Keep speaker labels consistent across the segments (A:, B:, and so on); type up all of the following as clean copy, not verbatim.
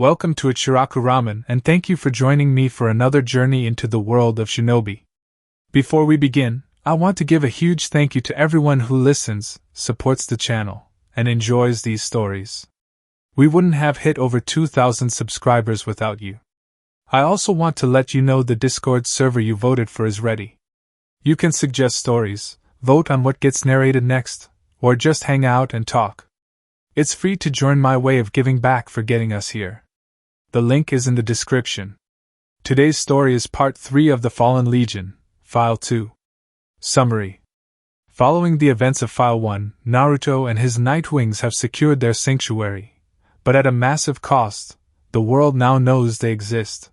A: Welcome to Ichiraku Ramen, and thank you for joining me for another journey into the world of Shinobi. Before we begin, I want to give a huge thank you to everyone who listens, supports the channel, and enjoys these stories. We wouldn't have hit over 2,000 subscribers without you. I also want to let you know the Discord server you voted for is ready. You can suggest stories, vote on what gets narrated next, or just hang out and talk. It's free to join my way of giving back for getting us here. The link is in the description. Today's story is part 3 of The Fallen Legion, File 2. Summary. Following the events of File 1, Naruto and his Nightwings have secured their sanctuary, but at a massive cost. The world now knows they exist.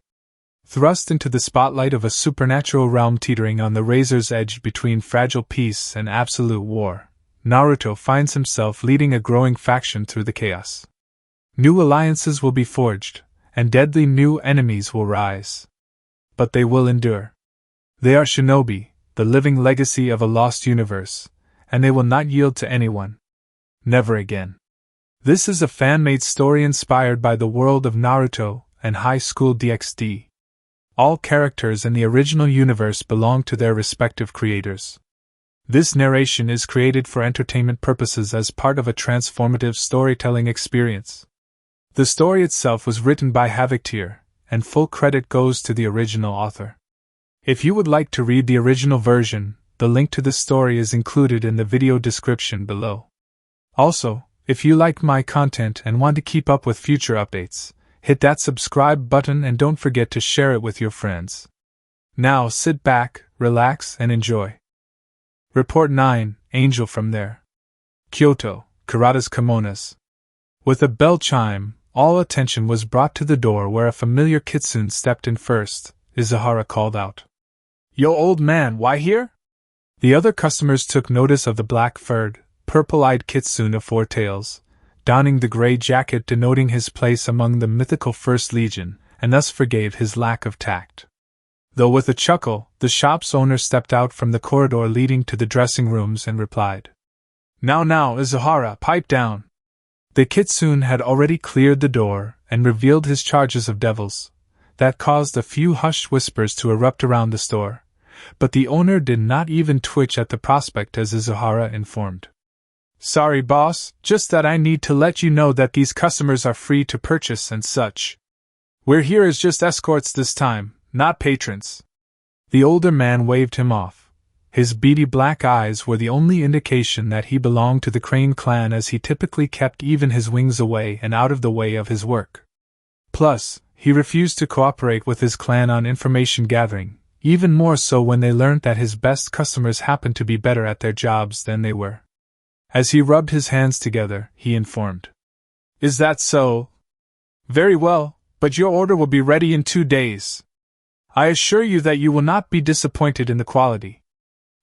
A: Thrust into the spotlight of a supernatural realm teetering on the razor's edge between fragile peace and absolute war, Naruto finds himself leading a growing faction through the chaos. New alliances will be forged, and deadly new enemies will rise. But they will endure. They are Shinobi, the living legacy of a lost universe, and they will not yield to anyone. Never again. This is a fan-made story inspired by the world of Naruto and high school DxD. All characters in the original universe belong to their respective creators. This narration is created for entertainment purposes as part of a transformative storytelling experience. The story itself was written by Havoc-Teir, and full credit goes to the original author. If you would like to read the original version, the link to the story is included in the video description below. Also, if you like my content and want to keep up with future updates, hit that subscribe button and don't forget to share it with your friends. Now sit back, relax, and enjoy. Report 9, Angel from there. Kyoto, Kurata's kimonos. With a bell chime, all attention was brought to the door where a familiar kitsune stepped in first. Ichiraku called out. "Yo, old man, why here?" The other customers took notice of the black-furred, purple-eyed kitsune of 4 tails, donning the gray jacket denoting his place among the mythical First Legion, and thus forgave his lack of tact. Though with a chuckle, the shop's owner stepped out from the corridor leading to the dressing rooms and replied. Now, Ichiraku, pipe down." The kitsune had already cleared the door and revealed his charges of devils. That caused a few hushed whispers to erupt around the store, but the owner did not even twitch at the prospect as Ichiraku informed. "Sorry, boss, just that I need to let you know that these customers are free to purchase and such. We're here as just escorts this time, not patrons." The older man waved him off. His beady black eyes were the only indication that he belonged to the Crane clan, as he typically kept even his wings away and out of the way of his work. Plus, he refused to cooperate with his clan on information gathering, even more so when they learned that his best customers happened to be better at their jobs than they were. As he rubbed his hands together, he informed. "Is that so? Very well, but your order will be ready in 2 days. I assure you that you will not be disappointed in the quality."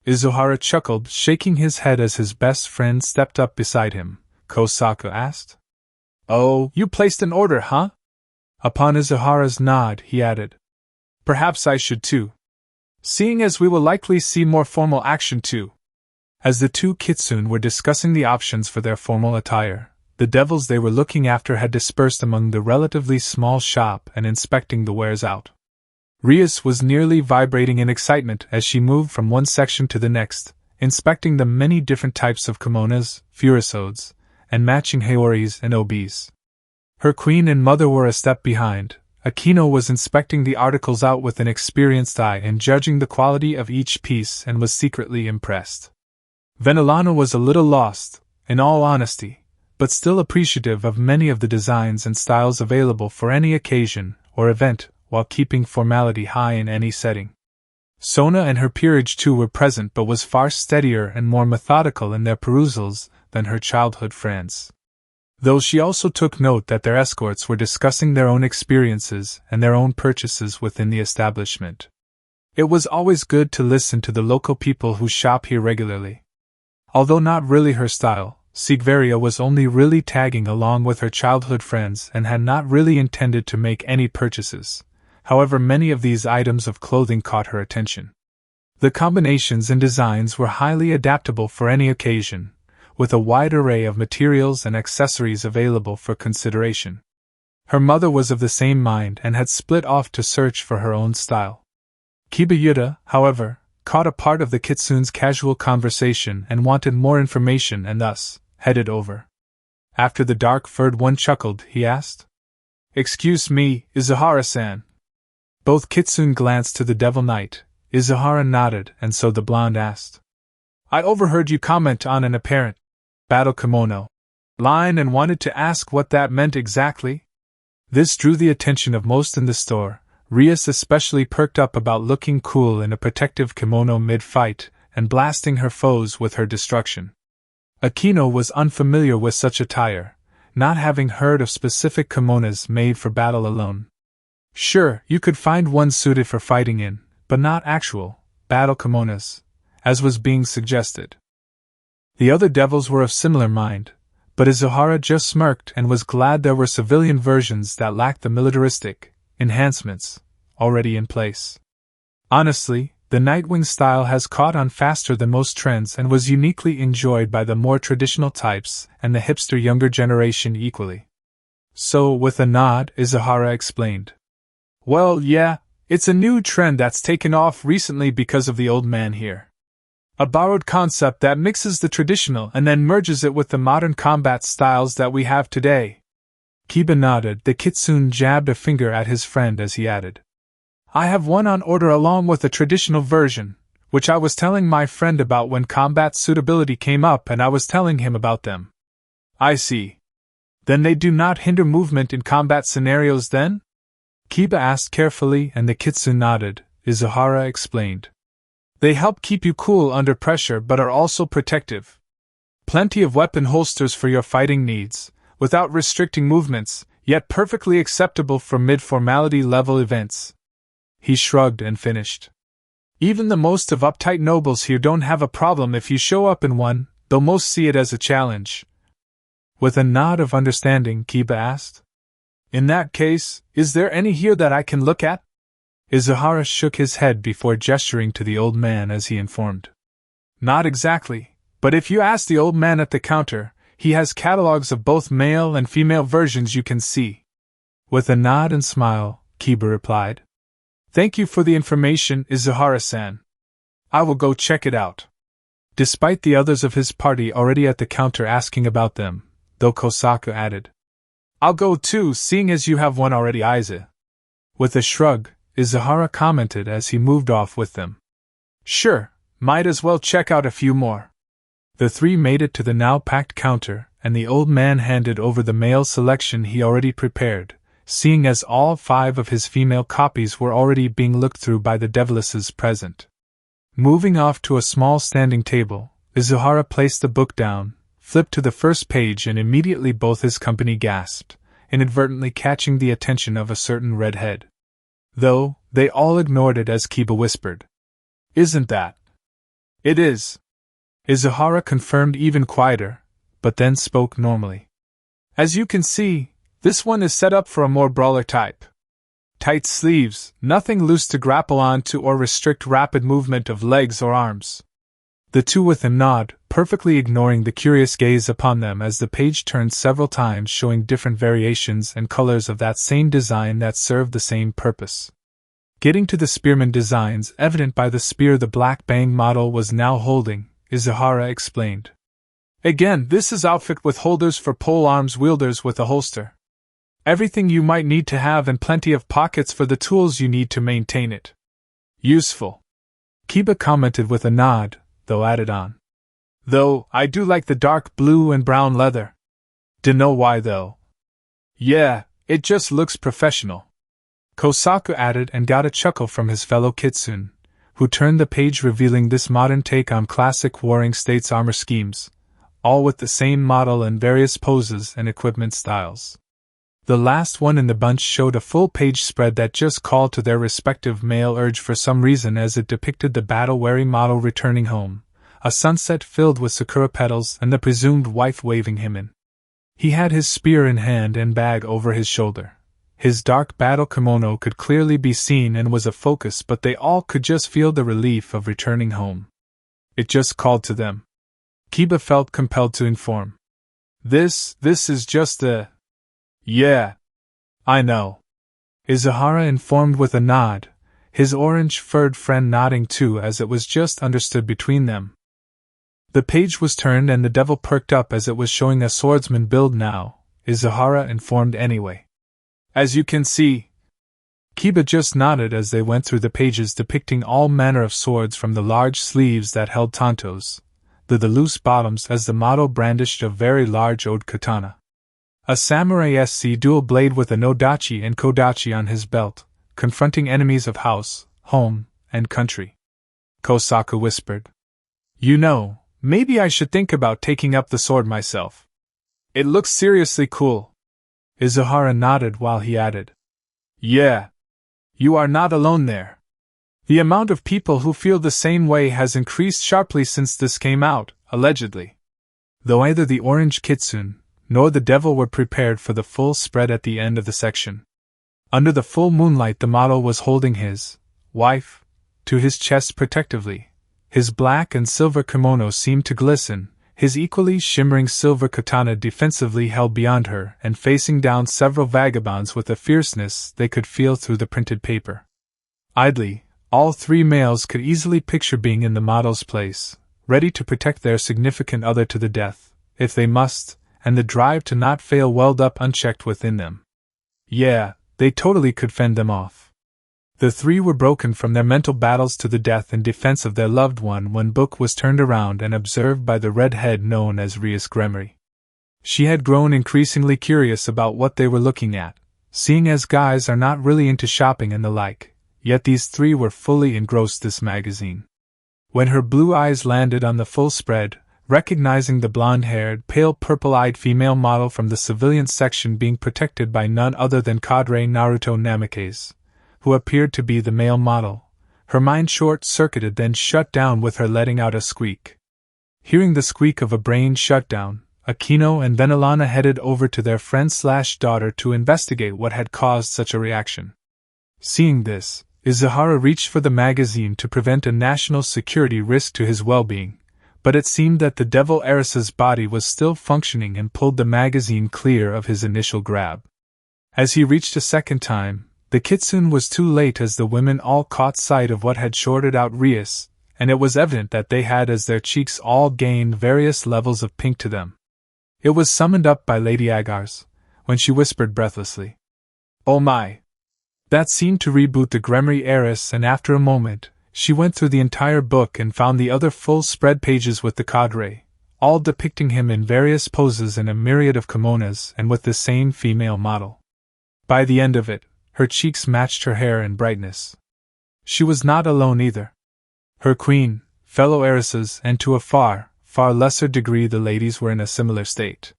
A: Ichiraku chuckled, shaking his head as his best friend stepped up beside him. Kosaku asked. "Oh, you placed an order, huh?" Upon Ichiraku's nod, he added. "Perhaps I should too. Seeing as we will likely see more formal action too." As the two kitsune were discussing the options for their formal attire, the devils they were looking after had dispersed among the relatively small shop and inspecting the wares out. Rias was nearly vibrating in excitement as she moved from one section to the next, inspecting the many different types of kimonos, furisodes, and matching haoris and obis. Her queen and mother were a step behind. Akino was inspecting the articles out with an experienced eye and judging the quality of each piece and was secretly impressed. Venilano was a little lost, in all honesty, but still appreciative of many of the designs and styles available for any occasion or event, while keeping formality high in any setting. Sona and her peerage too were present, but was far steadier and more methodical in their perusals than her childhood friends. Though she also took note that their escorts were discussing their own experiences and their own purchases within the establishment. It was always good to listen to the local people who shop here regularly. Although not really her style, Sigvaria was only really tagging along with her childhood friends and had not really intended to make any purchases. However, many of these items of clothing caught her attention. The combinations and designs were highly adaptable for any occasion, with a wide array of materials and accessories available for consideration. Her mother was of the same mind and had split off to search for her own style. Kiba Yuta, however, caught a part of the kitsune's casual conversation and wanted more information and thus headed over. After the dark-furred one chuckled, he asked, "Excuse me, Izuhara-san." Both kitsune glanced to the Devil Knight. Izuhara nodded, and so the blonde asked, "I overheard you comment on an apparent battle kimono line and wanted to ask what that meant exactly?" This drew the attention of most in the store. Rias especially perked up about looking cool in a protective kimono mid-fight and blasting her foes with her destruction. Akino was unfamiliar with such attire, not having heard of specific kimonos made for battle alone. Sure, you could find one suited for fighting in, but not actual battle kimonos, as was being suggested. The other devils were of similar mind, but Izuhara just smirked and was glad there were civilian versions that lacked the militaristic enhancements already in place. Honestly, the Nightwing style has caught on faster than most trends and was uniquely enjoyed by the more traditional types and the hipster younger generation equally. So, with a nod, Izuhara explained, "Well, yeah, it's a new trend that's taken off recently because of the old man here. A borrowed concept that mixes the traditional and then merges it with the modern combat styles that we have today." Kiba nodded. The kitsune jabbed a finger at his friend as he added, "I have one on order along with a traditional version, which I was telling my friend about when combat suitability came up and I was telling him about them." "I see. Then they do not hinder movement in combat scenarios then?" Kiba asked carefully, and the kitsune nodded. Izuhara explained, "They help keep you cool under pressure but are also protective. Plenty of weapon holsters for your fighting needs, without restricting movements, yet perfectly acceptable for mid-formality level events." He shrugged and finished, "Even the most of uptight nobles here don't have a problem if you show up in one, though most see it as a challenge." With a nod of understanding, Kiba asked, "In that case, is there any here that I can look at?" Izuhara shook his head before gesturing to the old man as he informed, "Not exactly, but if you ask the old man at the counter, he has catalogs of both male and female versions you can see." With a nod and smile, Kiba replied, "Thank you for the information, Izuhara-san. I will go check it out." Despite the others of his party already at the counter asking about them, though Kosaku added, "I'll go too, seeing as you have one already, Aiza." With a shrug, Izuhara commented as he moved off with them, "Sure, might as well check out a few more." The three made it to the now packed counter, and the old man handed over the male selection he already prepared, seeing as all 5 of his female copies were already being looked through by the devilisses present. Moving off to a small standing table, Izuhara placed the book down, flipped to the first page, and immediately both his company gasped, inadvertently catching the attention of a certain redhead. Though, they all ignored it as Kiba whispered, "Isn't that?" "It is." Izuhara confirmed even quieter, but then spoke normally. "As you can see, this one is set up for a more brawler type. Tight sleeves, nothing loose to grapple onto or restrict rapid movement of legs or arms." The two with him nod, perfectly ignoring the curious gaze upon them as the page turned several times, showing different variations and colors of that same design that served the same purpose. Getting to the spearman designs evident by the spear the Black Bang model was now holding, Izuhara explained, "Again, this is outfit with holders for pole arms wielders with a holster. Everything you might need to have and plenty of pockets for the tools you need to maintain it. Useful." Kiba commented with a nod, though added on, "Though, I do like the dark blue and brown leather. Dunno why though. Yeah, it just looks professional." Kosaku added and got a chuckle from his fellow kitsune, who turned the page revealing this modern take on classic Warring States armor schemes, all with the same model and various poses and equipment styles. The last one in the bunch showed a full-page spread that just called to their respective male urge for some reason, as it depicted the battle-weary model returning home, a sunset filled with sakura petals and the presumed wife waving him in. He had his spear in hand and bag over his shoulder. His dark battle kimono could clearly be seen and was a focus, but they all could just feel the relief of returning home. It just called to them. Kiba felt compelled to inform. This is just the... Yeah. I know. Ichiraku informed with a nod, his orange-furred friend nodding too as it was just understood between them. The page was turned and the devil perked up as it was showing a swordsman build now, Ichiraku informed anyway. As you can see. Kiba just nodded as they went through the pages depicting all manner of swords from the large sleeves that held tantos, to the loose bottoms as the model brandished a very large ode katana. A samurai SC dual blade with a nodachi and kodachi on his belt, confronting enemies of house, home, and country. Kosaku whispered. You know, maybe I should think about taking up the sword myself. It looks seriously cool. Ichiraku nodded while he added. Yeah. You are not alone there. The amount of people who feel the same way has increased sharply since this came out, allegedly. Though neither the orange kitsune nor the devil were prepared for the full spread at the end of the section. Under the full moonlight the model was holding his wife to his chest protectively. His black and silver kimono seemed to glisten, his equally shimmering silver katana defensively held beyond her and facing down several vagabonds with a fierceness they could feel through the printed paper. Idly, all three males could easily picture being in the model's place, ready to protect their significant other to the death, if they must, and the drive to not fail welled up unchecked within them. Yeah, they totally could fend them off. The three were broken from their mental battles to the death in defense of their loved one when Book was turned around and observed by the redhead known as Rias Gremory. She had grown increasingly curious about what they were looking at, seeing as guys are not really into shopping and the like, yet these three were fully engrossed this magazine. When her blue eyes landed on the full spread, recognizing the blonde-haired, pale purple-eyed female model from the civilian section being protected by none other than Cadre Naruto Namikaze, who appeared to be the male model, her mind short-circuited then shut down with her letting out a squeak. Hearing the squeak of a brain shutdown, Akino and then Alana headed over to their friend/daughter to investigate what had caused such a reaction. Seeing this, Ichiraku reached for the magazine to prevent a national security risk to his well-being, but it seemed that the devil heiress's body was still functioning and pulled the magazine clear of his initial grab. As he reached a second time, the kitsune was too late as the women all caught sight of what had shorted out Rias, and it was evident that they had as their cheeks all gained various levels of pink to them. It was summoned up by Lady Agars, when she whispered breathlessly, "Oh my!" That seemed to reboot the Gremory heiress, and after a moment, she went through the entire book and found the other full spread pages with the cadre, all depicting him in various poses in a myriad of kimonos and with the same female model. By the end of it, her cheeks matched her hair in brightness. She was not alone either. Her queen, fellow heiresses, and to a far, far lesser degree the ladies were in a similar state.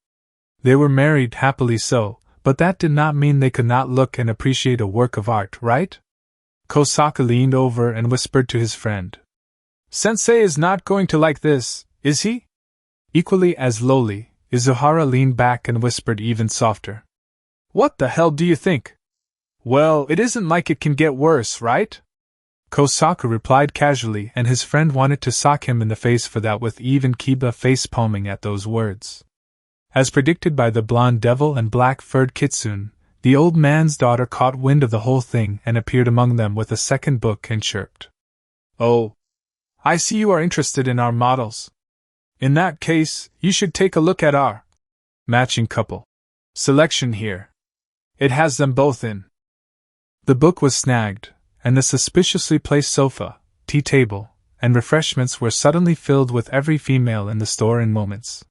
A: They were married happily so, but that did not mean they could not look and appreciate a work of art, right? Kosaku leaned over and whispered to his friend. Sensei is not going to like this, is he? Equally as lowly, Ichiraku leaned back and whispered even softer. What the hell do you think? Well, it isn't like it can get worse, right? Kosaku replied casually, and his friend wanted to sock him in the face for that, with even Kiba face-palming at those words. As predicted by the blonde devil and black-furred kitsune, the old man's daughter caught wind of the whole thing and appeared among them with a second book and chirped. Oh, I see you are interested in our models. In that case, you should take a look at our matching couple selection here. It has them both in. The book was snagged, and the suspiciously placed sofa, tea table, and refreshments were suddenly filled with every female in the store in moments.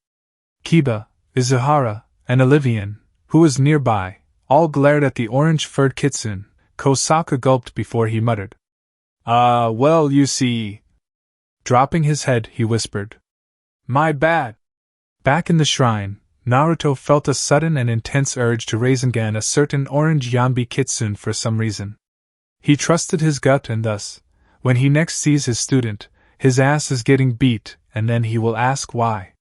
A: Kiba, Ichiraku, and Olivian, who was nearby, all glared at the orange-furred kitsune. Kosaku gulped before he muttered. Well, you see. Dropping his head, he whispered. My bad. Back in the shrine, Naruto felt a sudden and intense urge to raise again a certain orange Yambi kitsune for some reason. He trusted his gut, and thus, when he next sees his student, his ass is getting beat, and then he will ask why.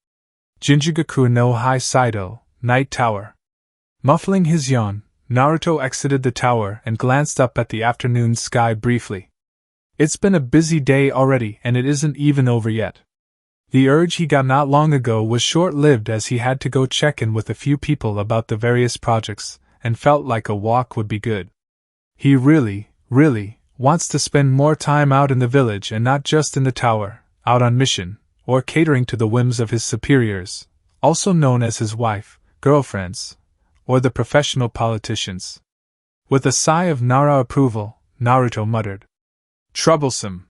A: Jinjugaku no Hai Saido, Night Tower. Muffling his yawn, Naruto exited the tower and glanced up at the afternoon sky briefly. It's been a busy day already, and it isn't even over yet. The urge he got not long ago was short-lived, as he had to go check in with a few people about the various projects, and felt like a walk would be good. He really wants to spend more time out in the village and not just in the tower, out on mission, or catering to the whims of his superiors, also known as his wife, girlfriends, or the professional politicians. With a sigh of Nara approval, Naruto muttered, "Troublesome."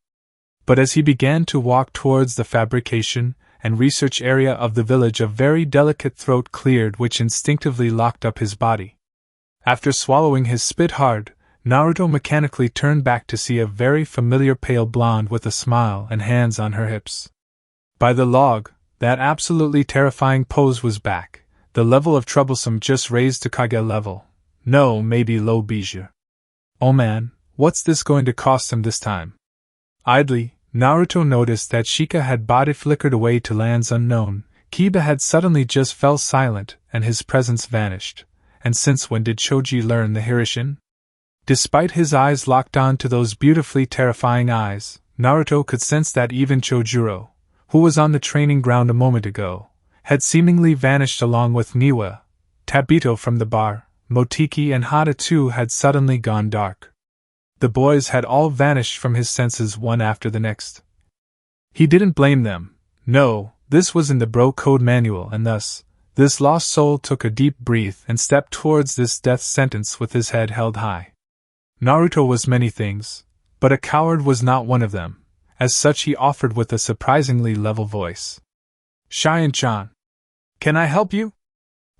A: But as he began to walk towards the fabrication and research area of the village, a very delicate throat cleared which instinctively locked up his body. After swallowing his spit hard, Naruto mechanically turned back to see a very familiar pale blonde with a smile and hands on her hips. By the log, that absolutely terrifying pose was back, the level of troublesome just raised to Kage level. No, maybe low bijou. Oh man, what's this going to cost him this time? Idly, Naruto noticed that Shika had body flickered away to lands unknown, Kiba had suddenly just fell silent and his presence vanished. And since when did Choji learn the Hirishin? Despite his eyes locked on to those beautifully terrifying eyes, Naruto could sense that even Chojuro, who was on the training ground a moment ago, had seemingly vanished along with Niwa, Tabito from the bar, Motiki and Hada too had suddenly gone dark. The boys had all vanished from his senses one after the next. He didn't blame them. No, this was in the bro code manual, and thus, this lost soul took a deep breath and stepped towards this death sentence with his head held high. Naruto was many things, but a coward was not one of them. As such, he offered with a surprisingly level voice, "Cheyenne-chan, can I help you?"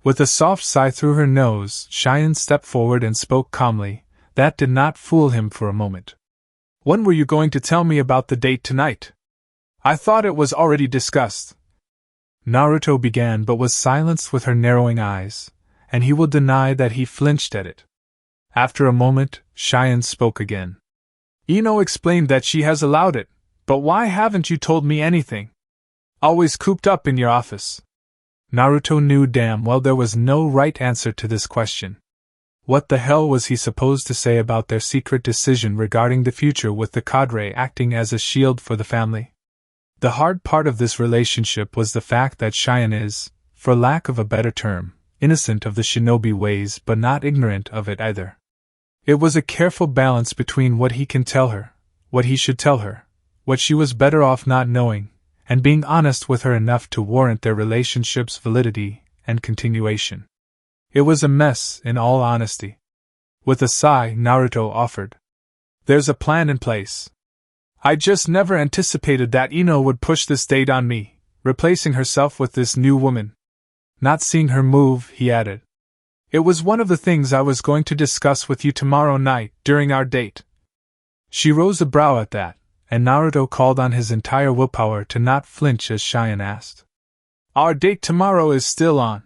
A: With a soft sigh through her nose, Cheyenne stepped forward and spoke calmly. That did not fool him for a moment. "When were you going to tell me about the date tonight? I thought it was already discussed." Naruto began but was silenced with her narrowing eyes, and he will deny that he flinched at it. After a moment, Cheyenne spoke again. "Ino explained that she has allowed it, but why haven't you told me anything? Always cooped up in your office." Naruto knew damn well there was no right answer to this question. What the hell was he supposed to say about their secret decision regarding the future with the cadre acting as a shield for the family? The hard part of this relationship was the fact that Cheyenne is, for lack of a better term, innocent of the shinobi ways but not ignorant of it either. It was a careful balance between what he can tell her, what he should tell her, what she was better off not knowing, and being honest with her enough to warrant their relationship's validity and continuation. It was a mess, in all honesty. With a sigh, Naruto offered, "There's a plan in place. I just never anticipated that Ino would push this date on me, replacing herself with this new woman." Not seeing her move, he added, "It was one of the things I was going to discuss with you tomorrow night, during our date." She rose a brow at that, and Naruto called on his entire willpower to not flinch as Cheyenne asked, "Our date tomorrow is still on.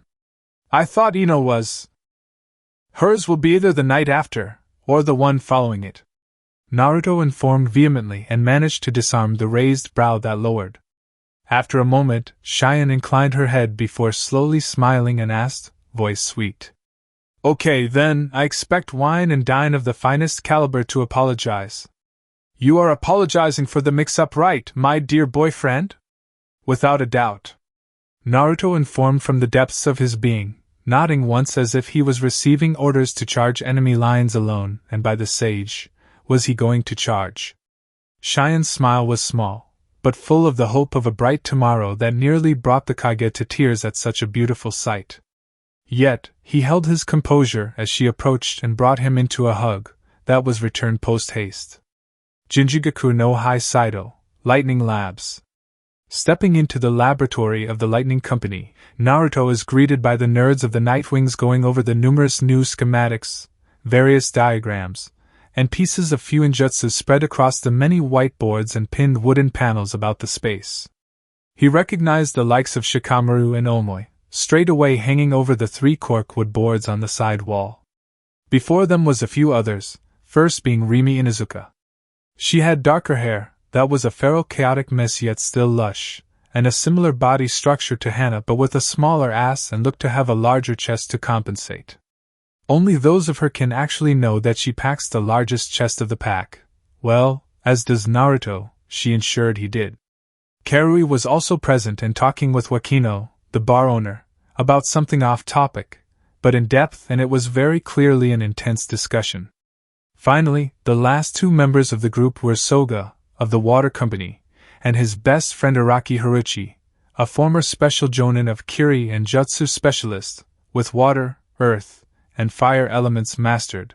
A: I thought Ino was. Hers will be either the night after, or the one following it." Naruto informed vehemently and managed to disarm the raised brow that lowered. After a moment, Cheyenne inclined her head before slowly smiling and asked, voice sweet, "Okay then, I expect wine and dine of the finest caliber to apologize." "You are apologizing for the mix-up, right, my dear boyfriend?" "Without a doubt," Naruto informed from the depths of his being, nodding once as if he was receiving orders to charge enemy lines alone, and by the sage, was he going to charge? Cheyenne's smile was small, but full of the hope of a bright tomorrow that nearly brought the Kage to tears at such a beautiful sight. Yet, he held his composure as she approached and brought him into a hug, that was returned post-haste. Jinjigaku no Hai Saido, Lightning Labs. Stepping into the laboratory of the Lightning Company, Naruto is greeted by the nerds of the Nightwings going over the numerous new schematics, various diagrams, and pieces of fuinjutsu spread across the many whiteboards and pinned wooden panels about the space. He recognized the likes of Shikamaru and Omoi, straightaway hanging over the 3 corkwood boards on the side wall. Before them was a few others, first being Rimi Inuzuka. She had darker hair, that was a feral chaotic mess yet still lush, and a similar body structure to Hana but with a smaller ass and looked to have a larger chest to compensate. Only those of her kin actually know that she packs the largest chest of the pack. Well, as does Naruto, she ensured he did. Karui was also present and talking with Wakino, the bar owner, about something off topic, but in depth, and it was very clearly an intense discussion. Finally, the last two members of the group were Soga, of the water company, and his best friend Araki Haruchi, a former special jonin of Kiri and Jutsu specialist, with water, earth, and fire elements mastered.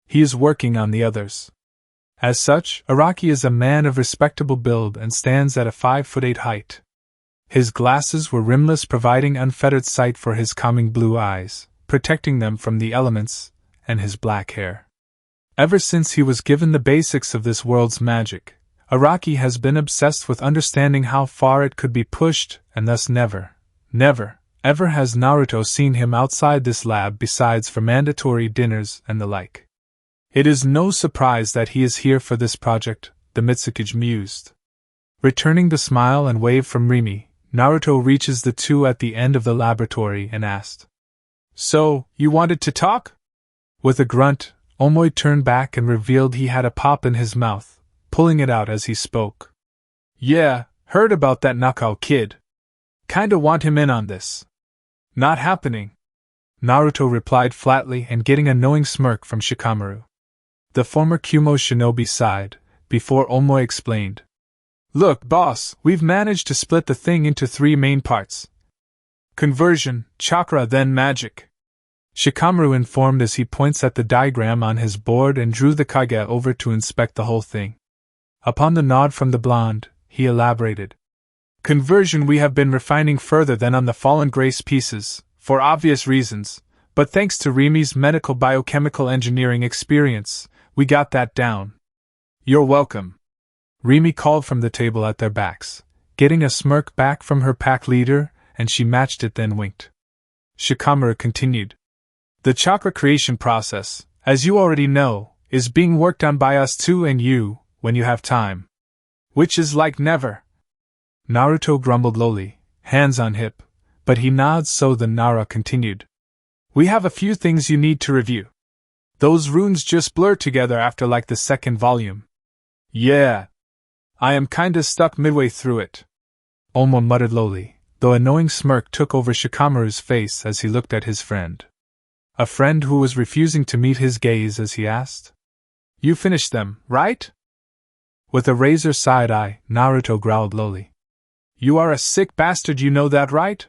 A: He is working on the others. As such, Araki is a man of respectable build and stands at a 5'8" height. His glasses were rimless, providing unfettered sight for his calming blue eyes, protecting them from the elements, and his black hair. Ever since he was given the basics of this world's magic, Araki has been obsessed with understanding how far it could be pushed, and thus never, ever has Naruto seen him outside this lab besides for mandatory dinners and the like. It is no surprise that he is here for this project, the Mitsukage mused. Returning the smile and wave from Rimi, Naruto reaches the two at the end of the laboratory and asked, "So, you wanted to talk?" With a grunt, Omoi turned back and revealed he had a pop in his mouth, pulling it out as he spoke. "Yeah, heard about that Nakao kid. Kinda want him in on this." "Not happening," Naruto replied flatly and getting a knowing smirk from Shikamaru. The former Kumo shinobi sighed, before Omoi explained. "Look, boss, we've managed to split the thing into three main parts. Conversion, chakra, then magic," Shikamaru informed as he points at the diagram on his board and drew the Kage over to inspect the whole thing. Upon the nod from the blonde, he elaborated. "Conversion we have been refining further than on the fallen grace pieces, for obvious reasons, but thanks to Rimi's medical biochemical engineering experience, we got that down." "You're welcome," Rimi called from the table at their backs, getting a smirk back from her pack leader, and she matched it then winked. Shikamaru continued. "The chakra creation process, as you already know, is being worked on by us too and you, when you have time. Which is like never." Naruto grumbled lowly, hands on hip, but he nods so the Nara continued. "We have a few things you need to review. Those runes just blur together after like the second volume." "Yeah. I am kinda stuck midway through it," Omo muttered lowly, though a knowing smirk took over Shikamaru's face as he looked at his friend. A friend who was refusing to meet his gaze as he asked. "You finished them, right?" With a razor side eye, Naruto growled lowly. "You are a sick bastard, you know that, right?"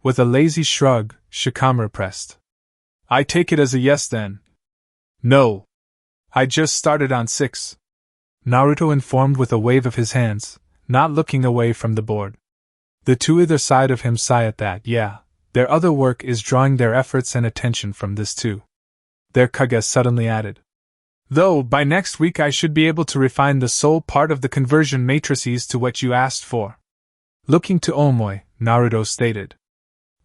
A: With a lazy shrug, Shikamaru pressed. "I take it as a yes then." "No. I just started on 6. Naruto informed with a wave of his hands, not looking away from the board. The two either side of him sigh at that. Yeah, their other work is drawing their efforts and attention from this too. Their Kage suddenly added. "Though, by next week I should be able to refine the soul part of the conversion matrices to what you asked for." Looking to Omoi, Naruto stated.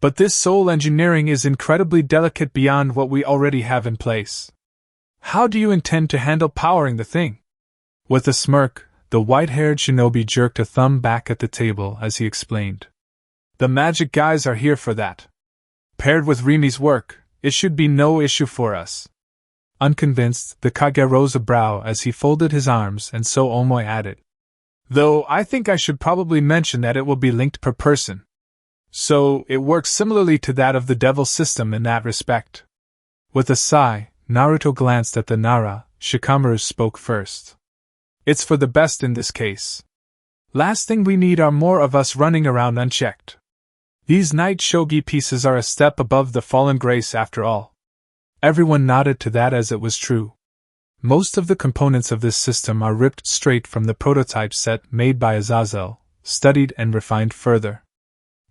A: "But this soul engineering is incredibly delicate beyond what we already have in place. How do you intend to handle powering the thing?" With a smirk, the white-haired shinobi jerked a thumb back at the table as he explained. "The magic guys are here for that. Paired with Rimi's work, it should be no issue for us." Unconvinced, the Kage rose a brow as he folded his arms, and so Omoi added. "Though I think I should probably mention that it will be linked per person. So, it works similarly to that of the devil system in that respect." With a sigh, Naruto glanced at the Nara. Shikamaru spoke first. "It's for the best in this case. Last thing we need are more of us running around unchecked. These night shogi pieces are a step above the fallen grace after all." Everyone nodded to that as it was true. Most of the components of this system are ripped straight from the prototype set made by Azazel, studied and refined further.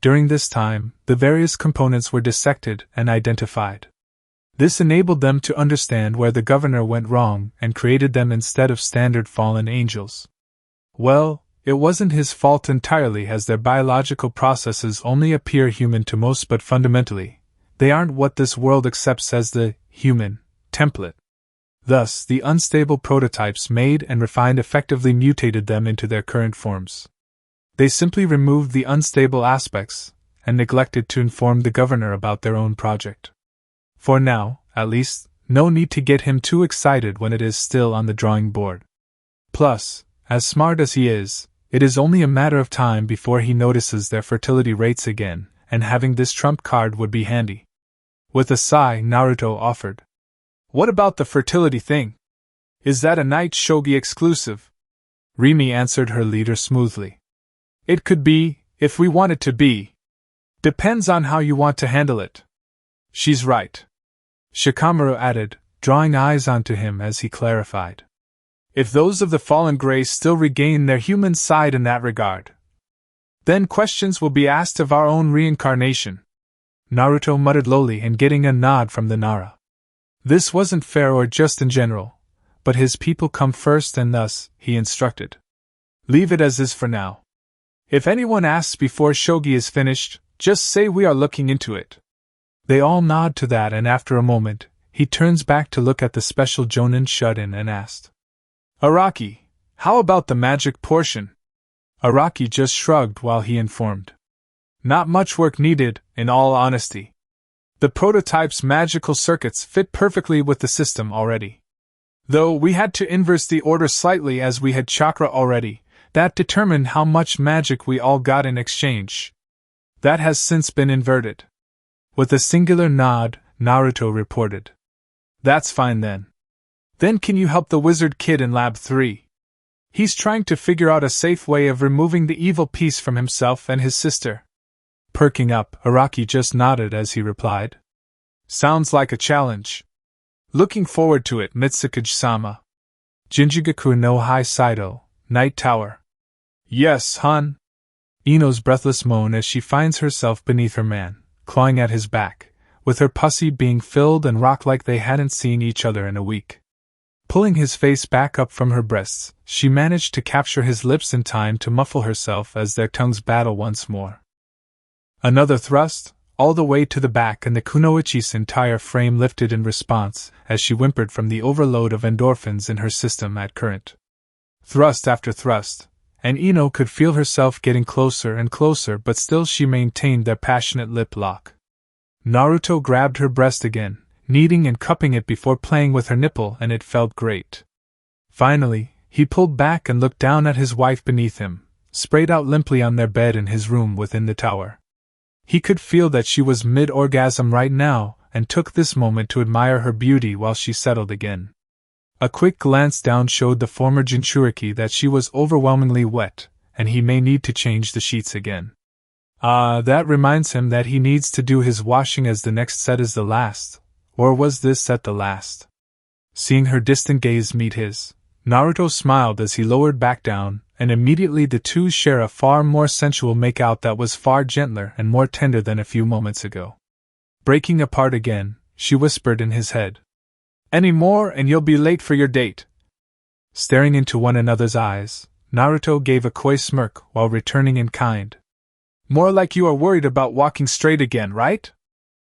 A: During this time, the various components were dissected and identified. This enabled them to understand where the governor went wrong and created them instead of standard fallen angels. Well, it wasn't his fault entirely, as their biological processes only appear human to most, but fundamentally, they aren't what this world accepts as the human template. Thus, the unstable prototypes made and refined effectively mutated them into their current forms. They simply removed the unstable aspects and neglected to inform the governor about their own project. For now, at least, no need to get him too excited when it is still on the drawing board. Plus, as smart as he is, it is only a matter of time before he notices their fertility rates again, and having this trump card would be handy. With a sigh, Naruto offered. What about the fertility thing? Is that a night shogi exclusive? Rimi answered her leader smoothly. It could be, if we want it to be. Depends on how you want to handle it. She's right. Shikamaru added, drawing eyes onto him as he clarified. If those of the fallen Greys still regain their human side in that regard, then questions will be asked of our own reincarnation. Naruto muttered lowly and getting a nod from the Nara. This wasn't fair or just in general, but his people come first and thus, he instructed. Leave it as is for now. If anyone asks before shogi is finished, just say we are looking into it. They all nod to that and after a moment, he turns back to look at the special Jonin shut-in and asked. Araki, how about the magic portion? Araki just shrugged while he informed. Not much work needed, in all honesty. The prototype's magical circuits fit perfectly with the system already. Though we had to inverse the order slightly as we had chakra already, that determined how much magic we all got in exchange. That has since been inverted. With a singular nod, Naruto reported. That's fine then. Then can you help the wizard kid in Lab 3? He's trying to figure out a safe way of removing the evil piece from himself and his sister. Perking up, Araki just nodded as he replied. Sounds like a challenge. Looking forward to it, Mitsukuji-sama. Jinjugaku no Hai Saido, Night Tower. Yes, hon. Ino's breathless moan as she finds herself beneath her man, clawing at his back, with her pussy being filled and rocked like they hadn't seen each other in a week. Pulling his face back up from her breasts, she managed to capture his lips in time to muffle herself as their tongues battle once more. Another thrust, all the way to the back, and the kunoichi's entire frame lifted in response as she whimpered from the overload of endorphins in her system at current. Thrust after thrust, and Ino could feel herself getting closer and closer, but still she maintained their passionate lip lock. Naruto grabbed her breast again, kneading and cupping it before playing with her nipple, and it felt great. Finally, he pulled back and looked down at his wife beneath him, sprayed out limply on their bed in his room within the tower. He could feel that she was mid-orgasm right now, and took this moment to admire her beauty while she settled again. A quick glance down showed the former Jinchuriki that she was overwhelmingly wet, and he may need to change the sheets again. That reminds him that he needs to do his washing as the next set is the last. Or was this set the last? Seeing her distant gaze meet his, Naruto smiled as he lowered back down, and immediately the two share a far more sensual make-out that was far gentler and more tender than a few moments ago. Breaking apart again, she whispered in his head. Any more and you'll be late for your date. Staring into one another's eyes, Naruto gave a coy smirk while returning in kind. More like you are worried about walking straight again, right?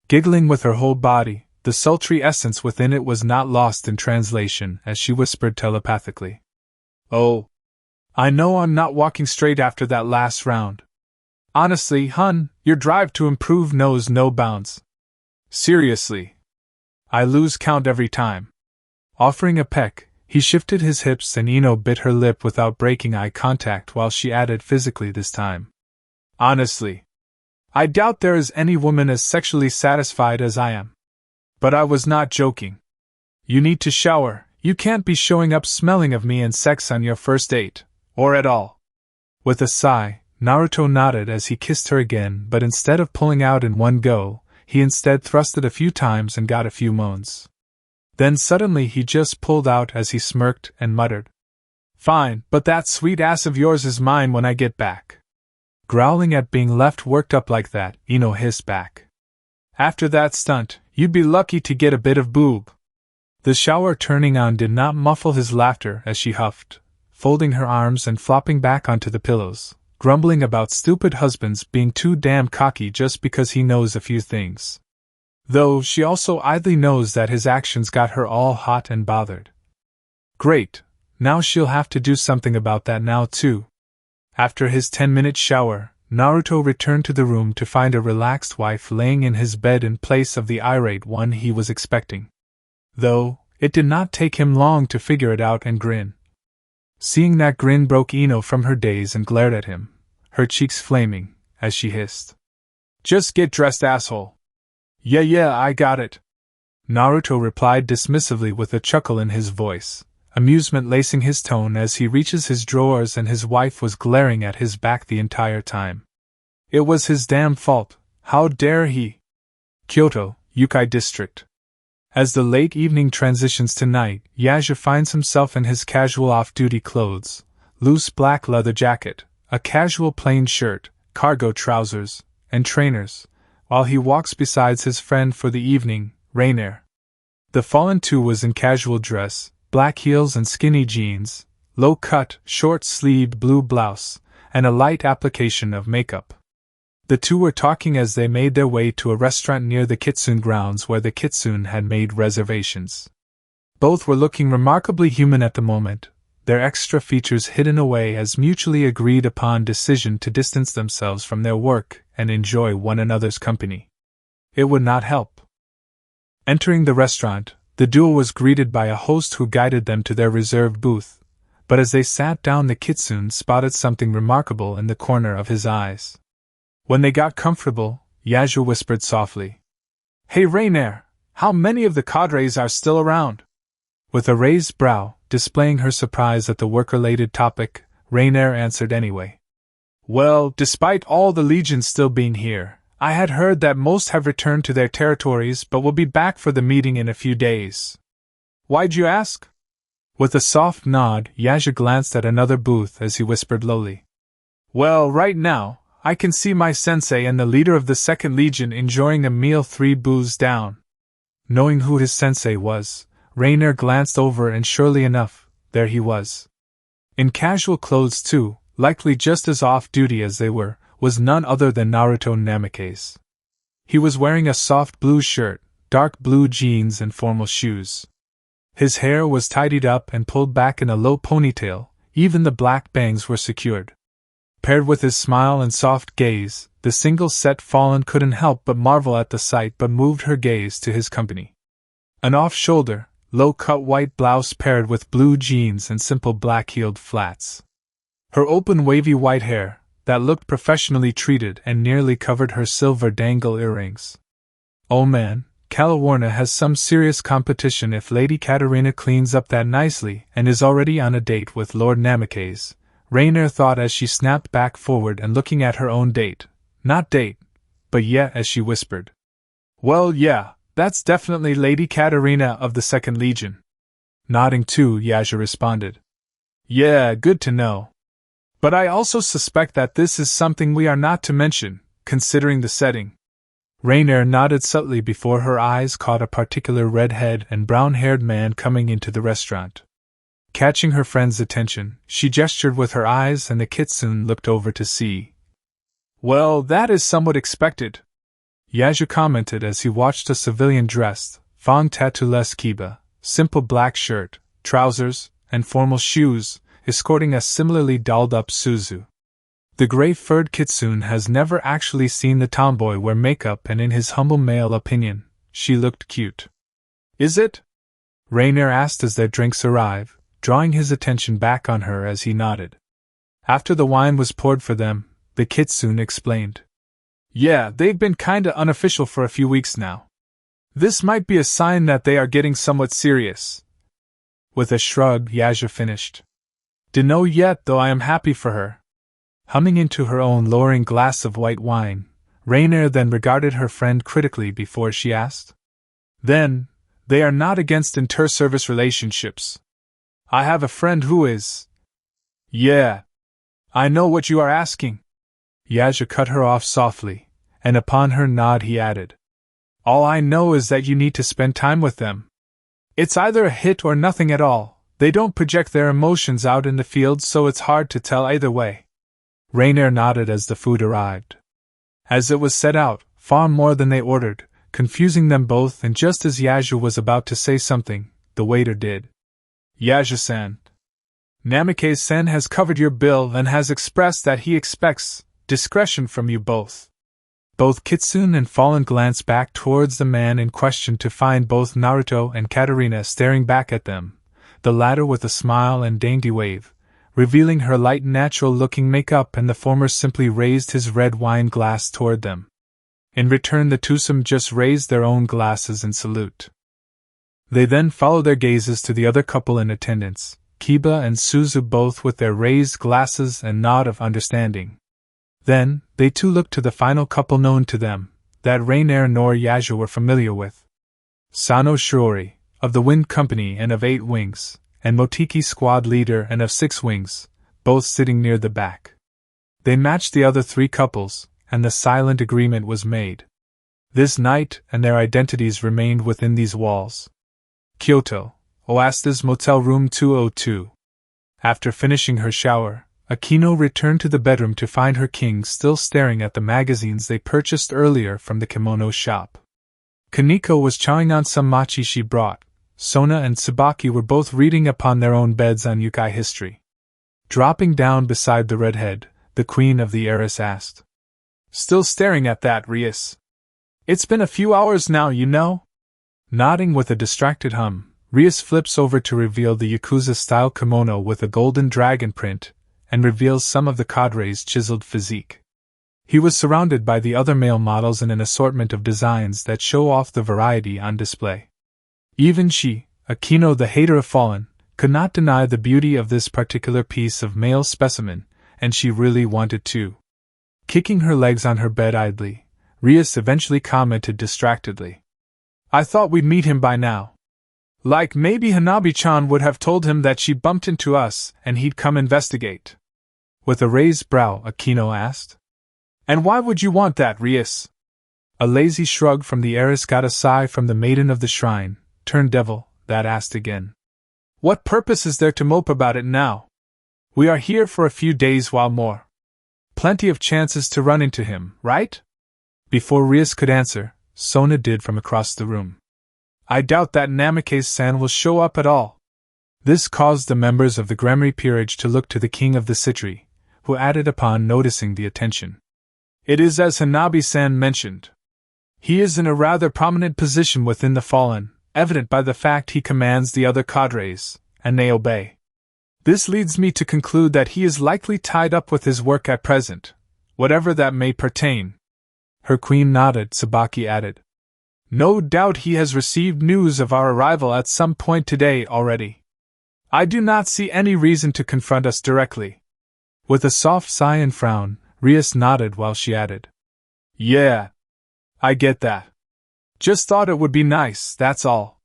A: Giggling with her whole body, the sultry essence within it was not lost in translation as she whispered telepathically. Oh. I know I'm not walking straight after that last round. Honestly, hun, your drive to improve knows no bounds. Seriously. I lose count every time. Offering a peck, he shifted his hips and Ino bit her lip without breaking eye contact while she added physically this time. Honestly. I doubt there is any woman as sexually satisfied as I am. But I was not joking. You need to shower, you can't be showing up smelling of me and sex on your first date, or at all. With a sigh, Naruto nodded as he kissed her again, but instead of pulling out in one go, he instead thrusted a few times and got a few moans. Then suddenly he just pulled out as he smirked and muttered. Fine, but that sweet ass of yours is mine when I get back. Growling at being left worked up like that, Ino hissed back. After that stunt, you'd be lucky to get a bit of boob. The shower turning on did not muffle his laughter as she huffed, folding her arms and flopping back onto the pillows, grumbling about stupid husbands being too damn cocky just because he knows a few things. Though she also idly knows that his actions got her all hot and bothered. Great, now she'll have to do something about that now too. After his 10-minute shower, Naruto returned to the room to find a relaxed wife laying in his bed in place of the irate one he was expecting. Though, it did not take him long to figure it out and grin. Seeing that grin broke Ino from her daze and glared at him, her cheeks flaming, as she hissed. Just get dressed, asshole. Yeah, I got it. Naruto replied dismissively with a chuckle in his voice, amusement lacing his tone as he reaches his drawers, and his wife was glaring at his back the entire time. It was his damn fault. How dare he? Kyoto, Yukai District. As the late evening transitions to night, Yasuo finds himself in his casual off-duty clothes, loose black leather jacket, a casual plain shirt, cargo trousers, and trainers, while he walks beside his friend for the evening, Rainier. The fallen two was in casual dress, black heels and skinny jeans, low-cut, short-sleeved blue blouse, and a light application of makeup. The two were talking as they made their way to a restaurant near the Kitsune grounds where the Kitsune had made reservations. Both were looking remarkably human at the moment, their extra features hidden away as mutually agreed upon decision to distance themselves from their work and enjoy one another's company. It would not help. Entering the restaurant, the duo was greeted by a host who guided them to their reserved booth, but as they sat down, the Kitsune spotted something remarkable in the corner of his eyes. When they got comfortable, Yasuo whispered softly, "Hey Rainier, how many of the cadres are still around?" With a raised brow, displaying her surprise at the work-related topic, Rainier answered anyway. "Well, despite all the legions still being here, I had heard that most have returned to their territories but will be back for the meeting in a few days." "Why'd you ask?" With a soft nod, Yasuo glanced at another booth as he whispered lowly, "Well, right now, I can see my sensei and the leader of the 2nd Legion enjoying a meal 3 booths down." Knowing who his sensei was, Rainier glanced over, and surely enough, there he was. In casual clothes too, likely just as off-duty as they were, was none other than Naruto Namikaze. He was wearing a soft blue shirt, dark blue jeans, and formal shoes. His hair was tidied up and pulled back in a low ponytail, even the black bangs were secured. Paired with his smile and soft gaze, the single-set Fallen couldn't help but marvel at the sight, but moved her gaze to his company. An off-shoulder, low-cut white blouse paired with blue jeans and simple black-heeled flats. Her open wavy white hair, that looked professionally treated and nearly covered her silver dangle earrings. Oh man, Calawarna has some serious competition if Lady Katarina cleans up that nicely and is already on a date with Lord Namikaze, Rainier thought as she snapped back forward and looking at her own date. Not date, but yet as she whispered, "Well, yeah, that's definitely Lady Katarina of the 2nd Legion." Nodding too, Yasuo responded, "Yeah, good to know. But I also suspect that this is something we are not to mention, considering the setting." Rainier nodded subtly before her eyes caught a particular red-haired and brown-haired man coming into the restaurant. Catching her friend's attention, she gestured with her eyes and the Kitsune looked over to see. "Well, that is somewhat expected," Yasuo commented as he watched a civilian dressed, Fong tattoo-less Kiba, simple black shirt, trousers, and formal shoes, escorting a similarly dolled-up Suzu. The gray-furred Kitsune has never actually seen the tomboy wear makeup, and in his humble male opinion, she looked cute. "Is it?" Rainier asked as their drinks arrived, drawing his attention back on her as he nodded. After the wine was poured for them, the Kitsune explained, "Yeah, they've been kinda unofficial for a few weeks now. This might be a sign that they are getting somewhat serious." With a shrug, Yasuo finished, "Dunno yet, though I am happy for her." Humming into her own lowering glass of white wine, Rainier then regarded her friend critically before she asked, "Then, they are not against inter-service relationships? I have a friend who is." "Yeah. I know what you are asking." Yasuo cut her off softly, and upon her nod he added, "All I know is that you need to spend time with them. It's either a hit or nothing at all. They don't project their emotions out in the field, so it's hard to tell either way." Rainier nodded as the food arrived. As it was set out, far more than they ordered, confusing them both, and just as Yasuo was about to say something, the waiter did. "Yasuo-san, Namikaze-san has covered your bill and has expressed that he expects discretion from you both." Both Kitsune and Fallen glanced back towards the man in question to find both Naruto and Katarina staring back at them, the latter with a smile and dainty wave, revealing her light natural-looking makeup, and the former simply raised his red wine glass toward them. In return, the twosome just raised their own glasses in salute. They then followed their gazes to the other couple in attendance, Kiba and Suzu, both with their raised glasses and nod of understanding. Then, they too looked to the final couple known to them, that Rainer nor Yasuo were familiar with. Sano Shiori, of the Wind Company and of 8 Wings, and Motiki, squad leader and of 6 Wings, both sitting near the back. They matched the other 3 couples, and the silent agreement was made. This night and their identities remained within these walls. Kyoto, Oasta's Motel Room 202. After finishing her shower, Akino returned to the bedroom to find her king still staring at the magazines they purchased earlier from the kimono shop. Kaneko was chowing on some mochi she brought. Sona and Tsubaki were both reading upon their own beds on yukai history. Dropping down beside the redhead, the queen of the heiress asked, "Still staring at that, Rias? It's been a few hours now, you know?" Nodding with a distracted hum, Rias flips over to reveal the Yakuza-style kimono with a golden dragon print, and reveals some of the cadre's chiseled physique. He was surrounded by the other male models in an assortment of designs that show off the variety on display. Even she, Akino the hater of Fallen, could not deny the beauty of this particular piece of male specimen, and she really wanted to. Kicking her legs on her bed idly, Rias eventually commented distractedly, "I thought we'd meet him by now. Like maybe Hanabi-chan would have told him that she bumped into us and he'd come investigate." With a raised brow, Akino asked, "And why would you want that, Rias?" A lazy shrug from the heiress got a sigh from the maiden of the shrine, turned devil, that asked again, "What purpose is there to mope about it now? We are here for a few days while more. Plenty of chances to run into him, right?" Before Rias could answer, Sona did from across the room. "I doubt that Namikaze-san will show up at all." This caused the members of the Gremry peerage to look to the king of the Citri, who added upon noticing the attention, "It is as Hanabi-san mentioned. He is in a rather prominent position within the Fallen, evident by the fact he commands the other cadres, and they obey. This leads me to conclude that he is likely tied up with his work at present, whatever that may pertain." Her queen nodded. Tsubaki added, "No doubt he has received news of our arrival at some point today already. I do not see any reason to confront us directly." With a soft sigh and frown, Rias nodded while she added, "Yeah, I get that. Just thought it would be nice, that's all."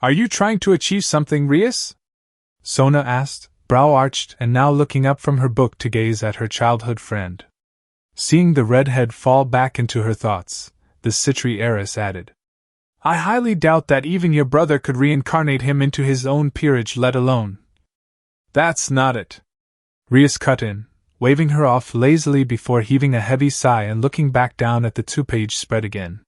A: "Are you trying to achieve something, Rias?" Sona asked, brow arched and now looking up from her book to gaze at her childhood friend. Seeing the redhead fall back into her thoughts, the Citri heiress added, "I highly doubt that even your brother could reincarnate him into his own peerage, let alone—" "That's not it," Rias cut in, waving her off lazily before heaving a heavy sigh and looking back down at the 2-page spread again.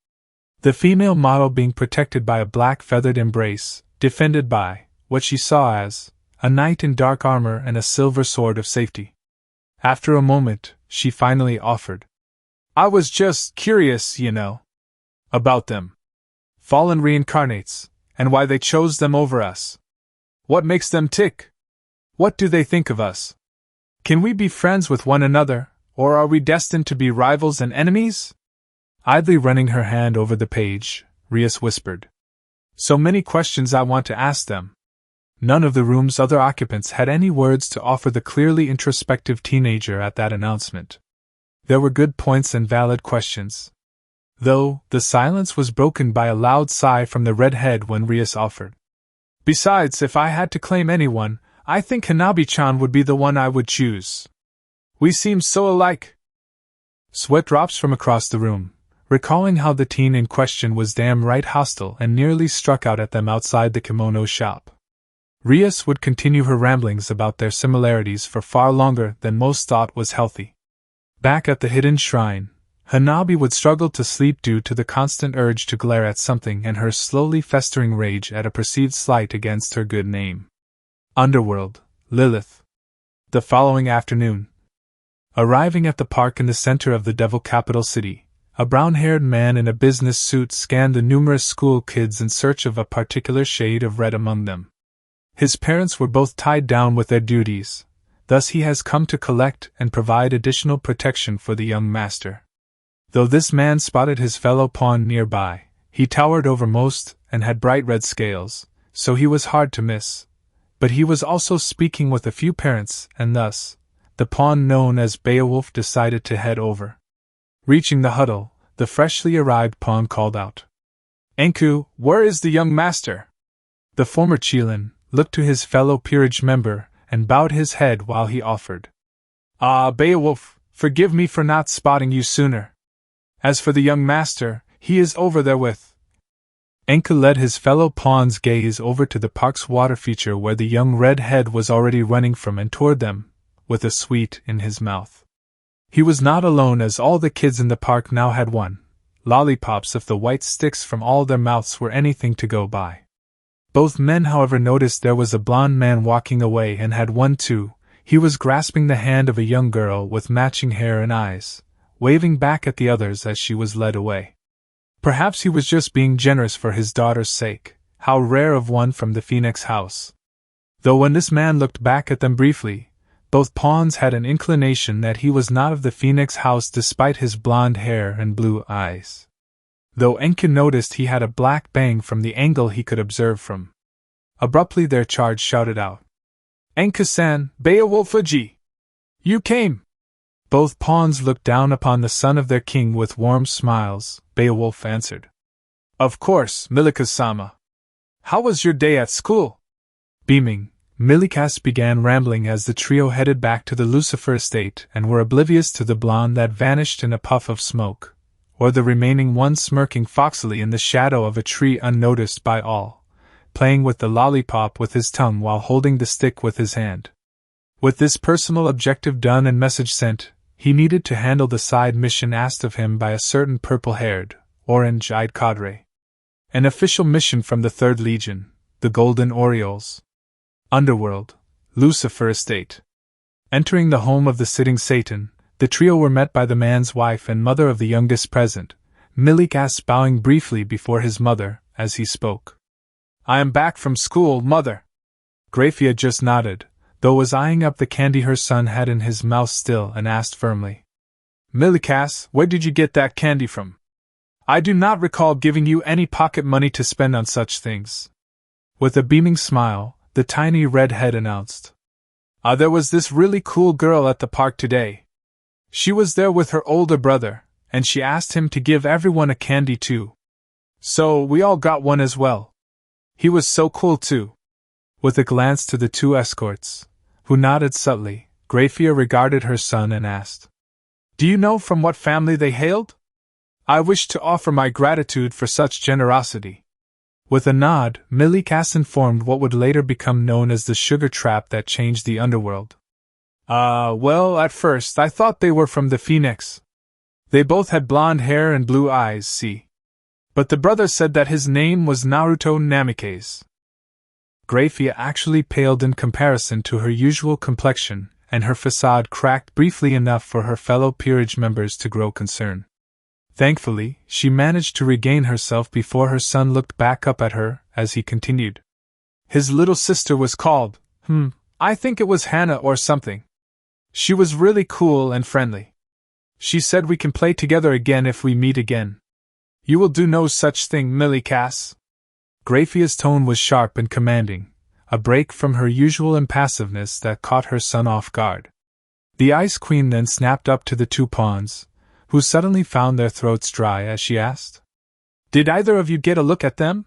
A: The female model being protected by a black feathered embrace, defended by what she saw as a knight in dark armor and a silver sword of safety. After a moment, she finally offered, "I was just curious, you know, about them. Fallen reincarnates, and why they chose them over us. What makes them tick? What do they think of us? Can we be friends with one another, or are we destined to be rivals and enemies?" Idly running her hand over the page, Rias whispered, "So many questions I want to ask them." None of the room's other occupants had any words to offer the clearly introspective teenager at that announcement. There were good points and valid questions, though the silence was broken by a loud sigh from the redhead when Rias offered, "Besides, if I had to claim anyone, I think Hanabi-chan would be the one I would choose. We seem so alike." Sweat drops from across the room, recalling how the teen in question was damn right hostile and nearly struck out at them outside the kimono shop. Rias would continue her ramblings about their similarities for far longer than most thought was healthy. Back at the hidden shrine, Hanabi would struggle to sleep due to the constant urge to glare at something and her slowly festering rage at a perceived slight against her good name. Underworld, Lilith. The following afternoon, arriving at the park in the center of the Devil Capital City, a brown-haired man in a business suit scanned the numerous school kids in search of a particular shade of red among them. His parents were both tied down with their duties, thus he has come to collect and provide additional protection for the young master. Though this man spotted his fellow pawn nearby, he towered over most and had bright red scales, so he was hard to miss. But he was also speaking with a few parents, and thus, the pawn known as Beowulf decided to head over. Reaching the huddle, the freshly arrived pawn called out, "Enku, where is the young master?" The former Qilin looked to his fellow peerage member and bowed his head while he offered, "Ah, Beowulf, forgive me for not spotting you sooner. As for the young master, he is over there with." Enku led his fellow pawn's gaze over to the park's water feature where the young redhead was already running from and toward them, with a sweet in his mouth. He was not alone, as all the kids in the park now had one, lollipops if the white sticks from all their mouths were anything to go by. Both men, however, noticed there was a blond man walking away and had one too. He was grasping the hand of a young girl with matching hair and eyes, waving back at the others as she was led away. Perhaps he was just being generous for his daughter's sake. How rare of one from the Phoenix House. Though when this man looked back at them briefly, both pawns had an inclination that he was not of the Phoenix House despite his blonde hair and blue eyes. Though Enku noticed he had a black bang from the angle he could observe from. Abruptly their charge shouted out, "Enku-san, Beowulf-ji! You came!" Both pawns looked down upon the son of their king with warm smiles. Beowulf answered, "Of course, Milikas-sama. How was your day at school?" Beaming, Milikas began rambling as the trio headed back to the Lucifer estate and were oblivious to the blonde that vanished in a puff of smoke, or the remaining one smirking foxily in the shadow of a tree unnoticed by all, playing with the lollipop with his tongue while holding the stick with his hand. With this personal objective done and message sent, he needed to handle the side mission asked of him by a certain purple-haired, orange-eyed cadre. An official mission from the 3rd Legion, the Golden Orioles. Underworld, Lucifer Estate. Entering the home of the sitting Satan, the trio were met by the man's wife and mother of the youngest present, Milikas bowing briefly before his mother as he spoke. "I am back from school, mother." Grafia just nodded, though was eyeing up the candy her son had in his mouth still, and asked firmly, "Milikas, where did you get that candy from? I do not recall giving you any pocket money to spend on such things." With a beaming smile, the tiny redhead announced, "There was this really cool girl at the park today. She was there with her older brother, and she asked him to give everyone a candy too. So we all got one as well. He was so cool too." With a glance to the two escorts, who nodded subtly, Grafia regarded her son and asked, "Do you know from what family they hailed? I wish to offer my gratitude for such generosity." With a nod, Milikas informed what would later become known as the sugar trap that changed the underworld. Well, at first I thought they were from the Phoenix. They both had blonde hair and blue eyes, see. But the brother said that his name was Naruto-inspired. Grafia actually paled in comparison to her usual complexion, and her facade cracked briefly enough for her fellow peerage members to grow concern. Thankfully, she managed to regain herself before her son looked back up at her, as he continued. "His little sister was called, I think it was Hannah or something. She was really cool and friendly. She said we can play together again if we meet again. You will do no such thing, Milikas." Grafia's tone was sharp and commanding, a break from her usual impassiveness that caught her son off guard. The Ice Queen then snapped up to the two pawns, who suddenly found their throats dry as she asked, "Did either of you get a look at them?"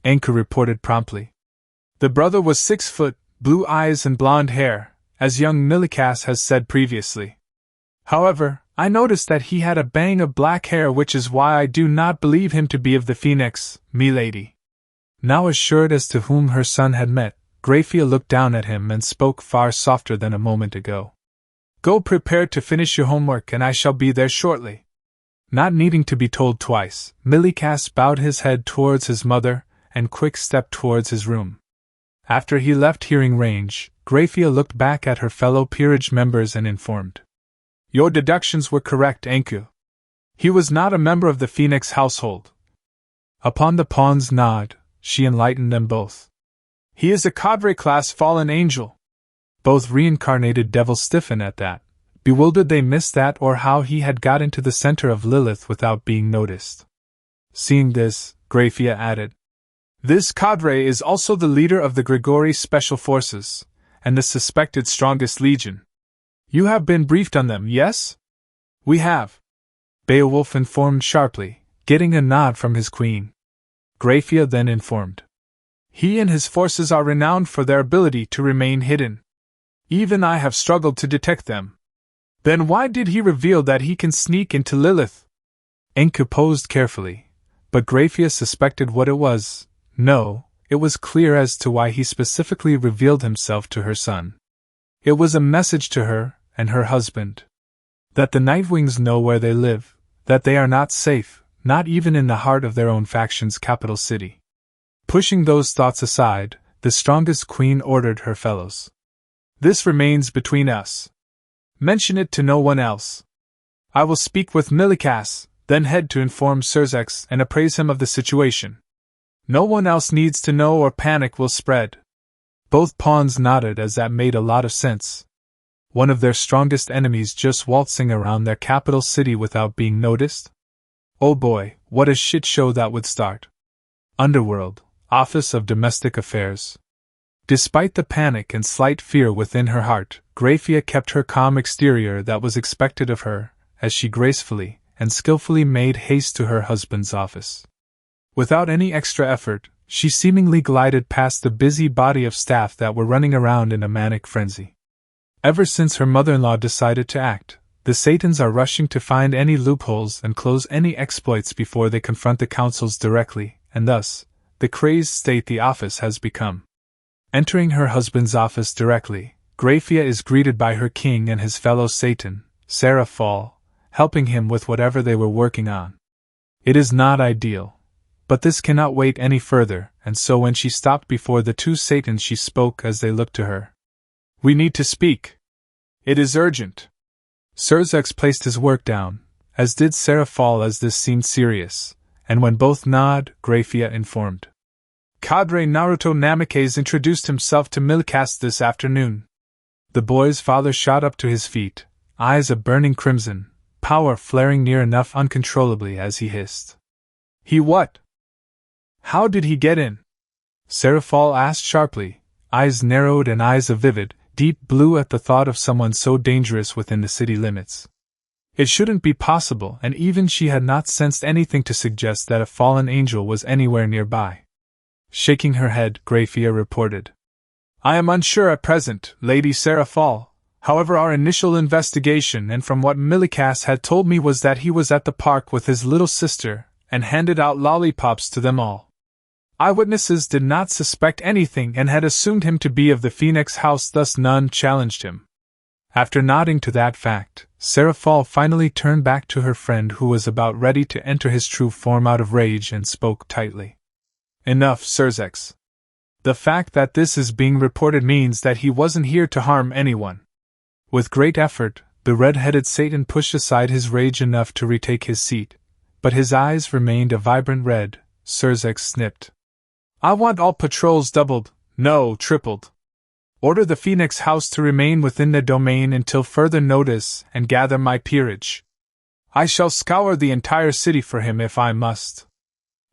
A: Enku reported promptly. The brother was 6 foot, blue eyes and blonde hair, as young Milikas has said previously. However, I noticed that he had a bang of black hair, which is why I do not believe him to be of the Phoenix, milady. Now assured as to whom her son had met, Grafia looked down at him and spoke far softer than a moment ago. "Go prepare to finish your homework and I shall be there shortly." Not needing to be told twice, Milikas bowed his head towards his mother and quick-stepped towards his room. After he left hearing range, Grafia looked back at her fellow peerage members and informed, "Your deductions were correct, Enku. He was not a member of the Phoenix household." Upon the pawn's nod, she enlightened them both. "He is a cadre class fallen angel." Both reincarnated devils stiffened at that, Bewildered, they missed that or how he had got into the center of Lilith without being noticed. Seeing this, Grafia added, "This cadre is also the leader of the Grigori Special Forces, and the suspected strongest legion. You have been briefed on them, yes?" "We have," Beowulf informed sharply, getting a nod from his queen. Grafia then informed, "He and his forces are renowned for their ability to remain hidden. Even I have struggled to detect them." "Then why did he reveal that he can sneak into Lilith?" Enku posed carefully, but Grafia suspected what it was. No, it was clear as to why he specifically revealed himself to her son. It was a message to her and her husband. That the Nightwings know where they live, that they are not safe, not even in the heart of their own faction's capital city. Pushing those thoughts aside, the strongest queen ordered her fellows, "This remains between us. Mention it to no one else. I will speak with Milikas, then head to inform Surzex and appraise him of the situation. No one else needs to know or panic will spread." Both pawns nodded as that made a lot of sense. One of their strongest enemies just waltzing around their capital city without being noticed? Oh boy, what a shit show that would start. Underworld, Office of Domestic Affairs. Despite the panic and slight fear within her heart, Grafia kept her calm exterior that was expected of her, as she gracefully and skillfully made haste to her husband's office. Without any extra effort, she seemingly glided past the busy body of staff that were running around in a manic frenzy. Ever since her mother-in-law decided to act, the Satans are rushing to find any loopholes and close any exploits before they confront the councils directly, and thus, the crazed state the office has become. Entering her husband's office directly, Grafia is greeted by her king and his fellow Satan, Sarah Fall, helping him with whatever they were working on. It is not ideal, but this cannot wait any further, and so when she stopped before the two Satans she spoke as they looked to her. "We need to speak. It is urgent." Surzex placed his work down, as did Sarah Fall as this seemed serious, and when both nod, Grafia informed. "Cadre Naruto Namikaze introduced himself to Milikas this afternoon." The boy's father shot up to his feet, eyes a burning crimson, power flaring near enough uncontrollably as he hissed. "He what? How did he get in?" Sarah Fall asked sharply, eyes narrowed and eyes a vivid, deep blue at the thought of someone so dangerous within the city limits. It shouldn't be possible, and even she had not sensed anything to suggest that a fallen angel was anywhere nearby. Shaking her head, Grafia reported, "I am unsure at present, Lady Sarah Fall. However, our initial investigation and from what Milikas had told me was that he was at the park with his little sister and handed out lollipops to them all. Eyewitnesses did not suspect anything and had assumed him to be of the Phoenix House, thus none challenged him." After nodding to that fact, Sarah Fall finally turned back to her friend who was about ready to enter his true form out of rage and spoke tightly. "Enough, Surzex. The fact that this is being reported means that he wasn't here to harm anyone." With great effort, the red-headed Satan pushed aside his rage enough to retake his seat, but his eyes remained a vibrant red. Surzex snipped. "I want all patrols doubled, no, tripled. Order the Phoenix House to remain within their domain until further notice and gather my peerage. I shall scour the entire city for him if I must."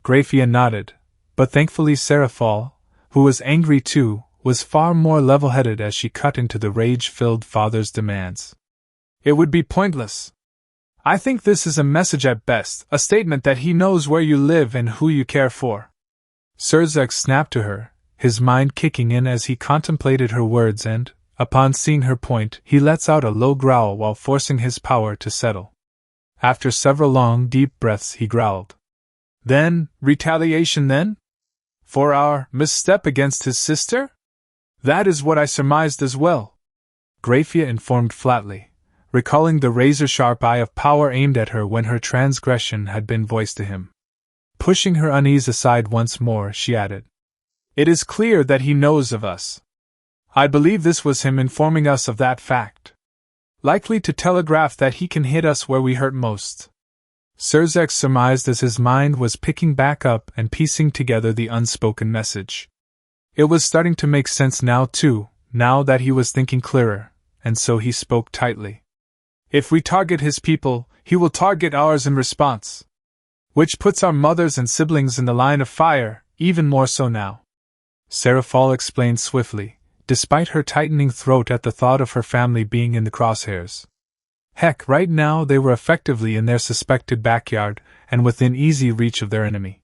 A: Grafia nodded, but thankfully Sarah Fall, who was angry too, was far more level-headed as she cut into the rage-filled father's demands. "It would be pointless. I think this is a message at best, a statement that he knows where you live and who you care for." Surzex snapped to her, his mind kicking in as he contemplated her words and, upon seeing her point, he lets out a low growl while forcing his power to settle. After several long, deep breaths he growled. "Then, retaliation then? For our misstep against his sister? That is what I surmised as well," Grafia informed flatly, recalling the razor-sharp eye of power aimed at her when her transgression had been voiced to him. Pushing her unease aside once more, she added, "It is clear that he knows of us. I believe this was him informing us of that fact. Likely to telegraph that he can hit us where we hurt most." Surzex surmised as his mind was picking back up and piecing together the unspoken message. It was starting to make sense now too, now that he was thinking clearer, and so he spoke tightly. If we target his people, he will target ours in response. Which puts our mothers and siblings in the line of fire, even more so now. Seraphal explained swiftly, despite her tightening throat at the thought of her family being in the crosshairs. Heck, right now they were effectively in their suspected backyard, and within easy reach of their enemy.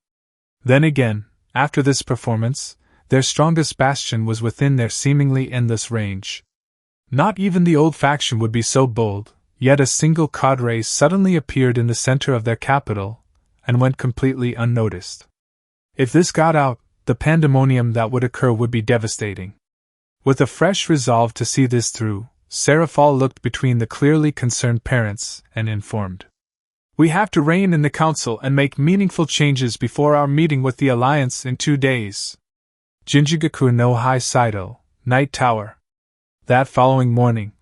A: Then again, after this performance, their strongest bastion was within their seemingly endless range. Not even the old faction would be so bold, yet a single cadre suddenly appeared in the center of their capital, and went completely unnoticed. If this got out, the pandemonium that would occur would be devastating. With a fresh resolve to see this through, Seraphal looked between the clearly concerned parents and informed. We have to rein in the council and make meaningful changes before our meeting with the Alliance in 2 days. Jinjigaku no Hai Saido, Night Tower. That following morning,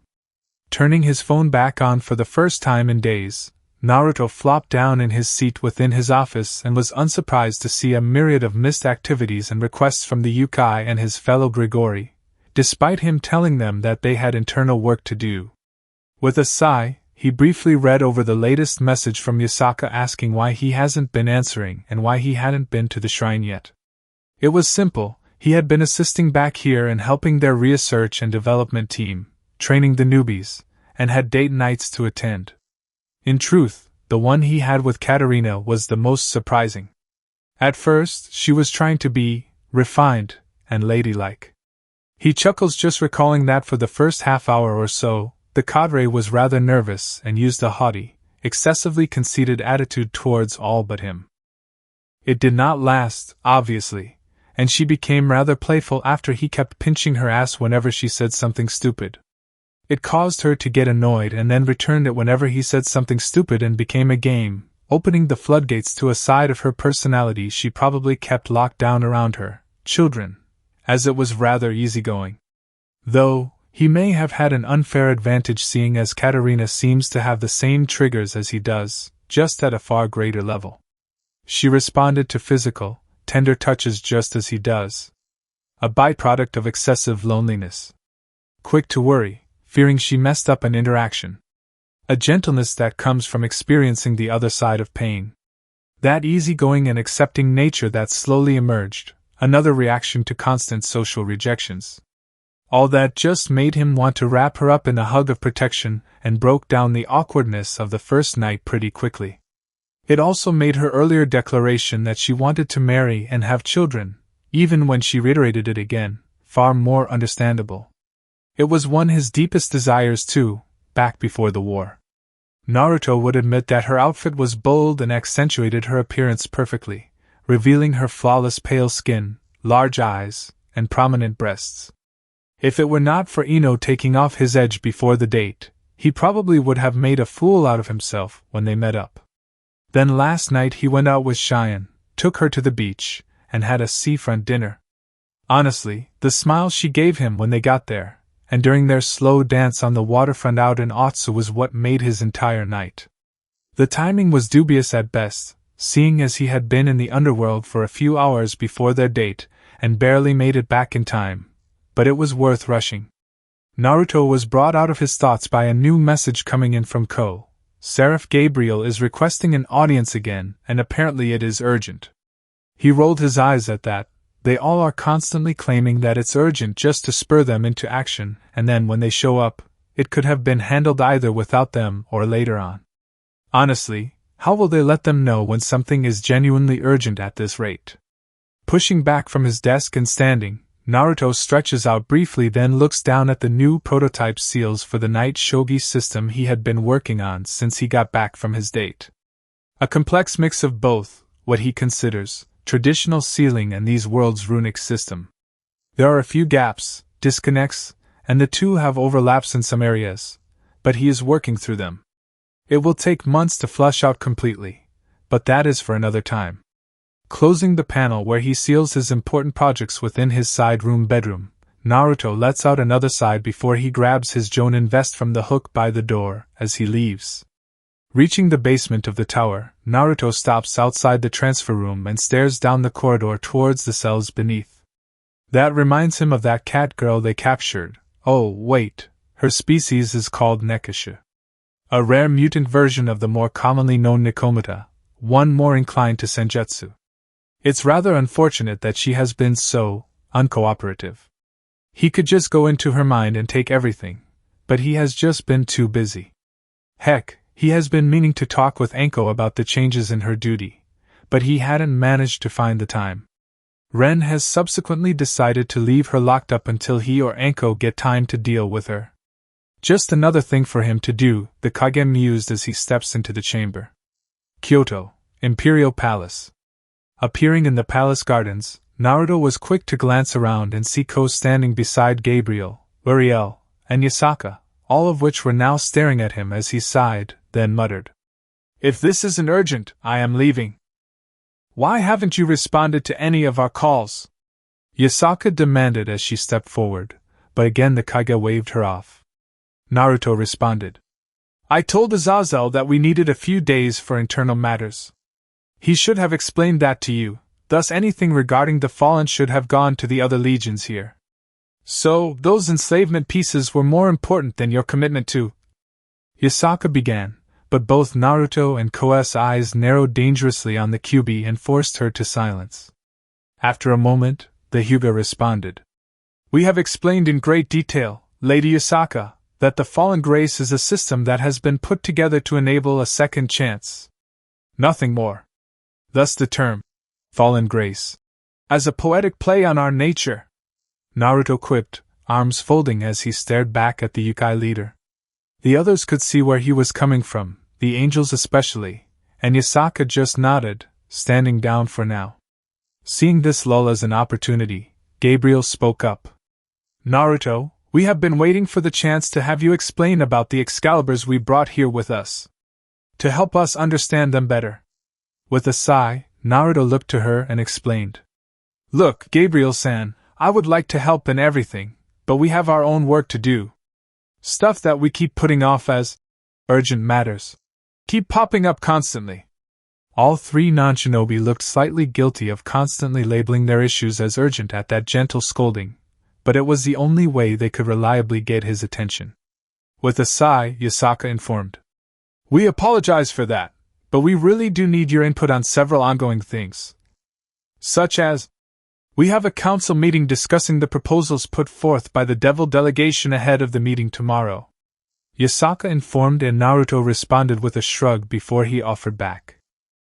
A: turning his phone back on for the first time in days, Naruto flopped down in his seat within his office and was unsurprised to see a myriad of missed activities and requests from the Yukai and his fellow Grigori, despite him telling them that they had internal work to do. With a sigh, he briefly read over the latest message from Yasaka asking why he hasn't been answering and why he hadn't been to the shrine yet. It was simple. He had been assisting back here and helping their research and development team, training the newbies, and had date nights to attend. In truth, the one he had with Katarina was the most surprising. At first, she was trying to be refined and ladylike. He chuckles just recalling that for the first half hour or so, the cadre was rather nervous and used a haughty, excessively conceited attitude towards all but him. It did not last, obviously, and she became rather playful after he kept pinching her ass whenever she said something stupid. It caused her to get annoyed and then returned it whenever he said something stupid and became a game, opening the floodgates to a side of her personality she probably kept locked down around her children, as it was rather easygoing. Though, he may have had an unfair advantage seeing as Katarina seems to have the same triggers as he does, just at a far greater level. She responded to physical, tender touches just as he does. A byproduct of excessive loneliness. Quick to worry, fearing she messed up an interaction. A gentleness that comes from experiencing the other side of pain. That easygoing and accepting nature that slowly emerged, another reaction to constant social rejections. All that just made him want to wrap her up in a hug of protection and broke down the awkwardness of the first night pretty quickly. It also made her earlier declaration that she wanted to marry and have children, even when she reiterated it again, far more understandable. It was one of his deepest desires too, back before the war. Naruto would admit that her outfit was bold and accentuated her appearance perfectly, revealing her flawless pale skin, large eyes, and prominent breasts. If it were not for Ino taking off his edge before the date, he probably would have made a fool out of himself when they met up. Then last night he went out with Cheyenne, took her to the beach, and had a seafront dinner. Honestly, the smile she gave him when they got there, and during their slow dance on the waterfront out in Otsu was what made his entire night. The timing was dubious at best, seeing as he had been in the underworld for a few hours before their date, and barely made it back in time, but it was worth rushing. Naruto was brought out of his thoughts by a new message coming in from Ko. Seraph Gabriel is requesting an audience again, and apparently it is urgent. He rolled his eyes at that. They all are constantly claiming that it's urgent just to spur them into action, and then when they show up, it could have been handled either without them or later on. Honestly, how will they let them know when something is genuinely urgent at this rate? Pushing back from his desk and standing, Naruto stretches out briefly, then looks down at the new prototype seals for the night shogi system he had been working on since he got back from his date. A complex mix of both, what he considers traditional sealing and these world's runic system. There are a few gaps, disconnects, and the two have overlaps in some areas, but he is working through them. It will take months to flush out completely, but that is for another time. Closing the panel where he seals his important projects within his side room bedroom, Naruto lets out another sigh before he grabs his Jonin vest from the hook by the door as he leaves. Reaching the basement of the tower, Naruto stops outside the transfer room and stares down the corridor towards the cells beneath. That reminds him of that cat girl they captured. Oh, wait, her species is called Nekasha. A rare mutant version of the more commonly known Nikomata, one more inclined to senjutsu. It's rather unfortunate that she has been so uncooperative. He could just go into her mind and take everything, but he has just been too busy. Heck, he has been meaning to talk with Anko about the changes in her duty, but he hadn't managed to find the time. Ren has subsequently decided to leave her locked up until he or Anko get time to deal with her. Just another thing for him to do, the Kage mused as he steps into the chamber. Kyoto, Imperial Palace. Appearing in the palace gardens, Naruto was quick to glance around and see Ko standing beside Gabriel, Uriel, and Yasaka, all of which were now staring at him as he sighed, then muttered. "If this isn't urgent, I am leaving." "Why haven't you responded to any of our calls?" Yasaka demanded as she stepped forward, but again the Kage waved her off. Naruto responded. "I told Azazel that we needed a few days for internal matters. He should have explained that to you, thus anything regarding the fallen should have gone to the other legions here. So, those enslavement pieces were more important than your commitment to..." Yasaka began, but both Naruto and Ko's eyes narrowed dangerously on the Kyuubi and forced her to silence. After a moment, the Hyuga responded. "We have explained in great detail, Lady Yasaka, that the Fallen Grace is a system that has been put together to enable a second chance. Nothing more. Thus the term, Fallen Grace, as a poetic play on our nature," Naruto quipped, arms folding as he stared back at the Yukai leader. The others could see where he was coming from, the angels especially, and Yasaka just nodded, standing down for now. Seeing this lull as an opportunity, Gabriel spoke up. "Naruto, we have been waiting for the chance to have you explain about the Excaliburs we brought here with us, to help us understand them better." With a sigh, Naruto looked to her and explained. "Look, Gabriel-san, I would like to help in everything, but we have our own work to do. Stuff that we keep putting off as urgent matters. Keep popping up constantly." All three non-shinobi looked slightly guilty of constantly labeling their issues as urgent at that gentle scolding, but it was the only way they could reliably get his attention. With a sigh, Yasaka informed. "We apologize for that, but we really do need your input on several ongoing things. Such as, we have a council meeting discussing the proposals put forth by the Devil delegation ahead of the meeting tomorrow." Yasaka informed and Naruto responded with a shrug before he offered back.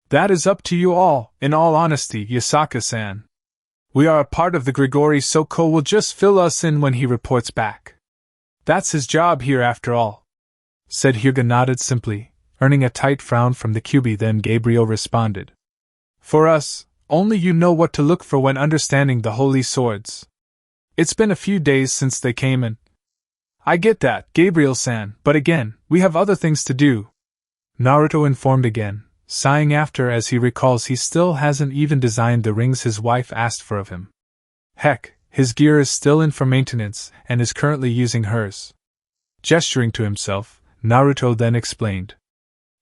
A: "That is up to you all, in all honesty, Yasaka-san. We are a part of the Grigori, so Ko will just fill us in when he reports back. That's his job here after all," said Hyuga nodded simply, earning a tight frown from the Kyuubi. Then Gabriel responded. "For us, only you know what to look for when understanding the holy swords. It's been a few days since they came in." "I get that, Gabriel-san, but again, we have other things to do," Naruto informed again, sighing after as he recalls he still hasn't even designed the rings his wife asked for of him. Heck, his gear is still in for maintenance and is currently using hers. Gesturing to himself, Naruto then explained.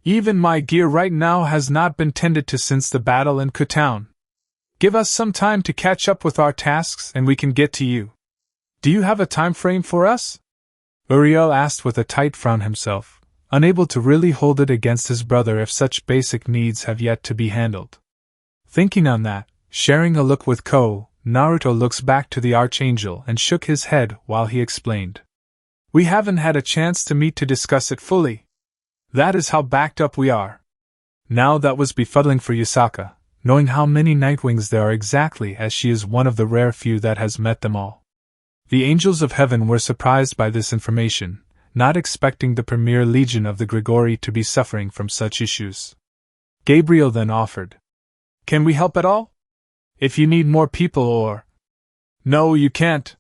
A: "Even my gear right now has not been tended to since the battle in Kutown. Give us some time to catch up with our tasks and we can get to you. Do you have a time frame for us?" Uriel asked with a tight frown himself, unable to really hold it against his brother if such basic needs have yet to be handled. Thinking on that, sharing a look with Ko, Naruto looks back to the Archangel and shook his head while he explained. "We haven't had a chance to meet to discuss it fully. That is how backed up we are." Now that was befuddling for Yasaka, knowing how many Nightwings there are exactly, as she is one of the rare few that has met them all. The angels of heaven were surprised by this information, not expecting the premier legion of the Grigori to be suffering from such issues. Gabriel then offered. "Can we help at all? If you need more people or..." "No, you can't,"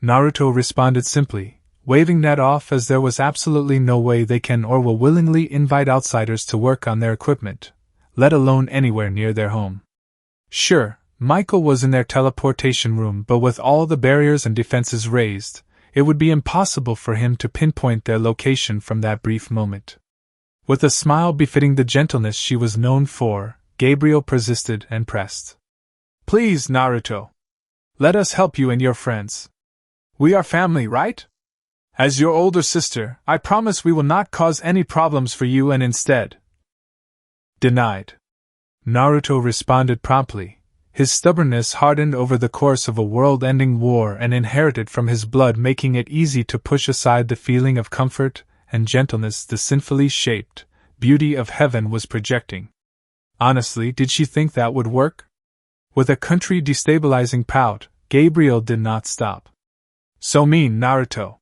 A: Naruto responded simply, waving that off as there was absolutely no way they can or will willingly invite outsiders to work on their equipment, let alone anywhere near their home. Sure, Michael was in their teleportation room, but with all the barriers and defenses raised, it would be impossible for him to pinpoint their location from that brief moment. With a smile befitting the gentleness she was known for, Gabriel persisted and pressed. "Please, Naruto. Let us help you and your friends. We are family, right? As your older sister, I promise we will not cause any problems for you and instead. Denied. Naruto responded promptly. His stubbornness hardened over the course of a world-ending war and inherited from his blood, making it easy to push aside the feeling of comfort and gentleness the sinfully shaped beauty of heaven was projecting. Honestly, did she think that would work? With a country destabilizing pout, Gabriel did not stop. So mean, Naruto.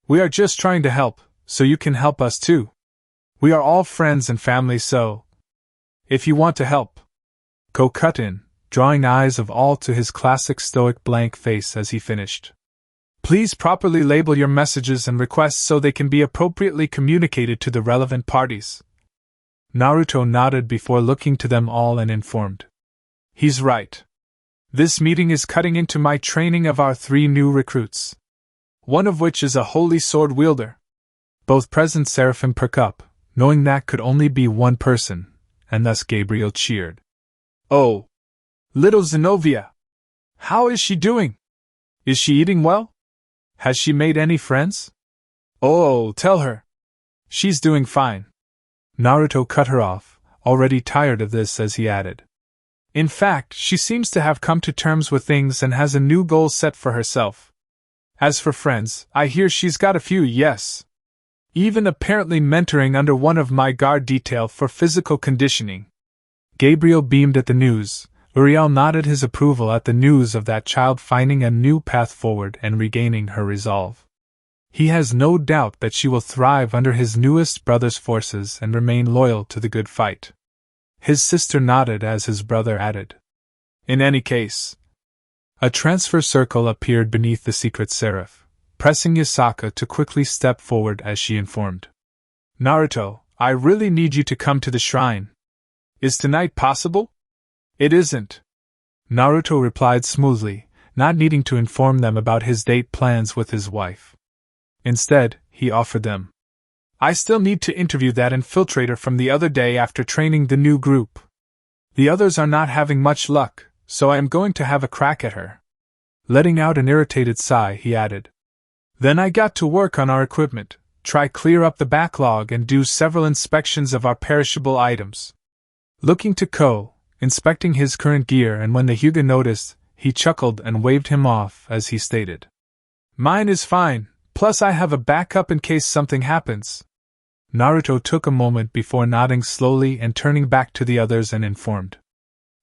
A: We are just trying to help, so you can help us too. We are all friends and family, so if you want to help. Ko cut in, drawing eyes of all to his classic stoic blank face as he finished. Please properly label your messages and requests so they can be appropriately communicated to the relevant parties. Naruto nodded before looking to them all and informed. He's right. This meeting is cutting into my training of our 3 new recruits. One of which is a holy sword wielder. Both present Seraphim perk up, knowing that could only be one person, and thus Gabriel cheered. Oh! Little Zenobia! How is she doing? Is she eating well? Has she made any friends? Oh, tell her. She's doing fine. Naruto cut her off, already tired of this, as he added. In fact, she seems to have come to terms with things and has a new goal set for herself. As for friends, I hear she's got a few, yes. Even apparently mentoring under one of my guard detail for physical conditioning. Gabriel beamed at the news. Uriel nodded his approval at the news of that child finding a new path forward and regaining her resolve. He has no doubt that she will thrive under his newest brother's forces and remain loyal to the good fight. His sister nodded as his brother added. In any case. A transfer circle appeared beneath the secret seraph, pressing Yasaka to quickly step forward as she informed. Naruto, I really need you to come to the shrine. Is tonight possible? It isn't. Naruto replied smoothly, not needing to inform them about his date plans with his wife. Instead, he offered them. I still need to interview that infiltrator from the other day after training the new group. The others are not having much luck, so I am going to have a crack at her. Letting out an irritated sigh, he added. Then I got to work on our equipment, try clear up the backlog and do several inspections of our perishable items. Looking to Ko, inspecting his current gear, and when the Hyuga noticed, he chuckled and waved him off as he stated. Mine is fine, plus I have a backup in case something happens. Naruto took a moment before nodding slowly and turning back to the others and informed.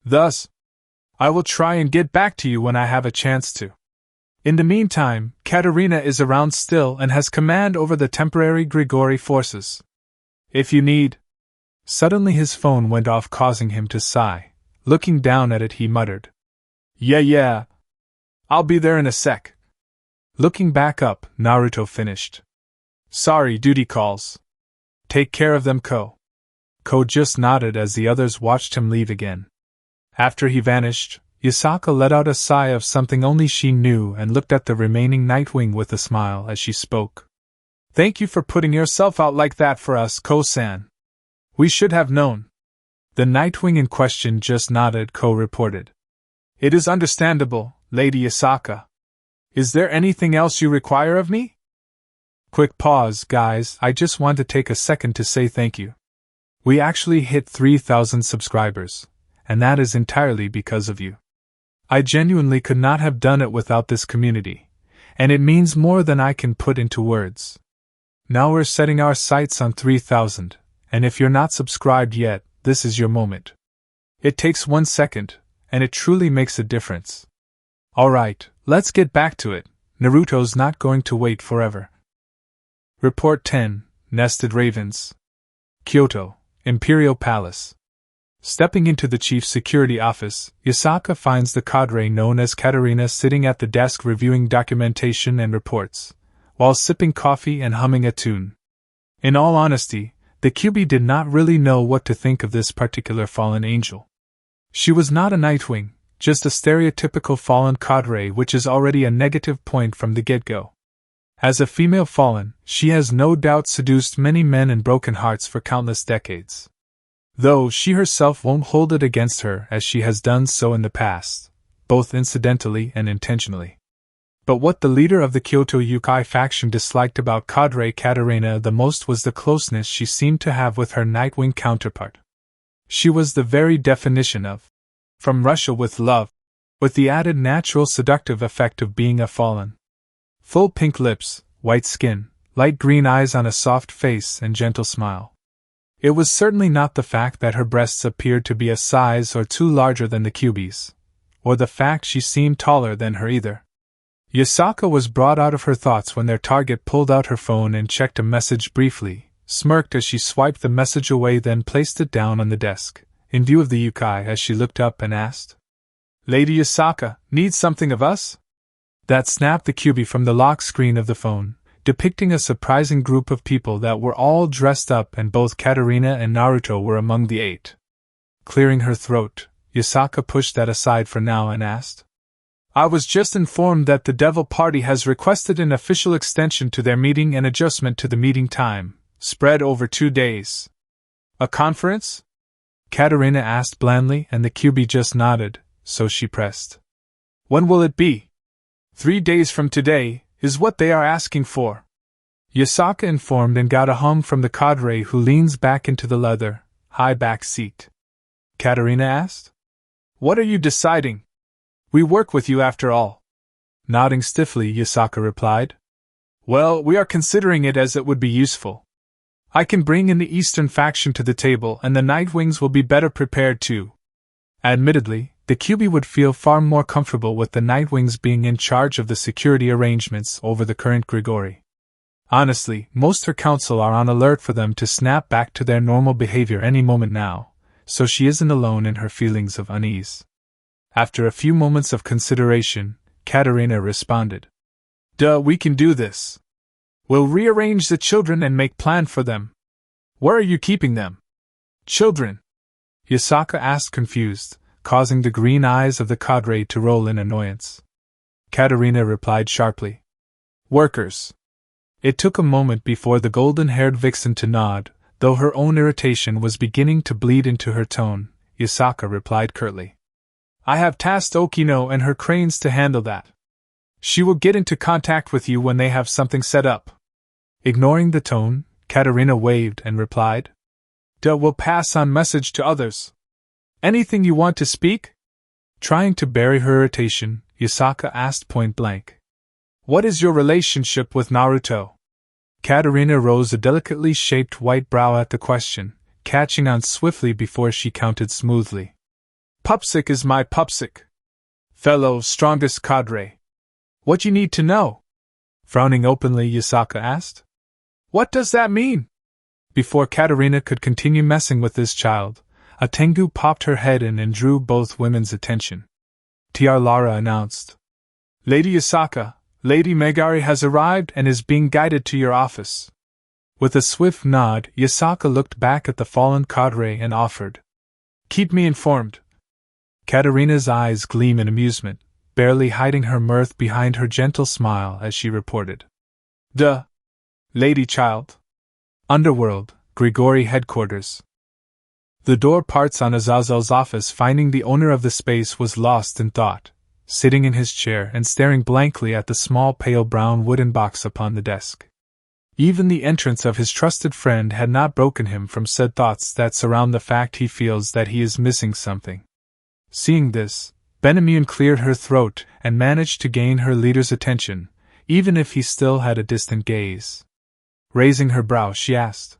A: Thus, I will try and get back to you when I have a chance to. In the meantime, Katarina is around still and has command over the temporary Grigori forces. If you need. Suddenly his phone went off, causing him to sigh. Looking down at it, he muttered. Yeah. I'll be there in a sec. Looking back up, Naruto finished. Sorry, duty calls. Take care of them, Ko. Ko just nodded as the others watched him leave again. After he vanished, Yasaka let out a sigh of something only she knew and looked at the remaining Nightwing with a smile as she spoke. Thank you for putting yourself out like that for us, Ko-san. We should have known. The Nightwing in question just nodded, Ko reported. It is understandable, Lady Yasaka. Is there anything else you require of me? Quick pause, guys, I just want to take a second to say thank you. We actually hit 3,000 subscribers, and that is entirely because of you. I genuinely could not have done it without this community, and it means more than I can put into words. Now we're setting our sights on 3,000, and if you're not subscribed yet, this is your moment. It takes 1 second, and it truly makes a difference. Alright, let's get back to it. Naruto's not going to wait forever. Report 10, Nested Ravens. Kyoto, Imperial Palace. Stepping into the chief's security office, Yasaka finds the cadre known as Katarina sitting at the desk reviewing documentation and reports, while sipping coffee and humming a tune. In all honesty, the QB did not really know what to think of this particular fallen angel. She was not a Nightwing, just a stereotypical fallen cadre, which is already a negative point from the get-go. As a female fallen, she has no doubt seduced many men and broken hearts for countless decades. Though she herself won't hold it against her as she has done so in the past, both incidentally and intentionally. But what the leader of the Kyoto Yukai faction disliked about Cadre Katarina the most was the closeness she seemed to have with her Nightwing counterpart. She was the very definition of from Russia with love, with the added natural seductive effect of being a fallen. Full pink lips, white skin, light green eyes on a soft face and gentle smile. It was certainly not the fact that her breasts appeared to be a size or two larger than the Kyuubi's, or the fact she seemed taller than her either. Yasaka was brought out of her thoughts when their target pulled out her phone and checked a message briefly, smirked as she swiped the message away, then placed it down on the desk, in view of the Yukai as she looked up and asked, "Lady Yasaka, need something of us?" That snapped the Kyuubi from the lock screen of the phone, depicting a surprising group of people that were all dressed up, and both Katarina and Naruto were among the 8. Clearing her throat, Yasaka pushed that aside for now and asked, "I was just informed that the Devil Party has requested an official extension to their meeting and adjustment to the meeting time, spread over 2 days. A conference?" Katarina asked blandly, and the Kyuubi just nodded, so she pressed. "When will it be?" 3 days from today, is what they are asking for," Yasaka informed, and got a hum from the cadre who leans back into the leather, high-back seat. Katarina asked, "What are you deciding? We work with you after all." Nodding stiffly, Yasaka replied, "Well, we are considering it as it would be useful. I can bring in the Eastern faction to the table, and the Nightwings will be better prepared too." Admittedly, the Kyuubi would feel far more comfortable with the Nightwings being in charge of the security arrangements over the current Grigori. Honestly, most her council are on alert for them to snap back to their normal behavior any moment now, so she isn't alone in her feelings of unease. After a few moments of consideration, Katarina responded, We can do this. We'll rearrange the children and make plan for them." "Where are you keeping them?" "Children?" Yasaka asked, confused, causing the green eyes of the cadre to roll in annoyance. Katarina replied sharply, "Workers." It took a moment before the golden-haired vixen to nod, though her own irritation was beginning to bleed into her tone. Yasaka replied curtly, "I have tasked Okino and her cranes to handle that. She will get into contact with you when they have something set up." Ignoring the tone, Katarina waved and replied, "Will pass on message to others. Anything you want to speak?" Trying to bury her irritation, Yasaka asked point blank, "What is your relationship with Naruto?" Katarina rose a delicately shaped white brow at the question, catching on swiftly before she counted smoothly. "Pupsik is my pupsik. Fellow strongest cadre. What you need to know?" Frowning openly, Yasaka asked, "What does that mean?" Before Katarina could continue messing with this child, a Tengu popped her head in and drew both women's attention. Tr. Lara announced, "Lady Yasaka, Lady Megari has arrived and is being guided to your office." With a swift nod, Yasaka looked back at the fallen cadre and offered, "Keep me informed." Katarina's eyes gleamed in amusement, barely hiding her mirth behind her gentle smile as she reported, "Duh. Lady child. Underworld, Grigori headquarters." The door parts on Azazel's office, finding the owner of the space was lost in thought, sitting in his chair and staring blankly at the small pale brown wooden box upon the desk. Even the entrance of his trusted friend had not broken him from said thoughts that surround the fact he feels that he is missing something. Seeing this, Benimune cleared her throat and managed to gain her leader's attention, even if he still had a distant gaze. Raising her brow, she asked,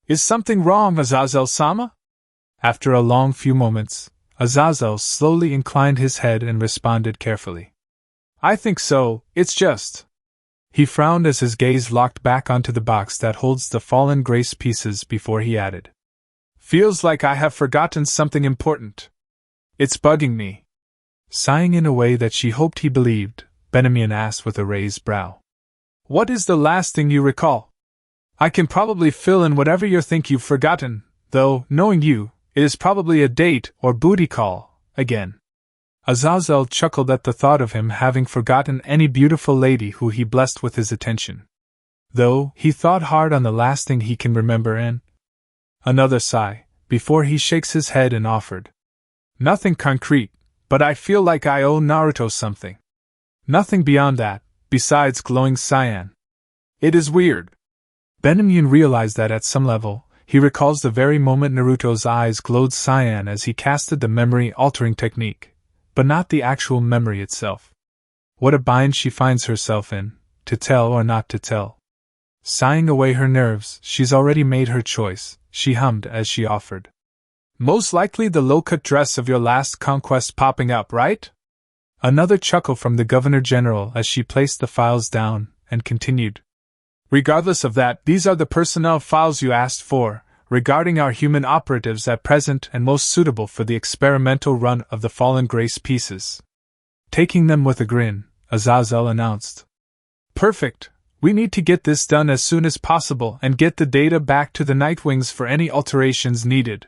A: "Is something wrong, Azazel-sama?" After a long few moments, Azazel slowly inclined his head and responded carefully, "I think so, it's just..." He frowned as his gaze locked back onto the box that holds the fallen grace pieces before he added, "Feels like I have forgotten something important. It's bugging me." Sighing in a way that she hoped he believed, Benimune asked with a raised brow, "What is the last thing you recall? I can probably fill in whatever you think you've forgotten, though, knowing you, it is probably a date or booty call, again." Azazel chuckled at the thought of him having forgotten any beautiful lady who he blessed with his attention. Though, he thought hard on the last thing he can remember and another sigh, before he shakes his head and offered, "Nothing concrete, but I feel like I owe Naruto something." Nothing beyond that, besides glowing cyan. It is weird. Benjamin realized that at some level, he recalls the very moment Naruto's eyes glowed cyan as he casted the memory-altering technique, but not the actual memory itself. What a bind she finds herself in, to tell or not to tell. Sighing away her nerves, she's already made her choice, she hummed as she offered. Most likely the low-cut dress of your last conquest popping up, right? Another chuckle from the Governor-General as she placed the files down, and continued. Regardless of that, these are the personnel files you asked for, regarding our human operatives at present and most suitable for the experimental run of the Fallen Grace pieces. Taking them with a grin, Azazel announced. Perfect. We need to get this done as soon as possible and get the data back to the Nightwings for any alterations needed.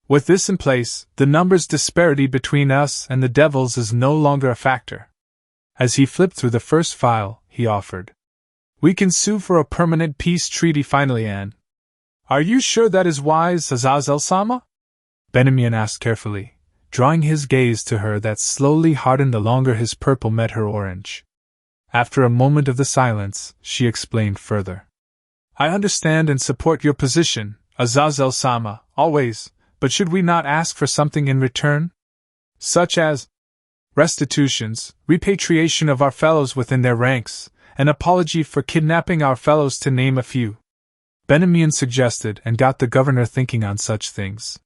A: With this in place, the numbers disparity between us and the Devils is no longer a factor. As he flipped through the first file, he offered. We can sue for a permanent peace treaty finally, Anne. Are you sure that is wise, Azazel-sama? Benjamin asked carefully, drawing his gaze to her that slowly hardened the longer his purple met her orange. After a moment of the silence, she explained further. I understand and support your position, Azazel-sama, always, but should we not ask for something in return? Such as restitutions, repatriation of our fellows within their ranks, an apology for kidnapping our fellows, to name a few. Benjamin suggested and got the governor thinking on such things.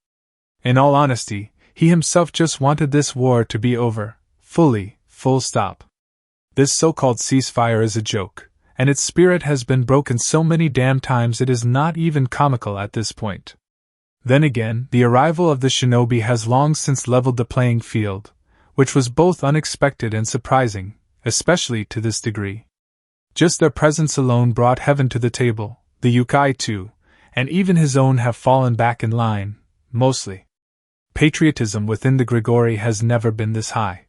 A: In all honesty, he himself just wanted this war to be over, fully, full stop. This so-called ceasefire is a joke, and its spirit has been broken so many damn times it is not even comical at this point. Then again, the arrival of the Shinobi has long since leveled the playing field, which was both unexpected and surprising, especially to this degree. Just their presence alone brought heaven to the table. The Yukai too, and even his own, have fallen back in line, mostly. Patriotism within the Grigori has never been this high.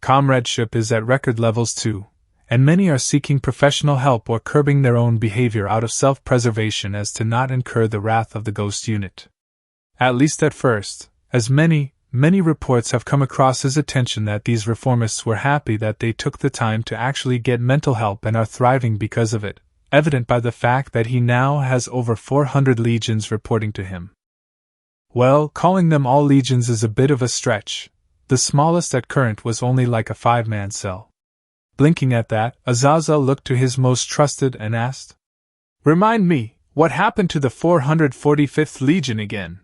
A: Comradeship is at record levels too, and many are seeking professional help or curbing their own behavior out of self-preservation as to not incur the wrath of the ghost unit. At least at first, as many reports have come across his attention that these reformists were happy that they took the time to actually get mental help and are thriving because of it, evident by the fact that he now has over 400 legions reporting to him. Well, calling them all legions is a bit of a stretch. The smallest at current was only like a 5-man cell. Blinking at that, Azazel looked to his most trusted and asked, Remind me, what happened to the 445th Legion again?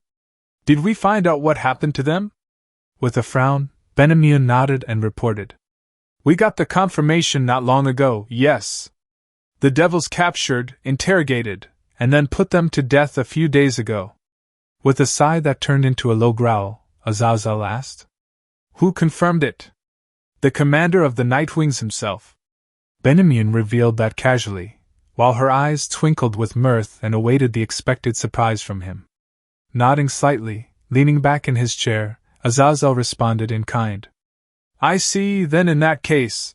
A: Did we find out what happened to them? With a frown, Benjamin nodded and reported. We got the confirmation not long ago, yes. The devils captured, interrogated, and then put them to death a few days ago. With a sigh that turned into a low growl, Azazel asked. Who confirmed it? The commander of the Nightwings himself. Benjamin revealed that casually, while her eyes twinkled with mirth and awaited the expected surprise from him. Nodding slightly, leaning back in his chair, Azazel responded in kind. I see, then in that case.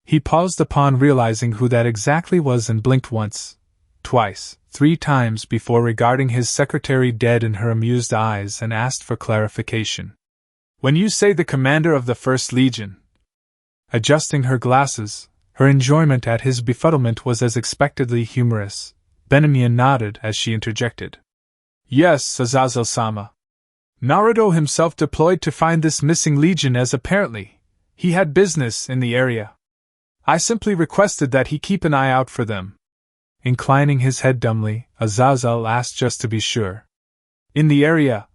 A: He paused upon realizing who that exactly was and blinked once, twice, 3 times before regarding his secretary dead in her amused eyes and asked for clarification. When you say the commander of the First Legion. Adjusting her glasses, her enjoyment at his befuddlement was as expectedly humorous. Benjamin nodded as she interjected. Yes, Azazel-sama. Naruto himself deployed to find this missing legion as apparently he had business in the area. I simply requested that he keep an eye out for them. Inclining his head dumbly, Azazel asked just to be sure. In the area?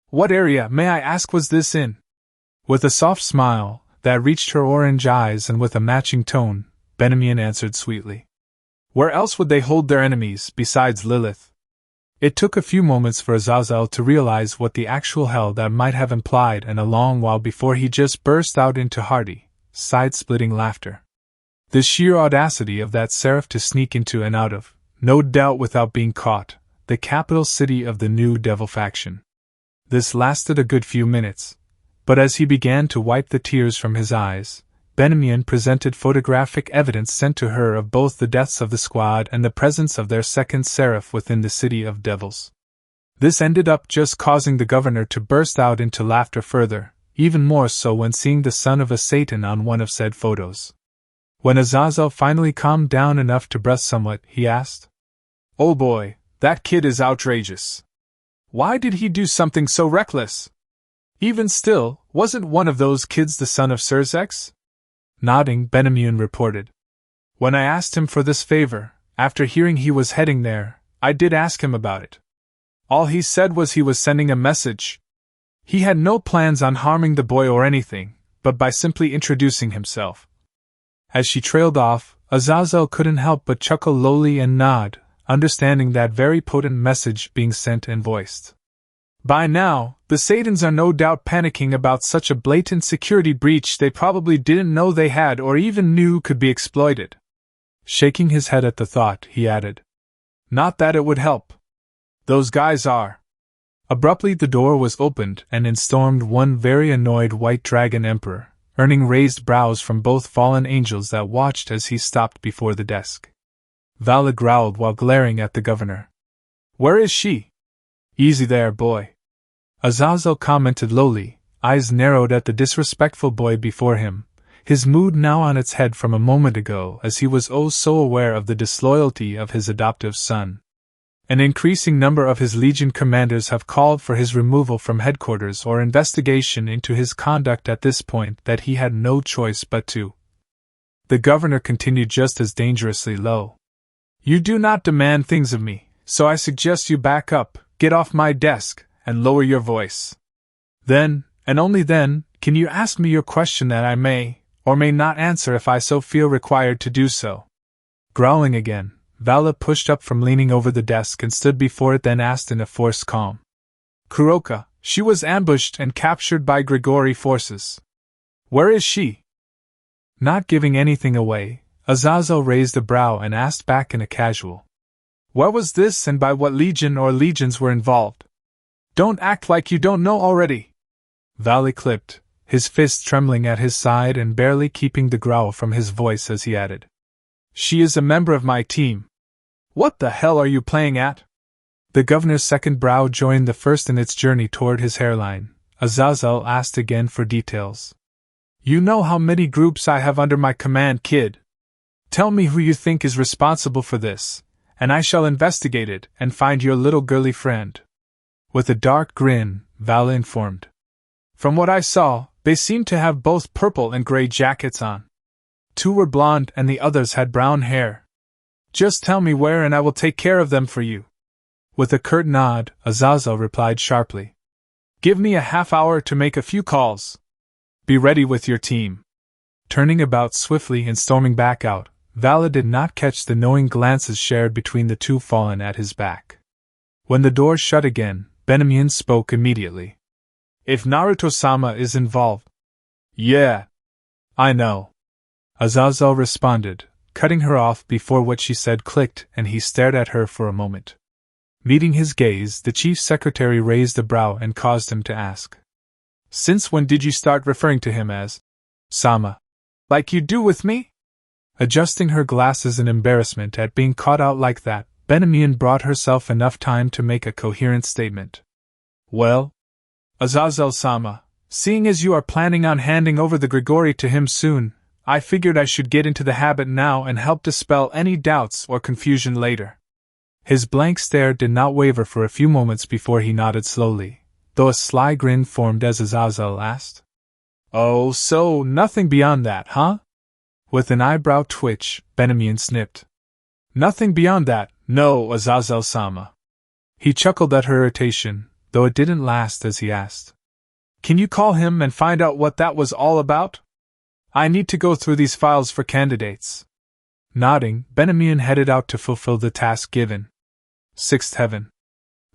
A: What area, may I ask, was this in? With a soft smile that reached her orange eyes and with a matching tone, Benjamin answered sweetly. Where else would they hold their enemies besides Lilith? It took a few moments for Azazel to realize what the actual hell that might have implied, and a long while before he just burst out into hearty, side-splitting laughter. The sheer audacity of that seraph to sneak into and out of, no doubt without being caught, the capital city of the new devil faction. This lasted a good few minutes, but as he began to wipe the tears from his eyes, Benjamin presented photographic evidence sent to her of both the deaths of the squad and the presence of their second seraph within the city of devils. This ended up just causing the governor to burst out into laughter further, even more so when seeing the son of a Satan on one of said photos. When Azazel finally calmed down enough to breath somewhat, he asked, "Oh boy, that kid is outrageous. Why did he do something so reckless? Even still, wasn't one of those kids the son of Sirzex?" Nodding, Benamun reported. "When I asked him for this favor, after hearing he was heading there, I did ask him about it. All he said was he was sending a message. He had no plans on harming the boy or anything, but by simply introducing himself." As she trailed off, Azazel couldn't help but chuckle lowly and nod, understanding that very potent message being sent and voiced. By now, the Satans are no doubt panicking about such a blatant security breach they probably didn't know they had or even knew could be exploited. Shaking his head at the thought, he added, "Not that it would help. Those guys are." Abruptly the door was opened and in stormed one very annoyed white dragon emperor, earning raised brows from both fallen angels that watched as he stopped before the desk. Vala growled while glaring at the governor. "Where is she?" "Easy there, boy," Azazel commented lowly, eyes narrowed at the disrespectful boy before him, his mood now on its head from a moment ago as he was oh so aware of the disloyalty of his adoptive son. An increasing number of his Legion commanders have called for his removal from headquarters or investigation into his conduct at this point that he had no choice but to. The governor continued just as dangerously low. "You do not demand things of me, so I suggest you back up, get off my desk, and lower your voice. Then, and only then, can you ask me your question that I may, or may not answer if I so feel required to do so." Growling again, Vala pushed up from leaning over the desk and stood before it, then asked in a forced calm. "Kuroka, she was ambushed and captured by Grigori forces. Where is she?" Not giving anything away, Azazel raised a brow and asked back in a casual, "Where was this and by what legion or legions were involved? Don't act like you don't know already." Vala clipped, his fist trembling at his side and barely keeping the growl from his voice as he added, "She is a member of my team." "What the hell are you playing at?" The governor's second brow joined the first in its journey toward his hairline. Azazel asked again for details. "You know how many groups I have under my command, kid. Tell me who you think is responsible for this, and I shall investigate it and find your little girly friend." With a dark grin, Vala informed. "From what I saw, they seemed to have both purple and gray jackets on. 2 were blonde and the others had brown hair. Just tell me where and I will take care of them for you." With a curt nod, Azazel replied sharply, "Give me a half hour to make a few calls. Be ready with your team." Turning about swiftly and storming back out, Vala did not catch the knowing glances shared between the two fallen at his back. When the door shut again, Benamun spoke immediately. "If Naruto-sama is involved." "Yeah. I know," Azazel responded, cutting her off before what she said clicked and he stared at her for a moment. Meeting his gaze, the chief secretary raised a brow and caused him to ask, "Since when did you start referring to him as Sama? Like you do with me?" Adjusting her glasses in embarrassment at being caught out like that, Benamun brought herself enough time to make a coherent statement. "Well, Azazel-sama, seeing as you are planning on handing over the Grigori to him soon, I figured I should get into the habit now and help dispel any doubts or confusion later." His blank stare did not waver for a few moments before he nodded slowly, though a sly grin formed as Azazel asked, "Oh, so nothing beyond that, huh?" With an eyebrow twitch, Benamun snipped. "Nothing beyond that, no, Azazel-sama." He chuckled at her irritation, though it didn't last as he asked, "Can you call him and find out what that was all about? I need to go through these files for candidates." Nodding, Benamun headed out to fulfill the task given. Sixth heaven.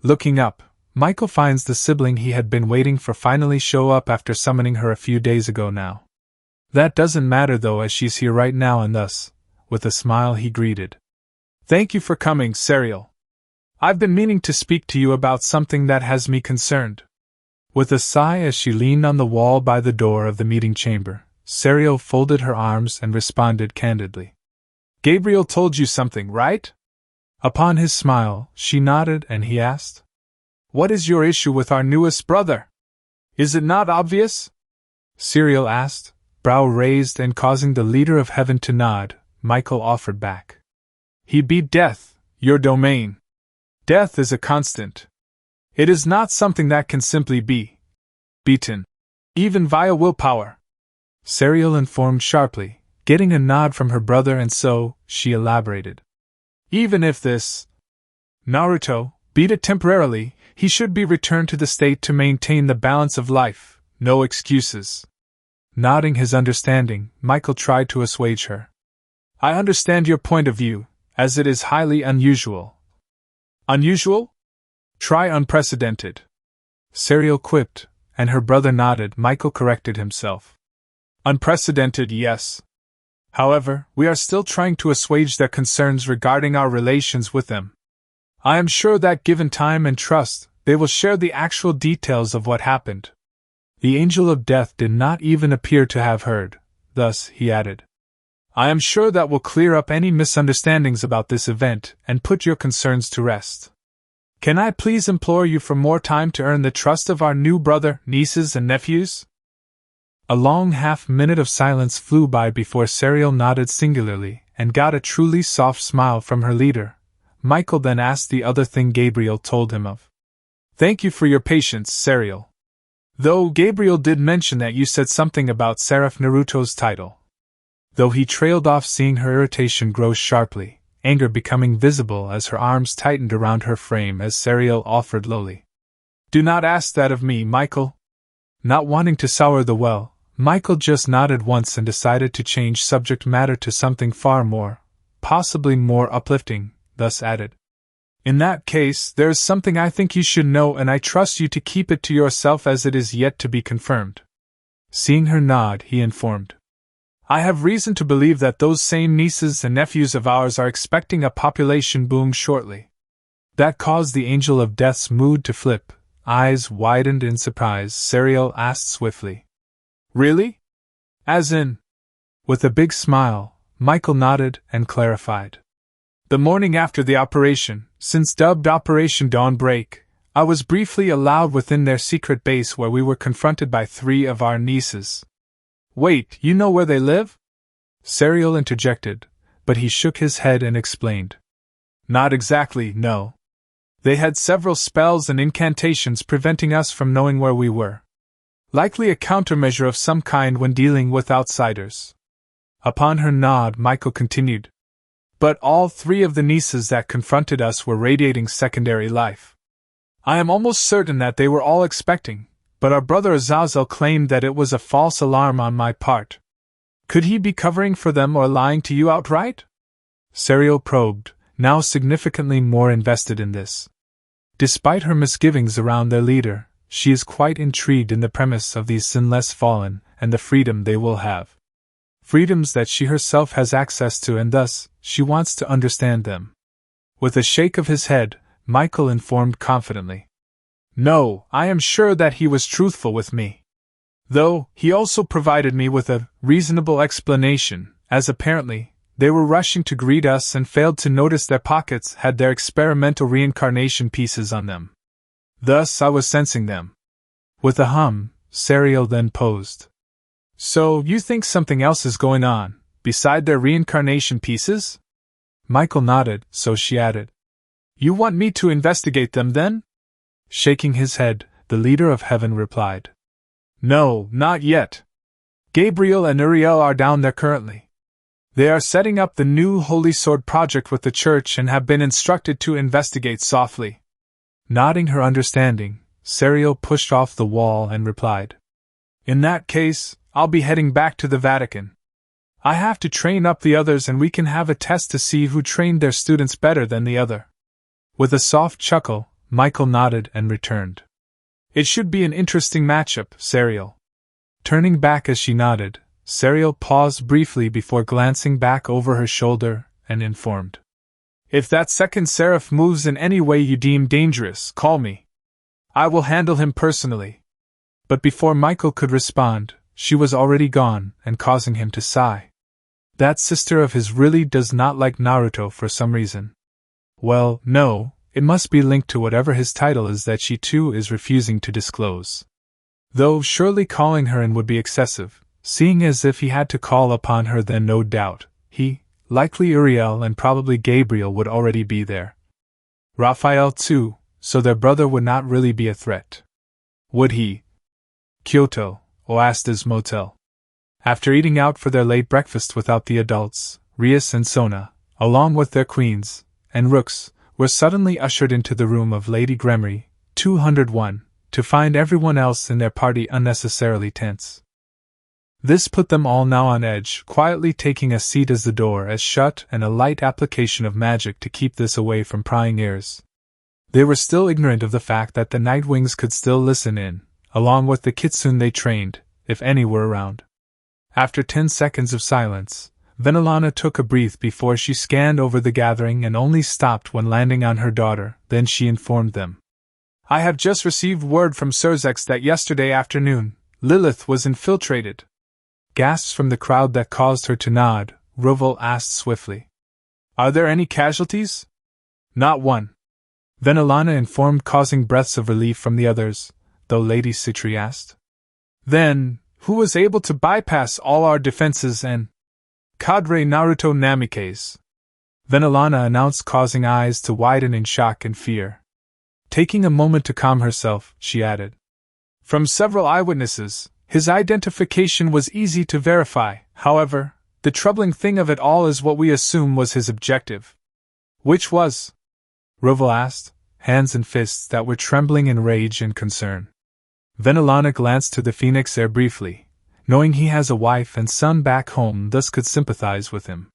A: Looking up, Michael finds the sibling he had been waiting for finally show up after summoning her a few days ago now. That doesn't matter though, as she's here right now, and thus, with a smile he greeted, "Thank you for coming, Serial. I've been meaning to speak to you about something that has me concerned." With a sigh as she leaned on the wall by the door of the meeting chamber, Serial folded her arms and responded candidly, "Gabriel told you something, right?" Upon his smile, she nodded and he asked, "What is your issue with our newest brother? Is it not obvious?" Serial asked, brow raised and causing the leader of heaven to nod. Michael offered back. He beat death, your domain. Death is a constant. It is not something that can simply be beaten, even via willpower. Serial informed sharply, getting a nod from her brother, and so, she elaborated. Even if this Naruto beat it temporarily, he should be returned to the state to maintain the balance of life, no excuses. Nodding his understanding, Michael tried to assuage her. I understand your point of view, as it is highly unusual. Unusual? Try unprecedented. Serial quipped, and her brother nodded. Michael corrected himself. Unprecedented, yes. However, we are still trying to assuage their concerns regarding our relations with them. I am sure that given time and trust, they will share the actual details of what happened. The angel of death did not even appear to have heard. Thus, he added, I am sure that will clear up any misunderstandings about this event and put your concerns to rest. Can I please implore you for more time to earn the trust of our new brother, nieces, and nephews? A long half-minute of silence flew by before Serial nodded singularly and got a truly soft smile from her leader. Michael then asked the other thing Gabriel told him of. Thank you for your patience, Serial. Though Gabriel did mention that you said something about Seraph Naruto's title. Though he trailed off, seeing her irritation grow sharply, anger becoming visible as her arms tightened around her frame as Serial offered lowly. Do not ask that of me, Michael. Not wanting to sour the well, Michael just nodded once and decided to change subject matter to something far more, possibly more uplifting, thus added. In that case, there is something I think you should know, and I trust you to keep it to yourself as it is yet to be confirmed. Seeing her nod, he informed. I have reason to believe that those same nieces and nephews of ours are expecting a population boom shortly. That caused the angel of death's mood to flip. Eyes widened in surprise, Serial asked swiftly. Really? As in? With a big smile, Michael nodded and clarified. The morning after the operation, since dubbed Operation Dawnbreak, I was briefly allowed within their secret base where we were confronted by 3 of our nieces. Wait, you know where they live? Serial interjected, but he shook his head and explained. Not exactly, no. They had several spells and incantations preventing us from knowing where we were. Likely a countermeasure of some kind when dealing with outsiders. Upon her nod, Michael continued. But all 3 of the nieces that confronted us were radiating secondary life. I am almost certain that they were all expecting, but our brother Azazel claimed that it was a false alarm on my part. Could he be covering for them or lying to you outright? Serial probed, now significantly more invested in this. Despite her misgivings around their leader, she is quite intrigued in the premise of these sinless fallen and the freedom they will have. Freedoms that she herself has access to, and thus, she wants to understand them. With a shake of his head, Michael informed confidently. No, I am sure that he was truthful with me. Though, he also provided me with a reasonable explanation, as apparently, they were rushing to greet us and failed to notice their pockets had their experimental reincarnation pieces on them. Thus I was sensing them. With a hum, Serial then posed. So, you think something else is going on, beside their reincarnation pieces? Michael nodded, so she added. You want me to investigate them then? Shaking his head, the leader of heaven replied. No, not yet. Gabriel and Uriel are down there currently. They are setting up the new Holy Sword project with the church and have been instructed to investigate softly. Nodding her understanding, Serial pushed off the wall and replied. In that case, I'll be heading back to the Vatican. I have to train up the others and we can have a test to see who trained their students better than the other. With a soft chuckle, Michael nodded and returned. It should be an interesting matchup, Serial. Turning back as she nodded, Serial paused briefly before glancing back over her shoulder and informed. If that second seraph moves in any way you deem dangerous, call me. I will handle him personally. But before Michael could respond, she was already gone and causing him to sigh. That sister of his really does not like Naruto for some reason. Well, no, it must be linked to whatever his title is that she too is refusing to disclose. Though surely calling her in would be excessive, seeing as if he had to call upon her then no doubt, he, likely Uriel and probably Gabriel would already be there. Raphael too, so their brother would not really be a threat. Would he? Kyoto, Oasta's motel. After eating out for their late breakfast without the adults, Rias and Sona, along with their queens and rooks, were suddenly ushered into the room of Lady Gremory, 201, to find everyone else in their party unnecessarily tense. This put them all now on edge, quietly taking a seat as the door is shut and a light application of magic to keep this away from prying ears. They were still ignorant of the fact that the Nightwings could still listen in, along with the kitsune they trained, if any were around. After 10 seconds of silence, Venelana took a breath before she scanned over the gathering and only stopped when landing on her daughter. Then she informed them. I have just received word from Surzex that yesterday afternoon, Lilith was infiltrated. Gasps from the crowd that caused her to nod. Rovol asked swiftly. Are there any casualties? Not one. Venelana informed, causing breaths of relief from the others, though Lady Citri asked. Then, who was able to bypass all our defenses and… Cadre Naruto Namikaze? Venelana announced, causing eyes to widen in shock and fear. Taking a moment to calm herself, she added. From several eyewitnesses, his identification was easy to verify. However, the troubling thing of it all is what we assume was his objective. Which was? Rovol asked, hands and fists that were trembling in rage and concern. Venelana glanced to the Phoenix Heir briefly, knowing he has a wife and son back home, thus could sympathize with him.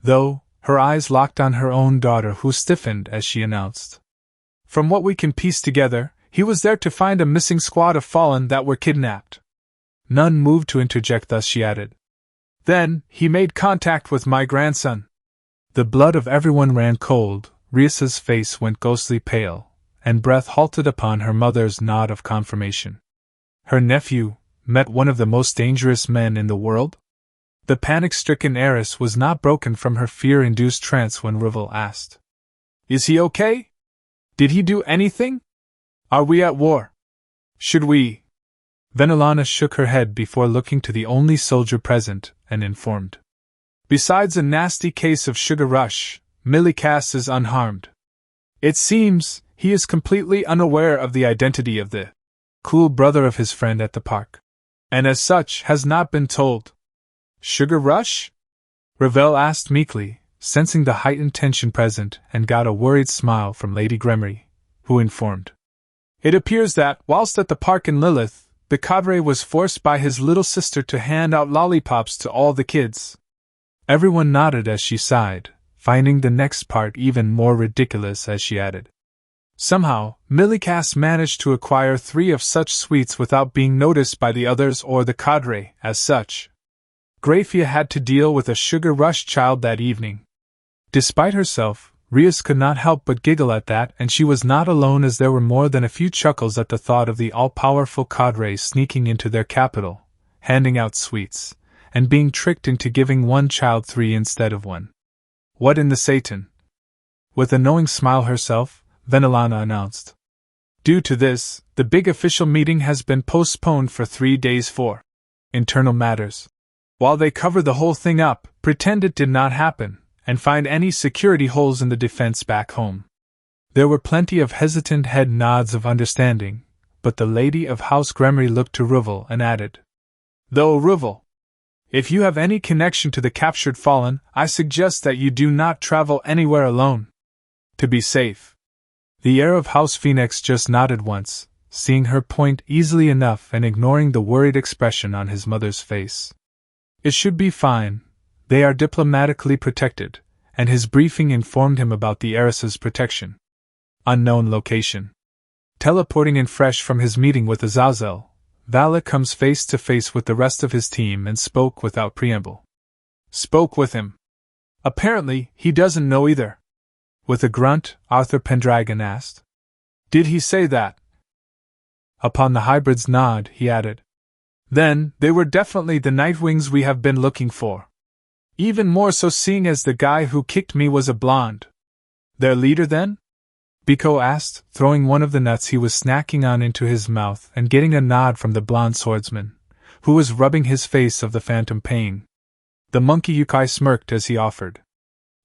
A: Though, her eyes locked on her own daughter, who stiffened as she announced. From what we can piece together, he was there to find a missing squad of fallen that were kidnapped. None moved to interject, thus she added. Then, he made contact with my grandson. The blood of everyone ran cold, Riasa's face went ghostly pale, and breath halted upon her mother's nod of confirmation. Her nephew met one of the most dangerous men in the world? The panic-stricken heiress was not broken from her fear-induced trance when Rovol asked. Is he okay? Did he do anything? Are we at war? Should we? Venelana shook her head before looking to the only soldier present, and informed. Besides a nasty case of sugar rush, Milikas is unharmed. It seems he is completely unaware of the identity of the cool brother of his friend at the park, and as such has not been told. Sugar rush? Ravel asked meekly, sensing the heightened tension present, and got a worried smile from Lady Gremory, who informed. It appears that, whilst at the park in Lilith, the cadre was forced by his little sister to hand out lollipops to all the kids. Everyone nodded as she sighed, finding the next part even more ridiculous as she added. Somehow, Milikas managed to acquire 3 of such sweets without being noticed by the others or the cadre, as such. Grafia had to deal with a sugar rush child that evening. Despite herself, Rias could not help but giggle at that, and she was not alone, as there were more than a few chuckles at the thought of the all-powerful cadre sneaking into their capital, handing out sweets, and being tricked into giving one child 3 instead of 1. What in the Satan? With a knowing smile herself, Venelana announced. Due to this, the big official meeting has been postponed for 3 days for internal matters. While they cover the whole thing up, pretend it did not happen, and find any security holes in the defense back home. There were plenty of hesitant head nods of understanding, but the lady of House Gremory looked to Rovol and added. Though, Rovol, if you have any connection to the captured fallen, I suggest that you do not travel anywhere alone. To be safe. The heir of House Phoenix just nodded once, seeing her point easily enough and ignoring the worried expression on his mother's face. It should be fine. They are diplomatically protected, and his briefing informed him about the heiress's protection. Unknown location. Teleporting in fresh from his meeting with Azazel, Vala comes face to face with the rest of his team and spoke without preamble. Spoke with him. Apparently, he doesn't know either. With a grunt, Arthur Pendragon asked. Did he say that? Upon the hybrid's nod, he added. Then, they were definitely the Nightwings we have been looking for. Even more so seeing as the guy who kicked me was a blonde. Their leader then? Biko asked, throwing one of the nuts he was snacking on into his mouth and getting a nod from the blonde swordsman, who was rubbing his face of the phantom pain. The monkey yokai smirked as he offered.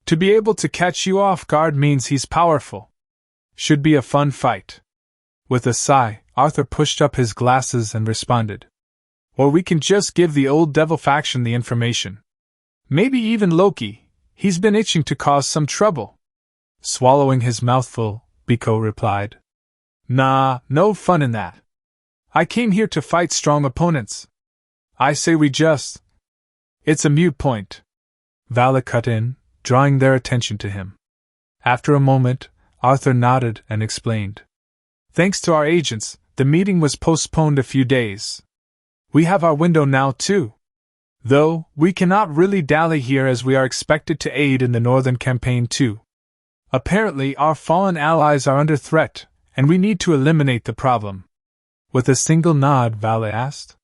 A: To be able to catch you off guard means he's powerful. Should be a fun fight. With a sigh, Arthur pushed up his glasses and responded. Or we can just give the old devil faction the information. Maybe even Loki, he's been itching to cause some trouble. Swallowing his mouthful, Biko replied. Nah, no fun in that. I came here to fight strong opponents. I say we just... It's a moot point. Vala cut in, drawing their attention to him. After a moment, Arthur nodded and explained. Thanks to our agents, the meeting was postponed a few days. We have our window now too. Though, we cannot really dally here as we are expected to aid in the Northern campaign too. Apparently our fallen allies are under threat, and we need to eliminate the problem. With a single nod, Vala asked.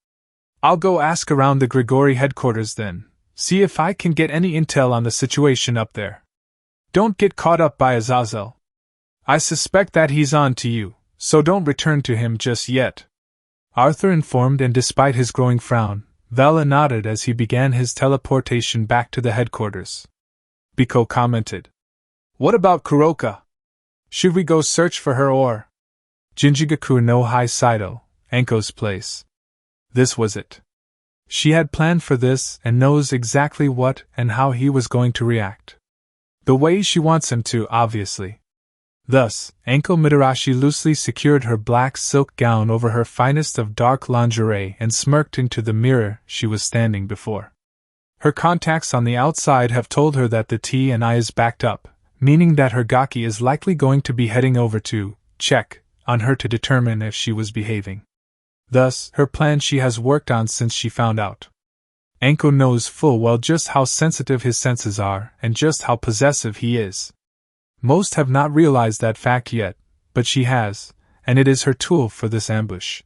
A: I'll go ask around the Grigori headquarters then, see if I can get any intel on the situation up there. Don't get caught up by Azazel. I suspect that he's on to you, so don't return to him just yet. Arthur informed, and despite his growing frown, Vala nodded as he began his teleportation back to the headquarters. Biko commented. What about Kuroka? Should we go search for her or? Jinjigaku no Haisaido, Anko's place. This was it. She had planned for this and knows exactly what and how he was going to react. The way she wants him to, obviously. Thus, Anko Mitarashi loosely secured her black silk gown over her finest of dark lingerie and smirked into the mirror she was standing before. Her contacts on the outside have told her that the T&I is backed up, meaning that her Gaki is likely going to be heading over to check on her to determine if she was behaving. Thus, her plan she has worked on since she found out. Anko knows full well just how sensitive his senses are and just how possessive he is. Most have not realized that fact yet, but she has, and it is her tool for this ambush.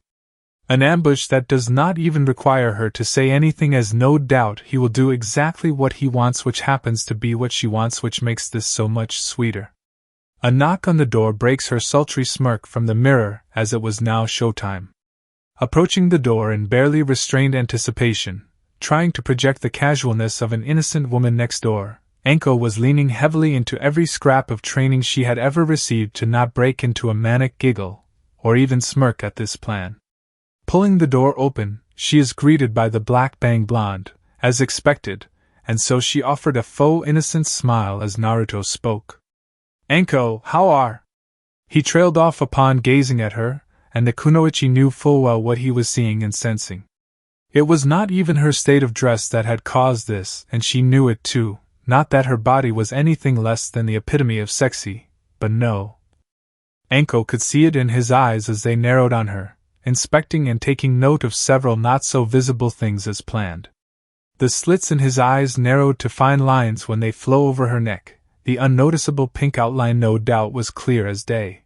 A: An ambush that does not even require her to say anything, as no doubt he will do exactly what he wants, which happens to be what she wants, which makes this so much sweeter. A knock on the door breaks her sultry smirk from the mirror, as it was now showtime. Approaching the door in barely restrained anticipation, trying to project the casualness of an innocent woman next door, Anko was leaning heavily into every scrap of training she had ever received to not break into a manic giggle, or even smirk at this plan. Pulling the door open, she is greeted by the black bang blonde, as expected, and so she offered a faux innocent smile as Naruto spoke. Anko, how are? He trailed off upon gazing at her, and the kunoichi knew full well what he was seeing and sensing. It was not even her state of dress that had caused this, and she knew it too, not that her body was anything less than the epitome of sexy, but no. Anko could see it in his eyes as they narrowed on her, inspecting and taking note of several not-so-visible things as planned. The slits in his eyes narrowed to fine lines when they flow over her neck. The unnoticeable pink outline no doubt was clear as day.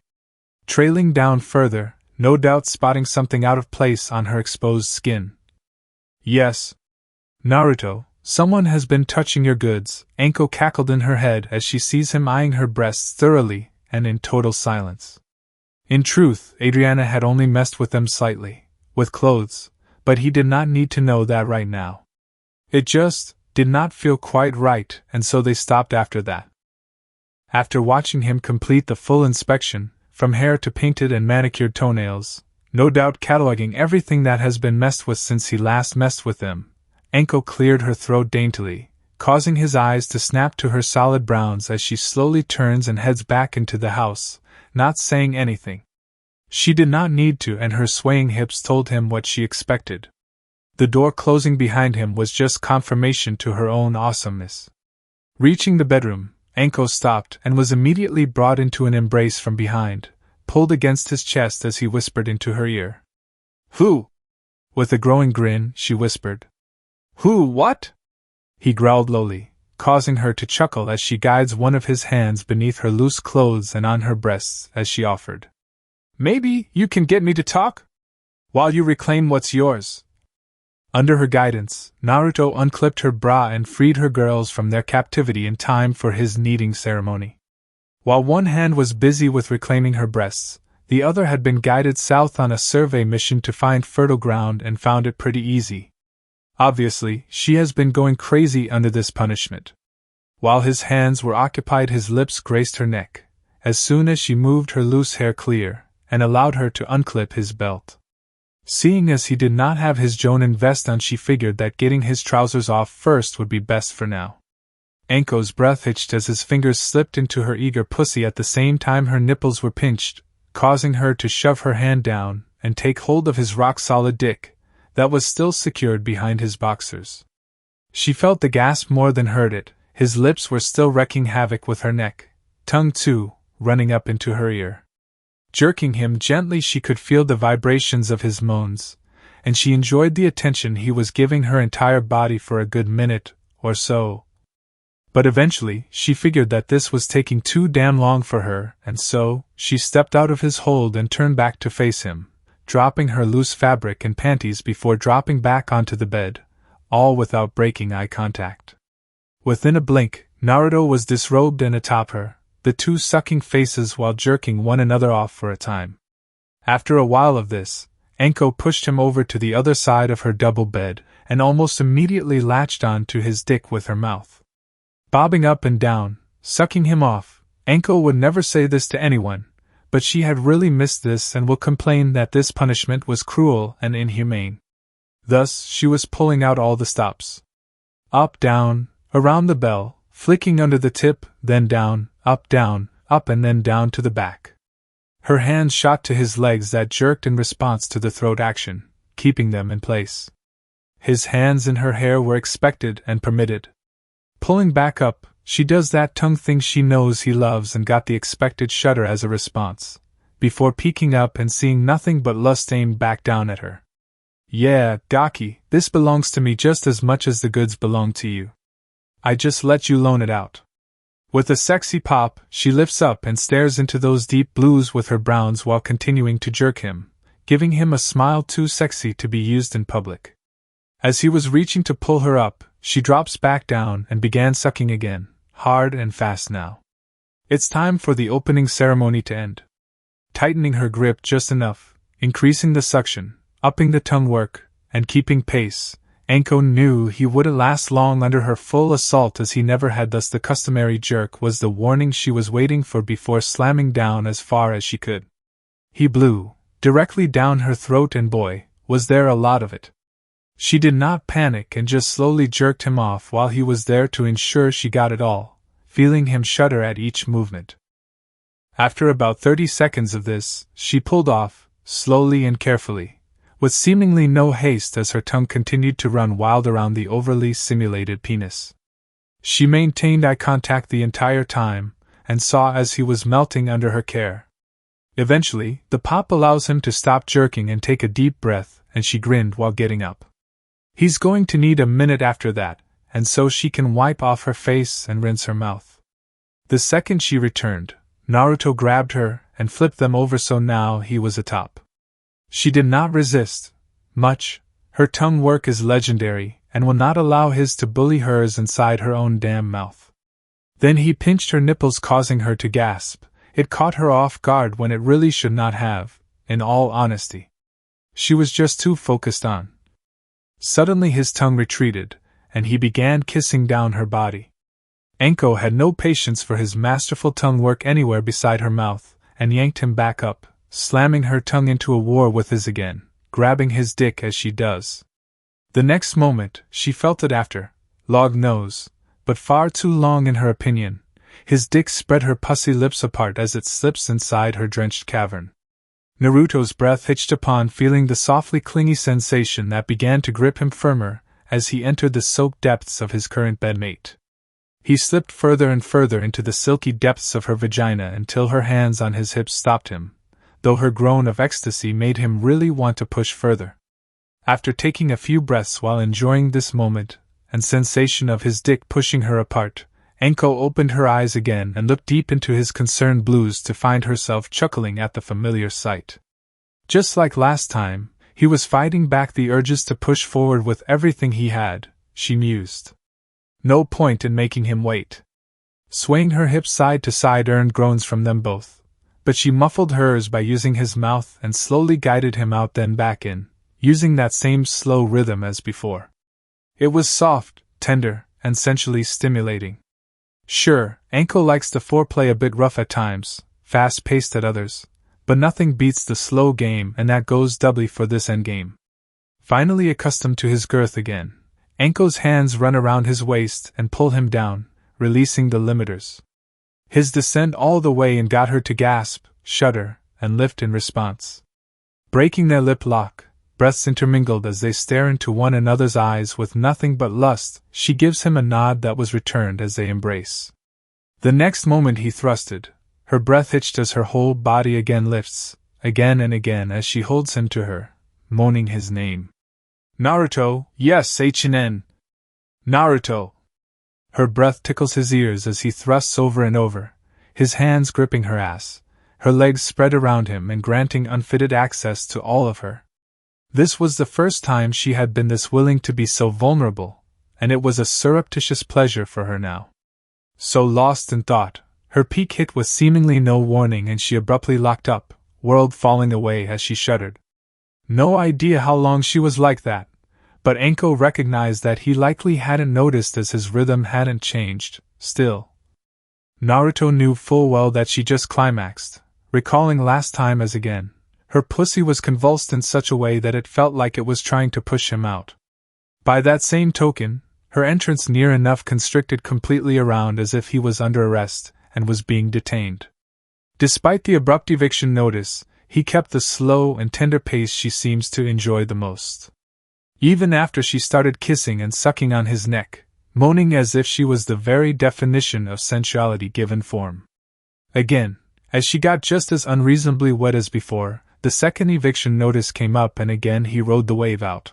A: Trailing down further, no doubt spotting something out of place on her exposed skin. Yes. Naruto, someone has been touching your goods, Anko cackled in her head as she sees him eyeing her breasts thoroughly and in total silence. In truth, Adriana had only messed with them slightly, with clothes, but he did not need to know that right now. It just did not feel quite right, and so they stopped after that. After watching him complete the full inspection, from hair to painted and manicured toenails, no doubt cataloging everything that has been messed with since he last messed with them, Anko cleared her throat daintily, causing his eyes to snap to her solid browns as she slowly turns and heads back into the house, not saying anything. She did not need to, and her swaying hips told him what she expected. The door closing behind him was just confirmation to her own awesomeness. Reaching the bedroom, Anko stopped and was immediately brought into an embrace from behind, pulled against his chest as he whispered into her ear. Who? With a growing grin, she whispered. Who, what? He growled lowly, causing her to chuckle as she guides one of his hands beneath her loose clothes and on her breasts as she offered. Maybe you can get me to talk? While you reclaim what's yours. Under her guidance, Naruto unclipped her bra and freed her girls from their captivity in time for his kneading ceremony. While one hand was busy with reclaiming her breasts, the other had been guided south on a survey mission to find fertile ground and found it pretty easy. Obviously, she has been going crazy under this punishment. While his hands were occupied, his lips graced her neck, as soon as she moved her loose hair clear, and allowed her to unclip his belt. Seeing as he did not have his Jonin vest on, she figured that getting his trousers off first would be best for now. Anko's breath hitched as his fingers slipped into her eager pussy. At the same time her nipples were pinched, causing her to shove her hand down and take hold of his rock-solid dick, that was still secured behind his boxers. She felt the gasp more than heard it. His lips were still wreaking havoc with her neck, tongue too, running up into her ear. Jerking him gently, she could feel the vibrations of his moans, and she enjoyed the attention he was giving her entire body for a good minute or so. But eventually, she figured that this was taking too damn long for her, and so, she stepped out of his hold and turned back to face him, dropping her loose fabric and panties before dropping back onto the bed, all without breaking eye contact. Within a blink, Naruto was disrobed and atop her, the two sucking faces while jerking one another off for a time. After a while of this, Anko pushed him over to the other side of her double bed, and almost immediately latched on to his dick with her mouth. Bobbing up and down, sucking him off, Anko would never say this to anyone, but she had really missed this and will complain that this punishment was cruel and inhumane. Thus, she was pulling out all the stops. Up, down, around the bell, flicking under the tip, then down, up, and then down to the back. Her hands shot to his legs that jerked in response to the throat action, keeping them in place. His hands in her hair were expected and permitted. Pulling back up, she does that tongue thing she knows he loves and got the expected shudder as a response, before peeking up and seeing nothing but lust aimed back down at her. Yeah, Gaki, this belongs to me just as much as the goods belong to you. I just let you loan it out. With a sexy pop, she lifts up and stares into those deep blues with her browns while continuing to jerk him, giving him a smile too sexy to be used in public. As he was reaching to pull her up, she drops back down and began sucking again, hard and fast now. It's time for the opening ceremony to end. Tightening her grip just enough, increasing the suction, upping the tongue work, and keeping pace, Anko knew he wouldn't last long under her full assault as he never had. Thus the customary jerk was the warning she was waiting for before slamming down as far as she could. He blew, directly down her throat, and boy, was there a lot of it. She did not panic and just slowly jerked him off while he was there to ensure she got it all, feeling him shudder at each movement. After about 30 seconds of this, she pulled off, slowly and carefully, with seemingly no haste as her tongue continued to run wild around the overly simulated penis. She maintained eye contact the entire time, and saw as he was melting under her care. Eventually, the pop allows him to stop jerking and take a deep breath, and she grinned while getting up. He's going to need a minute after that, and so she can wipe off her face and rinse her mouth. The second she returned, Naruto grabbed her and flipped them over, so now he was atop. She did not resist much. Her tongue work is legendary and will not allow his to bully hers inside her own damn mouth. Then he pinched her nipples, causing her to gasp. It caught her off guard when it really should not have, in all honesty. She was just too focused on. Suddenly his tongue retreated, and he began kissing down her body. Anko had no patience for his masterful tongue work anywhere beside her mouth, and yanked him back up, slamming her tongue into a war with his again, grabbing his dick as she does. The next moment, she felt it after, long nose, but far too long in her opinion. His dick spread her pussy lips apart as it slips inside her drenched cavern. Naruto's breath hitched upon feeling the softly clingy sensation that began to grip him firmer as he entered the soaked depths of his current bedmate. He slipped further and further into the silky depths of her vagina until her hands on his hips stopped him, though her groan of ecstasy made him really want to push further. After taking a few breaths while enjoying this moment and sensation of his dick pushing her apart, Anko opened her eyes again and looked deep into his concerned blues to find herself chuckling at the familiar sight. Just like last time, he was fighting back the urges to push forward with everything he had, she mused. No point in making him wait. Swaying her hips side to side earned groans from them both, but she muffled hers by using his mouth and slowly guided him out then back in, using that same slow rhythm as before. It was soft, tender, and sensually stimulating. Sure, Anko likes the foreplay a bit rough at times, fast-paced at others, but nothing beats the slow game, and that goes doubly for this endgame. Finally accustomed to his girth again, Anko's hands run around his waist and pull him down, releasing the limiters. His descent all the way and got her to gasp, shudder, and lift in response. Breaking their lip lock, breaths intermingled as they stare into one another's eyes with nothing but lust, she gives him a nod that was returned as they embrace. The next moment he thrusted, her breath hitched as her whole body again lifts, again and again as she holds him to her, moaning his name. Naruto, yes, HN. Naruto. Her breath tickles his ears as he thrusts over and over, his hands gripping her ass, her legs spread around him and granting unfettered access to all of her. This was the first time she had been this willing to be so vulnerable, and it was a surreptitious pleasure for her now. So lost in thought, her peak hit with seemingly no warning and she abruptly locked up, world falling away as she shuddered. No idea how long she was like that, but Anko recognized that he likely hadn't noticed as his rhythm hadn't changed, still. Naruto knew full well that she just climaxed, recalling last time as again, her pussy was convulsed in such a way that it felt like it was trying to push him out. By that same token, her entrance near enough constricted completely around as if he was under arrest and was being detained. Despite the abrupt eviction notice, he kept the slow and tender pace she seems to enjoy the most. Even after she started kissing and sucking on his neck, moaning as if she was the very definition of sensuality given form. Again, as she got just as unreasonably wet as before, the second eviction notice came up and again he rode the wave out.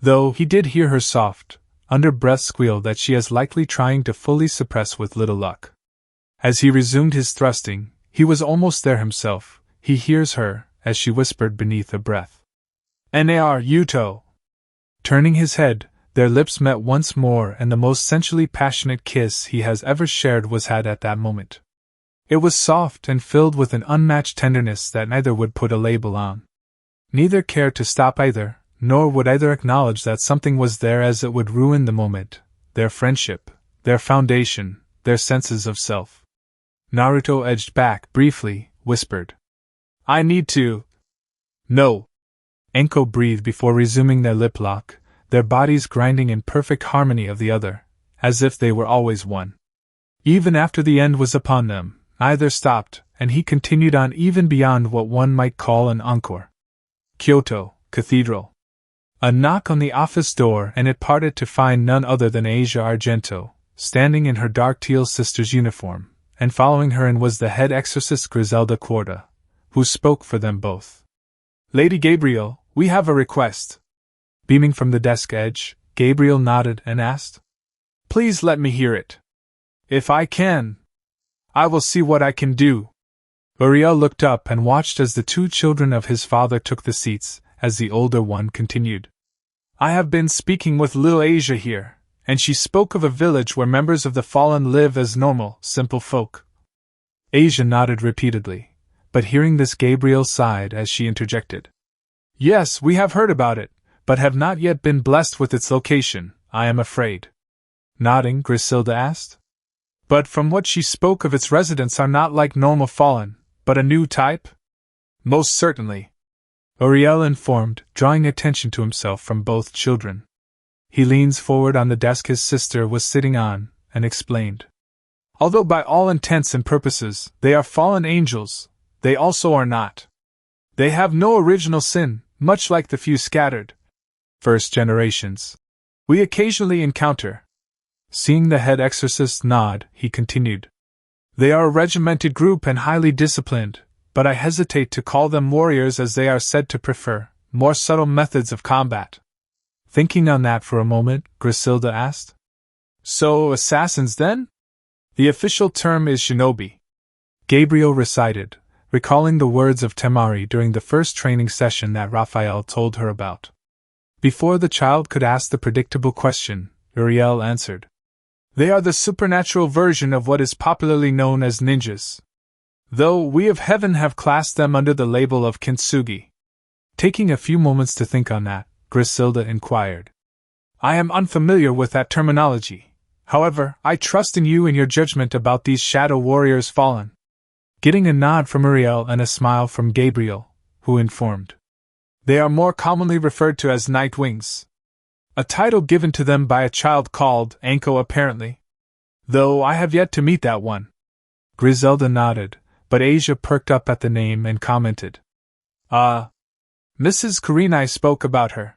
A: Though he did hear her soft, under-breath squeal that she is likely trying to fully suppress with little luck. As he resumed his thrusting, he was almost there himself. He hears her, as she whispered beneath a breath. "Nar Yuto." Turning his head, their lips met once more and the most sensually passionate kiss he has ever shared was had at that moment. It was soft and filled with an unmatched tenderness that neither would put a label on. Neither cared to stop either, nor would either acknowledge that something was there as it would ruin the moment, their friendship, their foundation, their senses of self. Naruto edged back briefly, whispered, "I need to." "No." Anko breathed before resuming their lip lock, their bodies grinding in perfect harmony of the other, as if they were always one. Even after the end was upon them, neither stopped, and he continued on even beyond what one might call an encore. Kyoto, Cathedral. A knock on the office door and it parted to find none other than Asia Argento, standing in her dark teal sister's uniform, and following her in was the head exorcist Griselda Quarta, who spoke for them both. "Lady Gabriel, we have a request." Beaming from the desk edge, Gabriel nodded and asked, "Please let me hear it. If I can, I will see what I can do." Uriel looked up and watched as the two children of his father took the seats, as the older one continued. "I have been speaking with little Asia here, and she spoke of a village where members of the fallen live as normal, simple folk." Asia nodded repeatedly, but hearing this Gabriel sighed as she interjected. "Yes, we have heard about it, but have not yet been blessed with its location, I am afraid." Nodding, Griselda asked, "But from what she spoke of its residents are not like normal fallen, but a new type?" "Most certainly," Uriel informed, drawing attention to himself from both children. He leans forward on the desk his sister was sitting on, and explained. "Although by all intents and purposes they are fallen angels, they also are not. They have no original sin, much like the few scattered first generations we occasionally encounter." Seeing the head exorcist nod, he continued. "They are a regimented group and highly disciplined, but I hesitate to call them warriors as they are said to prefer more subtle methods of combat." Thinking on that for a moment, Griselda asked, "So, assassins then?" "The official term is shinobi," Gabriel recited, recalling the words of Temari during the first training session that Raphael told her about. Before the child could ask the predictable question, Uriel answered, They are the supernatural version of what is popularly known as ninjas. Though we of heaven have classed them under the label of kintsugi. Taking a few moments to think on that, Griselda inquired. I am unfamiliar with that terminology. However, I trust in you and your judgment about these shadow warriors fallen. Getting a nod from Uriel and a smile from Gabriel, who informed. They are more commonly referred to as Nightwings. A title given to them by a child called Anko apparently. Though I have yet to meet that one. Griselda nodded, but Asia perked up at the name and commented. Mrs. Kurenai spoke about her.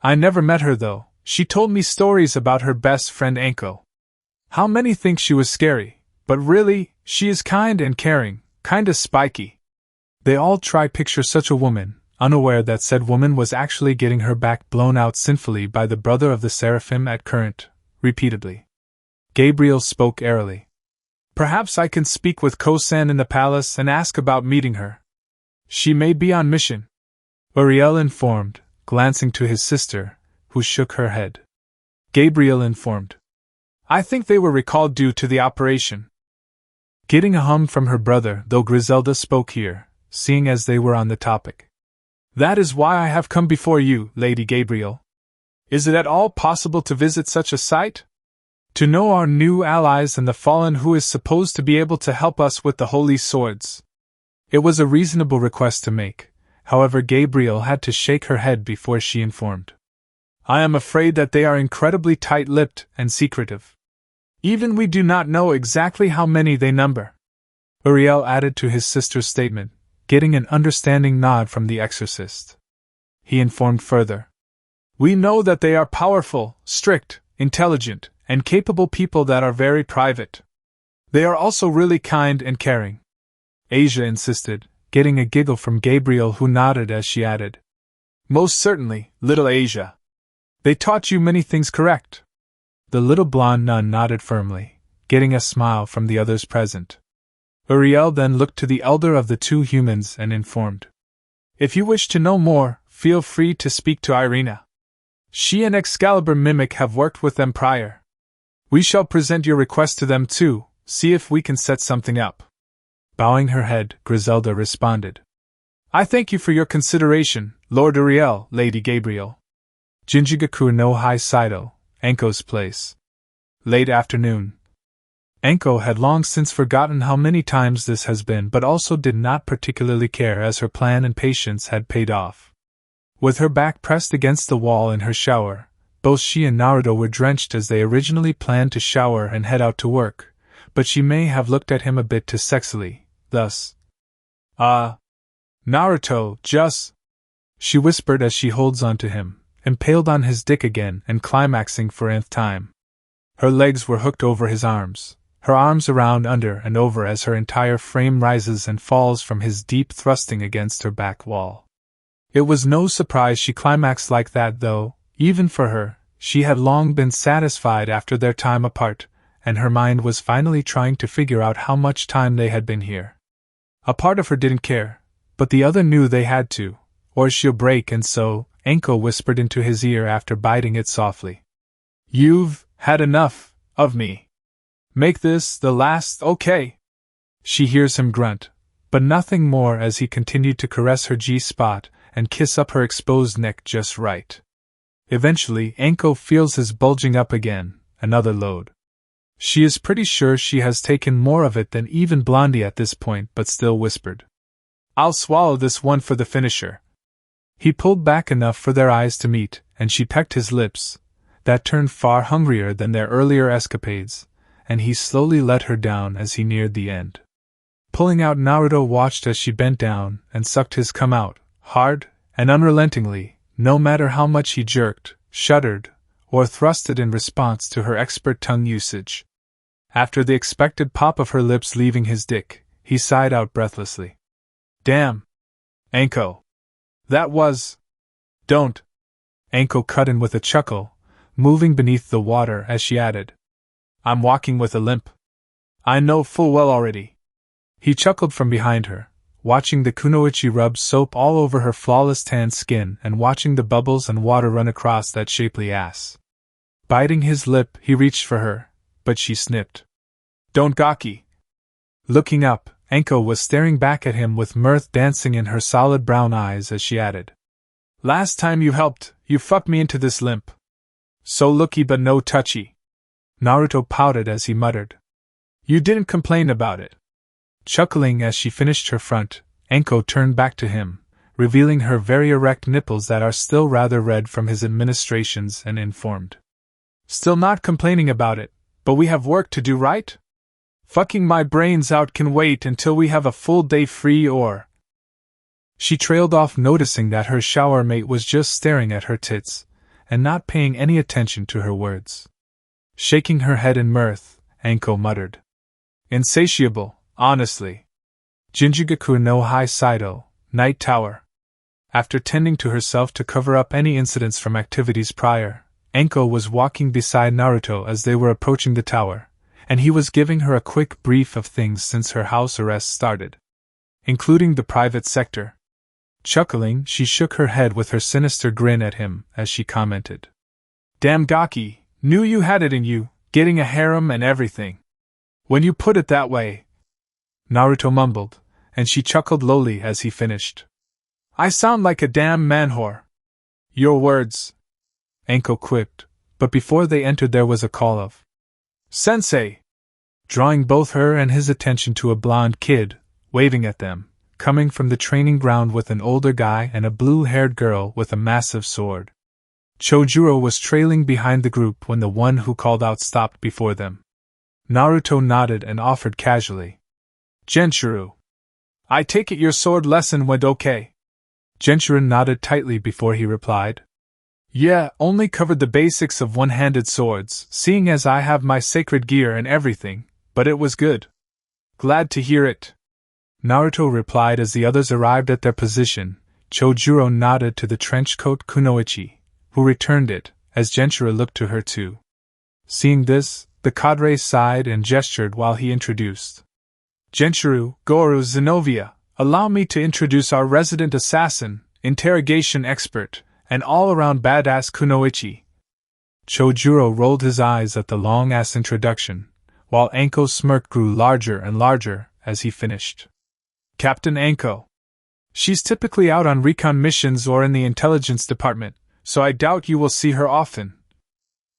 A: I never met her though. She told me stories about her best friend Anko. How many think she was scary, but really, she is kind and caring, kinda spiky. They all try picture such a woman, unaware that said woman was actually getting her back blown out sinfully by the brother of the seraphim at current, repeatedly. Gabriel spoke airily. Perhaps I can speak with Kosan in the palace and ask about meeting her. She may be on mission. Uriel informed, glancing to his sister, who shook her head. Gabriel informed. I think they were recalled due to the operation. Getting a hum from her brother, though Griselda spoke here, seeing as they were on the topic. That is why I have come before you, Lady Gabriel. Is it at all possible to visit such a site? To know our new allies and the fallen who is supposed to be able to help us with the holy swords. It was a reasonable request to make, however Gabriel had to shake her head before she informed. I am afraid that they are incredibly tight-lipped and secretive. Even we do not know exactly how many they number. Uriel added to his sister's statement, getting an understanding nod from the exorcist. He informed further. We know that they are powerful, strict, intelligent, and capable people that are very private. They are also really kind and caring. Asia insisted, getting a giggle from Gabriel who nodded as she added. Most certainly, little Asia. They taught you many things correct. The little blonde nun nodded firmly, getting a smile from the others present. Uriel then looked to the elder of the two humans and informed. If you wish to know more, feel free to speak to Irina. She and Excalibur Mimic have worked with them prior. We shall present your request to them too, see if we can set something up. Bowing her head, Griselda responded. I thank you for your consideration, Lord Uriel, Lady Gabriel. Jinjigaku no Hai Saido, Anko's place. Late afternoon. Anko had long since forgotten how many times this has been, but also did not particularly care as her plan and patience had paid off. With her back pressed against the wall in her shower, both she and Naruto were drenched as they originally planned to shower and head out to work, but she may have looked at him a bit too sexily, thus. Naruto, just. She whispered as she holds on to him, impaled on his dick again and climaxing for nth time. Her legs were hooked over his arms, her arms around under and over as her entire frame rises and falls from his deep thrusting against her back wall. It was no surprise she climaxed like that though, even for her, she had long been satisfied after their time apart, and her mind was finally trying to figure out how much time they had been here. A part of her didn't care, but the other knew they had to, or she'll break, and so, Anko whispered into his ear after biting it softly. You've had enough of me. Make this the last, okay? She hears him grunt, but nothing more as he continued to caress her G-spot and kiss up her exposed neck just right. Eventually, Anko feels his bulging up again, another load. She is pretty sure she has taken more of it than even Blondie at this point, but still whispered. I'll swallow this one for the finisher. He pulled back enough for their eyes to meet, and she pecked his lips, that turned far hungrier than their earlier escapades, and he slowly let her down as he neared the end. Pulling out, Naruto watched as she bent down and sucked his cum out, hard and unrelentingly, no matter how much he jerked, shuddered, or thrusted in response to her expert tongue usage. After the expected pop of her lips leaving his dick, he sighed out breathlessly. Damn! Anko! That was... Don't! Anko cut in with a chuckle, moving beneath the water as she added. I'm walking with a limp. I know full well already. He chuckled from behind her, watching the kunoichi rub soap all over her flawless tan skin and watching the bubbles and water run across that shapely ass. Biting his lip, he reached for her, but she snipped. Don't gawky. Looking up, Anko was staring back at him with mirth dancing in her solid brown eyes as she added. Last time you helped, you fucked me into this limp. So looky but no touchy. Naruto pouted as he muttered. You didn't complain about it. Chuckling as she finished her front, Anko turned back to him, revealing her very erect nipples that are still rather red from his administrations, and informed. Still not complaining about it, but we have work to do, right? Fucking my brains out can wait until we have a full day free or... She trailed off, noticing that her shower mate was just staring at her tits, and not paying any attention to her words. Shaking her head in mirth, Anko muttered. Insatiable, honestly. Jinjugaku no Hai Saido, Night Tower. After tending to herself to cover up any incidents from activities prior, Anko was walking beside Naruto as they were approaching the tower, and he was giving her a quick brief of things since her house arrest started, including the private sector. Chuckling, she shook her head with her sinister grin at him as she commented. Damn gawky, knew you had it in you, getting a harem and everything. When you put it that way, Naruto mumbled, and she chuckled lowly as he finished. I sound like a damn man-whore. Your words, Anko quipped, but before they entered there was a call of Sensei, drawing both her and his attention to a blonde kid, waving at them, coming from the training ground with an older guy and a blue-haired girl with a massive sword. Chojuro was trailing behind the group when the one who called out stopped before them. Naruto nodded and offered casually. Genshiro, I take it your sword lesson went okay? Genshiro nodded tightly before he replied. Yeah, only covered the basics of one-handed swords, seeing as I have my sacred gear and everything, but it was good. Glad to hear it. Naruto replied as the others arrived at their position. Chojuro nodded to the trenchcoat Kunoichi, who returned it, as Genshiro looked to her too. Seeing this, the cadre sighed and gestured while he introduced. Genshiro, Goru, Zenobia, allow me to introduce our resident assassin, interrogation expert, and all-around badass Kunoichi. Chojuro rolled his eyes at the long-ass introduction, while Anko's smirk grew larger and larger as he finished. Captain Anko. She's typically out on recon missions or in the intelligence department, so I doubt you will see her often.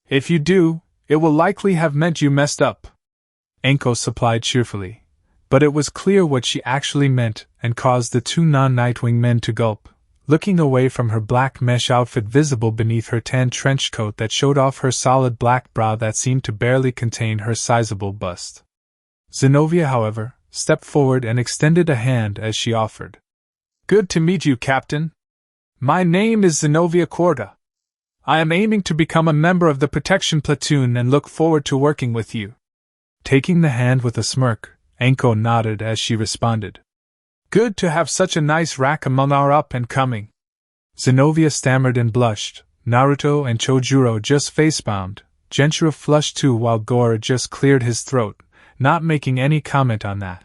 A: If you do, it will likely have meant you messed up. Anko supplied cheerfully, but it was clear what she actually meant and caused the two non-Nightwing men to gulp, looking away from her black mesh outfit visible beneath her tan trench coat that showed off her solid black brow that seemed to barely contain her sizable bust. Zenobia, however, stepped forward and extended a hand as she offered. Good to meet you, Captain. My name is Zenobia Corda. I am aiming to become a member of the protection platoon and look forward to working with you. Taking the hand with a smirk, Anko nodded as she responded. Good to have such a nice rack among our up-and-coming. Zenobia stammered and blushed. Naruto and Chojuro just face-bombed. Genshiro flushed too while Gora just cleared his throat, not making any comment on that.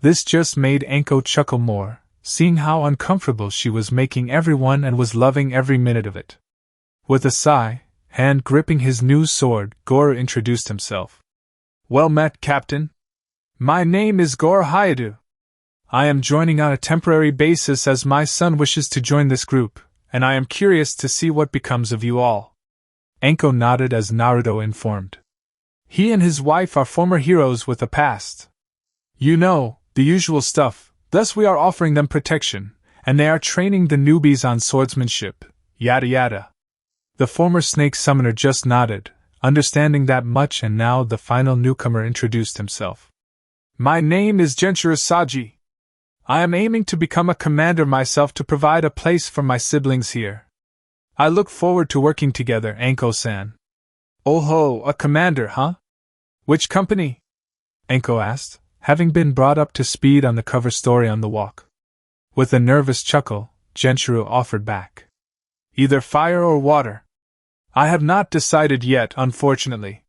A: This just made Anko chuckle more, seeing how uncomfortable she was making everyone and was loving every minute of it. With a sigh, hand gripping his new sword, Gora introduced himself. Well met, Captain. My name is Gora Hayadu. I am joining on a temporary basis as my son wishes to join this group, and I am curious to see what becomes of you all. Anko nodded as Naruto informed. He and his wife are former heroes with a past. You know, the usual stuff, thus we are offering them protection, and they are training the newbies on swordsmanship, yada yada. The former snake summoner just nodded, understanding that much, and now the final newcomer introduced himself. My name is Genshiro Saji. I am aiming to become a commander myself to provide a place for my siblings here. I look forward to working together, Anko-san. Oh ho, a commander, huh? Which company? Anko asked, having been brought up to speed on the cover story on the walk. With a nervous chuckle, Genshiro offered back. Either fire or water. I have not decided yet, unfortunately.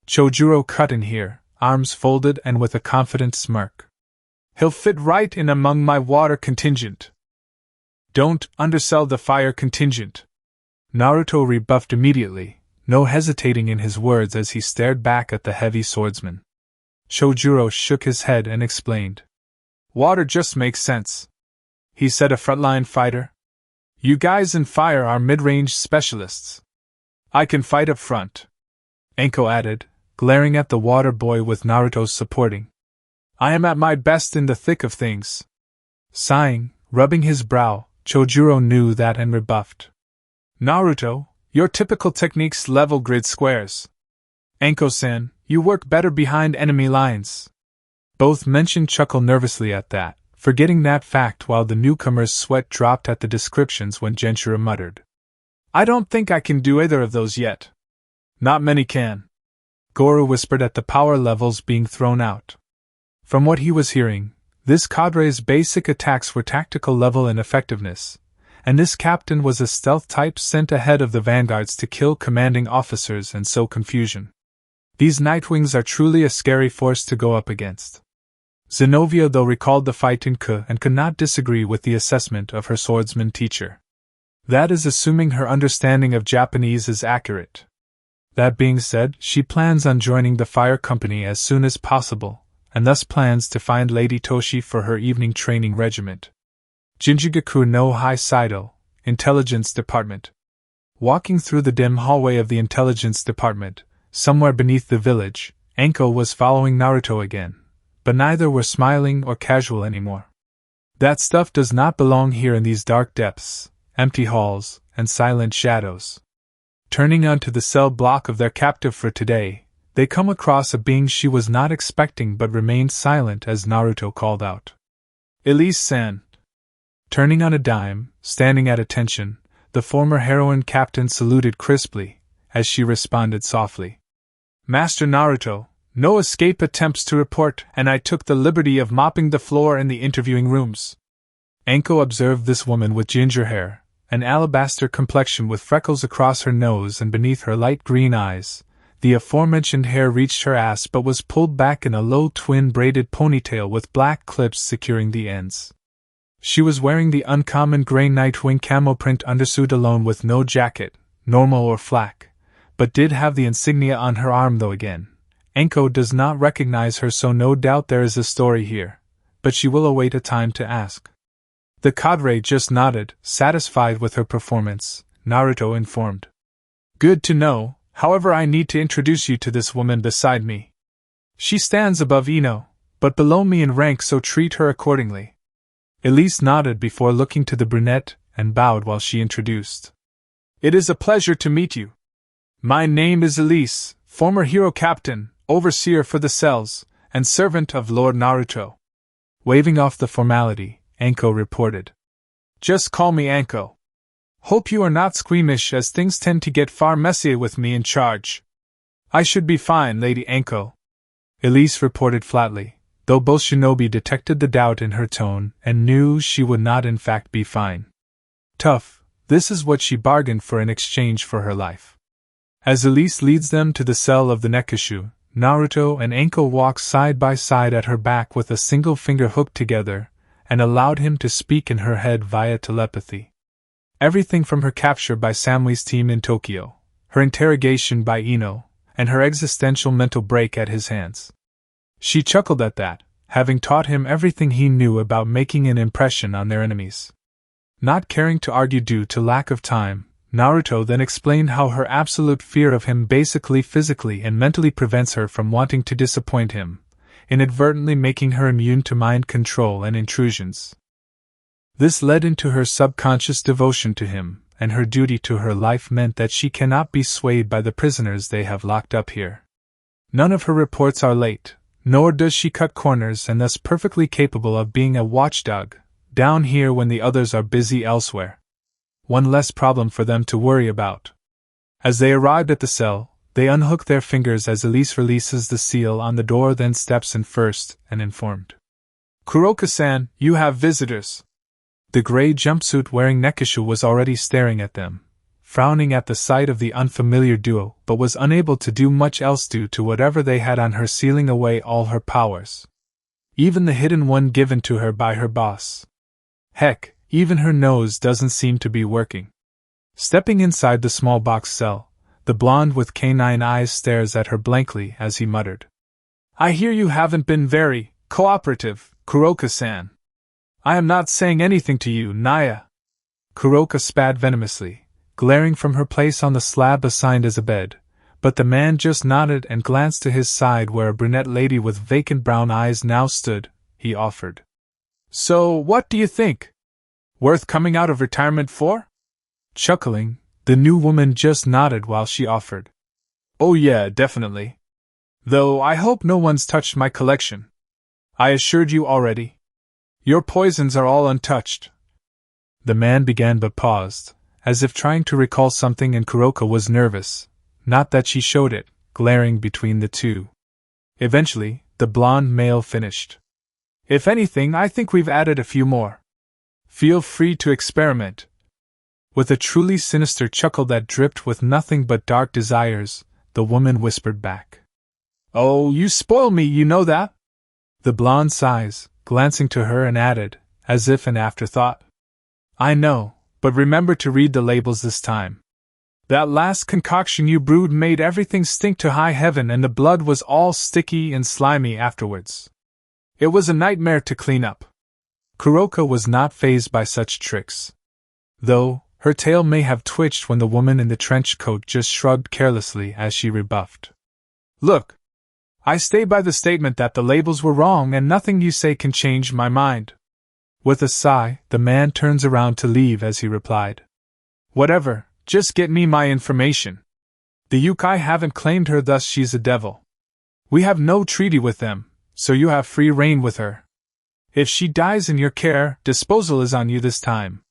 A: Chojuro cut in here, arms folded and with a confident smirk. He'll fit right in among my water contingent. Don't undersell the fire contingent. Naruto rebuffed immediately, no hesitating in his words as he stared back at the heavy swordsman. Chojuro shook his head and explained. Water just makes sense. He said, a frontline fighter. You guys in fire are mid-range specialists. I can fight up front. Anko added, glaring at the water boy with Naruto's supporting. I am at my best in the thick of things. Sighing, rubbing his brow, Chojuro knew that and rebuffed. Naruto, your typical techniques level grid squares. Anko-san, you work better behind enemy lines. Both mentioned chuckle nervously at that, forgetting that fact while the newcomer's sweat dropped at the descriptions when Genshiro muttered. I don't think I can do either of those yet. Not many can. Goro whispered at the power levels being thrown out. From what he was hearing, this cadre's basic attacks were tactical level in effectiveness, and this captain was a stealth type sent ahead of the vanguards to kill commanding officers and sow confusion. These Nightwings are truly a scary force to go up against. Zenobia though recalled the fight in Ku and could not disagree with the assessment of her swordsman teacher. That is assuming her understanding of Japanese is accurate. That being said, she plans on joining the fire company as soon as possible, and thus plans to find Lady Toshi for her evening training regiment. Jinjugaku no Haisaido, Intelligence Department. Walking through the dim hallway of the Intelligence Department, somewhere beneath the village, Anko was following Naruto again, but neither were smiling or casual anymore. That stuff does not belong here in these dark depths, empty halls, and silent shadows. Turning onto the cell block of their captive for today, they come across a being she was not expecting but remained silent as Naruto called out. Elise-san. Turning on a dime, standing at attention, the former heroine captain saluted crisply, as she responded softly. Master Naruto, no escape attempts to report, and I took the liberty of mopping the floor in the interviewing rooms. Anko observed this woman with ginger hair, an alabaster complexion with freckles across her nose and beneath her light green eyes. The aforementioned hair reached her ass but was pulled back in a low twin-braided ponytail with black clips securing the ends. She was wearing the uncommon gray Nightwing camo print undersuit alone with no jacket, normal or flak, but did have the insignia on her arm though again. Anko does not recognize her, so no doubt there is a story here, but she will await a time to ask. The cadre just nodded, satisfied with her performance, Naruto informed. Good to know, however I need to introduce you to this woman beside me. She stands above Ino, but below me in rank, so treat her accordingly. Elise nodded before looking to the brunette, and bowed while she introduced. It is a pleasure to meet you. My name is Elise, former hero captain, overseer for the cells, and servant of Lord Naruto. Waving off the formality, Anko reported. Just call me Anko. Hope you are not squeamish, as things tend to get far messier with me in charge. I should be fine, Lady Anko. Elise reported flatly, though both shinobi detected the doubt in her tone and knew she would not in fact be fine. Tough, this is what she bargained for in exchange for her life. As Elise leads them to the cell of the Nekishu, Naruto and Anko walk side by side at her back with a single finger hooked together, and allowed him to speak in her head via telepathy. Everything from her capture by Samui's team in Tokyo, her interrogation by Ino, and her existential mental break at his hands. She chuckled at that, having taught him everything he knew about making an impression on their enemies. Not caring to argue due to lack of time, Naruto then explained how her absolute fear of him basically physically and mentally prevents her from wanting to disappoint him, inadvertently making her immune to mind control and intrusions. This led into her subconscious devotion to him, and her duty to her life meant that she cannot be swayed by the prisoners they have locked up here. None of her reports are late, nor does she cut corners, and thus perfectly capable of being a watchdog down here when the others are busy elsewhere. One less problem for them to worry about. As they arrived at the cell, they unhook their fingers as Elise releases the seal on the door, then steps in first and informed. Kuroka-san, you have visitors. The gray jumpsuit-wearing Nekishu was already staring at them, frowning at the sight of the unfamiliar duo, but was unable to do much else due to whatever they had on her, sealing away all her powers. Even the hidden one given to her by her boss. Heck, even her nose doesn't seem to be working. Stepping inside the small box cell, The blonde with canine eyes stares at her blankly as he muttered. I hear you haven't been very cooperative, Kuroka-san. I am not saying anything to you, Naya. Kuroka spat venomously, glaring from her place on the slab assigned as a bed, but the man just nodded and glanced to his side where a brunette lady with vacant brown eyes now stood. He offered. So, what do you think? Worth coming out of retirement for? Chuckling, the new woman just nodded while she offered. Oh yeah, definitely. Though I hope no one's touched my collection. I assured you already. Your poisons are all untouched. The man began but paused, as if trying to recall something, and Kuroka was nervous, not that she showed it, glaring between the two. Eventually, the blonde male finished. If anything, I think we've added a few more. Feel free to experiment. With a truly sinister chuckle that dripped with nothing but dark desires, the woman whispered back. Oh, you spoil me, you know that? The blonde sighs, glancing to her, and added, as if an afterthought. I know, but remember to read the labels this time. That last concoction you brewed made everything stink to high heaven, and the blood was all sticky and slimy afterwards. It was a nightmare to clean up. Kuroka was not fazed by such tricks. Though, her tail may have twitched when the woman in the trench coat just shrugged carelessly as she rebuffed. Look, I stay by the statement that the labels were wrong, and nothing you say can change my mind. With a sigh, the man turns around to leave as he replied. Whatever, just get me my information. The Yukai haven't claimed her, thus she's a devil. We have no treaty with them, so you have free reign with her. If she dies in your care, disposal is on you this time.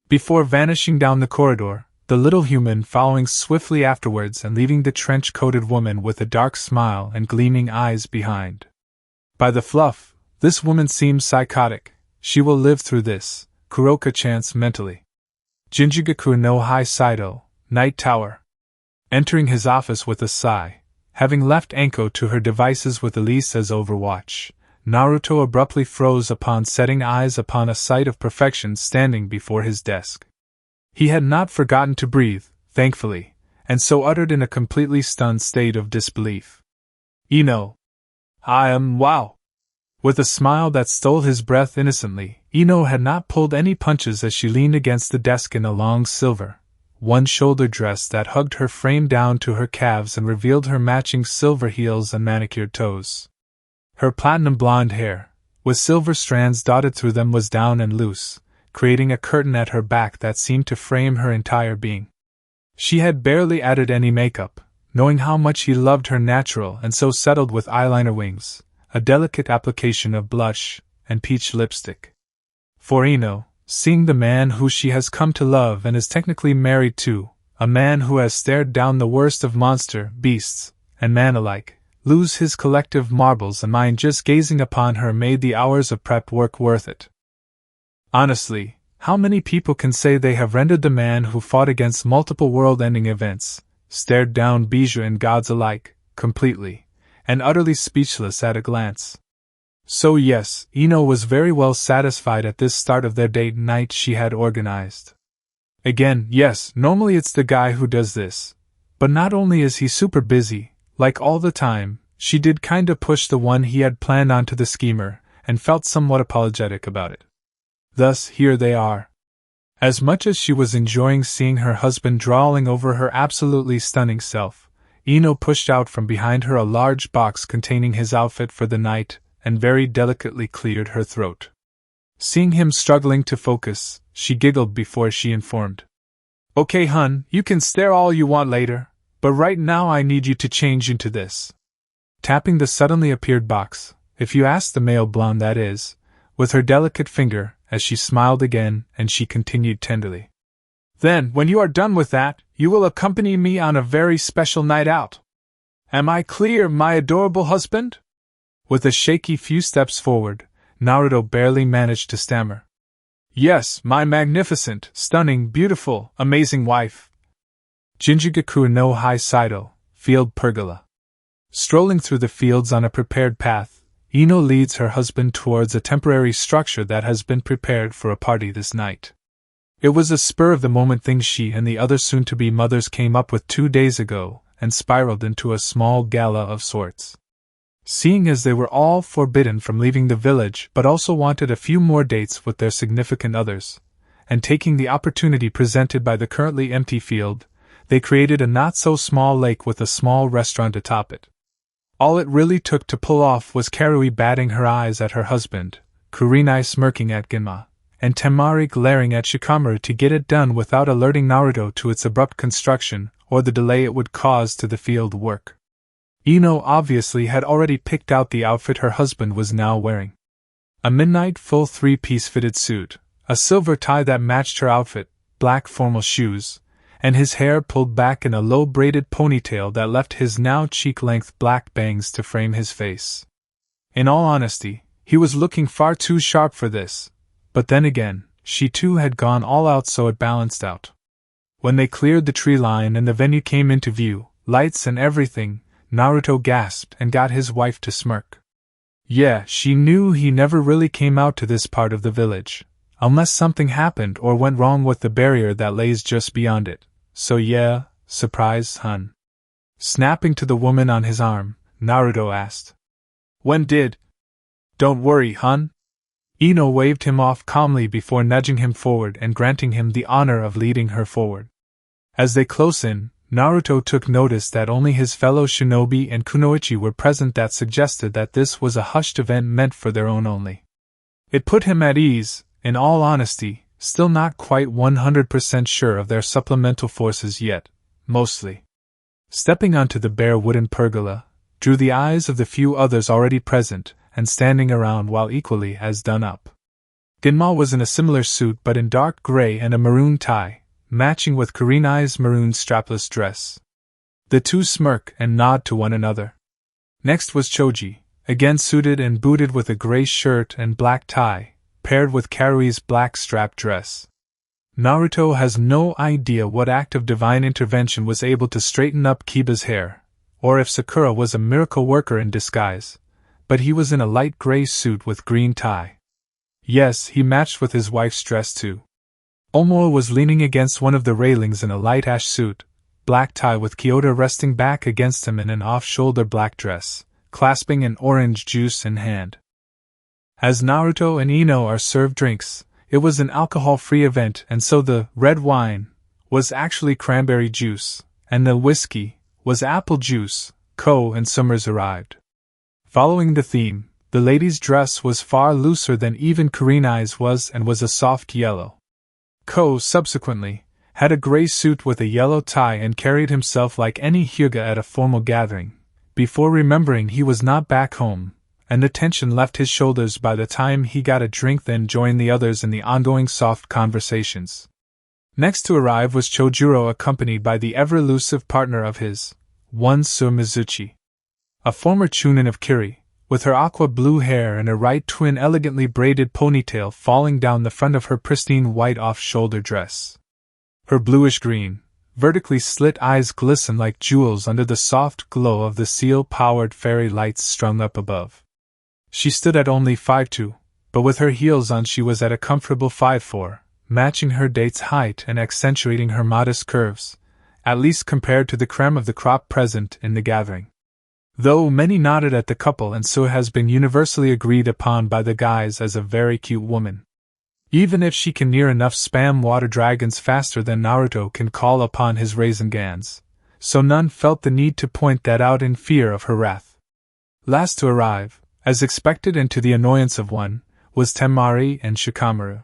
A: Before vanishing down the corridor, the little human following swiftly afterwards and leaving the trench-coated woman with a dark smile and gleaming eyes behind. By the fluff, this woman seems psychotic. She will live through this, Kuroka chants mentally. Jinjugaku no Hai Saido, Night Tower. Entering his office with a sigh, having left Anko to her devices with Elise as overwatch, Naruto abruptly froze upon setting eyes upon a sight of perfection standing before his desk. He had not forgotten to breathe, thankfully, and so uttered in a completely stunned state of disbelief. Ino. Wow. With a smile that stole his breath innocently, Ino had not pulled any punches as she leaned against the desk in a long silver, one-shoulder dress that hugged her frame down to her calves and revealed her matching silver heels and manicured toes. Her platinum blonde hair, with silver strands dotted through them, was down and loose, creating a curtain at her back that seemed to frame her entire being. She had barely added any makeup, knowing how much he loved her natural, and so settled with eyeliner wings, a delicate application of blush, and peach lipstick. For Ino, seeing the man who she has come to love and is technically married to, a man who has stared down the worst of monster, beasts, and man alike, lose his collective marbles and mind just gazing upon her, made the hours of prep work worth it. Honestly, how many people can say they have rendered the man who fought against multiple world-ending events, stared down Bijou and gods alike, completely, and utterly speechless at a glance? So yes, Ino was very well satisfied at this start of their date night she had organized. Again, yes, normally it's the guy who does this, but not only is he super busy, like all the time, she did kinda push the one he had planned onto the schemer, and felt somewhat apologetic about it. Thus, here they are. As much as she was enjoying seeing her husband drawling over her absolutely stunning self, Ino pushed out from behind her a large box containing his outfit for the night, and very delicately cleared her throat. Seeing him struggling to focus, she giggled before she informed. Okay, hun, you can stare all you want later, but right now I need you to change into this. Tapping the suddenly appeared box, if you ask the male blonde that is, with her delicate finger, as she smiled again, and she continued tenderly. Then, when you are done with that, you will accompany me on a very special night out. Am I clear, my adorable husband? With a shaky few steps forward, Naruto barely managed to stammer. Yes, my magnificent, stunning, beautiful, amazing wife. Jinjugaku no Hai Saido, Field Pergola. Strolling through the fields on a prepared path, Ino leads her husband towards a temporary structure that has been prepared for a party this night. It was a spur-of-the-moment thing she and the other soon-to-be mothers came up with 2 days ago, and spiraled into a small gala of sorts. Seeing as they were all forbidden from leaving the village but also wanted a few more dates with their significant others, and taking the opportunity presented by the currently empty field, they created a not-so-small lake with a small restaurant atop it. All it really took to pull off was Karui batting her eyes at her husband, Kurenai smirking at Ginma, and Temari glaring at Shikamaru to get it done without alerting Naruto to its abrupt construction or the delay it would cause to the field work. Ino obviously had already picked out the outfit her husband was now wearing. A midnight full 3-piece fitted suit, a silver tie that matched her outfit, black formal shoes, and his hair pulled back in a low braided ponytail that left his now cheek-length black bangs to frame his face. In all honesty, he was looking far too sharp for this, but then again, she too had gone all out, so it balanced out. When they cleared the tree line and the venue came into view, lights and everything, Naruto gasped and got his wife to smirk. Yeah, she knew he never really came out to this part of the village, unless something happened or went wrong with the barrier that lays just beyond it. So yeah, surprise, hun. Snapping to the woman on his arm, Naruto asked. When did? Don't worry, hun. Ino waved him off calmly before nudging him forward and granting him the honor of leading her forward. As they close in, Naruto took notice that only his fellow shinobi and kunoichi were present. That suggested that this was a hushed event meant for their own only. It put him at ease, in all honesty, still not quite 100% sure of their supplemental forces yet, mostly. Stepping onto the bare wooden pergola, drew the eyes of the few others already present and standing around while equally as done up. Ginma was in a similar suit but in dark gray and a maroon tie, matching with Kurenai's maroon strapless dress. The two smirk and nod to one another. Next was Choji, again suited and booted with a gray shirt and black tie, paired with Karui's black strap dress. Naruto has no idea what act of divine intervention was able to straighten up Kiba's hair, or if Sakura was a miracle worker in disguise, but he was in a light gray suit with green tie. Yes, he matched with his wife's dress too. Omoa was leaning against one of the railings in a light ash suit, black tie with Kyoto resting back against him in an off-shoulder black dress, clasping an orange juice in hand. As Naruto and Ino are served drinks, it was an alcohol-free event, and so the red wine was actually cranberry juice, and the whiskey was apple juice. Ko and Summers arrived. Following the theme, the lady's dress was far looser than even Kurenai's was and was a soft yellow. Ko, subsequently, had a gray suit with a yellow tie and carried himself like any hyuga at a formal gathering, before remembering he was not back home, and the tension left his shoulders by the time he got a drink, then joined the others in the ongoing soft conversations. Next to arrive was Chojuro, accompanied by the ever-elusive partner of his, one Su Mizuchi. A former chunin of Kiri, with her aqua-blue hair and a right twin elegantly braided ponytail falling down the front of her pristine white off-shoulder dress. Her bluish-green, vertically slit eyes glisten like jewels under the soft glow of the seal-powered fairy lights strung up above. She stood at only 5'2", but with her heels on she was at a comfortable 5'4", matching her date's height and accentuating her modest curves, at least compared to the creme of the crop present in the gathering. Though many nodded at the couple, and so has been universally agreed upon by the guys as a very cute woman. Even if she can near enough spam water dragons faster than Naruto can call upon his Razengans, so none felt the need to point that out in fear of her wrath. Last to arrive, as expected and to the annoyance of one, was Temari and Shikamaru.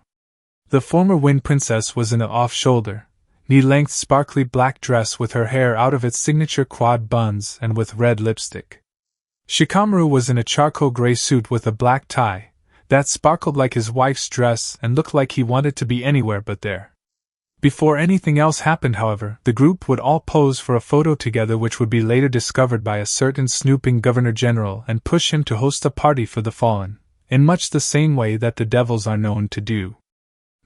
A: The former Wind Princess was in an off-shoulder, knee-length sparkly black dress with her hair out of its signature quad buns and with red lipstick. Shikamaru was in a charcoal gray suit with a black tie, that sparkled like his wife's dress and looked like he wanted to be anywhere but there. Before anything else happened, however, the group would all pose for a photo together, which would be later discovered by a certain snooping Governor-General and push him to host a party for the fallen, in much the same way that the devils are known to do.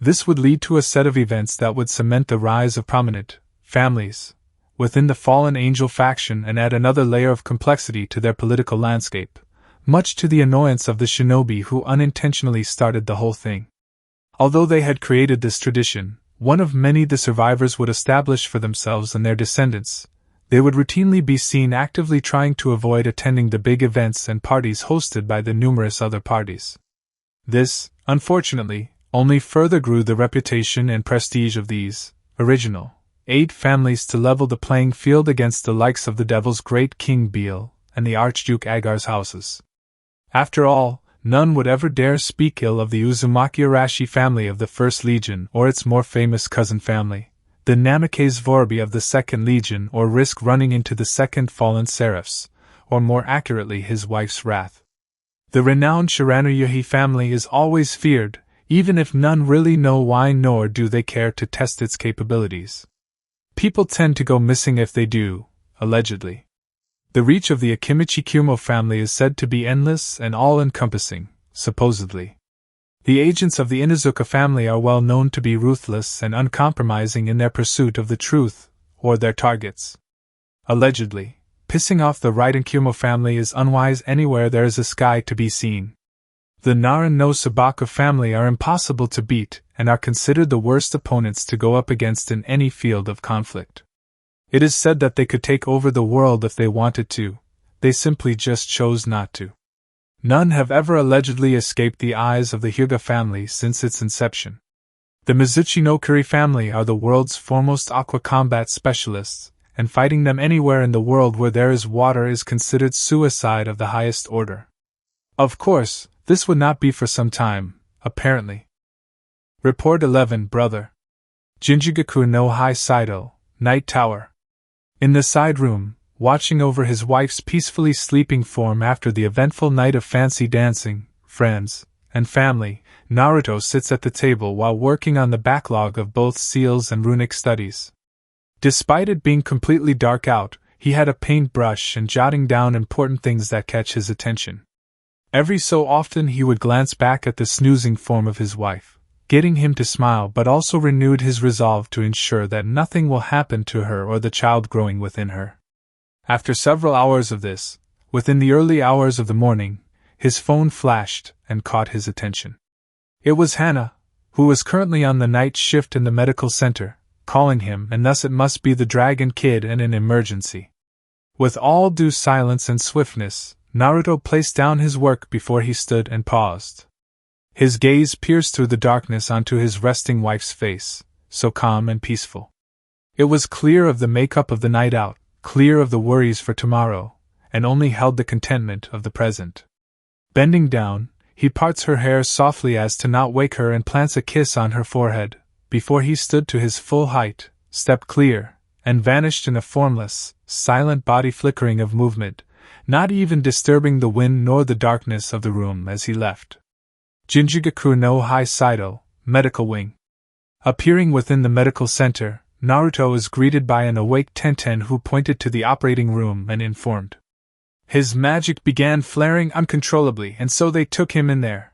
A: This would lead to a set of events that would cement the rise of prominent families within the fallen angel faction and add another layer of complexity to their political landscape, much to the annoyance of the shinobi who unintentionally started the whole thing. Although they had created this tradition, one of many the survivors would establish for themselves and their descendants. They would routinely be seen actively trying to avoid attending the big events and parties hosted by the numerous other parties. This, unfortunately, only further grew the reputation and prestige of these original 8 families to level the playing field against the likes of the Devil's Great King Beal and the Archduke Agar's houses. After all, none would ever dare speak ill of the Uzumaki Arashi family of the First Legion or its more famous cousin family, the Namikaze Vorbi of the Second Legion, or risk running into the Second Fallen Seraphs, or more accurately his wife's wrath. The renowned Shiranuyuhi family is always feared, even if none really know why nor do they care to test its capabilities. People tend to go missing if they do, allegedly. The reach of the Akimichi Kumo family is said to be endless and all-encompassing, supposedly. The agents of the Inuzuka family are well known to be ruthless and uncompromising in their pursuit of the truth, or their targets. Allegedly, pissing off the Raiden Kumo family is unwise anywhere there is a sky to be seen. The Naran no Sabaka family are impossible to beat and are considered the worst opponents to go up against in any field of conflict. It is said that they could take over the world if they wanted to, they simply just chose not to. None have ever allegedly escaped the eyes of the Hyuga family since its inception. The Mizuchi no Kuri family are the world's foremost aqua combat specialists, and fighting them anywhere in the world where there is water is considered suicide of the highest order. Of course, this would not be for some time, apparently. Report 11, Brother. Jinjugaku no Hai Saido, Night Tower. In the side room, watching over his wife's peacefully sleeping form after the eventful night of fancy dancing, friends, and family, Naruto sits at the table while working on the backlog of both seals and runic studies. Despite it being completely dark out, he had a paintbrush and jotting down important things that catch his attention. Every so often he would glance back at the snoozing form of his wife, getting him to smile, but also renewed his resolve to ensure that nothing will happen to her or the child growing within her. After several hours of this, within the early hours of the morning, his phone flashed and caught his attention. It was Hana, who was currently on the night shift in the medical center, calling him, and thus it must be the Dragon Kid in an emergency. With all due silence and swiftness, Naruto placed down his work before he stood and paused. His gaze pierced through the darkness onto his resting wife's face, so calm and peaceful. It was clear of the makeup of the night out, clear of the worries for tomorrow, and only held the contentment of the present. Bending down, he parts her hair softly as to not wake her and plants a kiss on her forehead, before he stood to his full height, stepped clear, and vanished in a formless, silent body flickering of movement, not even disturbing the wind nor the darkness of the room as he left. Jinjugaku no Hai Saido, Medical Wing. Appearing within the medical center, Naruto is greeted by an awake Tenten who pointed to the operating room and informed. His magic began flaring uncontrollably, and so they took him in there.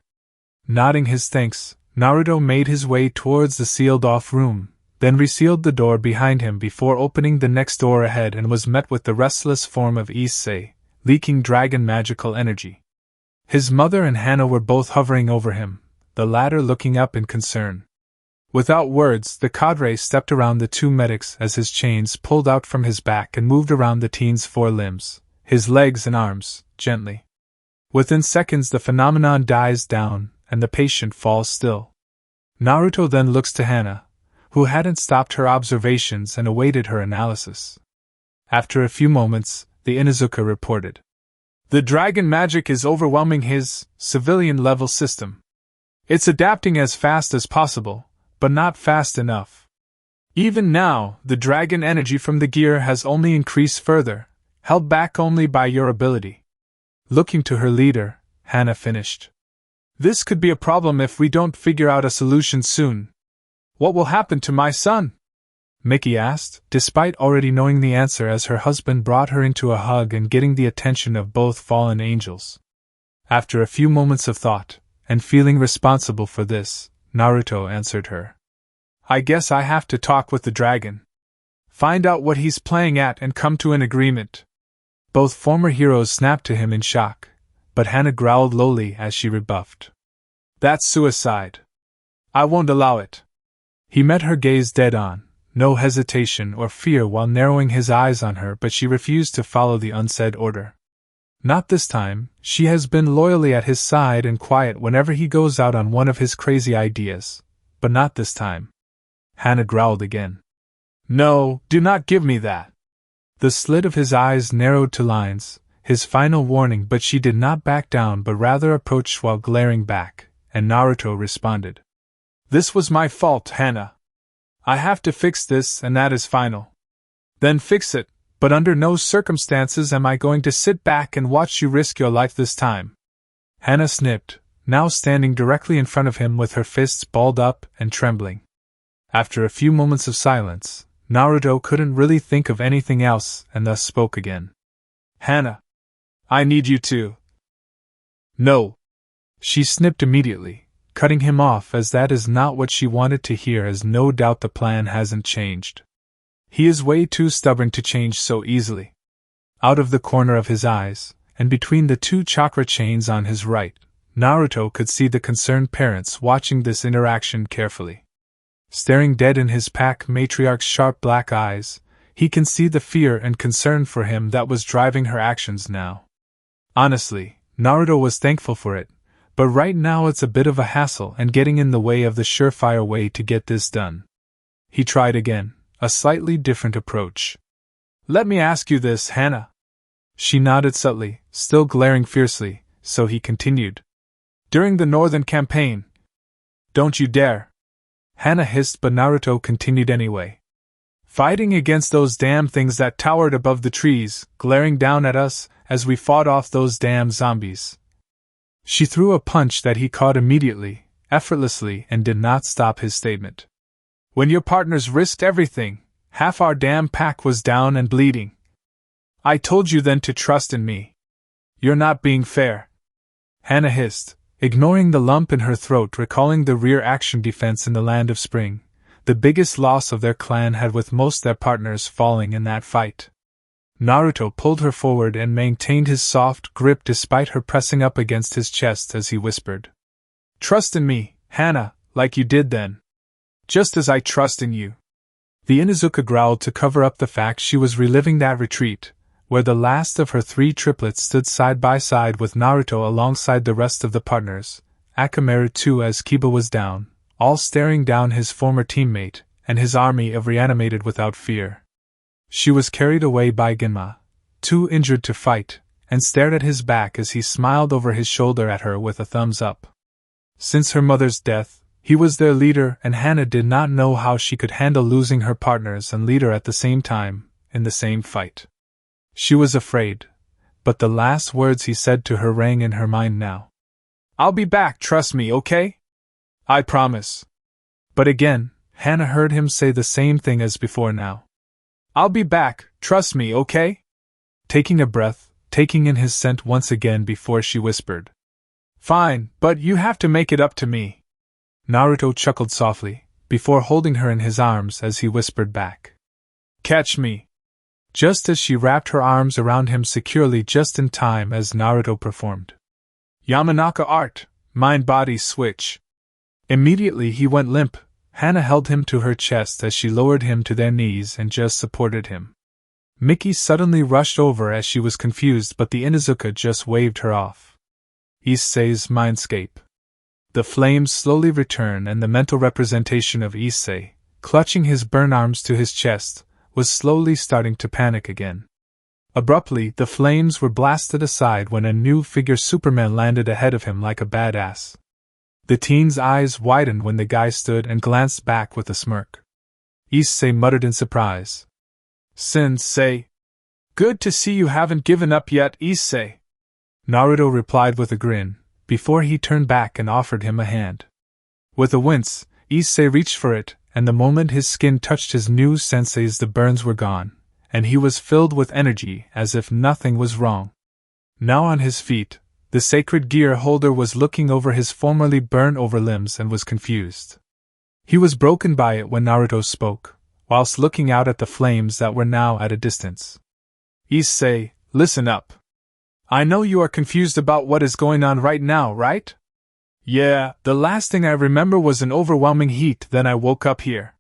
A: Nodding his thanks, Naruto made his way towards the sealed-off room, then resealed the door behind him before opening the next door ahead, and was met with the restless form of Issei, leaking dragon magical energy. His mother and Hana were both hovering over him, the latter looking up in concern. Without words, the cadre stepped around the two medics as his chains pulled out from his back and moved around the teen's four limbs, his legs and arms, gently. Within seconds the phenomenon dies down, and the patient falls still. Naruto then looks to Hana, who hadn't stopped her observations and awaited her analysis. After a few moments, the Inuzuka reported. The dragon magic is overwhelming his civilian-level system. It's adapting as fast as possible, but not fast enough. Even now, the dragon energy from the gear has only increased further, held back only by your ability. Looking to her leader, Hana finished. This could be a problem if we don't figure out a solution soon. What will happen to my son? Miki asked, despite already knowing the answer as her husband brought her into a hug and getting the attention of both fallen angels. After a few moments of thought, and feeling responsible for this, Naruto answered her. I guess I have to talk with the dragon. Find out what he's playing at and come to an agreement. Both former heroes snapped to him in shock, but Hana growled lowly as she rebuffed. That's suicide. I won't allow it. He met her gaze dead on, no hesitation or fear while narrowing his eyes on her, but she refused to follow the unsaid order. Not this time. She has been loyally at his side and quiet whenever he goes out on one of his crazy ideas, but not this time. Hana growled again. No, do not give me that. The slit of his eyes narrowed to lines, his final warning, but she did not back down but rather approached while glaring back, and Naruto responded. This was my fault, Hana. I have to fix this, and that is final. Then fix it, but under no circumstances am I going to sit back and watch you risk your life this time. Hana snipped, now standing directly in front of him with her fists balled up and trembling. After a few moments of silence, Naruto couldn't really think of anything else and thus spoke again. Hana, I need you to. No. She snipped immediately, cutting him off as that is not what she wanted to hear, as no doubt the plan hasn't changed. He is way too stubborn to change so easily. Out of the corner of his eyes, and between the two chakra chains on his right, Naruto could see the concerned parents watching this interaction carefully. Staring dead in his pack matriarch's sharp black eyes, he can see the fear and concern for him that was driving her actions now. Honestly, Naruto was thankful for it, but right now it's a bit of a hassle and getting in the way of the surefire way to get this done. He tried again, a slightly different approach. Let me ask you this, Hana. She nodded subtly, still glaring fiercely, so he continued. During the Northern Campaign. Don't you dare. Hana hissed, but Naruto continued anyway. Fighting against those damn things that towered above the trees, glaring down at us as we fought off those damn zombies. She threw a punch that he caught immediately, effortlessly, and did not stop his statement. When your partners risked everything, half our damn pack was down and bleeding. I told you then to trust in me. You're not being fair. Hana hissed, ignoring the lump in her throat, recalling the rear action defense in the Land of Spring, the biggest loss of their clan had with most their partners falling in that fight. Naruto pulled her forward and maintained his soft grip despite her pressing up against his chest as he whispered. Trust in me, Hana, like you did then. Just as I trust in you. The Inuzuka growled to cover up the fact she was reliving that retreat, where the last of her three triplets stood side by side with Naruto alongside the rest of the partners, Akamaru too, as Kiba was down, all staring down his former teammate, and his army of reanimated without fear. She was carried away by Genma, too injured to fight, and stared at his back as he smiled over his shoulder at her with a thumbs up. Since her mother's death, he was their leader, and Hana did not know how she could handle losing her partners and leader at the same time, in the same fight. She was afraid, but the last words he said to her rang in her mind now. I'll be back, trust me, okay? I promise. But again, Hana heard him say the same thing as before now. I'll be back, trust me, okay? Taking a breath, taking in his scent once again before she whispered. Fine, but you have to make it up to me. Naruto chuckled softly, before holding her in his arms as he whispered back. Catch me. Just as she wrapped her arms around him securely just in time as Naruto performed. Yamanaka art, mind-body switch. Immediately he went limp. Hana held him to her chest as she lowered him to their knees and just supported him. Miki suddenly rushed over as she was confused, but the Inuzuka just waved her off. Issei's mindscape. The flames slowly return, and the mental representation of Issei, clutching his burn arms to his chest, was slowly starting to panic again. Abruptly, the flames were blasted aside when a new figure Superman landed ahead of him like a badass. The teen's eyes widened when the guy stood and glanced back with a smirk. Issei muttered in surprise. Sensei. Good to see you haven't given up yet, Issei. Naruto replied with a grin, before he turned back and offered him a hand. With a wince, Issei reached for it, and the moment his skin touched his new sensei's the burns were gone, and he was filled with energy as if nothing was wrong. Now on his feet, the sacred gear holder was looking over his formerly burned-over limbs and was confused. He was broken by it when Naruto spoke, whilst looking out at the flames that were now at a distance. Issei, listen up. I know you are confused about what is going on right now, right? Yeah, the last thing I remember was an overwhelming heat, then I woke up here.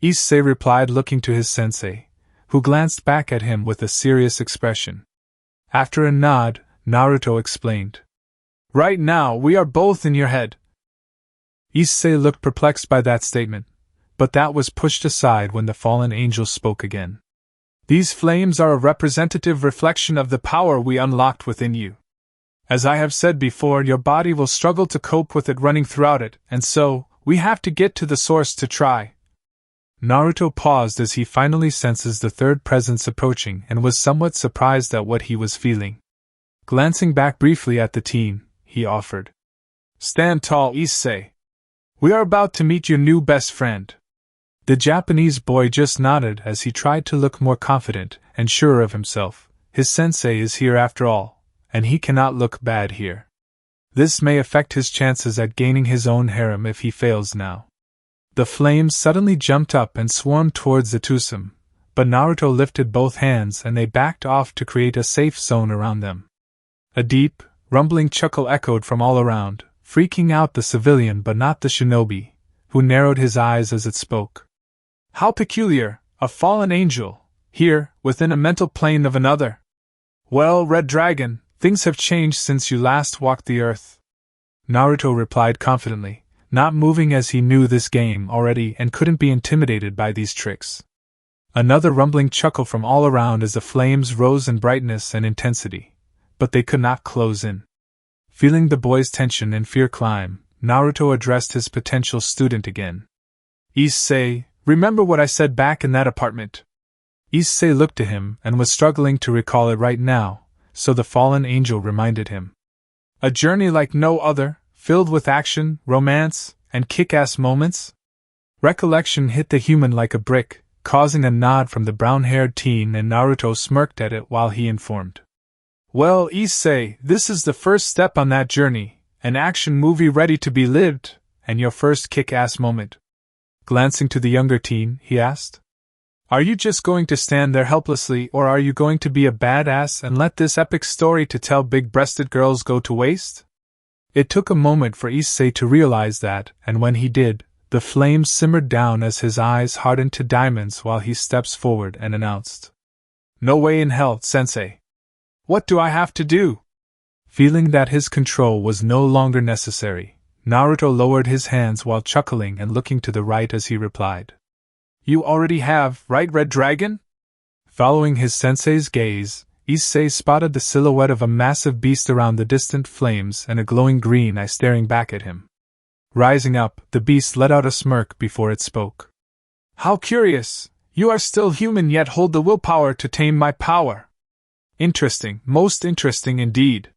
A: Issei replied, looking to his sensei, who glanced back at him with a serious expression. After a nod, Naruto explained. Right now, we are both in your head. Issei looked perplexed by that statement, but that was pushed aside when the fallen angel spoke again. These flames are a representative reflection of the power we unlocked within you. As I have said before, your body will struggle to cope with it running throughout it, and so, we have to get to the source to try. Naruto paused as he finally senses the third presence approaching and was somewhat surprised at what he was feeling. Glancing back briefly at the teen, he offered. Stand tall, Issei. We are about to meet your new best friend. The Japanese boy just nodded as he tried to look more confident and surer of himself. His sensei is here after all, and he cannot look bad here. This may affect his chances at gaining his own harem if he fails now. The flames suddenly jumped up and swarmed towards the twosome, but Naruto lifted both hands and they backed off to create a safe zone around them. A deep, rumbling chuckle echoed from all around, freaking out the civilian but not the shinobi, who narrowed his eyes as it spoke. How peculiar, a fallen angel, here, within a mental plane of another. Well, Red Dragon, things have changed since you last walked the earth. Naruto replied confidently, not moving as he knew this game already and couldn't be intimidated by these tricks. Another rumbling chuckle from all around as the flames rose in brightness and intensity, but they could not close in. Feeling the boy's tension and fear climb, Naruto addressed his potential student again. Issei, remember what I said back in that apartment? Issei looked to him and was struggling to recall it right now, so the fallen angel reminded him. A journey like no other, filled with action, romance, and kick-ass moments? Recollection hit the human like a brick, causing a nod from the brown-haired teen, and Naruto smirked at it while he informed. Well, Issei, this is the first step on that journey, an action movie ready to be lived, and your first kick-ass moment. Glancing to the younger teen, he asked. Are you just going to stand there helplessly, or are you going to be a badass and let this epic story to tell big-breasted girls go to waste? It took a moment for Issei to realize that, and when he did, the flames simmered down as his eyes hardened to diamonds while he steps forward and announced. No way in hell, sensei. What do I have to do? Feeling that his control was no longer necessary, Naruto lowered his hands while chuckling and looking to the right as he replied. You already have, right, Red Dragon? Following his sensei's gaze, Issei spotted the silhouette of a massive beast around the distant flames and a glowing green eye staring back at him. Rising up, the beast let out a smirk before it spoke. How curious! You are still human yet hold the willpower to tame my power. Interesting, most interesting indeed.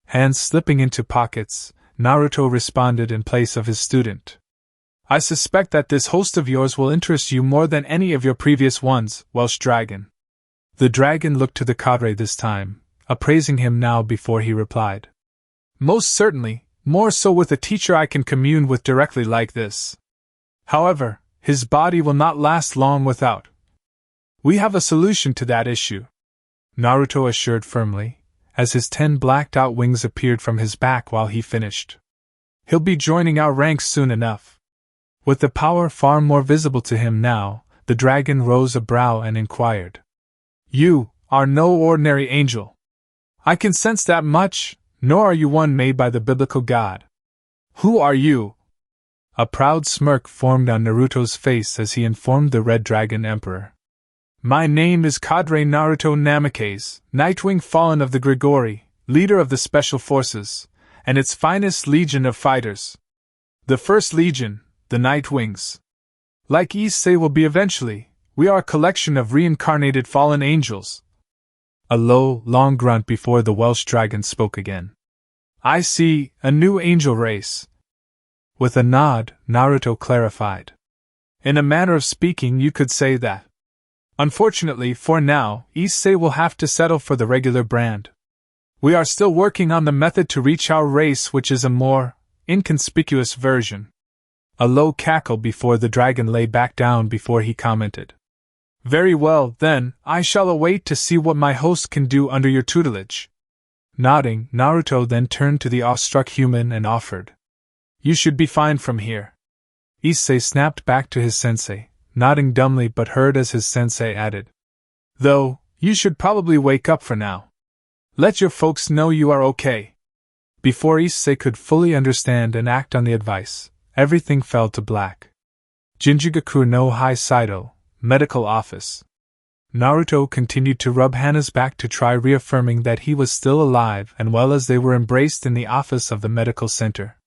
A: Hands slipping into pockets, Naruto responded in place of his student. I suspect that this host of yours will interest you more than any of your previous ones, Welsh Dragon. The dragon looked to the cadre this time, appraising him now before he replied. Most certainly, more so with a teacher I can commune with directly like this. However, his body will not last long without. We have a solution to that issue, Naruto assured firmly, as his 10 blacked-out wings appeared from his back while he finished. He'll be joining our ranks soon enough. With the power far more visible to him now, the dragon rose a brow and inquired. You are no ordinary angel. I can sense that much, nor are you one made by the biblical God. Who are you? A proud smirk formed on Naruto's face as he informed the Red Dragon Emperor. My name is Cadre Naruto Namikaze, Nightwing Fallen of the Grigori, leader of the Special Forces, and its finest legion of fighters. The First Legion, the Nightwings. Like Issei will be eventually, we are a collection of reincarnated fallen angels. A low, long grunt before the Welsh dragon spoke again. I see, a new angel race. With a nod, Naruto clarified. In a manner of speaking, you could say that. Unfortunately, for now, Issei will have to settle for the regular brand. We are still working on the method to reach our race, which is a more inconspicuous version. A low cackle before the dragon lay back down before he commented. Very well, then, I shall await to see what my host can do under your tutelage. Nodding, Naruto then turned to the awestruck human and offered. You should be fine from here. Issei snapped back to his sensei, nodding dumbly but heard as his sensei added. Though, you should probably wake up for now. Let your folks know you are okay. Before Issei could fully understand and act on the advice, everything fell to black. Jinjugaku no Hai Saido, medical office. Naruto continued to rub Hana's back to try reaffirming that he was still alive and well as they were embraced in the office of the medical center.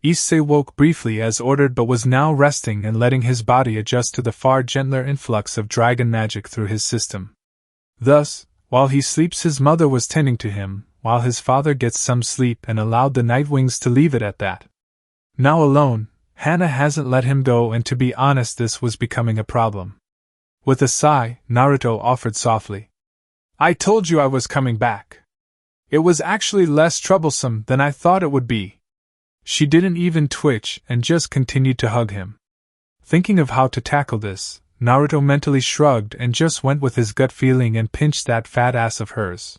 A: Issei woke briefly as ordered but was now resting and letting his body adjust to the far gentler influx of dragon magic through his system. Thus, while he sleeps his mother was tending to him, while his father gets some sleep and allowed the Nightwings to leave it at that. Now alone, Hana hasn't let him go and to be honest this was becoming a problem. With a sigh, Naruto offered softly. I told you I was coming back. It was actually less troublesome than I thought it would be. She didn't even twitch and just continued to hug him. Thinking of how to tackle this, Naruto mentally shrugged and just went with his gut feeling and pinched that fat ass of hers.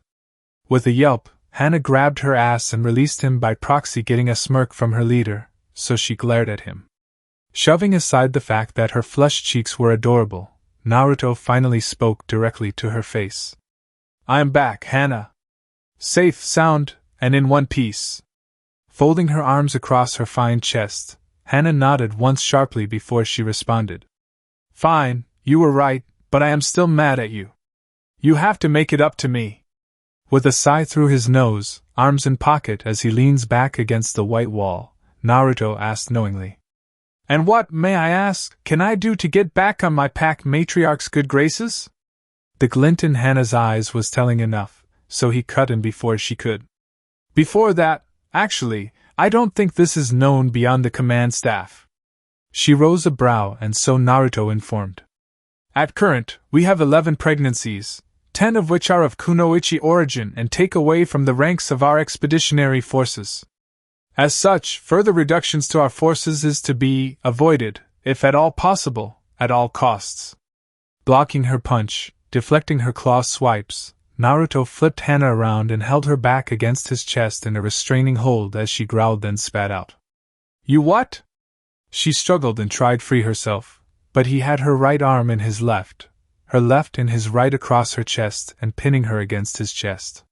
A: With a yelp, Hana grabbed her ass and released him by proxy, getting a smirk from her leader, so she glared at him. Shoving aside the fact that her flushed cheeks were adorable, Naruto finally spoke directly to her face. I am back, Hana. Safe, sound, and in one piece. Folding her arms across her fine chest, Hana nodded once sharply before she responded. Fine, you were right, but I am still mad at you. You have to make it up to me. With a sigh through his nose, arms in pocket as he leans back against the white wall, Naruto asked knowingly. And what, may I ask, can I do to get back on my pack matriarch's good graces? The glint in Hana's eyes was telling enough, so he cut in before she could. Before that, actually, I don't think this is known beyond the command staff. She rose a brow and so Naruto informed. At current, we have 11 pregnancies, 10 of which are of kunoichi origin and take away from the ranks of our expeditionary forces. As such, further reductions to our forces is to be avoided, if at all possible, at all costs. Blocking her punch, deflecting her claw swipes, Naruto flipped Hana around and held her back against his chest in a restraining hold as she growled then spat out. You what? She struggled and tried free herself, but he had her right arm in his left, her left in his right across her chest and pinning her against his chest.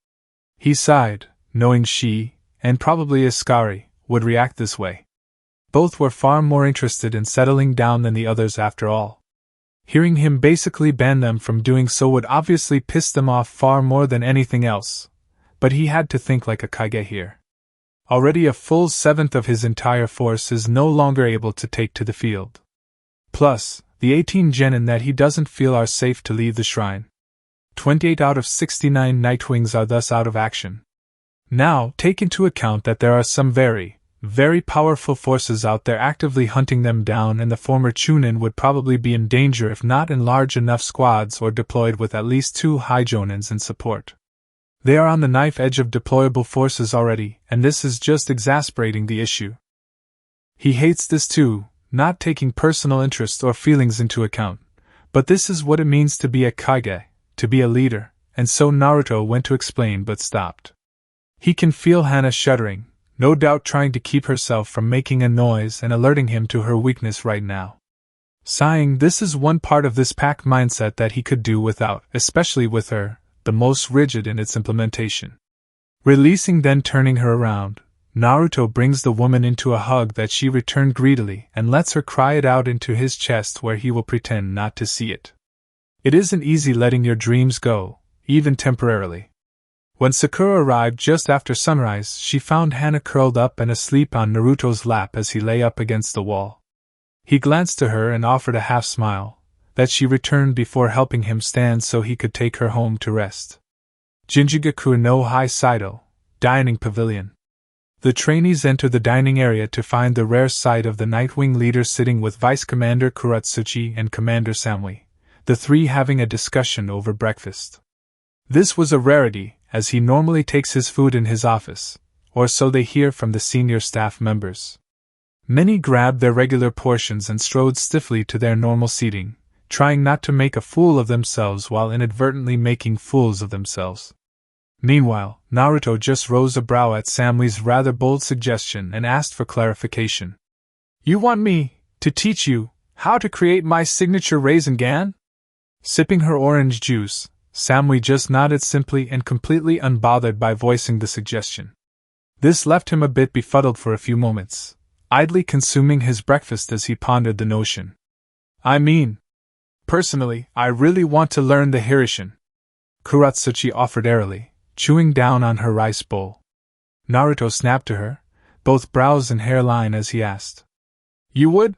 A: He sighed, knowing she, and probably Iskari, would react this way. Both were far more interested in settling down than the others after all. Hearing him basically ban them from doing so would obviously piss them off far more than anything else, but he had to think like a Kage here. Already a full seventh of his entire force is no longer able to take to the field. Plus, the 18 genin that he doesn't feel are safe to leave the shrine. 28 out of 69 Nightwings are thus out of action. Now, take into account that there are some very, very powerful forces out there actively hunting them down, and the former Chunin would probably be in danger if not in large enough squads or deployed with at least 2 high jonins in support. They are on the knife edge of deployable forces already, and this is just exacerbating the issue. He hates this too, not taking personal interest or feelings into account, but this is what it means to be a Kage, to be a leader, and so Naruto went to explain but stopped. He can feel Hana shuddering, no doubt trying to keep herself from making a noise and alerting him to her weakness right now. Sighing, this is one part of this pack mindset that he could do without, especially with her, the most rigid in its implementation. Releasing then turning her around, Naruto brings the woman into a hug that she returned greedily and lets her cry it out into his chest where he will pretend not to see it. It isn't easy letting your dreams go, even temporarily. When Sakura arrived just after sunrise, she found Hana curled up and asleep on Naruto's lap as he lay up against the wall. He glanced to her and offered a half-smile, that she returned before helping him stand so he could take her home to rest. Jinjugaku no Hai Saido, Dining Pavilion. The trainees enter the dining area to find the rare sight of the Nightwing leader sitting with Vice Commander Kuratsuchi and Commander Samui, the three having a discussion over breakfast. This was a rarity, as he normally takes his food in his office, or so they hear from the senior staff members. Many grabbed their regular portions and strode stiffly to their normal seating, trying not to make a fool of themselves while inadvertently making fools of themselves. Meanwhile, Naruto just rose a brow at Samui's rather bold suggestion and asked for clarification. You want me to teach you how to create my signature Rasengan? Sipping her orange juice, Samui just nodded simply and completely unbothered by voicing the suggestion. This left him a bit befuddled for a few moments, idly consuming his breakfast as he pondered the notion. I mean, personally, I really want to learn the Hirishin, Kuratsuchi offered airily, chewing down on her rice bowl. Naruto snapped to her, both brows and hairline as he asked. You would?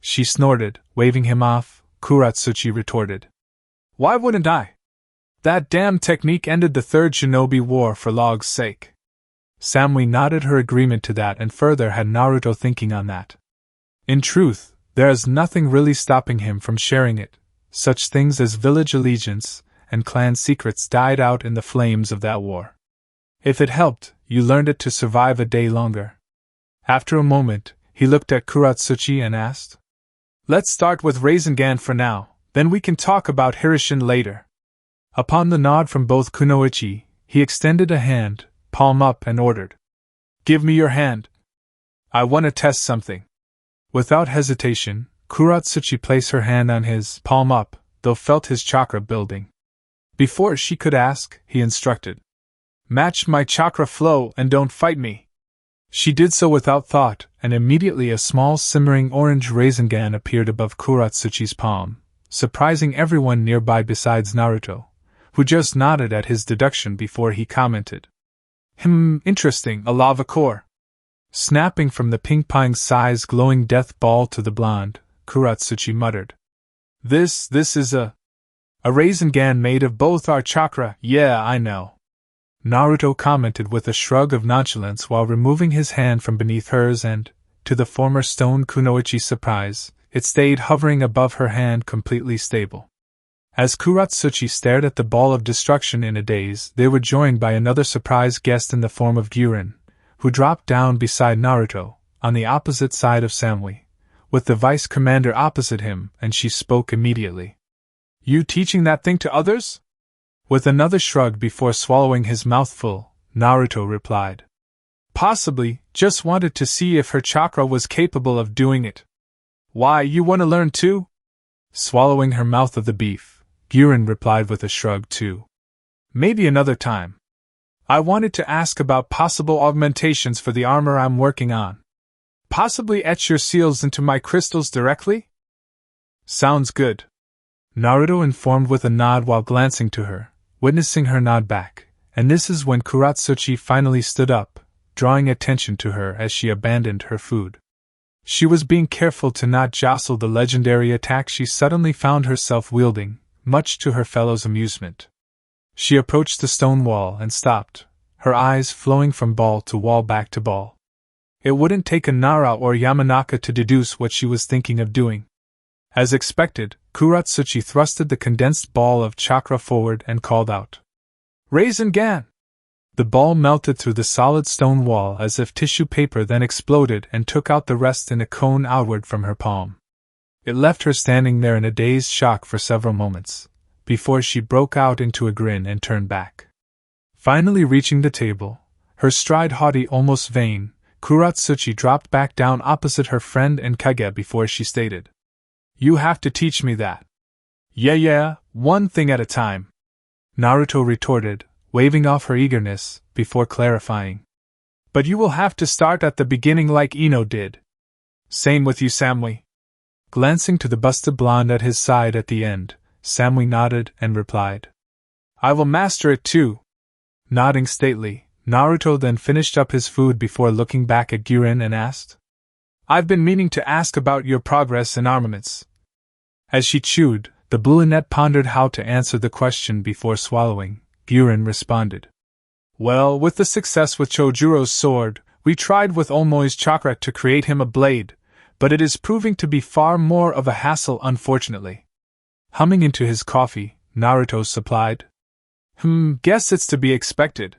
A: She snorted, waving him off. Kuratsuchi retorted. Why wouldn't I? That damn technique ended the third Shinobi War for log's sake. Samui nodded her agreement to that and further had Naruto thinking on that. In truth, there is nothing really stopping him from sharing it. Such things as village allegiance and clan secrets died out in the flames of that war. If it helped, you learned it to survive a day longer. After a moment, he looked at Kuratsuchi and asked, Let's start with Rasengan for now, then we can talk about Hirishin later. Upon the nod from both Kunoichi, he extended a hand, palm up, and ordered, Give me your hand. I want to test something. Without hesitation, Kuratsuchi placed her hand on his, palm up, though felt his chakra building. Before she could ask, he instructed, Match my chakra flow and don't fight me. She did so without thought, and immediately a small simmering orange Rasengan appeared above Kuratsuchi's palm, surprising everyone nearby besides Naruto, who just nodded at his deduction before he commented. Interesting, a lava core. Snapping from the ping-pong-sized glowing death ball to the blonde, Kuratsuchi muttered. This is a Rasengan made of both our chakra, yeah, I know. Naruto commented with a shrug of nonchalance while removing his hand from beneath hers and, to the former stone Kunoichi's surprise, it stayed hovering above her hand completely stable. As Kuratsuchi stared at the ball of destruction in a daze, they were joined by another surprise guest in the form of Guren, who dropped down beside Naruto, on the opposite side of Samui, with the vice commander opposite him, and she spoke immediately. You teaching that thing to others? With another shrug before swallowing his mouthful, Naruto replied. Possibly, just wanted to see if her chakra was capable of doing it. Why, you want to learn too? Swallowing her mouth of the beef, Guren replied with a shrug too. Maybe another time. I wanted to ask about possible augmentations for the armor I'm working on. Possibly etch your seals into my crystals directly? Sounds good. Naruto informed with a nod while glancing to her, witnessing her nod back, and this is when Kuratsuchi finally stood up, drawing attention to her as she abandoned her food. She was being careful to not jostle the legendary attack she suddenly found herself wielding, much to her fellows' amusement. She approached the stone wall and stopped, her eyes flowing from ball to wall back to ball. It wouldn't take a Nara or Yamanaka to deduce what she was thinking of doing. As expected, Kuratsuchi thrusted the condensed ball of chakra forward and called out, Rasengan! The ball melted through the solid stone wall as if tissue paper, then exploded and took out the rest in a cone outward from her palm. It left her standing there in a dazed shock for several moments, before she broke out into a grin and turned back. Finally reaching the table, her stride haughty, almost vain, Kuratsuchi dropped back down opposite her friend and Kage before she stated, You have to teach me that. Yeah, one thing at a time. Naruto retorted, waving off her eagerness, before clarifying. But you will have to start at the beginning like Ino did. Same with you, Samui. Glancing to the busted blonde at his side at the end, Samui nodded and replied, I will master it too. Nodding stately, Naruto then finished up his food before looking back at Guren and asked, I've been meaning to ask about your progress in armaments. As she chewed, the brunette pondered how to answer the question before swallowing. Guren responded, Well, with the success with Chojuro's sword, we tried with Omoi's chakra to create him a blade, but it is proving to be far more of a hassle, unfortunately. Humming into his coffee, Naruto supplied, Guess it's to be expected.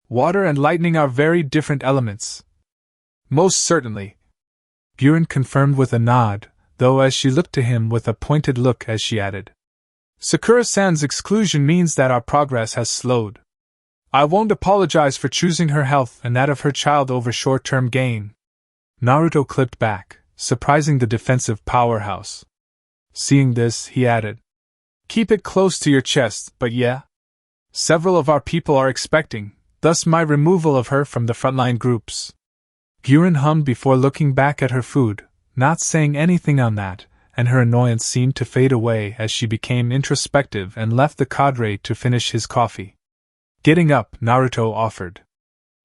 A: Water and lightning are very different elements. Most certainly. Guren confirmed with a nod, though as she looked to him with a pointed look as she added, Sakura-san's exclusion means that our progress has slowed. I won't apologize for choosing her health and that of her child over short-term gain. Naruto clipped back, surprising the defensive powerhouse. Seeing this, he added, Keep it close to your chest, but yeah. Several of our people are expecting, thus my removal of her from the frontline groups. Guren hummed before looking back at her food, not saying anything on that, and her annoyance seemed to fade away as she became introspective and left the cadre to finish his coffee. Getting up, Naruto offered,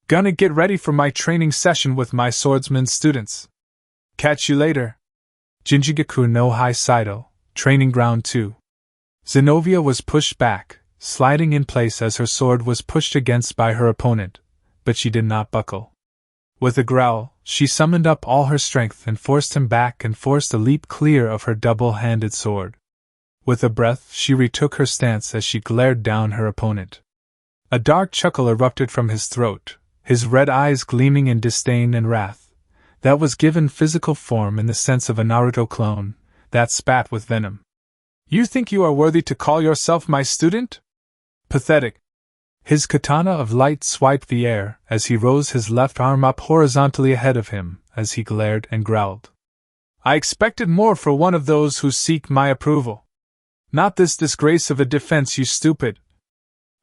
A: Gonna get ready for my training session with my swordsman students. Catch you later. Jinjigaku no Haisaido, Training Ground 2. Zenobia was pushed back, sliding in place as her sword was pushed against by her opponent, but she did not buckle. With a growl, she summoned up all her strength and forced him back and forced a leap clear of her double-handed sword. With a breath, she retook her stance as she glared down her opponent. A dark chuckle erupted from his throat, his red eyes gleaming in disdain and wrath. That was given physical form in the sense of a Naruto clone, that spat with venom. You think you are worthy to call yourself my student? Pathetic. His katana of light swiped the air as he rose his left arm up horizontally ahead of him as he glared and growled. I expected more for one of those who seek my approval. Not this disgrace of a defense, you stupid.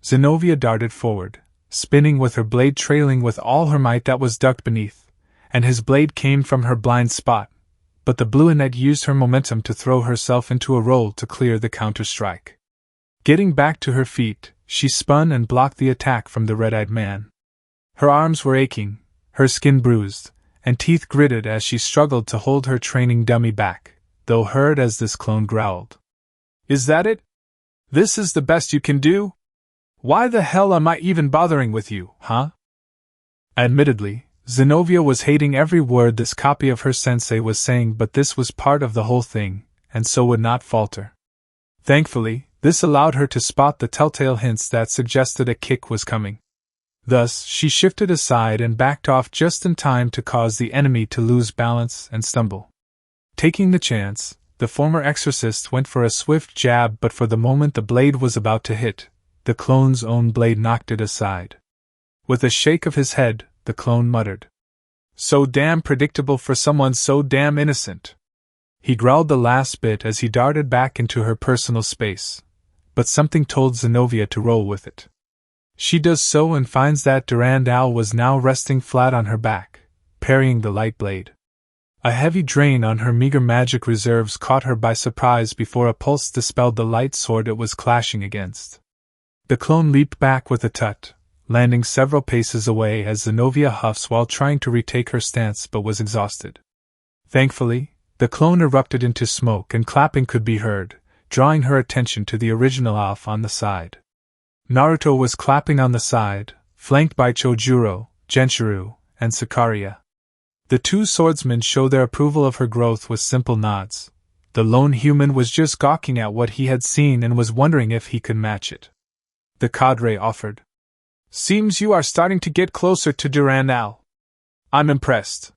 A: Zenobia darted forward, spinning with her blade trailing with all her might that was ducked beneath, and his blade came from her blind spot, but the Bluenet used her momentum to throw herself into a roll to clear the counter-strike. Getting back to her feet, she spun and blocked the attack from the red-eyed man. Her arms were aching, her skin bruised, and teeth gritted as she struggled to hold her training dummy back, though heard as this clone growled. Is that it? This is the best you can do? Why the hell am I even bothering with you, huh? Admittedly, Zenobia was hating every word this copy of her sensei was saying, but this was part of the whole thing, and so would not falter. Thankfully, this allowed her to spot the telltale hints that suggested a kick was coming. Thus, she shifted aside and backed off just in time to cause the enemy to lose balance and stumble. Taking the chance, the former exorcist went for a swift jab, but for the moment the blade was about to hit, the clone's own blade knocked it aside. With a shake of his head, the clone muttered, So damn predictable for someone so damn innocent. He growled the last bit as he darted back into her personal space, but something told Zenobia to roll with it. She does so and finds that Durandal was now resting flat on her back, parrying the light blade. A heavy drain on her meager magic reserves caught her by surprise before a pulse dispelled the light sword it was clashing against. The clone leaped back with a tut, landing several paces away as Zenobia huffs while trying to retake her stance but was exhausted. Thankfully, the clone erupted into smoke and clapping could be heard, drawing her attention to the original off on the side. Naruto was clapping on the side, flanked by Chojuro, Genshiro, and Sakaria. The two swordsmen showed their approval of her growth with simple nods. The lone human was just gawking at what he had seen and was wondering if he could match it. The cadre offered, Seems you are starting to get closer to Durandal. I'm impressed.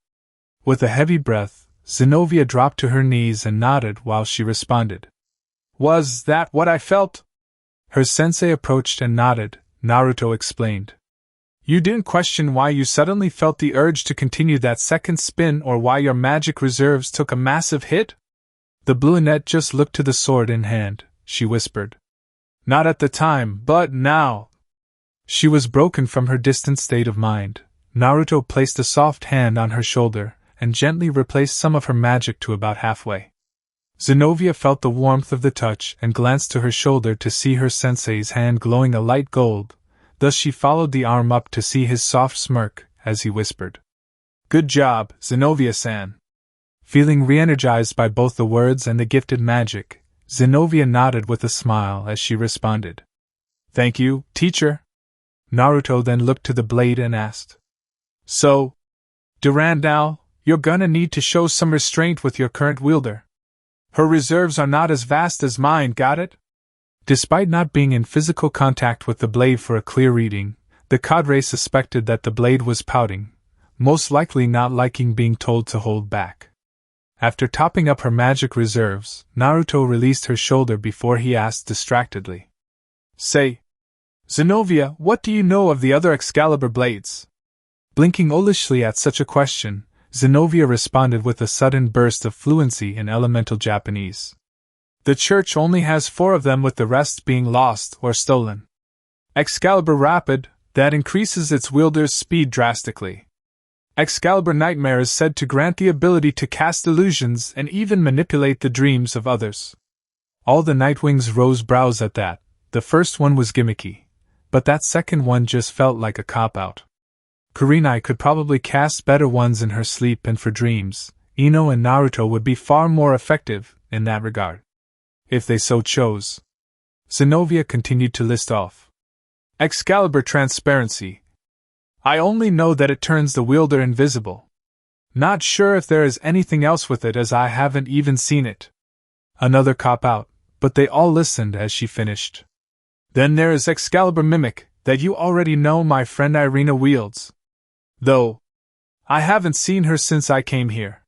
A: With a heavy breath, Zenobia dropped to her knees and nodded while she responded. Was that what I felt? Her sensei approached and nodded, Naruto explained. You didn't question why you suddenly felt the urge to continue that second spin or why your magic reserves took a massive hit? The Bluenet just looked to the sword in hand, she whispered. Not at the time, but now. She was broken from her distant state of mind. Naruto placed a soft hand on her shoulder and gently replaced some of her magic to about halfway. Zenobia felt the warmth of the touch and glanced to her shoulder to see her sensei's hand glowing a light gold, thus she followed the arm up to see his soft smirk as he whispered, Good job, Zenobia-san. Feeling re-energized by both the words and the gifted magic, Zenobia nodded with a smile as she responded, Thank you, teacher. Naruto then looked to the blade and asked, So, Durandal, you're gonna need to show some restraint with your current wielder. Her reserves are not as vast as mine, got it? Despite not being in physical contact with the blade for a clear reading, the cadre suspected that the blade was pouting, most likely not liking being told to hold back. After topping up her magic reserves, Naruto released her shoulder before he asked distractedly, Say. Zenobia, what do you know of the other Excalibur blades? Blinking olishly at such a question, Zenobia responded with a sudden burst of fluency in elemental Japanese. The church only has 4 of them, with the rest being lost or stolen. Excalibur Rapid, that increases its wielder's speed drastically. Excalibur Nightmare is said to grant the ability to cast illusions and even manipulate the dreams of others. All the Nightwings rose brows at that. The first one was gimmicky, but that second one just felt like a cop-out. Kurenai could probably cast better ones in her sleep, and for dreams, Ino and Naruto would be far more effective in that regard, if they so chose. Zenobia continued to list off. Excalibur Transparency. I only know that it turns the wielder invisible. Not sure if there is anything else with it, as I haven't even seen it. Another cop-out, but they all listened as she finished. Then there is Excalibur Mimic, that you already know my friend Irina wields. Though I haven't seen her since I came here.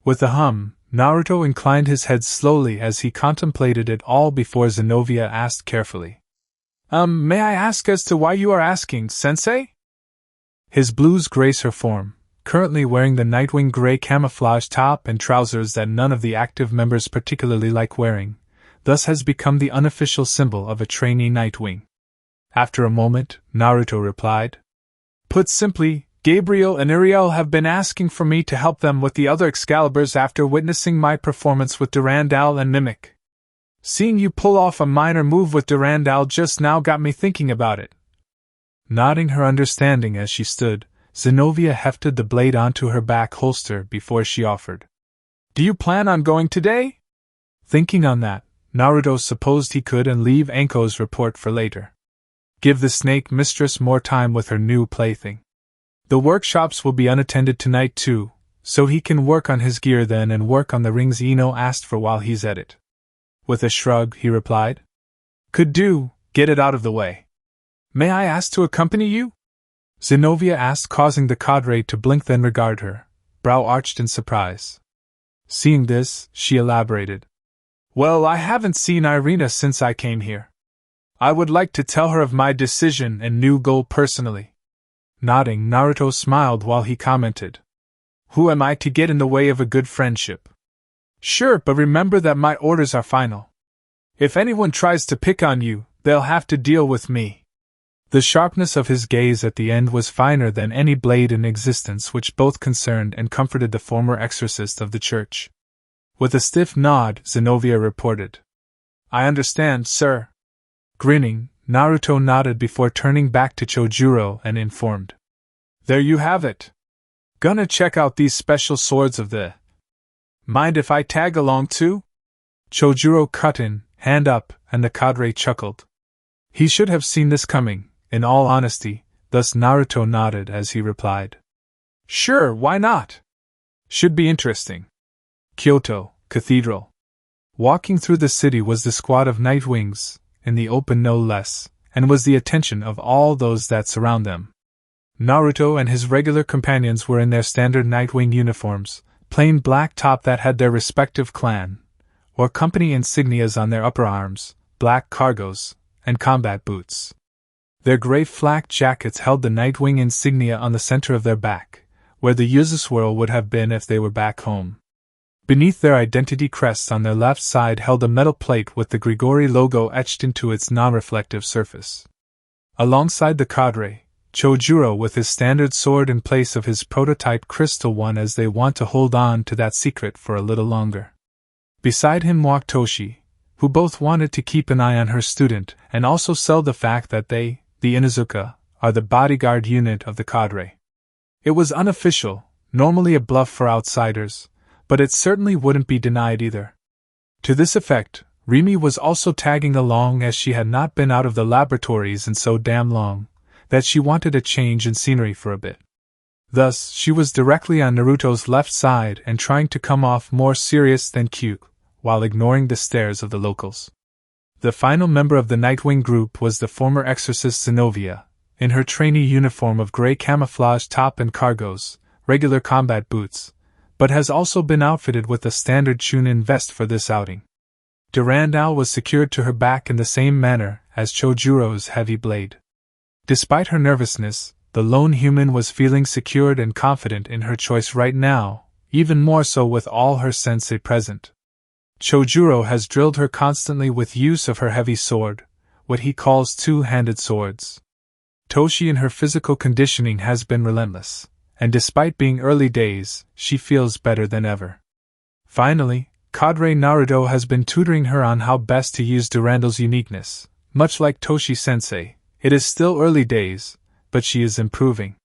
A: With a hum, Naruto inclined his head slowly as he contemplated it all before Zenobia asked carefully. May I ask as to why you are asking, Sensei? His blues grace her form, currently wearing the Nightwing gray camouflage top and trousers that none of the active members particularly like wearing, thus has become the unofficial symbol of a trainee Nightwing. After a moment, Naruto replied. Put simply, Gabriel and Uriel have been asking for me to help them with the other Excaliburs after witnessing my performance with Durandal and Mimic. Seeing you pull off a minor move with Durandal just now got me thinking about it. Nodding her understanding as she stood, Zenobia hefted the blade onto her back holster before she offered. Do you plan on going today? Thinking on that, Naruto supposed he could and leave Anko's report for later. Give the snake mistress more time with her new plaything. The workshops will be unattended tonight too, so he can work on his gear then and work on the rings Ino asked for while he's at it. With a shrug, he replied. Could do, get it out of the way. May I ask to accompany you? Zenobia asked, causing the cadre to blink then regard her, brow arched in surprise. Seeing this, she elaborated. Well, I haven't seen Irina since I came here. I would like to tell her of my decision and new goal personally. Nodding, Naruto smiled while he commented. Who am I to get in the way of a good friendship? Sure, but remember that my orders are final. If anyone tries to pick on you, they'll have to deal with me. The sharpness of his gaze at the end was finer than any blade in existence, which both concerned and comforted the former exorcist of the church. With a stiff nod, Zenobia reported. I understand, sir. Grinning, Naruto nodded before turning back to Chojuro and informed. There you have it. Gonna check out these special swords of the... Mind if I tag along too? Chojuro cut in, hand up, and the cadre chuckled. He should have seen this coming, in all honesty, thus Naruto nodded as he replied. Sure, why not? Should be interesting. Kyoto, Cathedral. Walking through the city was the squad of Nightwings, in the open no less, and was the attention of all those that surround them. Naruto and his regular companions were in their standard Nightwing uniforms, plain black top that had their respective clan or company insignias on their upper arms, black cargos, and combat boots. Their gray flak jackets held the Nightwing insignia on the center of their back, where the Yuzu-swirl would have been if they were back home. Beneath their identity crests on their left side held a metal plate with the Grigori logo etched into its non-reflective surface. Alongside the cadre, Chojuro with his standard sword in place of his prototype crystal one, as they want to hold on to that secret for a little longer. Beside him walked Toshi, who both wanted to keep an eye on her student and also sell the fact that they, the Inuzuka, are the bodyguard unit of the cadre. It was unofficial, normally a bluff for outsiders, but it certainly wouldn't be denied either. To this effect, Rimi was also tagging along, as she had not been out of the laboratories in so damn long that she wanted a change in scenery for a bit. Thus, she was directly on Naruto's left side and trying to come off more serious than cute, while ignoring the stares of the locals. The final member of the Nightwing group was the former exorcist Zenobia, in her trainee uniform of gray camouflage top and cargos, regular combat boots, but has also been outfitted with a standard Chunin vest for this outing. Durandal was secured to her back in the same manner as Chojuro's heavy blade. Despite her nervousness, the lone human was feeling secured and confident in her choice right now, even more so with all her sensei present. Chojuro has drilled her constantly with use of her heavy sword, what he calls two-handed swords. Toshi in her physical conditioning has been relentless, and despite being early days, she feels better than ever. Finally, Cadre Naruto has been tutoring her on how best to use Durandel's uniqueness. Much like Toshi-sensei, it is still early days, but she is improving.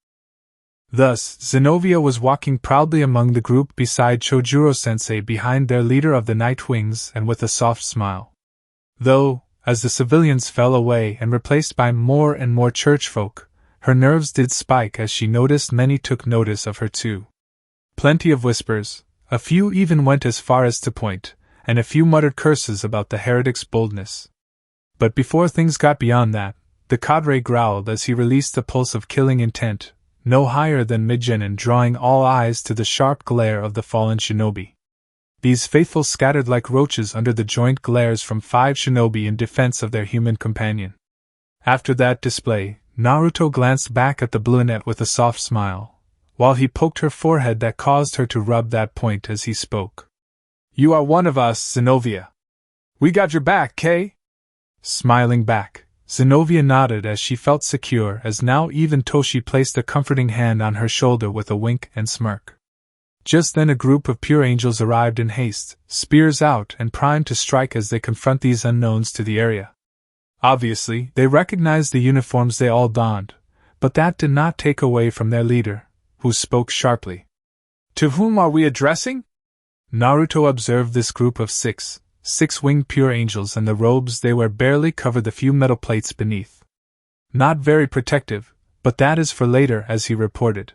A: Thus, Zenovia was walking proudly among the group beside Chojuro-sensei behind their leader of the Nightwings and with a soft smile. Though, as the civilians fell away and replaced by more and more churchfolk, her nerves did spike as she noticed many took notice of her too. Plenty of whispers, a few even went as far as to point, and a few muttered curses about the heretic's boldness. But before things got beyond that, the cadre growled as he released a pulse of killing intent, no higher than mid-genin, drawing all eyes to the sharp glare of the fallen shinobi. These faithful scattered like roaches under the joint glares from 5 shinobi in defense of their human companion. After that display, Naruto glanced back at the brunette with a soft smile, while he poked her forehead that caused her to rub that point as he spoke. "You are one of us, Zenovia. We got your back, Kay?" Smiling back, Zenovia nodded as she felt secure, as now even Toshi placed a comforting hand on her shoulder with a wink and smirk. Just then a group of pure angels arrived in haste, spears out and primed to strike as they confront these unknowns to the area. Obviously, they recognized the uniforms they all donned, but that did not take away from their leader, who spoke sharply. "To whom are we addressing?" Naruto observed this group of six-winged pure angels, and the robes they wear barely covered the few metal plates beneath. Not very protective, but that is for later, as he reported.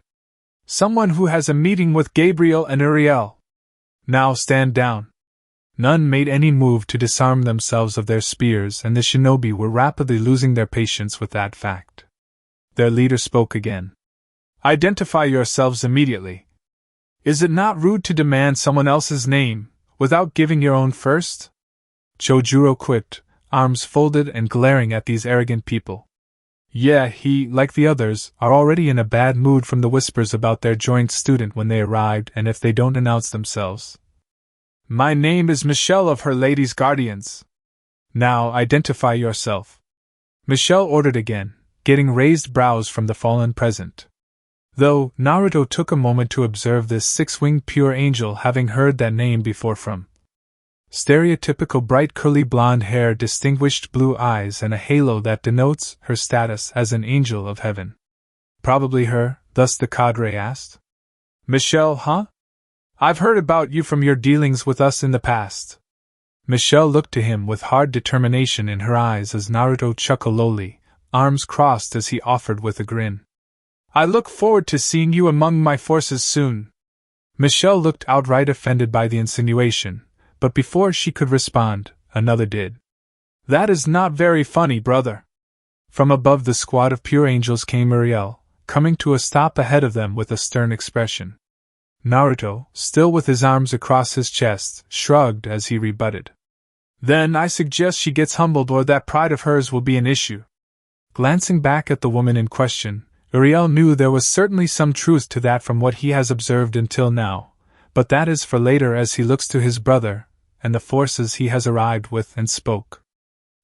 A: "Someone who has a meeting with Gabriel and Uriel. Now stand down." None made any move to disarm themselves of their spears, and the shinobi were rapidly losing their patience with that fact. Their leader spoke again. "Identify yourselves immediately. Is it not rude to demand someone else's name, without giving your own first?" Chojuro quipped, arms folded and glaring at these arrogant people. Yeah, he, like the others, are already in a bad mood from the whispers about their joint student when they arrived and if they don't announce themselves. "My name is Michelle of Her Lady's Guardians. Now identify yourself," Michelle ordered again, getting raised brows from the fallen present. Though, Naruto took a moment to observe this 6-winged pure angel, having heard that name before from stereotypical bright curly blonde hair, distinguished blue eyes, and a halo that denotes her status as an angel of heaven. "Probably her," thus the cadre asked. "Michelle, huh? I've heard about you from your dealings with us in the past." Michelle looked to him with hard determination in her eyes as Naruto chuckled lowly, arms crossed as he offered with a grin. "I look forward to seeing you among my forces soon." Michelle looked outright offended by the insinuation, but before she could respond, another did. "That is not very funny, brother." From above the squad of pure angels came Uriel, coming to a stop ahead of them with a stern expression. Naruto, still with his arms across his chest, shrugged as he rebutted. "Then I suggest she gets humbled, or that pride of hers will be an issue." Glancing back at the woman in question, Uriel knew there was certainly some truth to that from what he has observed until now, but that is for later as he looks to his brother and the forces he has arrived with, and spoke.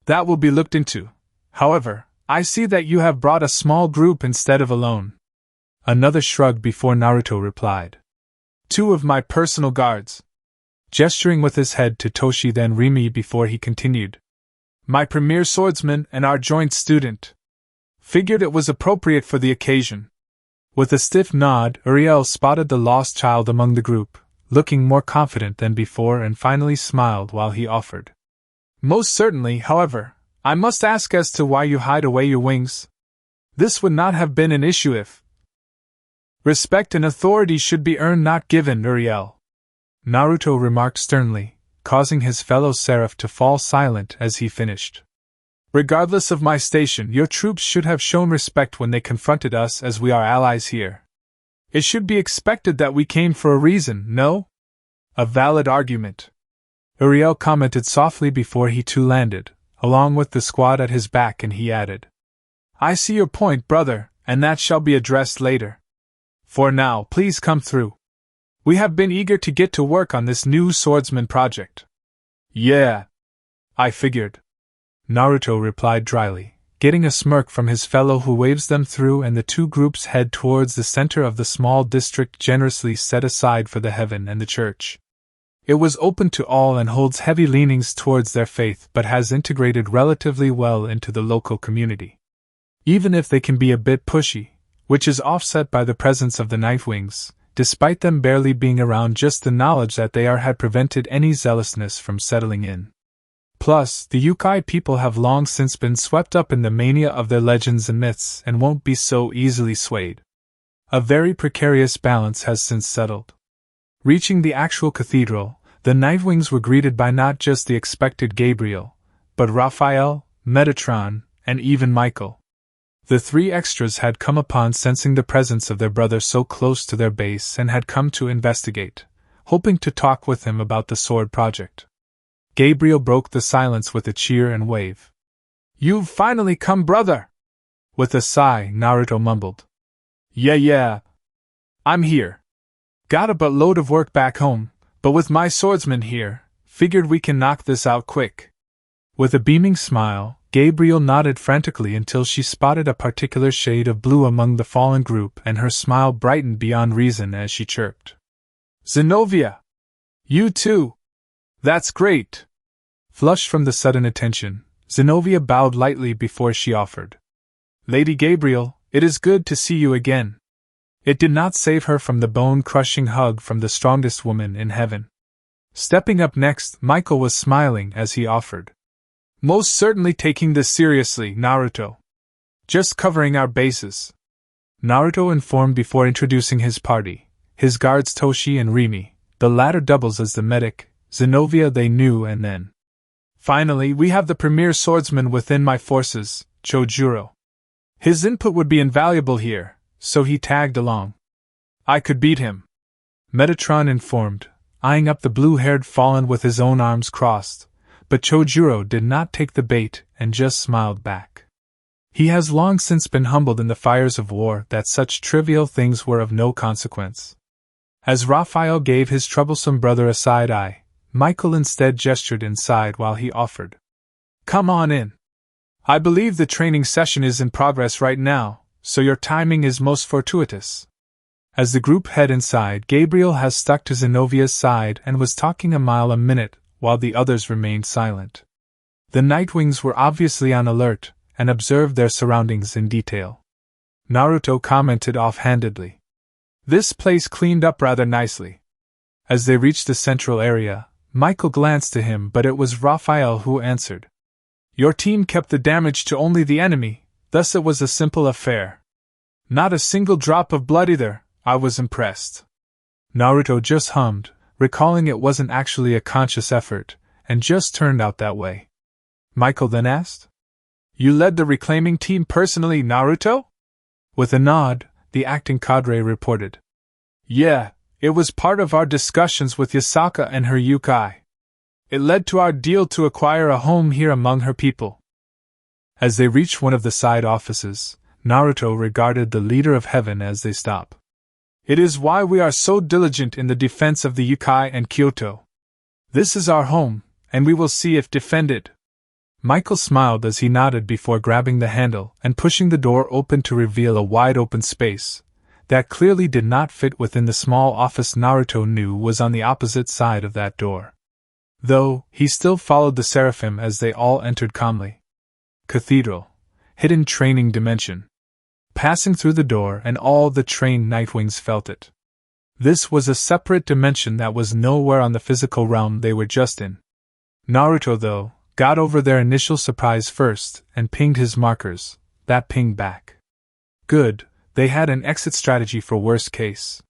A: "That will be looked into. However, I see that you have brought a small group instead of alone." Another shrug before Naruto replied. "2 of my personal guards." Gesturing with his head to Toshi then Rimi before he continued. "My premier swordsman and our joint student. Figured it was appropriate for the occasion." With a stiff nod, Uriel spotted the lost child among the group, looking more confident than before, and finally smiled while he offered. "Most certainly, however, I must ask as to why you hide away your wings. This would not have been an issue if respect and authority should be earned, not given, Uriel," Naruto remarked sternly, causing his fellow seraph to fall silent as he finished. "Regardless of my station, your troops should have shown respect when they confronted us, as we are allies here. It should be expected that we came for a reason, no?" "A valid argument," Uriel commented softly before he too landed, along with the squad at his back, and he added, "I see your point, brother, and that shall be addressed later. For now, please come through. We have been eager to get to work on this new swordsman project." "Yeah, I figured," Naruto replied dryly, getting a smirk from his fellow who waves them through, and the two groups head towards the center of the small district generously set aside for the heaven and the church. It was open to all and holds heavy leanings towards their faith, but has integrated relatively well into the local community. Even if they can be a bit pushy, which is offset by the presence of the Nightwings, despite them barely being around, just the knowledge that they are had prevented any zealousness from settling in. Plus, the Yukai people have long since been swept up in the mania of their legends and myths and won't be so easily swayed. A very precarious balance has since settled. Reaching the actual cathedral, the Nightwings were greeted by not just the expected Gabriel, but Raphael, Metatron, and even Michael. The three extras had come upon sensing the presence of their brother so close to their base and had come to investigate, hoping to talk with him about the sword project. Gabriel broke the silence with a cheer and wave. "You've finally come, brother!" With a sigh, Naruto mumbled. Yeah, I'm here. Got a buttload of work back home, but with my swordsman here, figured we can knock this out quick." With a beaming smile, Gabriel nodded frantically until she spotted a particular shade of blue among the fallen group, and her smile brightened beyond reason as she chirped, "Zenobia! You too! That's great!" Flushed from the sudden attention, Zenobia bowed lightly before she offered, "Lady Gabriel, it is good to see you again." It did not save her from the bone-crushing hug from the strongest woman in heaven. Stepping up next, Michael was smiling as he offered, "Most certainly taking this seriously, Naruto. Just covering our bases," Naruto informed before introducing his party, his guards Toshi and Rimi, the latter doubles as the medic. Zenobia they knew, and then, "Finally, we have the premier swordsman within my forces, Chojuro. His input would be invaluable here, so he tagged along. I could beat him," Metatron informed, eyeing up the blue-haired fallen with his own arms crossed, but Chojuro did not take the bait and just smiled back. He has long since been humbled in the fires of war that such trivial things were of no consequence. As Raphael gave his troublesome brother a side eye, Michael instead gestured inside while he offered, "Come on in. I believe the training session is in progress right now, so your timing is most fortuitous." As the group head inside, Gabriel has stuck to Zenovia's side and was talking a mile a minute while the others remained silent. The Nightwings were obviously on alert and observed their surroundings in detail. Naruto commented offhandedly, "This place cleaned up rather nicely." As they reached the central area, Michael glanced to him, but it was Raphael who answered, "Your team kept the damage to only the enemy, thus it was a simple affair. Not a single drop of blood either. I was impressed." Naruto just hummed, recalling it wasn't actually a conscious effort, and just turned out that way. Michael then asked, "You led the reclaiming team personally, Naruto?" With a nod, the acting cadre reported, "Yeah. It was part of our discussions with Yasaka and her Yukai. It led to our deal to acquire a home here among her people." As they reached one of the side offices, Naruto regarded the leader of heaven as they stop. "It is why we are so diligent in the defense of the Yukai and Kyoto. This is our home, and we will see if defended." Michael smiled as he nodded before grabbing the handle and pushing the door open to reveal a wide-open space that clearly did not fit within the small office Naruto knew was on the opposite side of that door. Though, he still followed the Seraphim as they all entered calmly. Cathedral. Hidden training dimension. Passing through the door, and all the trained Nightwings felt it. This was a separate dimension that was nowhere on the physical realm they were just in. Naruto, though, got over their initial surprise first and pinged his markers. That pinged back. Good. They had an exit strategy for worst case.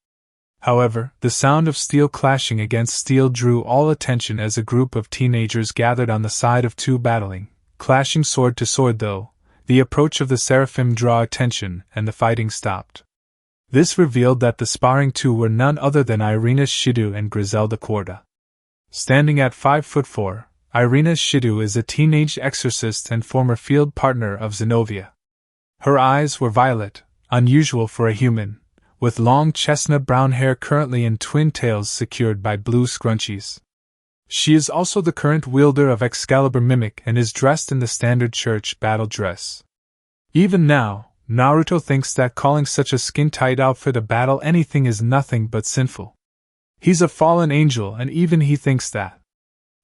A: However, the sound of steel clashing against steel drew all attention as a group of teenagers gathered on the side of two battling, clashing sword to sword. Though the approach of the Seraphim drew attention and the fighting stopped. This revealed that the sparring two were none other than Irina Shido and Griselda Quarta. Standing at 5'4", Irina Shido is a teenage exorcist and former field partner of Zenobia. Her eyes were violet, unusual for a human, with long chestnut brown hair currently in twin tails secured by blue scrunchies. She is also the current wielder of Excalibur Mimic and is dressed in the standard church battle dress. Even now, Naruto thinks that calling such a skin-tight outfit a battle anything is nothing but sinful. He's a fallen angel and even he thinks that.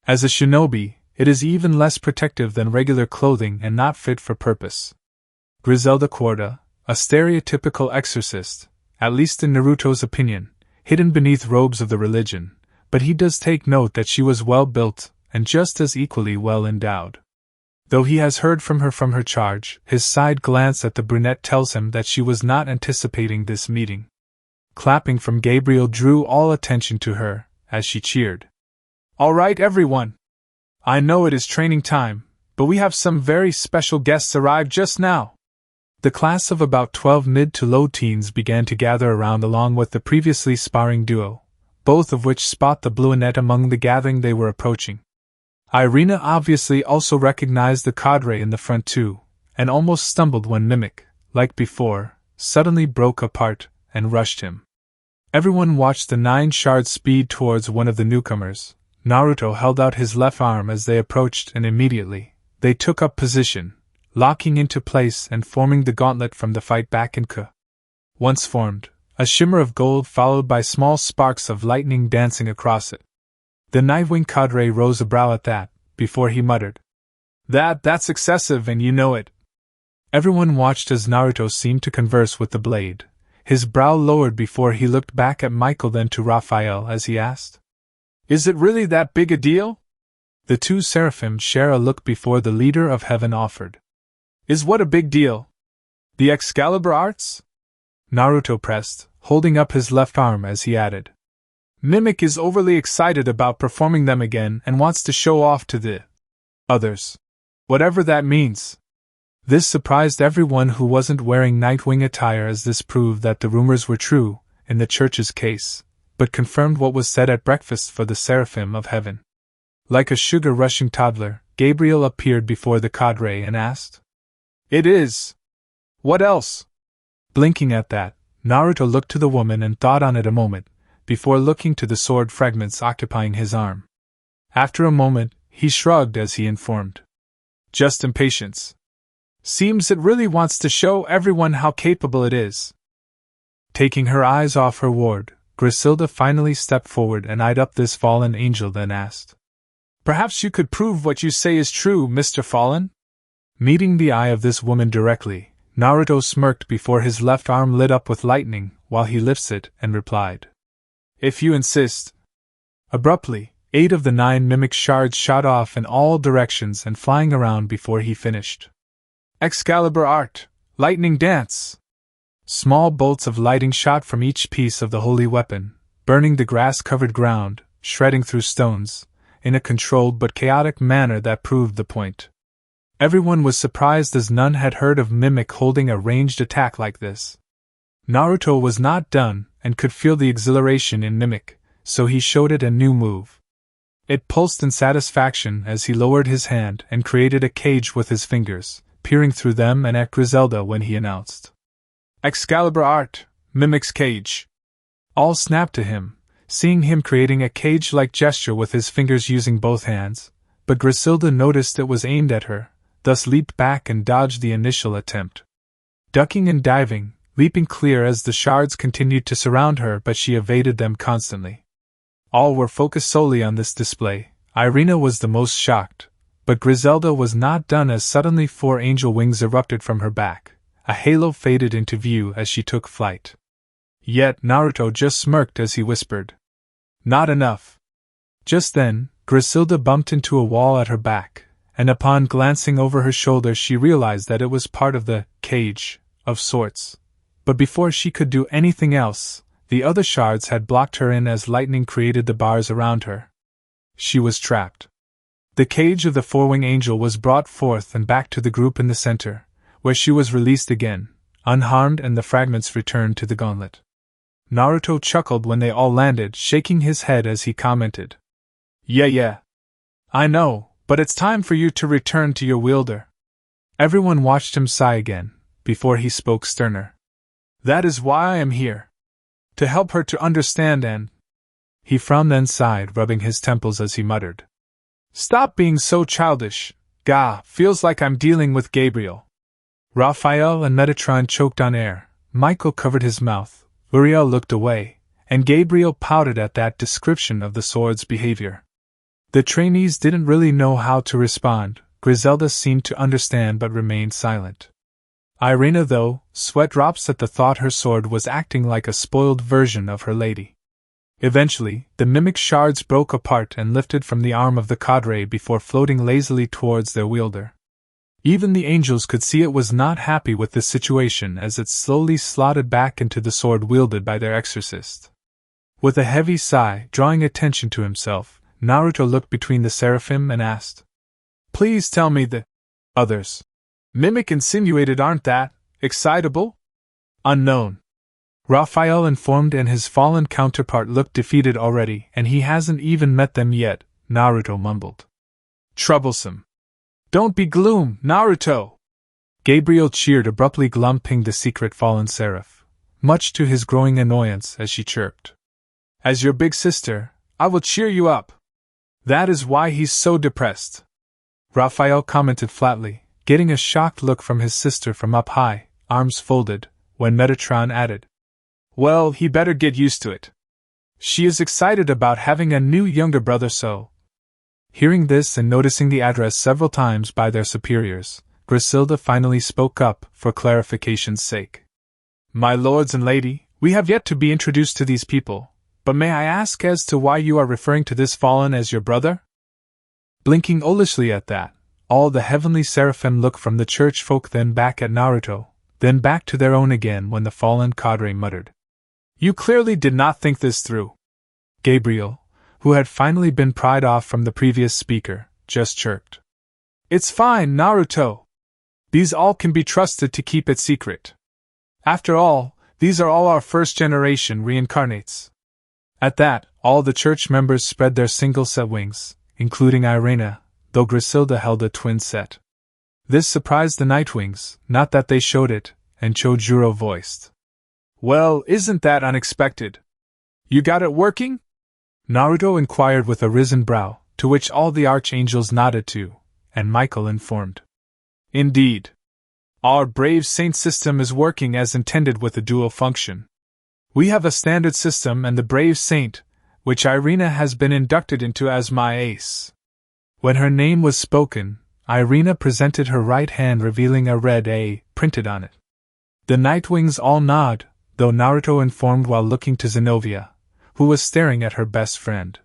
A: As a shinobi, it is even less protective than regular clothing and not fit for purpose. Griselda Quarta, a stereotypical exorcist, at least in Naruto's opinion, hidden beneath robes of the religion, but he does take note that she was well built and just as equally well endowed. Though he has heard from her charge, his side glance at the brunette tells him that she was not anticipating this meeting. Clapping from Gabriel drew all attention to her, as she cheered. "All right, everyone! I know it is training time, but we have some very special guests arrived just now." The class of about 12 mid to low teens began to gather around along with the previously sparring duo, both of which spot the blunette among the gathering they were approaching. Irina obviously also recognized the cadre in the front too, and almost stumbled when Mimic, like before, suddenly broke apart and rushed him. Everyone watched the 9 shards speed towards one of the newcomers. Naruto held out his left arm as they approached and immediately, they took up position, locking into place and forming the gauntlet from the fight back in Ka. Once formed, a shimmer of gold followed by small sparks of lightning dancing across it. The Nightwing cadre rose a brow at that, before he muttered, That's excessive and you know it." Everyone watched as Naruto seemed to converse with the blade, his brow lowered before he looked back at Michael then to Raphael as he asked, "Is it really that big a deal?" The two seraphim share a look before the leader of heaven offered. "Is what a big deal? The Excalibur arts?" Naruto pressed, holding up his left arm as he added, "Mimic is overly excited about performing them again and wants to show off to the others. Whatever that means." This surprised everyone who wasn't wearing Nightwing attire, as this proved that the rumors were true, in the church's case, but confirmed what was said at breakfast for the seraphim of heaven. Like a sugar-rushing toddler, Gabriel appeared before the cadre and asked, "It is. What else?" Blinking at that, Naruto looked to the woman and thought on it a moment, before looking to the sword fragments occupying his arm. After a moment, he shrugged as he informed, "Just impatience. Seems it really wants to show everyone how capable it is." Taking her eyes off her ward, Griselda finally stepped forward and eyed up this fallen angel, then asked, "Perhaps you could prove what you say is true, Mr. Fallen?" Meeting the eye of this woman directly, Naruto smirked before his left arm lit up with lightning while he lifts it and replied, "If you insist." Abruptly, 8 of the 9 mimic shards shot off in all directions and flying around before he finished. "Excalibur art, lightning dance!" Small bolts of lighting shot from each piece of the holy weapon, burning the grass-covered ground, shredding through stones, in a controlled but chaotic manner that proved the point. Everyone was surprised as none had heard of Mimic holding a ranged attack like this. Naruto was not done and could feel the exhilaration in Mimic, so he showed it a new move. It pulsed in satisfaction as he lowered his hand and created a cage with his fingers, peering through them and at Griselda when he announced, "Excalibur art, Mimic's cage." All snapped to him, seeing him creating a cage-like gesture with his fingers using both hands, but Griselda noticed it was aimed at her, thus leaped back and dodged the initial attempt. Ducking and diving, leaping clear as the shards continued to surround her, but she evaded them constantly. All were focused solely on this display. Irina was the most shocked, but Griselda was not done as suddenly 4 angel wings erupted from her back. A halo faded into view as she took flight. Yet Naruto just smirked as he whispered, "Not enough." Just then, Griselda bumped into a wall at her back, and upon glancing over her shoulder she realized that it was part of the cage, of sorts. But before she could do anything else, the other shards had blocked her in as lightning created the bars around her. She was trapped. The cage of the 4-wing angel was brought forth and back to the group in the center, where she was released again, unharmed, and the fragments returned to the gauntlet. Naruto chuckled when they all landed, shaking his head as he commented, Yeah, I know, But it's time for you to return to your wielder. Everyone watched him sigh again, before he spoke sterner. That is why I am here. To help her to understand and... He frowned then sighed, rubbing his temples as he muttered. Stop being so childish. Gah, feels like I'm dealing with Gabriel. Raphael and Metatron choked on air, Michael covered his mouth, Uriel looked away, and Gabriel pouted at that description of the sword's behavior. The trainees didn't really know how to respond. Griselda seemed to understand but remained silent. Irina, though, sweat drops at the thought her sword was acting like a spoiled version of her lady. Eventually, the mimic shards broke apart and lifted from the arm of the cadre before floating lazily towards their wielder. Even the angels could see it was not happy with the situation as it slowly slotted back into the sword wielded by their exorcist. With a heavy sigh, drawing attention to himself, Naruto looked between the seraphim and asked, Please tell me the others. Mimic insinuated aren't that excitable? Unknown. Raphael informed, and his fallen counterpart looked defeated already, and he hasn't even met them yet, Naruto mumbled. Troublesome. Don't be gloom, Naruto! Gabriel cheered abruptly, glumping the secret fallen seraph, much to his growing annoyance as she chirped. As your big sister, I will cheer you up. That is why he's so depressed. Raphael commented flatly, getting a shocked look from his sister from up high, arms folded, when Metatron added, Well, he better get used to it. She is excited about having a new younger brother, so... Hearing this and noticing the address several times by their superiors, Griselda finally spoke up, for clarification's sake. My lords and lady, we have yet to be introduced to these people, but may I ask as to why you are referring to this fallen as your brother? Blinking olishly at that, all the heavenly seraphim looked from the church folk then back at Naruto, then back to their own again when the fallen cadre muttered. You clearly did not think this through. Gabriel, who had finally been pried off from the previous speaker, just chirped. It's fine, Naruto. These all can be trusted to keep it secret. After all, these are all our first-generation reincarnates. At that, all the church members spread their single-set wings, including Irina, though Griselda held a twin set. This surprised the Nightwings, not that they showed it, and Chojuro voiced. Well, isn't that unexpected? You got it working? Naruto inquired with a risen brow, to which all the archangels nodded too, and Michael informed. Indeed. Our brave saint system is working as intended with a dual function. We have a standard system and the brave saint, which Irina has been inducted into as my ace. When her name was spoken, Irina presented her right hand, revealing a red A printed on it. The Nightwings all nod, though Naruto informed while looking to Zenobia, who was staring at her best friend.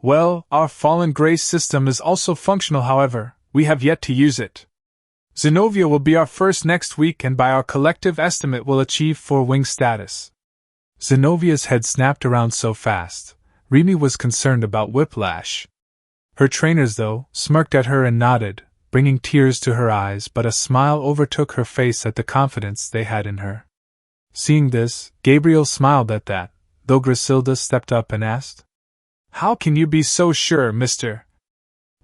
A: Well, our fallen grace system is also functional, however, we have yet to use it. Zenobia will be our first next week and by our collective estimate will achieve 4-wing status. Zenovia's head snapped around so fast, Remy was concerned about whiplash. Her trainers, though, smirked at her and nodded, bringing tears to her eyes, but a smile overtook her face at the confidence they had in her. Seeing this, Gabriel smiled at that, though Griselda stepped up and asked, How can you be so sure, Mr.?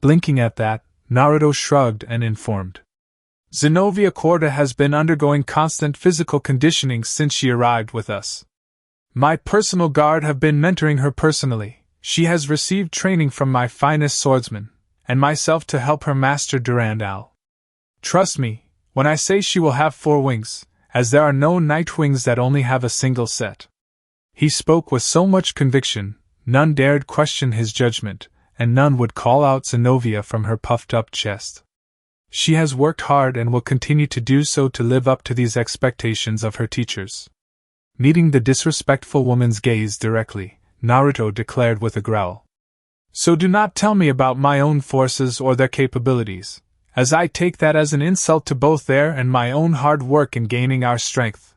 A: Blinking at that, Naruto shrugged and informed. Zenobia Corda has been undergoing constant physical conditioning since she arrived with us. My personal guard have been mentoring her personally. She has received training from my finest swordsman, and myself to help her master Durandal. Trust me, when I say she will have 4 wings, as there are no Nightwings that only have a single set. He spoke with so much conviction, none dared question his judgment, and none would call out Zenobia from her puffed-up chest. She has worked hard and will continue to do so to live up to these expectations of her teachers. Meeting the disrespectful woman's gaze directly, Naruto declared with a growl. So do not tell me about my own forces or their capabilities, as I take that as an insult to both their and my own hard work in gaining our strength.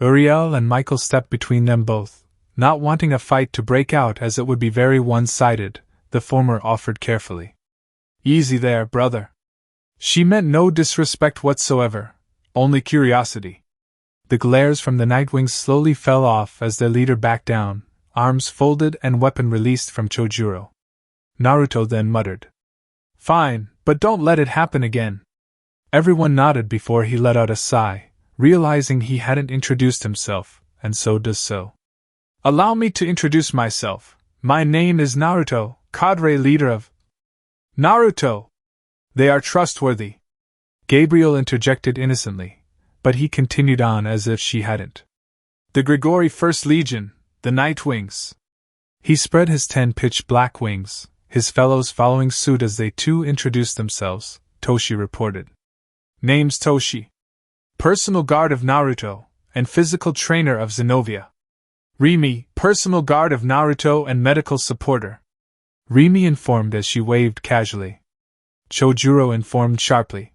A: Uriel and Michael stepped between them both, not wanting a fight to break out as it would be very one-sided. The former offered carefully. Easy there, brother. She meant no disrespect whatsoever, only curiosity. The glares from the Nightwings slowly fell off as their leader backed down, arms folded and weapon released from Chojuro. Naruto then muttered. Fine, but don't let it happen again. Everyone nodded before he let out a sigh, realizing he hadn't introduced himself, and so does so. Allow me to introduce myself. My name is Naruto, cadre leader of Naruto. They are trustworthy. Gabriel interjected innocently, but he continued on as if she hadn't. The Grigori First Legion, the Nightwings. He spread his 10 pitch-black wings, his fellows following suit as they too introduced themselves, Toshi reported. Name's Toshi. Personal guard of Naruto, and physical trainer of Zenovia. Rimi, personal guard of Naruto and medical supporter. Rimi informed as she waved casually. Chojuro informed sharply.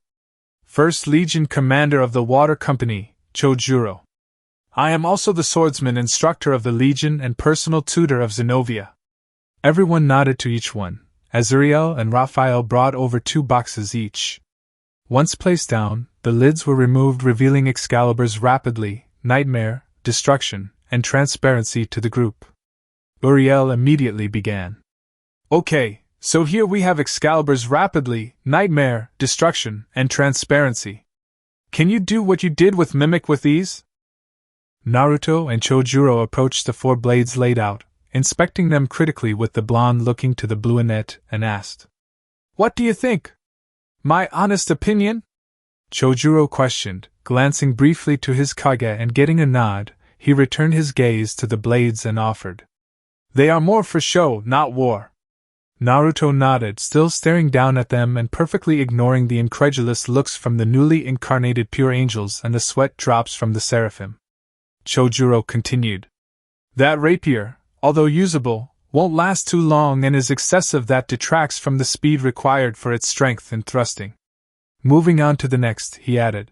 A: First Legion commander of the Water Company, Chojuro. I am also the swordsman instructor of the Legion and personal tutor of Zenovia. Everyone nodded to each one, as Uriel and Raphael brought over 2 boxes each. Once placed down, the lids were removed, revealing Excalibur's rapidly, nightmare, destruction, and transparency to the group. Uriel immediately began. Okay, so here we have Excalibur's rapidly, nightmare, destruction, and transparency. Can you do what you did with Mimic with these? Naruto and Chojuro approached the 4 blades laid out, inspecting them critically with the blonde looking to the brunette, and asked. What do you think? My honest opinion? Chojuro questioned, glancing briefly to his Kage and getting a nod, he returned his gaze to the blades and offered. They are more for show, not war. Naruto nodded, still staring down at them and perfectly ignoring the incredulous looks from the newly incarnated pure angels and the sweat drops from the seraphim. Chojuro continued. That rapier, although usable, won't last too long and is excessive. That detracts from the speed required for its strength and thrusting. Moving on to the next, he added.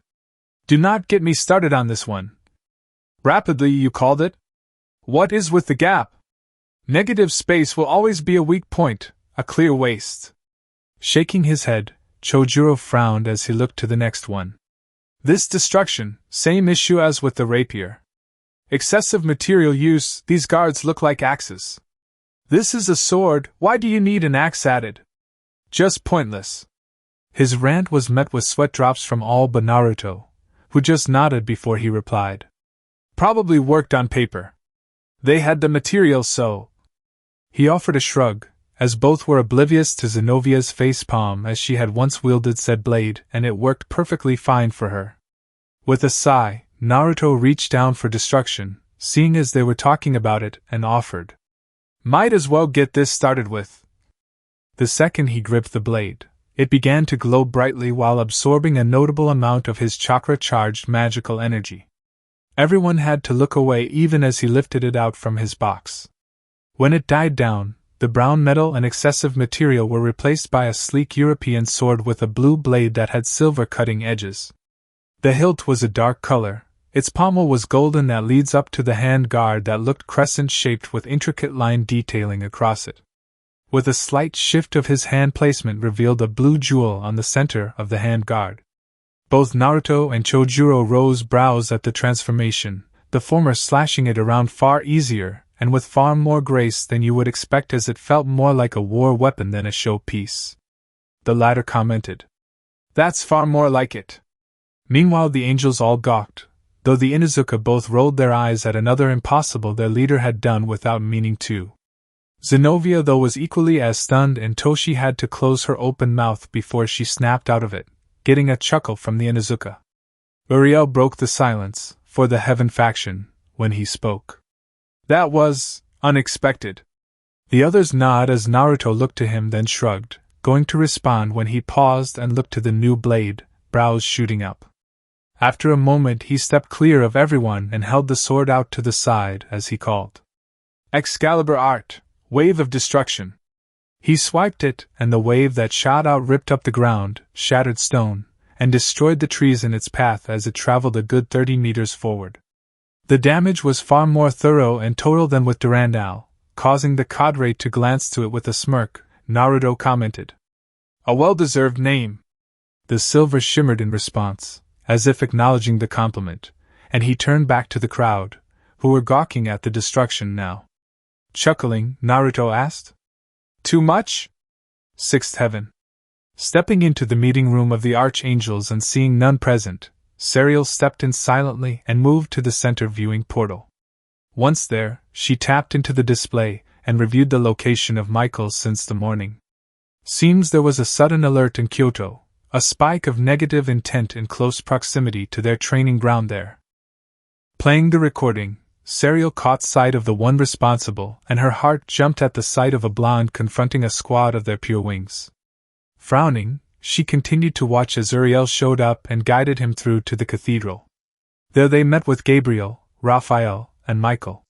A: Do not get me started on this one. Rapidly, you called it? What is with the gap? Negative space will always be a weak point, a clear waste. Shaking his head, Chojuro frowned as he looked to the next one. This destruction, same issue as with the rapier. Excessive material use, these guards look like axes. This is a sword, why do you need an axe added? Just pointless. His rant was met with sweat drops from all but Naruto, who just nodded before he replied. Probably worked on paper. They had the material, so. He offered a shrug, as both were oblivious to Zenovia's facepalm, as she had once wielded said blade, and it worked perfectly fine for her. With a sigh, Naruto reached down for destruction, seeing as they were talking about it, and offered. Might as well get this started with. The second he gripped the blade, it began to glow brightly while absorbing a notable amount of his chakra-charged magical energy. Everyone had to look away even as he lifted it out from his box. When it died down, the brown metal and excessive material were replaced by a sleek European sword with a blue blade that had silver cutting edges. The hilt was a dark color, its pommel was golden that leads up to the hand guard that looked crescent-shaped with intricate line detailing across it. With a slight shift of his hand placement revealed a blue jewel on the center of the hand guard. Both Naruto and Chojuro rose brows at the transformation, the former slashing it around far easier and with far more grace than you would expect, as it felt more like a war weapon than a showpiece. The latter commented. That's far more like it. Meanwhile the angels all gawked, though the Inuzuka both rolled their eyes at another impossible their leader had done without meaning to. Zenovia though was equally as stunned, and Toshi had to close her open mouth before she snapped out of it, getting a chuckle from the Inuzuka. Uriel broke the silence, for the Heaven faction, when he spoke. That was unexpected. The others nodded as Naruto looked to him, then shrugged, going to respond when he paused and looked to the new blade, brows shooting up. After a moment he stepped clear of everyone and held the sword out to the side as he called. Excalibur Art, Wave of Destruction. He swiped it, and the wave that shot out ripped up the ground, shattered stone, and destroyed the trees in its path as it traveled a good 30 meters forward. The damage was far more thorough and total than with Durandal, causing the cadre to glance to it with a smirk. Naruto commented. A well-deserved name. The silver shimmered in response, as if acknowledging the compliment, and he turned back to the crowd, who were gawking at the destruction now. Chuckling, Naruto asked. Too much? Sixth Heaven. Stepping into the meeting room of the archangels and seeing none present, Serial stepped in silently and moved to the center viewing portal. Once there, she tapped into the display and reviewed the location of Michael since the morning. Seems there was a sudden alert in Kyoto, a spike of negative intent in close proximity to their training ground there. Playing the recording, Serial caught sight of the one responsible, and her heart jumped at the sight of a blonde confronting a squad of their pure wings. Frowning, she continued to watch as Uriel showed up and guided him through to the cathedral. There they met with Gabriel, Raphael, and Michael.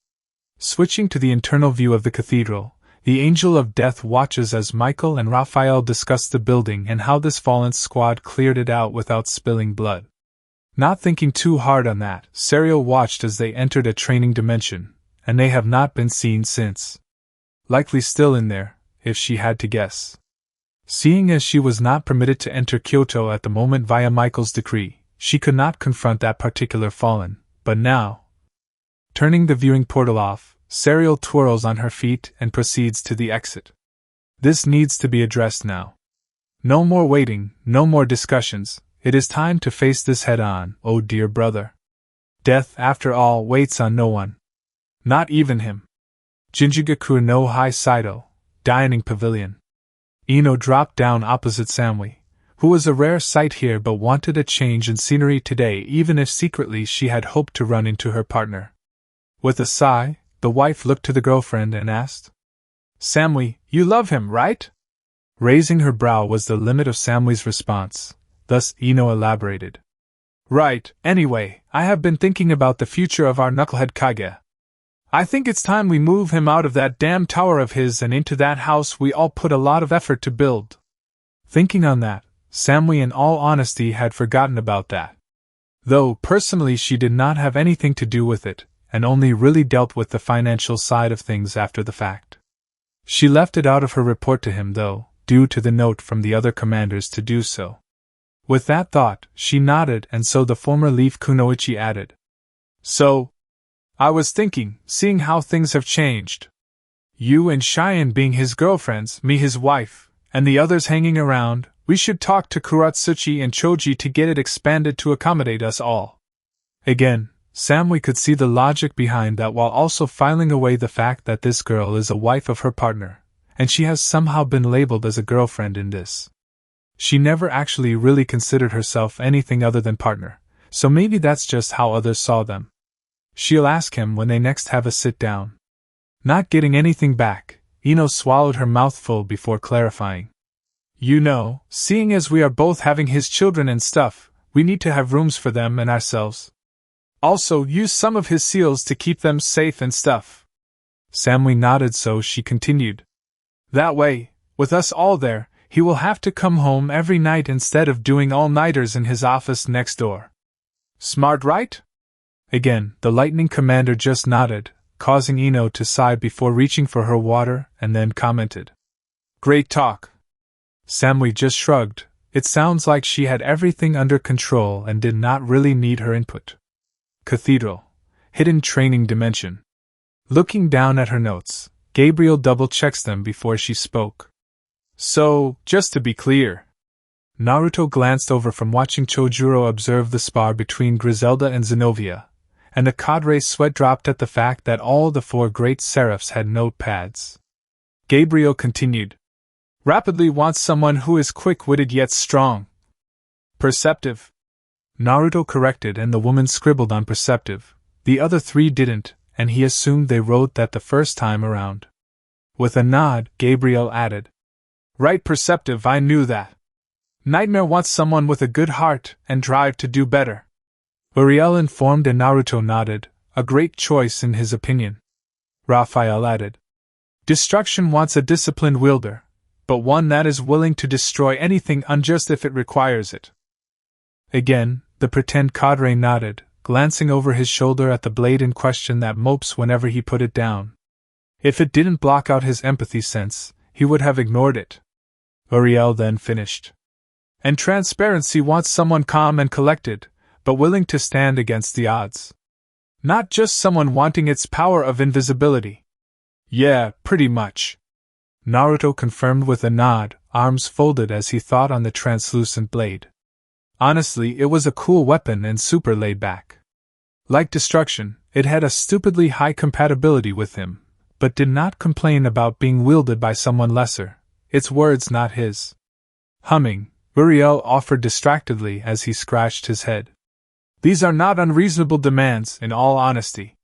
A: Switching to the internal view of the cathedral, the Angel of Death watches as Michael and Raphael discuss the building and how this fallen squad cleared it out without spilling blood. Not thinking too hard on that, Serial watched as they entered a training dimension, and they have not been seen since. Likely still in there, if she had to guess. Seeing as she was not permitted to enter Kyoto at the moment via Michael's decree, she could not confront that particular fallen, but now. Turning the viewing portal off, Serial twirls on her feet and proceeds to the exit. This needs to be addressed now. No more waiting, no more discussions. It is time to face this head-on, oh dear brother. Death, after all, waits on no one. Not even him. Jinjugaku no Hai Saido, Dining Pavilion. Ino dropped down opposite Samui, who was a rare sight here but wanted a change in scenery today even if secretly she had hoped to run into her partner. With a sigh, the wife looked to the girlfriend and asked, "Samui, you love him, right?" Raising her brow was the limit of Samui's response. Thus Ino elaborated. "Right, anyway, I have been thinking about the future of our knucklehead Kage. I think it's time we move him out of that damn tower of his and into that house we all put a lot of effort to build." Thinking on that, Samui in all honesty had forgotten about that. Though personally she did not have anything to do with it, and only really dealt with the financial side of things after the fact. She left it out of her report to him though, due to the note from the other commanders to do so. With that thought, she nodded and so the former Leaf Kunoichi added. "So, I was thinking, seeing how things have changed. You and Cheyenne being his girlfriends, me his wife, and the others hanging around, we should talk to Kuratsuchi and Choji to get it expanded to accommodate us all." Again, Samui could see the logic behind that while also filing away the fact that this girl is a wife of her partner, and she has somehow been labeled as a girlfriend in this. She never actually really considered herself anything other than partner, so maybe that's just how others saw them. She'll ask him when they next have a sit-down. Not getting anything back, Ino swallowed her mouthful before clarifying. "You know, seeing as we are both having his children and stuff, we need to have rooms for them and ourselves. Also, use some of his seals to keep them safe and stuff." Samui nodded so she continued. "That way, with us all there, he will have to come home every night instead of doing all-nighters in his office next door. Smart, right?" Again, the Lightning Commander just nodded, causing Ino to sigh before reaching for her water, and then commented. "Great talk." Samui just shrugged. It sounds like she had everything under control and did not really need her input. Cathedral. Hidden training dimension. Looking down at her notes, Gabriel double-checks them before she spoke. "So, just to be clear." Naruto glanced over from watching Chojuro observe the spar between Griselda and Zenobia, and the cadre's sweat dropped at the fact that all the four great seraphs had notepads. Gabriel continued. "Rapidly wants someone who is quick-witted yet strong." "Perceptive." Naruto corrected and the woman scribbled on perceptive. The other three didn't, and he assumed they wrote that the first time around. With a nod, Gabriel added. "Right, perceptive, I knew that. Nightmare wants someone with a good heart and drive to do better." Uriel informed and Naruto nodded, a great choice in his opinion. Raphael added. "Destruction wants a disciplined wielder, but one that is willing to destroy anything unjust if it requires it." Again, the pretend cadre nodded, glancing over his shoulder at the blade in question that mopes whenever he put it down. If it didn't block out his empathy sense, he would have ignored it. Uriel then finished. "And transparency wants someone calm and collected, but willing to stand against the odds. Not just someone wanting its power of invisibility." "Yeah, pretty much." Naruto confirmed with a nod, arms folded as he thought on the translucent blade. Honestly, it was a cool weapon and super laid back. Like destruction, it had a stupidly high compatibility with him, but did not complain about being wielded by someone lesser, its words not his. Humming, Uriel offered distractedly as he scratched his head. These are not unreasonable demands, in all honesty.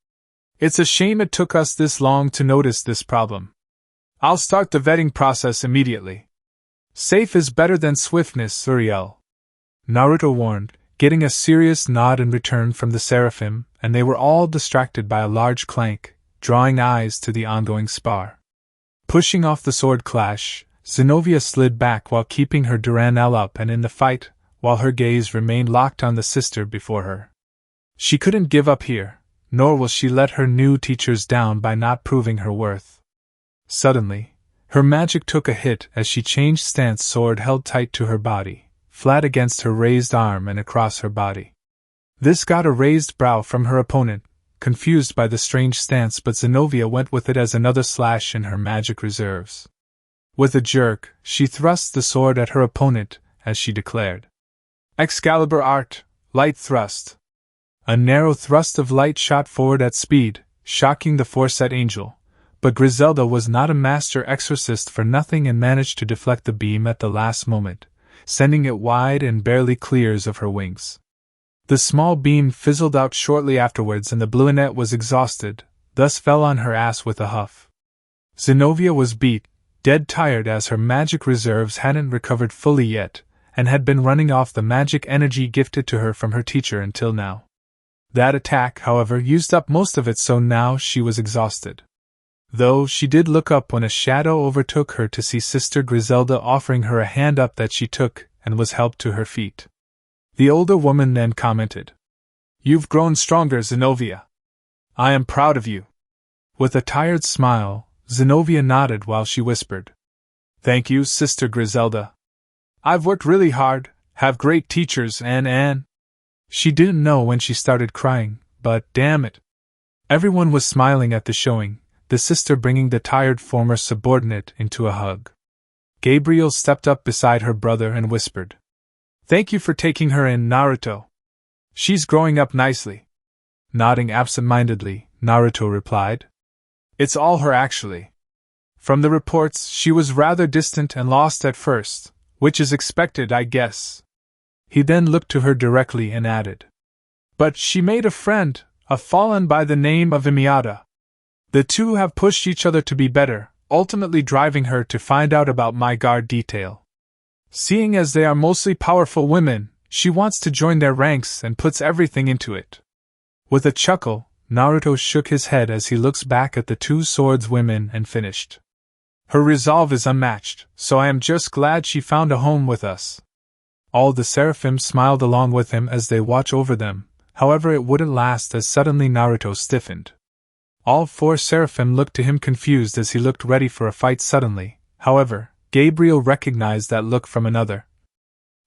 A: It's a shame it took us this long to notice this problem. I'll start the vetting process immediately. Safe is better than swiftness, Uriel. Naruto warned, getting a serious nod in return from the seraphim, and they were all distracted by a large clank, drawing eyes to the ongoing spar. Pushing off the sword clash, Zenobia slid back while keeping her Duranel up and in the fight, while her gaze remained locked on the sister before her. She couldn't give up here, nor will she let her new teachers down by not proving her worth. Suddenly, her magic took a hit as she changed stance, sword held tight to her body, flat against her raised arm and across her body. This got a raised brow from her opponent, confused by the strange stance, but Zenobia went with it as another slash in her magic reserves. With a jerk, she thrust the sword at her opponent, as she declared. Excalibur Art, Light Thrust. A narrow thrust of light shot forward at speed, shocking the foreset angel, but Griselda was not a master exorcist for nothing and managed to deflect the beam at the last moment, sending it wide and barely clears of her wings. The small beam fizzled out shortly afterwards and the Bluenet was exhausted, thus fell on her ass with a huff. Zenobia was beat, dead tired as her magic reserves hadn't recovered fully yet, and had been running off the magic energy gifted to her from her teacher until now. That attack, however, used up most of it, so now she was exhausted. Though she did look up when a shadow overtook her to see Sister Griselda offering her a hand up that she took, and was helped to her feet. The older woman then commented, "You've grown stronger, Zenobia. I am proud of you." With a tired smile, Zenobia nodded while she whispered, "Thank you, Sister Griselda. I've worked really hard, have great teachers, and She didn't know when she started crying, but damn it. Everyone was smiling at the showing, the sister bringing the tired former subordinate into a hug. Gabriel stepped up beside her brother and whispered, "Thank you for taking her in, Naruto. She's growing up nicely." Nodding absent-mindedly, Naruto replied, "It's all her actually. From the reports, she was rather distant and lost at first, which is expected, I guess." He then looked to her directly and added, "But she made a friend, a fallen by the name of Imiata. The two have pushed each other to be better, ultimately driving her to find out about my guard detail. Seeing as they are mostly powerful women, she wants to join their ranks and puts everything into it." With a chuckle, Naruto shook his head as he looks back at the two swords women and finished. "Her resolve is unmatched, so I am just glad she found a home with us." All the seraphim smiled along with him as they watch over them, however it wouldn't last as suddenly Naruto stiffened. All four seraphim looked to him confused as he looked ready for a fight suddenly, however, Gabriel recognized that look from another.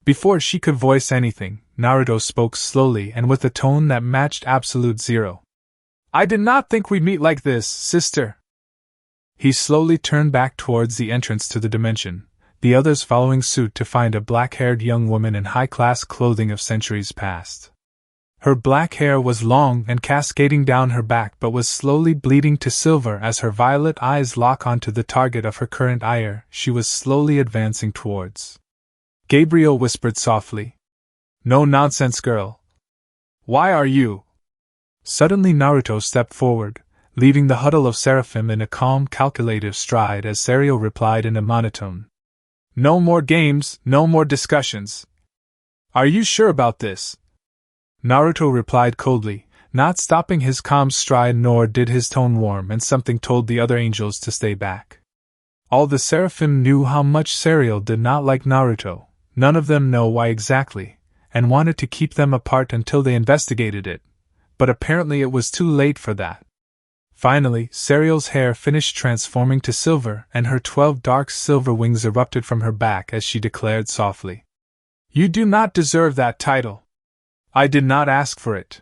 A: Before she could voice anything, Naruto spoke slowly and with a tone that matched absolute zero. "I did not think we'd meet like this, sister." He slowly turned back towards the entrance to the dimension, the others following suit to find a black-haired young woman in high-class clothing of centuries past. Her black hair was long and cascading down her back but was slowly bleeding to silver as her violet eyes lock onto the target of her current ire she was slowly advancing towards. Gabriel whispered softly, "No nonsense, girl. Why are you?" Suddenly Naruto stepped forward, leaving the huddle of seraphim in a calm, calculative stride as Serio replied in a monotone, "No more games, no more discussions. Are you sure about this?" Naruto replied coldly, not stopping his calm stride, nor did his tone warm, and something told the other angels to stay back. All the seraphim knew how much Serial did not like Naruto, none of them know why exactly, and wanted to keep them apart until they investigated it, but apparently it was too late for that. Finally, Serial's hair finished transforming to silver, and her 12 dark silver wings erupted from her back as she declared softly, "You do not deserve that title. I did not ask for it."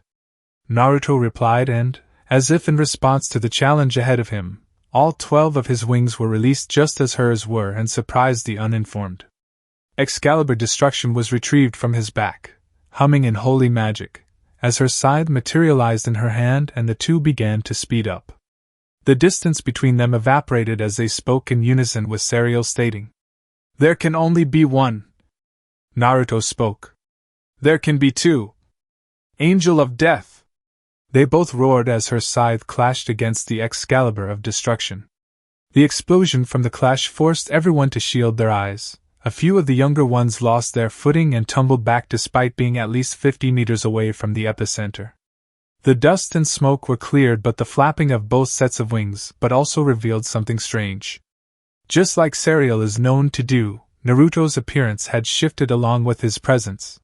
A: Naruto replied and, as if in response to the challenge ahead of him, all 12 of his wings were released just as hers were and surprised the uninformed. Excalibur Destruction was retrieved from his back, humming in holy magic, as her scythe materialized in her hand and the two began to speed up. The distance between them evaporated as they spoke in unison with Serial stating, "There can only be one." Naruto spoke, "There can be two. Angel of Death!" They both roared as her scythe clashed against the Excalibur of Destruction. The explosion from the clash forced everyone to shield their eyes. A few of the younger ones lost their footing and tumbled back despite being at least 50 meters away from the epicenter. The dust and smoke were cleared but the flapping of both sets of wings but also revealed something strange. Just like Serial is known to do, Naruto's appearance had shifted along with his presence.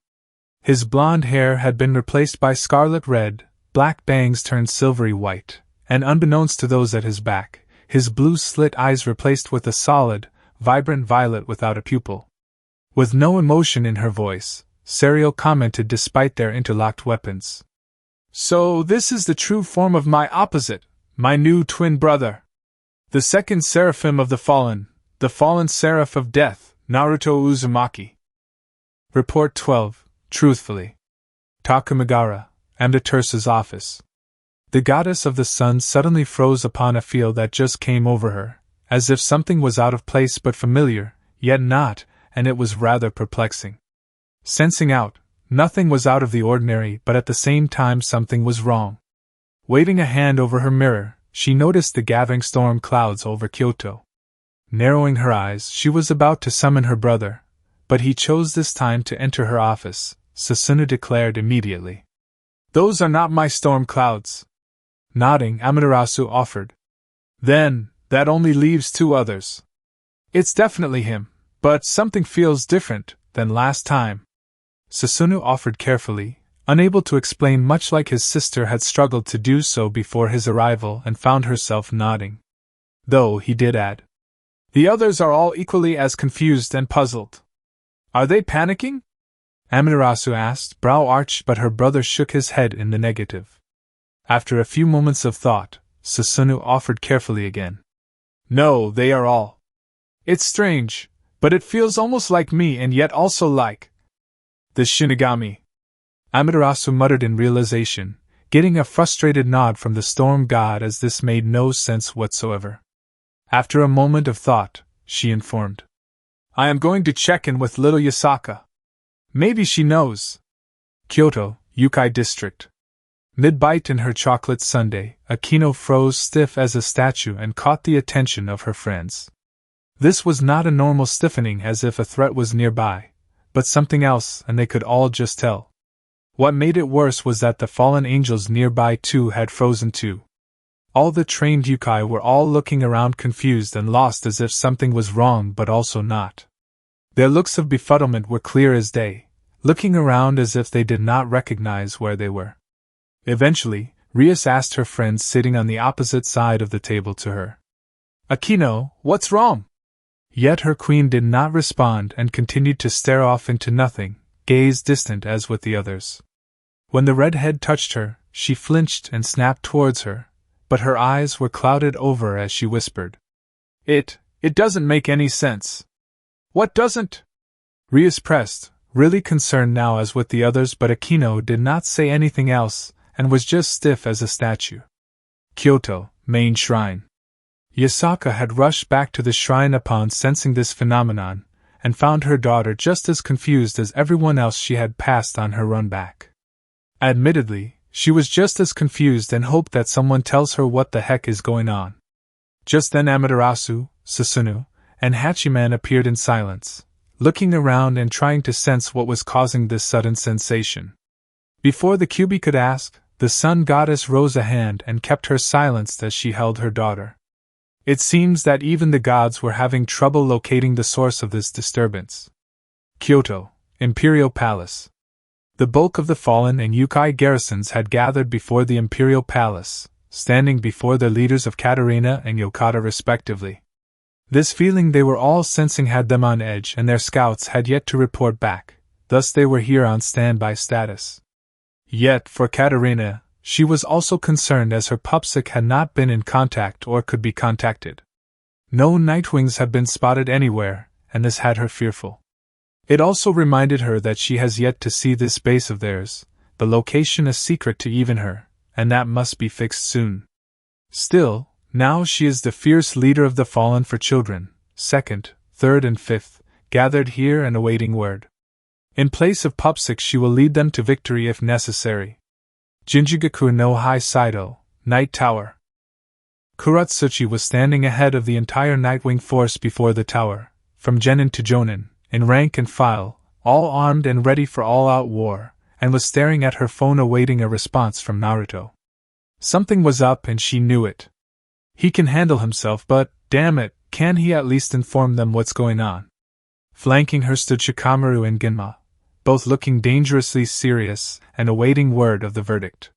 A: His blonde hair had been replaced by scarlet red, black bangs turned silvery white, and unbeknownst to those at his back, his blue slit eyes replaced with a solid, vibrant violet without a pupil. With no emotion in her voice, Serial commented despite their interlocked weapons. "So this is the true form of my opposite, my new twin brother. The second seraphim of the fallen seraph of death, Naruto Uzumaki." Report 12, Truthfully. Takamigara, Amaterasu's office. The goddess of the sun suddenly froze upon a feel that just came over her, as if something was out of place but familiar, yet not, and it was rather perplexing. Sensing out, nothing was out of the ordinary but at the same time something was wrong. Waving a hand over her mirror, she noticed the gathering storm clouds over Kyoto. Narrowing her eyes, she was about to summon her brother, but he chose this time to enter her office, Susanoo declared immediately. "Those are not my storm clouds." Nodding, Amaterasu offered. "Then, that only leaves two others. It's definitely him, but something feels different than last time." Susanoo offered carefully, unable to explain much like his sister had struggled to do so before his arrival and found herself nodding. Though he did add, "The others are all equally as confused and puzzled." "Are they panicking?" Amaterasu asked, brow arched, but her brother shook his head in the negative. After a few moments of thought, Susanoo offered carefully again. "No, they are all. It's strange, but it feels almost like me and yet also like the Shinigami." Amaterasu muttered in realization, getting a frustrated nod from the storm god as this made no sense whatsoever. After a moment of thought, she informed, "I am going to check in with little Yasaka. Maybe she knows." Kyoto, Yukai District. Mid-bite in her chocolate sundae, Akino froze stiff as a statue and caught the attention of her friends. This was not a normal stiffening as if a threat was nearby, but something else, and they could all just tell. What made it worse was that the fallen angels nearby too had frozen too. All the trained Yukai were all looking around confused and lost as if something was wrong but also not. Their looks of befuddlement were clear as day, looking around as if they did not recognize where they were. Eventually, Rias asked her friend sitting on the opposite side of the table to her, "Akino, what's wrong?" Yet her queen did not respond and continued to stare off into nothing, gaze distant as with the others. When the redhead touched her, she flinched and snapped towards her, but her eyes were clouded over as she whispered, It doesn't make any sense." "What doesn't?" Rias pressed, really concerned now as with the others, but Akino did not say anything else, and was just stiff as a statue. Kyoto, Main Shrine. Yasaka had rushed back to the shrine upon sensing this phenomenon, and found her daughter just as confused as everyone else she had passed on her run back. Admittedly, she was just as confused and hoped that someone tells her what the heck is going on. Just then Amaterasu, Susanoo, and Hachiman appeared in silence, looking around and trying to sense what was causing this sudden sensation. Before the Kyuubi could ask, the sun goddess rose a hand and kept her silenced as she held her daughter. It seems that even the gods were having trouble locating the source of this disturbance. Kyoto, Imperial Palace. The bulk of the fallen and Yukai garrisons had gathered before the Imperial Palace, standing before the leaders of Katarina and Yokata respectively. This feeling they were all sensing had them on edge, and their scouts had yet to report back, thus they were here on standby status. Yet, for Katarina, she was also concerned as her pupsic had not been in contact or could be contacted. No Nightwings had been spotted anywhere, and this had her fearful. It also reminded her that she has yet to see this base of theirs, the location a secret to even her, and that must be fixed soon. Still, now she is the fierce leader of the Fallen for children, 2nd, 3rd and 5th, gathered here and awaiting word. In place of pupsic she will lead them to victory if necessary. Jinjigaku no Hai Saido, Night Tower. Kuratsuchi was standing ahead of the entire Nightwing force before the tower, from genin to jonin, in rank and file, all armed and ready for all-out war, and was staring at her phone awaiting a response from Naruto. Something was up and she knew it. He can handle himself, but, damn it, can he at least inform them what's going on? Flanking her stood Shikamaru and Genma, both looking dangerously serious and awaiting word of the verdict.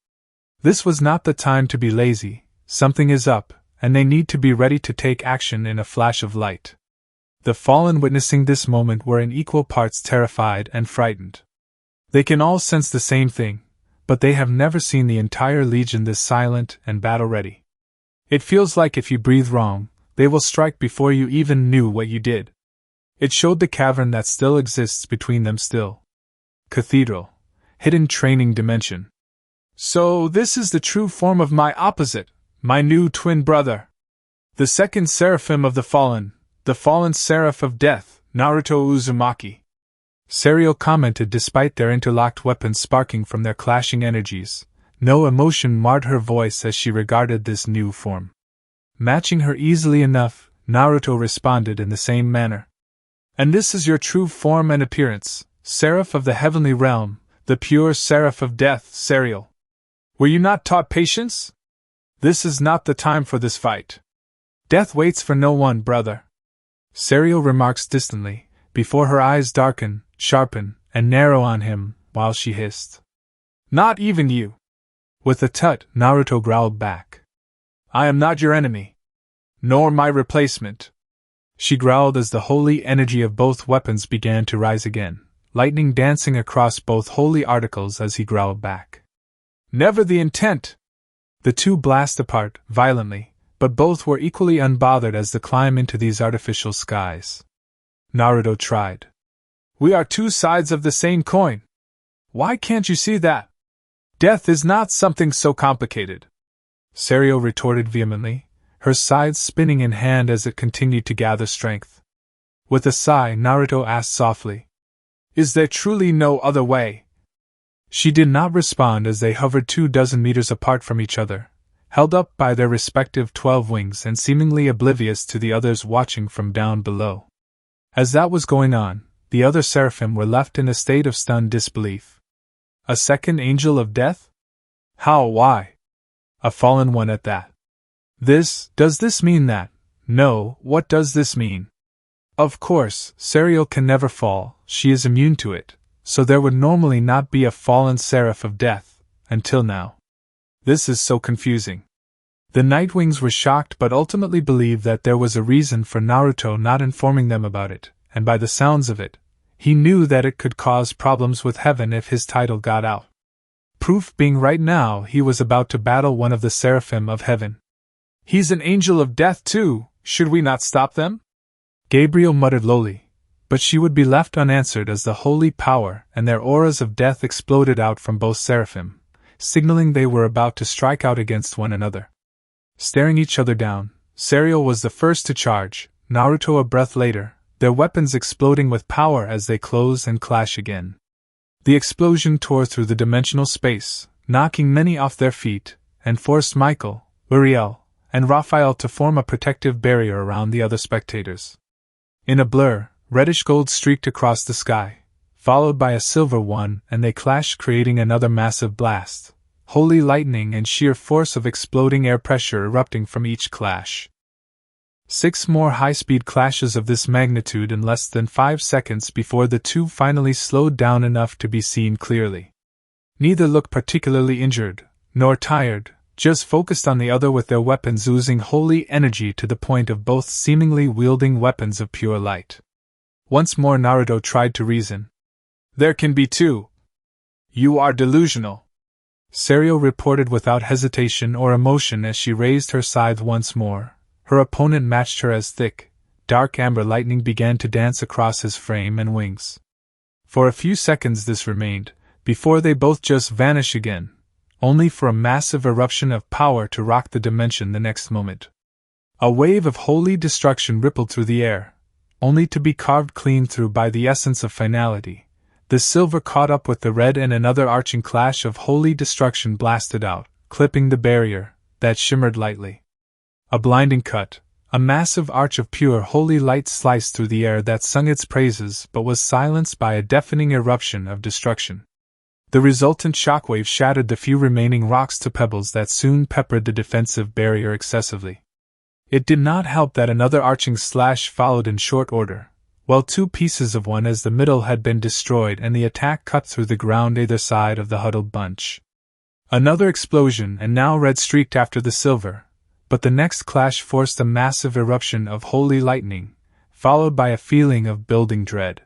A: This was not the time to be lazy. Something is up, and they need to be ready to take action in a flash of light. The Fallen witnessing this moment were in equal parts terrified and frightened. They can all sense the same thing, but they have never seen the entire Legion this silent and battle-ready. It feels like if you breathe wrong, they will strike before you even knew what you did. It showed the cavern that still exists between them still. Cathedral. Hidden training dimension. So this is the true form of my opposite, my new twin brother. The second seraphim of the fallen seraph of death, Naruto Uzumaki. Serial commented despite their interlocked weapons sparking from their clashing energies. No emotion marred her voice as she regarded this new form. Matching her easily enough, Naruto responded in the same manner. And this is your true form and appearance, Seraph of the Heavenly Realm, the pure Seraph of Death, Serial. Were you not taught patience? This is not the time for this fight. Death waits for no one, brother. Serial remarks distantly, before her eyes darken, sharpen, and narrow on him, while she hissed. Not even you. With a tut, Naruto growled back. I am not your enemy. Nor my replacement. She growled as the holy energy of both weapons began to rise again, lightning dancing across both holy articles as he growled back. Never the intent! The two blast apart, violently, but both were equally unbothered as they climb into these artificial skies. Naruto tried. We are two sides of the same coin. Why can't you see that? Death is not something so complicated. Serial retorted vehemently, her sides spinning in hand as it continued to gather strength. With a sigh, Naruto asked softly, Is there truly no other way? She did not respond as they hovered 24 meters apart from each other, held up by their respective 12 wings and seemingly oblivious to the others watching from down below. As that was going on, the other seraphim were left in a state of stunned disbelief. A second angel of death? How? Why? A fallen one at that. Does this mean that? No, what does this mean? Of course, Serial can never fall, she is immune to it, so there would normally not be a fallen seraph of death, until now. This is so confusing. The Nightwings were shocked but ultimately believed that there was a reason for Naruto not informing them about it, and by the sounds of it, he knew that it could cause problems with heaven if his title got out. Proof being right now he was about to battle one of the seraphim of heaven. He's an angel of death too, should we not stop them? Gabriel muttered lowly, but she would be left unanswered as the holy power and their auras of death exploded out from both seraphim, signaling they were about to strike out against one another. Staring each other down, Serial was the first to charge, Naruto a breath later, their weapons exploding with power as they close and clash again. The explosion tore through the dimensional space, knocking many off their feet, and forced Michael, Uriel, and Raphael to form a protective barrier around the other spectators. In a blur, reddish gold streaked across the sky, followed by a silver one, and they clashed, creating another massive blast, holy lightning and sheer force of exploding air pressure erupting from each clash. 6 more high-speed clashes of this magnitude in less than 5 seconds before the two finally slowed down enough to be seen clearly. Neither looked particularly injured, nor tired, just focused on the other with their weapons oozing holy energy to the point of both seemingly wielding weapons of pure light. Once more Naruto tried to reason. There can be two. You are delusional. Serial reported without hesitation or emotion as she raised her scythe once more. Her opponent matched her as thick, dark amber lightning began to dance across his frame and wings. For a few seconds this remained, before they both just vanished again, only for a massive eruption of power to rock the dimension the next moment. A wave of holy destruction rippled through the air, only to be carved clean through by the essence of finality. The silver caught up with the red and another arching clash of holy destruction blasted out, clipping the barrier that shimmered lightly. A blinding cut, a massive arch of pure holy light sliced through the air that sung its praises but was silenced by a deafening eruption of destruction. The resultant shockwave shattered the few remaining rocks to pebbles that soon peppered the defensive barrier excessively. It did not help that another arching slash followed in short order, while 2 pieces of one as the middle had been destroyed and the attack cut through the ground either side of the huddled bunch. Another explosion, and now red streaked after the silver, but the next clash forced a massive eruption of holy lightning, followed by a feeling of building dread.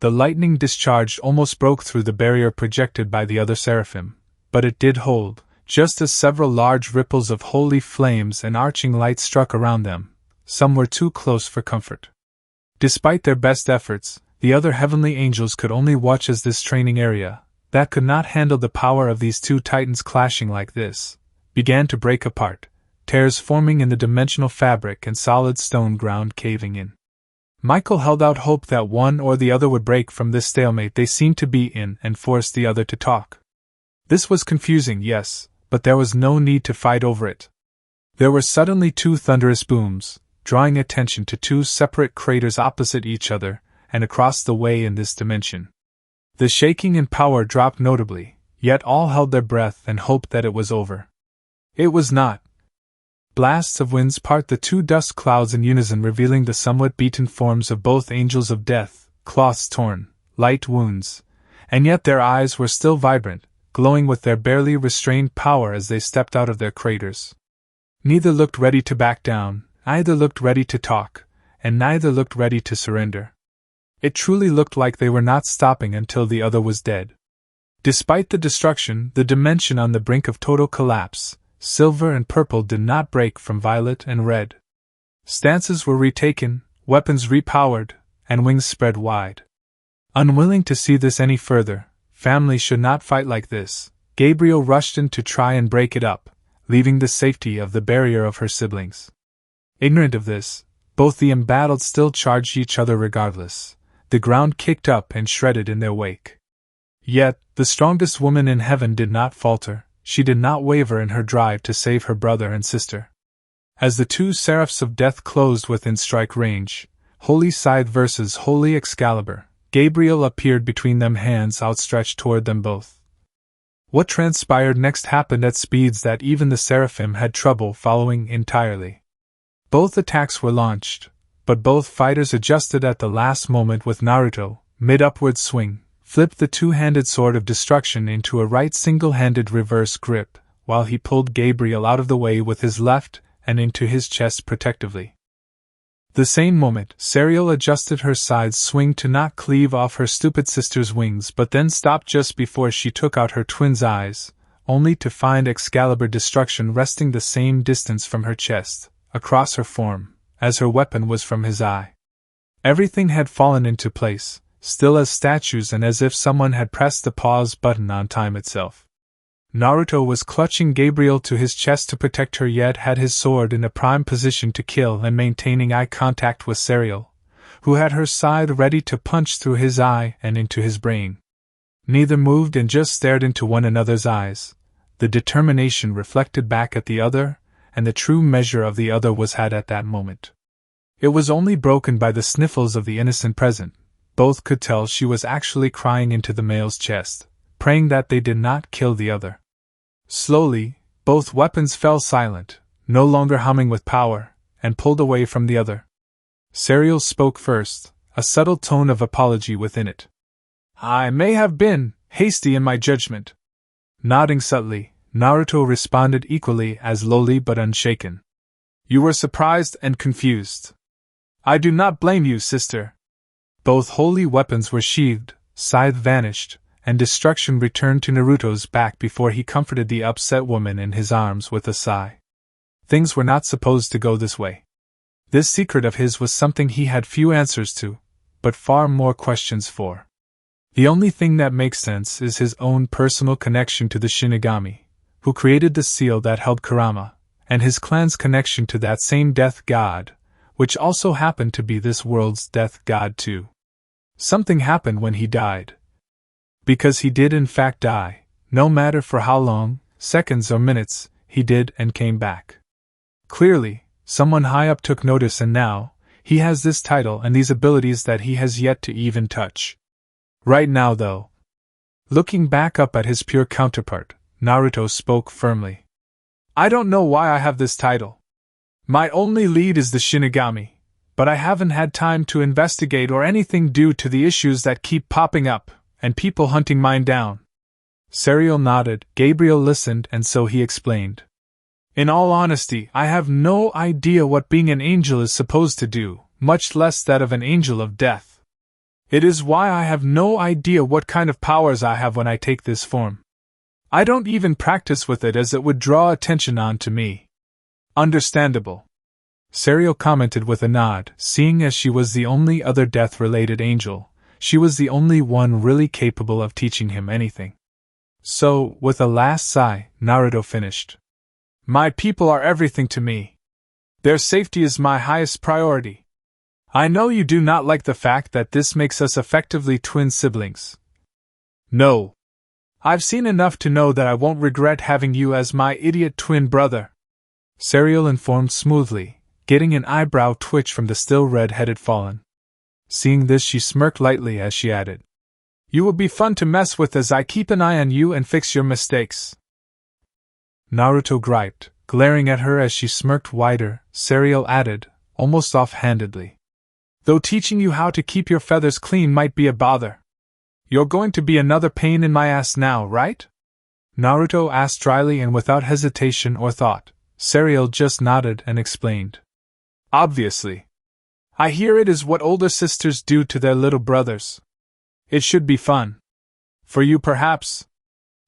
A: The lightning discharged almost broke through the barrier projected by the other seraphim, but it did hold, just as several large ripples of holy flames and arching light struck around them. Some were too close for comfort. Despite their best efforts, the other heavenly angels could only watch as this training area, that could not handle the power of these 2 titans clashing like this, began to break apart, tears forming in the dimensional fabric and solid stone ground caving in. Michael held out hope that one or the other would break from this stalemate they seemed to be in and force the other to talk. This was confusing, yes, but there was no need to fight over it. There were suddenly 2 thunderous booms, drawing attention to 2 separate craters opposite each other and across the way in this dimension. The shaking and power dropped notably, yet all held their breath and hoped that it was over. It was not. Blasts of winds part the 2 dust clouds in unison, revealing the somewhat beaten forms of both angels of death, cloths torn, light wounds, and yet their eyes were still vibrant, glowing with their barely restrained power as they stepped out of their craters. Neither looked ready to back down, neither looked ready to talk, and neither looked ready to surrender. It truly looked like they were not stopping until the other was dead. Despite the destruction, the dimension on the brink of total collapse, silver and purple did not break from violet and red. Stances were retaken, weapons repowered, and wings spread wide. Unwilling to see this any further, family should not fight like this, Gabriel rushed in to try and break it up, leaving the safety of the barrier of her siblings. Ignorant of this, both the embattled still charged each other regardless, the ground kicked up and shredded in their wake. Yet, the strongest woman in heaven did not falter. She did not waver in her drive to save her brother and sister. As the 2 seraphs of death closed within strike range, Holy Scythe versus Holy Excalibur, Gabriel appeared between them, hands outstretched toward them both. What transpired next happened at speeds that even the seraphim had trouble following entirely. Both attacks were launched, but both fighters adjusted at the last moment with Naruto, mid-upward swing, flipped the 2-handed sword of destruction into a right single-handed reverse grip, while he pulled Gabriel out of the way with his left and into his chest protectively. The same moment, Serial adjusted her scythe's swing to not cleave off her stupid sister's wings, but then stopped just before she took out her twin's eyes, only to find Excalibur destruction resting the same distance from her chest, across her form, as her weapon was from his eye. Everything had fallen into place, still as statues and as if someone had pressed the pause button on time itself. Naruto was clutching Gabriel to his chest to protect her, yet had his sword in a prime position to kill and maintaining eye contact with Serial, who had her scythe ready to punch through his eye and into his brain. Neither moved and just stared into one another's eyes, the determination reflected back at the other, and the true measure of the other was had at that moment. It was only broken by the sniffles of the innocent present. Both could tell she was actually crying into the male's chest, praying that they did not kill the other. Slowly, both weapons fell silent, no longer humming with power, and pulled away from the other. Serial spoke first, a subtle tone of apology within it. "I may have been hasty in my judgment." Nodding subtly, Naruto responded equally as lowly but unshaken. "You were surprised and confused. I do not blame you, sister." Both holy weapons were sheathed, scythe vanished, and destruction returned to Naruto's back before he comforted the upset woman in his arms with a sigh. Things were not supposed to go this way. This secret of his was something he had few answers to, but far more questions for. The only thing that makes sense is his own personal connection to the Shinigami, who created the seal that held Kurama, and his clan's connection to that same death god, which also happened to be this world's death god too. Something happened when he died. Because he did in fact die, no matter for how long, seconds or minutes, he did and came back. Clearly, someone high up took notice and now, he has this title and these abilities that he has yet to even touch. Right now though, looking back up at his pure counterpart, Naruto spoke firmly. I don't know why I have this title. My only lead is the Shinigami, but I haven't had time to investigate or anything due to the issues that keep popping up, and people hunting mine down. Serial nodded, Gabriel listened, and so he explained. In all honesty, I have no idea what being an angel is supposed to do, much less that of an angel of death. It is why I have no idea what kind of powers I have when I take this form. I don't even practice with it as it would draw attention on to me. Understandable. Serial commented with a nod, seeing as she was the only other death-related angel, she was the only one really capable of teaching him anything. So, with a last sigh, Naruto finished. My people are everything to me. Their safety is my highest priority. I know you do not like the fact that this makes us effectively twin siblings. No. I've seen enough to know that I won't regret having you as my idiot twin brother. Serial informed smoothly, getting an eyebrow twitch from the still red-headed Fallen. Seeing this, she smirked lightly as she added, You will be fun to mess with as I keep an eye on you and fix your mistakes. Naruto griped, glaring at her as she smirked wider. Serial added, almost offhandedly, Though teaching you how to keep your feathers clean might be a bother. You're going to be another pain in my ass now, right? Naruto asked dryly and without hesitation or thought. Serial just nodded and explained. Obviously. I hear it is what older sisters do to their little brothers. It should be fun. For you perhaps?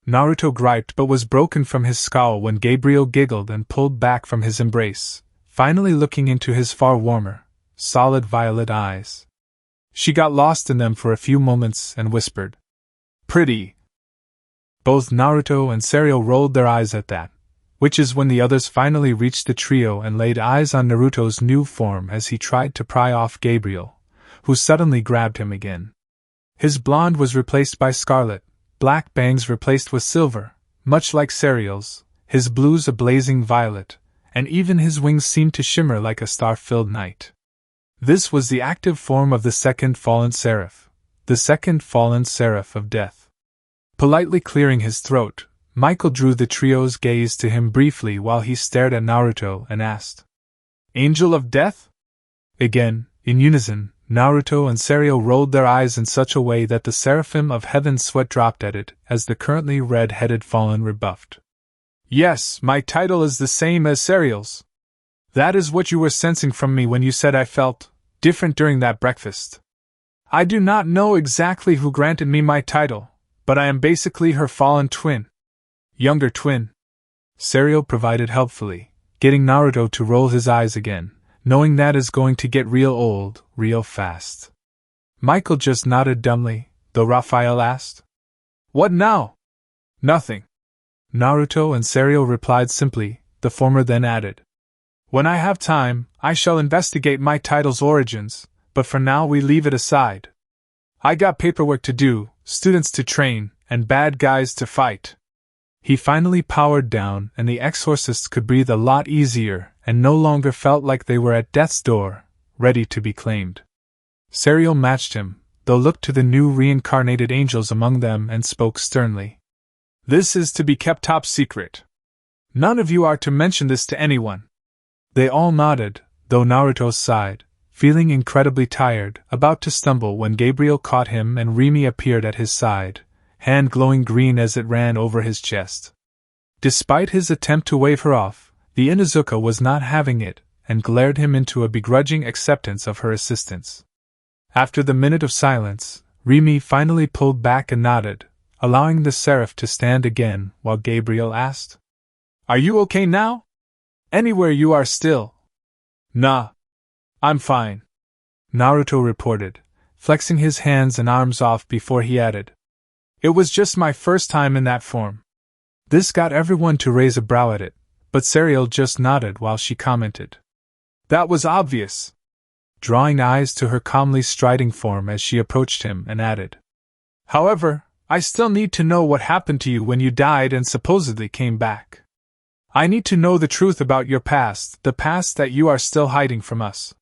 A: Naruto griped but was broken from his scowl when Gabriel giggled and pulled back from his embrace, finally looking into his far warmer, solid violet eyes. She got lost in them for a few moments and whispered, Pretty. Both Naruto and Serial rolled their eyes at that, which is when the others finally reached the trio and laid eyes on Naruto's new form as he tried to pry off Gabriel, who suddenly grabbed him again. His blonde was replaced by scarlet, black bangs replaced with silver, much like Serial's, his blues a blazing violet, and even his wings seemed to shimmer like a star-filled night. This was the active form of the second fallen seraph, the second fallen seraph of death. Politely clearing his throat, Michael drew the trio's gaze to him briefly while he stared at Naruto and asked, Angel of Death? Again, in unison, Naruto and Serial rolled their eyes in such a way that the seraphim of heaven's sweat dropped at it as the currently red-headed Fallen rebuffed. Yes, my title is the same as Serial's. That is what you were sensing from me when you said I felt different during that breakfast. I do not know exactly who granted me my title, but I am basically her fallen twin. Younger twin. Serial provided helpfully, getting Naruto to roll his eyes again, knowing that is going to get real old, real fast. Michael just nodded dumbly, though Raphael asked, What now? Nothing. Naruto and Serial replied simply, the former then added, When I have time, I shall investigate my title's origins, but for now we leave it aside. I got paperwork to do, students to train, and bad guys to fight. He finally powered down, and the exorcists could breathe a lot easier, and no longer felt like they were at death's door, ready to be claimed. Serial matched him, though looked to the new reincarnated angels among them and spoke sternly. This is to be kept top secret. None of you are to mention this to anyone. They all nodded, though Naruto sighed, feeling incredibly tired, about to stumble when Gabriel caught him and Rimi appeared at his side, hand glowing green as it ran over his chest. Despite his attempt to wave her off, the Inuzuka was not having it, and glared him into a begrudging acceptance of her assistance. After the minute of silence, Rimi finally pulled back and nodded, allowing the seraph to stand again while Gabriel asked, "Are you okay now? Anywhere you are still?" "Nah. I'm fine," Naruto reported, flexing his hands and arms off before he added, "It was just my first time in that form." This got everyone to raise a brow at it, but Serial just nodded while she commented, "That was obvious," drawing eyes to her calmly striding form as she approached him and added, "However, I still need to know what happened to you when you died and supposedly came back. I need to know the truth about your past, the past that you are still hiding from us."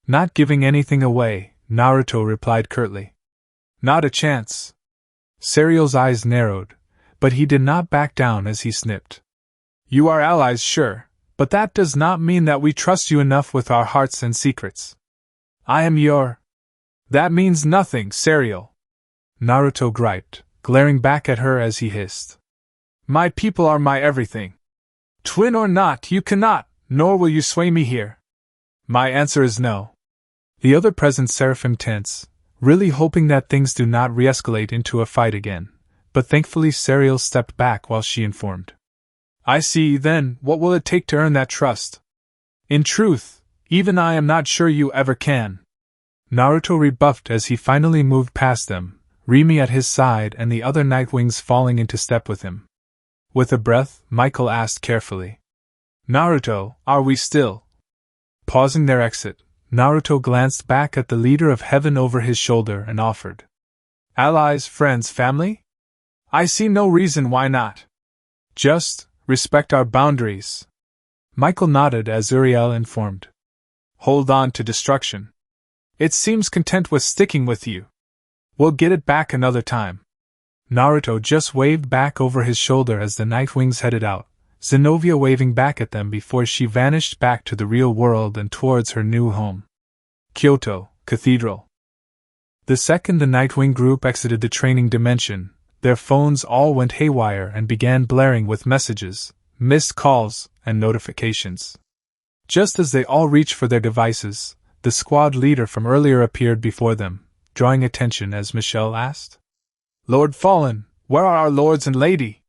A: Not giving anything away, Naruto replied curtly, "Not a chance." Serial's eyes narrowed, but he did not back down as he snipped, "You are allies, sure, but that does not mean that we trust you enough with our hearts and secrets. I am your—" "That means nothing, Serial," Naruto griped, glaring back at her as he hissed, "My people are my everything. Twin or not, you cannot, nor will you sway me here." "My answer is no." The other present seraphim tense, really hoping that things do not re-escalate into a fight again, but thankfully Serial stepped back while she informed, "I see, then, what will it take to earn that trust? In truth, even I am not sure you ever can." Naruto rebuffed as he finally moved past them, Rimi at his side and the other Nightwings falling into step with him. With a breath, Michael asked carefully, "Naruto, are we still?" Pausing their exit, Naruto glanced back at the leader of heaven over his shoulder and offered, "Allies, friends, family? I see no reason why not. Just respect our boundaries." Michael nodded as Uriel informed, "Hold on to destruction. It seems content with sticking with you. We'll get it back another time." Naruto just waved back over his shoulder as the Nightwings headed out, Zenobia waving back at them before she vanished back to the real world and towards her new home. Kyoto, Cathedral. The second the Nightwing group exited the training dimension, their phones all went haywire and began blaring with messages, missed calls, and notifications. Just as they all reached for their devices, the squad leader from earlier appeared before them, drawing attention as Michelle asked, "Lord Fallen, where are our lords and lady?"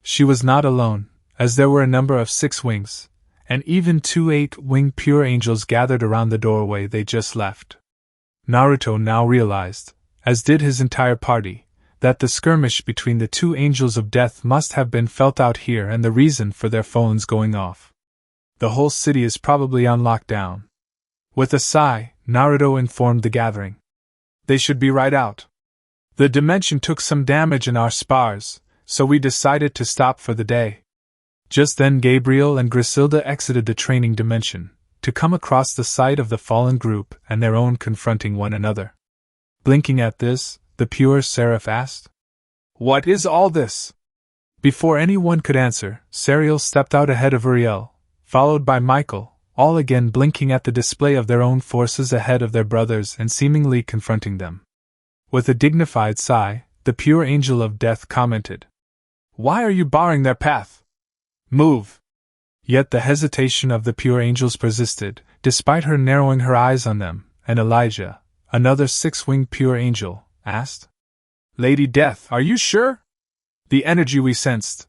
A: She was not alone, as there were a number of 6 wings, and even 2 8-winged pure angels gathered around the doorway they just left. Naruto now realized, as did his entire party, that the skirmish between the 2 angels of death must have been felt out here and the reason for their phones going off. The whole city is probably on lockdown. With a sigh, Naruto informed the gathering, "They should be right out. The dimension took some damage in our spars, so we decided to stop for the day." Just then Gabriel and Griselda exited the training dimension, to come across the sight of the fallen group and their own confronting one another. Blinking at this, the pure seraph asked, "What is all this?" Before anyone could answer, Serial stepped out ahead of Uriel, followed by Michael, all again blinking at the display of their own forces ahead of their brothers and seemingly confronting them. With a dignified sigh, the pure angel of death commented, "Why are you barring their path? Move!" Yet the hesitation of the pure angels persisted, despite her narrowing her eyes on them, and Elijah, another 6-winged pure angel, asked, "Lady Death, are you sure? The energy we sensed."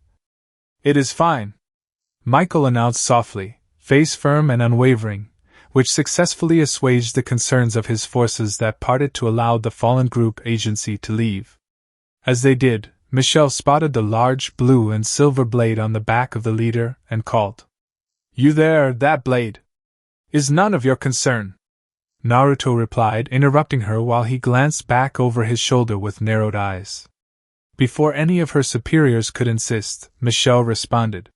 A: "It is fine," Michael announced softly, face firm and unwavering, which successfully assuaged the concerns of his forces that parted to allow the fallen group agency to leave. As they did, Michelle spotted the large blue and silver blade on the back of the leader and called, "You there, that blade is none of your concern," Naruto replied, interrupting her while he glanced back over his shoulder with narrowed eyes. Before any of her superiors could insist, Michelle responded,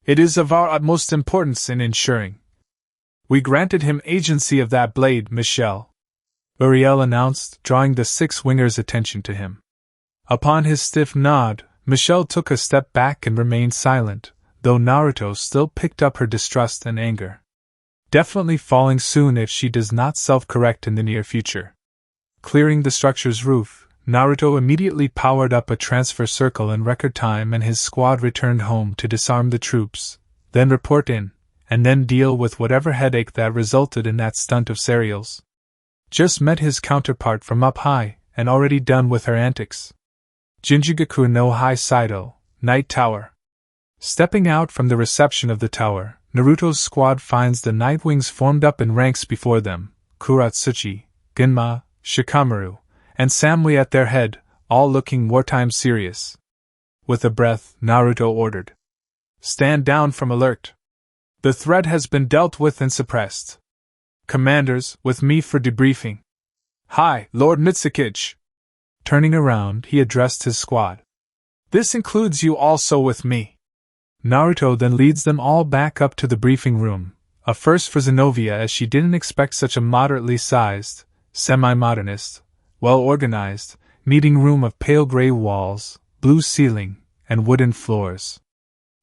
A: "It is of our utmost importance in ensuring. We granted him agency of that blade, Michelle," Uriel announced, drawing the 6-wingers' attention to him. Upon his stiff nod, Michelle took a step back and remained silent, though Naruto still picked up her distrust and anger. Definitely falling soon if she does not self-correct in the near future. Clearing the structure's roof, Naruto immediately powered up a transfer circle in record time and his squad returned home to disarm the troops, then report in, and then deal with whatever headache that resulted in that stunt of Serial's. Just met his counterpart from up high, and already done with her antics. Jinjugaku no Hai Saido, Night Tower. Stepping out from the reception of the tower, Naruto's squad finds the Nightwings formed up in ranks before them, Kuratsuchi, Genma, Shikamaru, and Samui at their head, all looking wartime serious. With a breath, Naruto ordered, "Stand down from alert. The threat has been dealt with and suppressed. Commanders, with me for debriefing. Hi, Lord Mitsukichi." Turning around, he addressed his squad. "This includes you also with me." Naruto then leads them all back up to the briefing room, a first for Zenobia as she didn't expect such a moderately sized, semi-modernist, well-organized, meeting room of pale gray walls, blue ceiling, and wooden floors.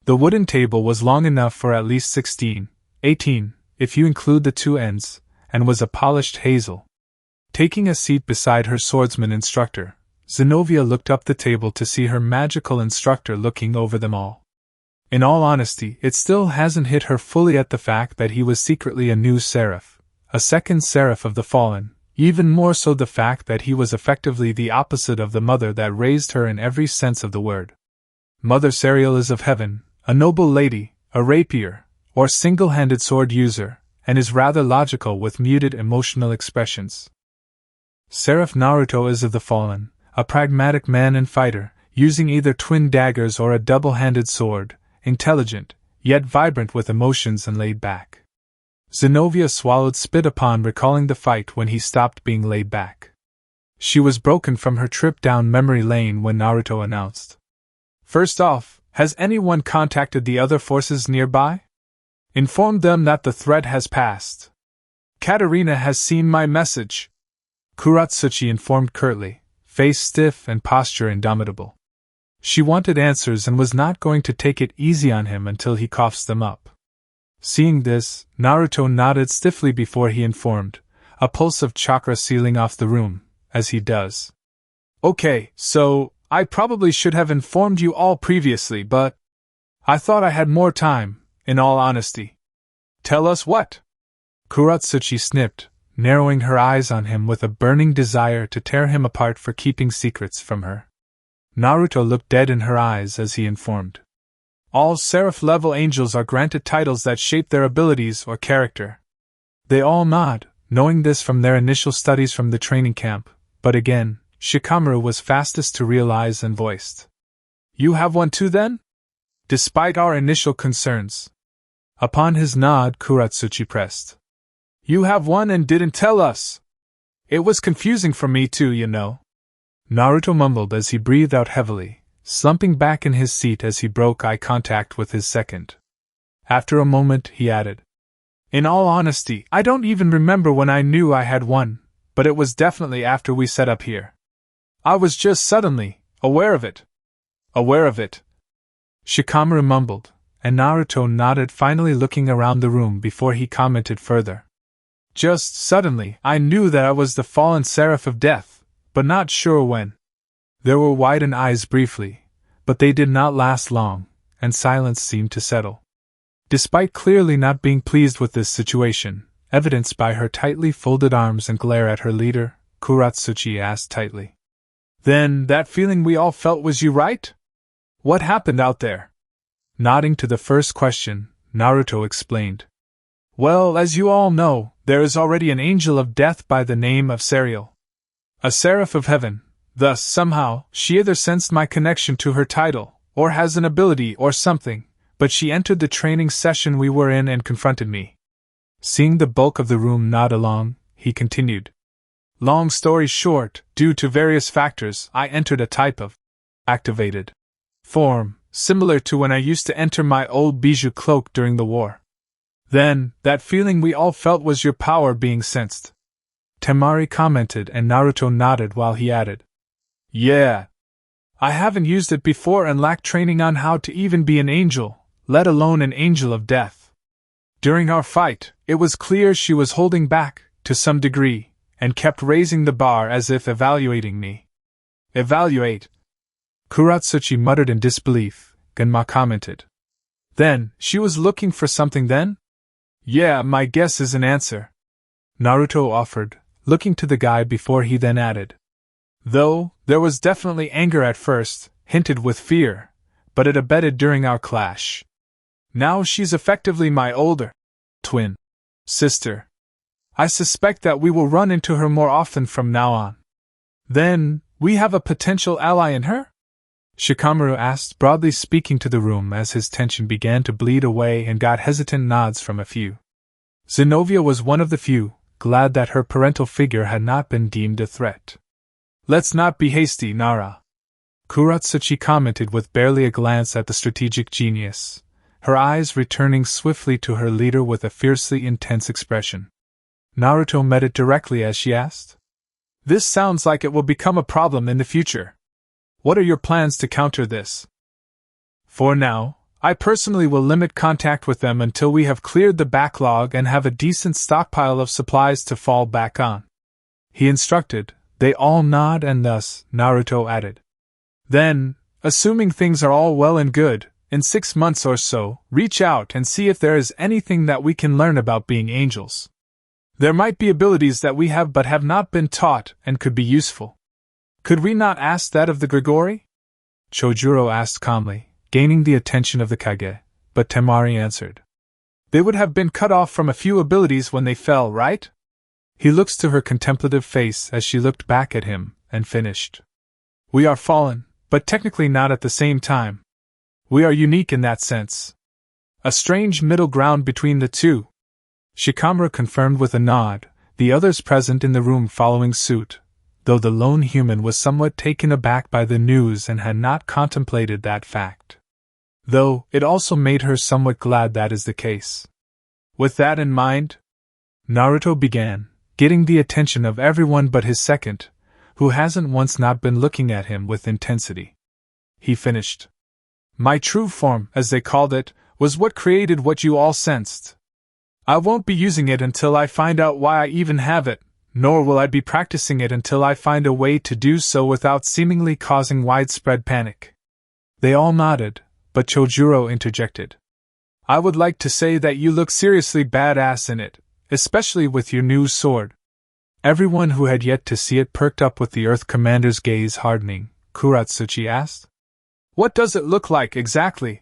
A: The wooden table was long enough for at least 16, 18, if you include the two ends, and was a polished hazel. Taking a seat beside her swordsman instructor, Zenobia looked up the table to see her magical instructor looking over them all. In all honesty, it still hasn't hit her fully at the fact that he was secretly a new seraph, a second seraph of the fallen, even more so the fact that he was effectively the opposite of the mother that raised her in every sense of the word. Mother Serial is of heaven, a noble lady, a rapier, or single-handed sword user, and is rather logical with muted emotional expressions. Seraph Naruto is of the fallen, a pragmatic man and fighter, using either twin daggers or a double-handed sword, intelligent, yet vibrant with emotions and laid back. Zenobia swallowed spit upon recalling the fight when he stopped being laid back. She was broken from her trip down memory lane when Naruto announced, "First off, has anyone contacted the other forces nearby? Informed them that the threat has passed. Katarina has seen my message." Kuratsuchi informed curtly, face stiff and posture indomitable. She wanted answers and was not going to take it easy on him until he coughs them up. Seeing this, Naruto nodded stiffly before he informed, a pulse of chakra sealing off the room, as he does. "Okay, so, I probably should have informed you all previously, but I thought I had more time, in all honesty." "Tell us what?" Kuratsuchi snipped, narrowing her eyes on him with a burning desire to tear him apart for keeping secrets from her. Naruto looked dead in her eyes as he informed. "All seraph-level angels are granted titles that shape their abilities or character." They all nod, knowing this from their initial studies from the training camp, but again, Shikamaru was fastest to realize and voiced. "You have one too then? Despite our initial concerns." Upon his nod, Kuratsuchi pressed. "You have one and didn't tell us. It was confusing for me too, you know." Naruto mumbled as he breathed out heavily, slumping back in his seat as he broke eye contact with his second. After a moment, he added, "In all honesty, I don't even remember when I knew I had one, but it was definitely after we set up here. I was just suddenly aware of it." "Aware of it?" Shikamaru mumbled, and Naruto nodded, finally looking around the room before he commented further. "Just suddenly, I knew that I was the fallen seraph of death, but not sure when." There were widened eyes briefly, but they did not last long, and silence seemed to settle. Despite clearly not being pleased with this situation, evidenced by her tightly folded arms and glare at her leader, Kuratsuchi asked tightly, "Then that feeling we all felt was you, right? What happened out there?" Nodding to the first question, Naruto explained. "Well, as you all know, there is already an angel of death by the name of Serial. A seraph of heaven. Thus, somehow, she either sensed my connection to her title, or has an ability or something, but she entered the training session we were in and confronted me." Seeing the bulk of the room nod along, he continued. "Long story short, due to various factors, I entered a type of activated form, similar to when I used to enter my old bijou cloak during the war. Then, that feeling we all felt was your power being sensed." Temari commented, and Naruto nodded while he added, "Yeah. I haven't used it before and lack training on how to even be an angel, let alone an angel of death. During our fight, it was clear she was holding back, to some degree, and kept raising the bar as if evaluating me." "Evaluate?" Kuratsuchi muttered in disbelief. Genma commented, "Then, she was looking for something then?" "Yeah, my guess is an answer," Naruto offered, looking to the guy before he then added, Though, there was definitely anger at first, hinted with fear, but it abated during our clash. Now she's effectively my older twin sister. I suspect that we will run into her more often from now on. Then, we have a potential ally in her? Shikamaru asked, broadly speaking to the room as his tension began to bleed away and got hesitant nods from a few. Zenobia was one of the few, glad that her parental figure had not been deemed a threat. Let's not be hasty, Nara, Kuratsuchi commented with barely a glance at the strategic genius, her eyes returning swiftly to her leader with a fiercely intense expression. Naruto met it directly as she asked. This sounds like it will become a problem in the future. What are your plans to counter this? For now, I personally will limit contact with them until we have cleared the backlog and have a decent stockpile of supplies to fall back on. He instructed. They all nod and thus, Naruto added. Then, assuming things are all well and good, in 6 months or so, reach out and see if there is anything that we can learn about being angels. There might be abilities that we have but have not been taught and could be useful. Could we not ask that of the Grigori? Chojuro asked calmly, gaining the attention of the Kage, but Temari answered. They would have been cut off from a few abilities when they fell, right? He looks to her contemplative face as she looked back at him, and finished. We are fallen, but technically not at the same time. We are unique in that sense. A strange middle ground between the two. Shikamaru confirmed with a nod, the others present in the room following suit, though the lone human was somewhat taken aback by the news and had not contemplated that fact. Though, it also made her somewhat glad that is the case. With that in mind, Naruto began, getting the attention of everyone but his second, who hasn't once not been looking at him with intensity. He finished. My true form, as they called it, was what created what you all sensed. I won't be using it until I find out why I even have it, nor will I be practicing it until I find a way to do so without seemingly causing widespread panic. They all nodded, but Chojuro interjected. I would like to say that you look seriously badass in it, especially with your new sword. Everyone who had yet to see it perked up with the Earth Commander's gaze hardening. Kuratsuchi asked. What does it look like exactly?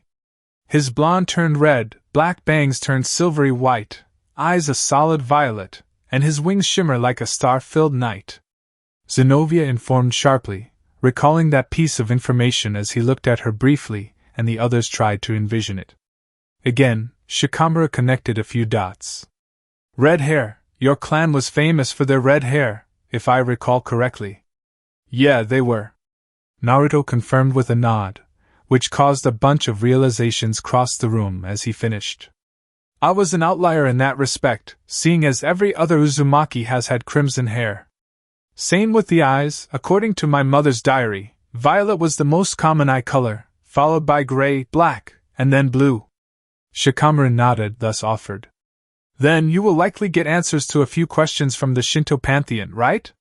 A: His blonde turned red, black bangs turned silvery white, eyes a solid violet, and his wings shimmer like a star-filled night. Zenobia informed sharply, recalling that piece of information as he looked at her briefly, and the others tried to envision it. Again, Shikamaru connected a few dots. Red hair, your clan was famous for their red hair, if I recall correctly. Yeah, they were. Naruto confirmed with a nod, which caused a bunch of realizations cross the room as he finished. I was an outlier in that respect, seeing as every other Uzumaki has had crimson hair. Same with the eyes, according to my mother's diary, violet was the most common eye color, followed by gray, black, and then blue. Shikamaru nodded, thus offered. Then you will likely get answers to a few questions from the Shinto pantheon, right?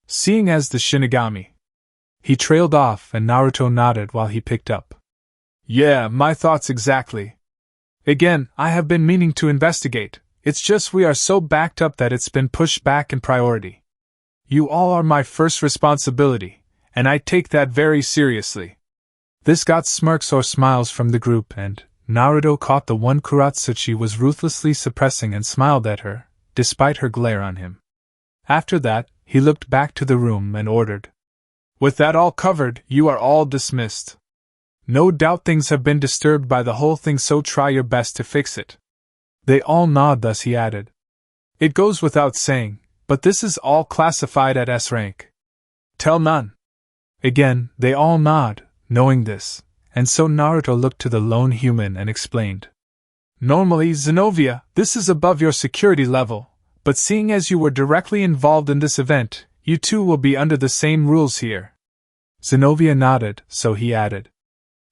A: Seeing as the Shinigami. He trailed off and Naruto nodded while he picked up. Yeah, my thoughts exactly. Again, I have been meaning to investigate, it's just we are so backed up that it's been pushed back in priority. You all are my first responsibility, and I take that very seriously. This got smirks or smiles from the group and Naruto caught the one Kuratsuchi was ruthlessly suppressing and smiled at her, despite her glare on him. After that, he looked back to the room and ordered. With that all covered, you are all dismissed. No doubt things have been disturbed by the whole thing, so try your best to fix it. They all nod, thus he added. It goes without saying, but this is all classified at S rank. Tell none. Again, they all nod, knowing this, and so Naruto looked to the lone human and explained. Normally, Zenobia, this is above your security level, but seeing as you were directly involved in this event, you too will be under the same rules here. Zenobia nodded, so he added.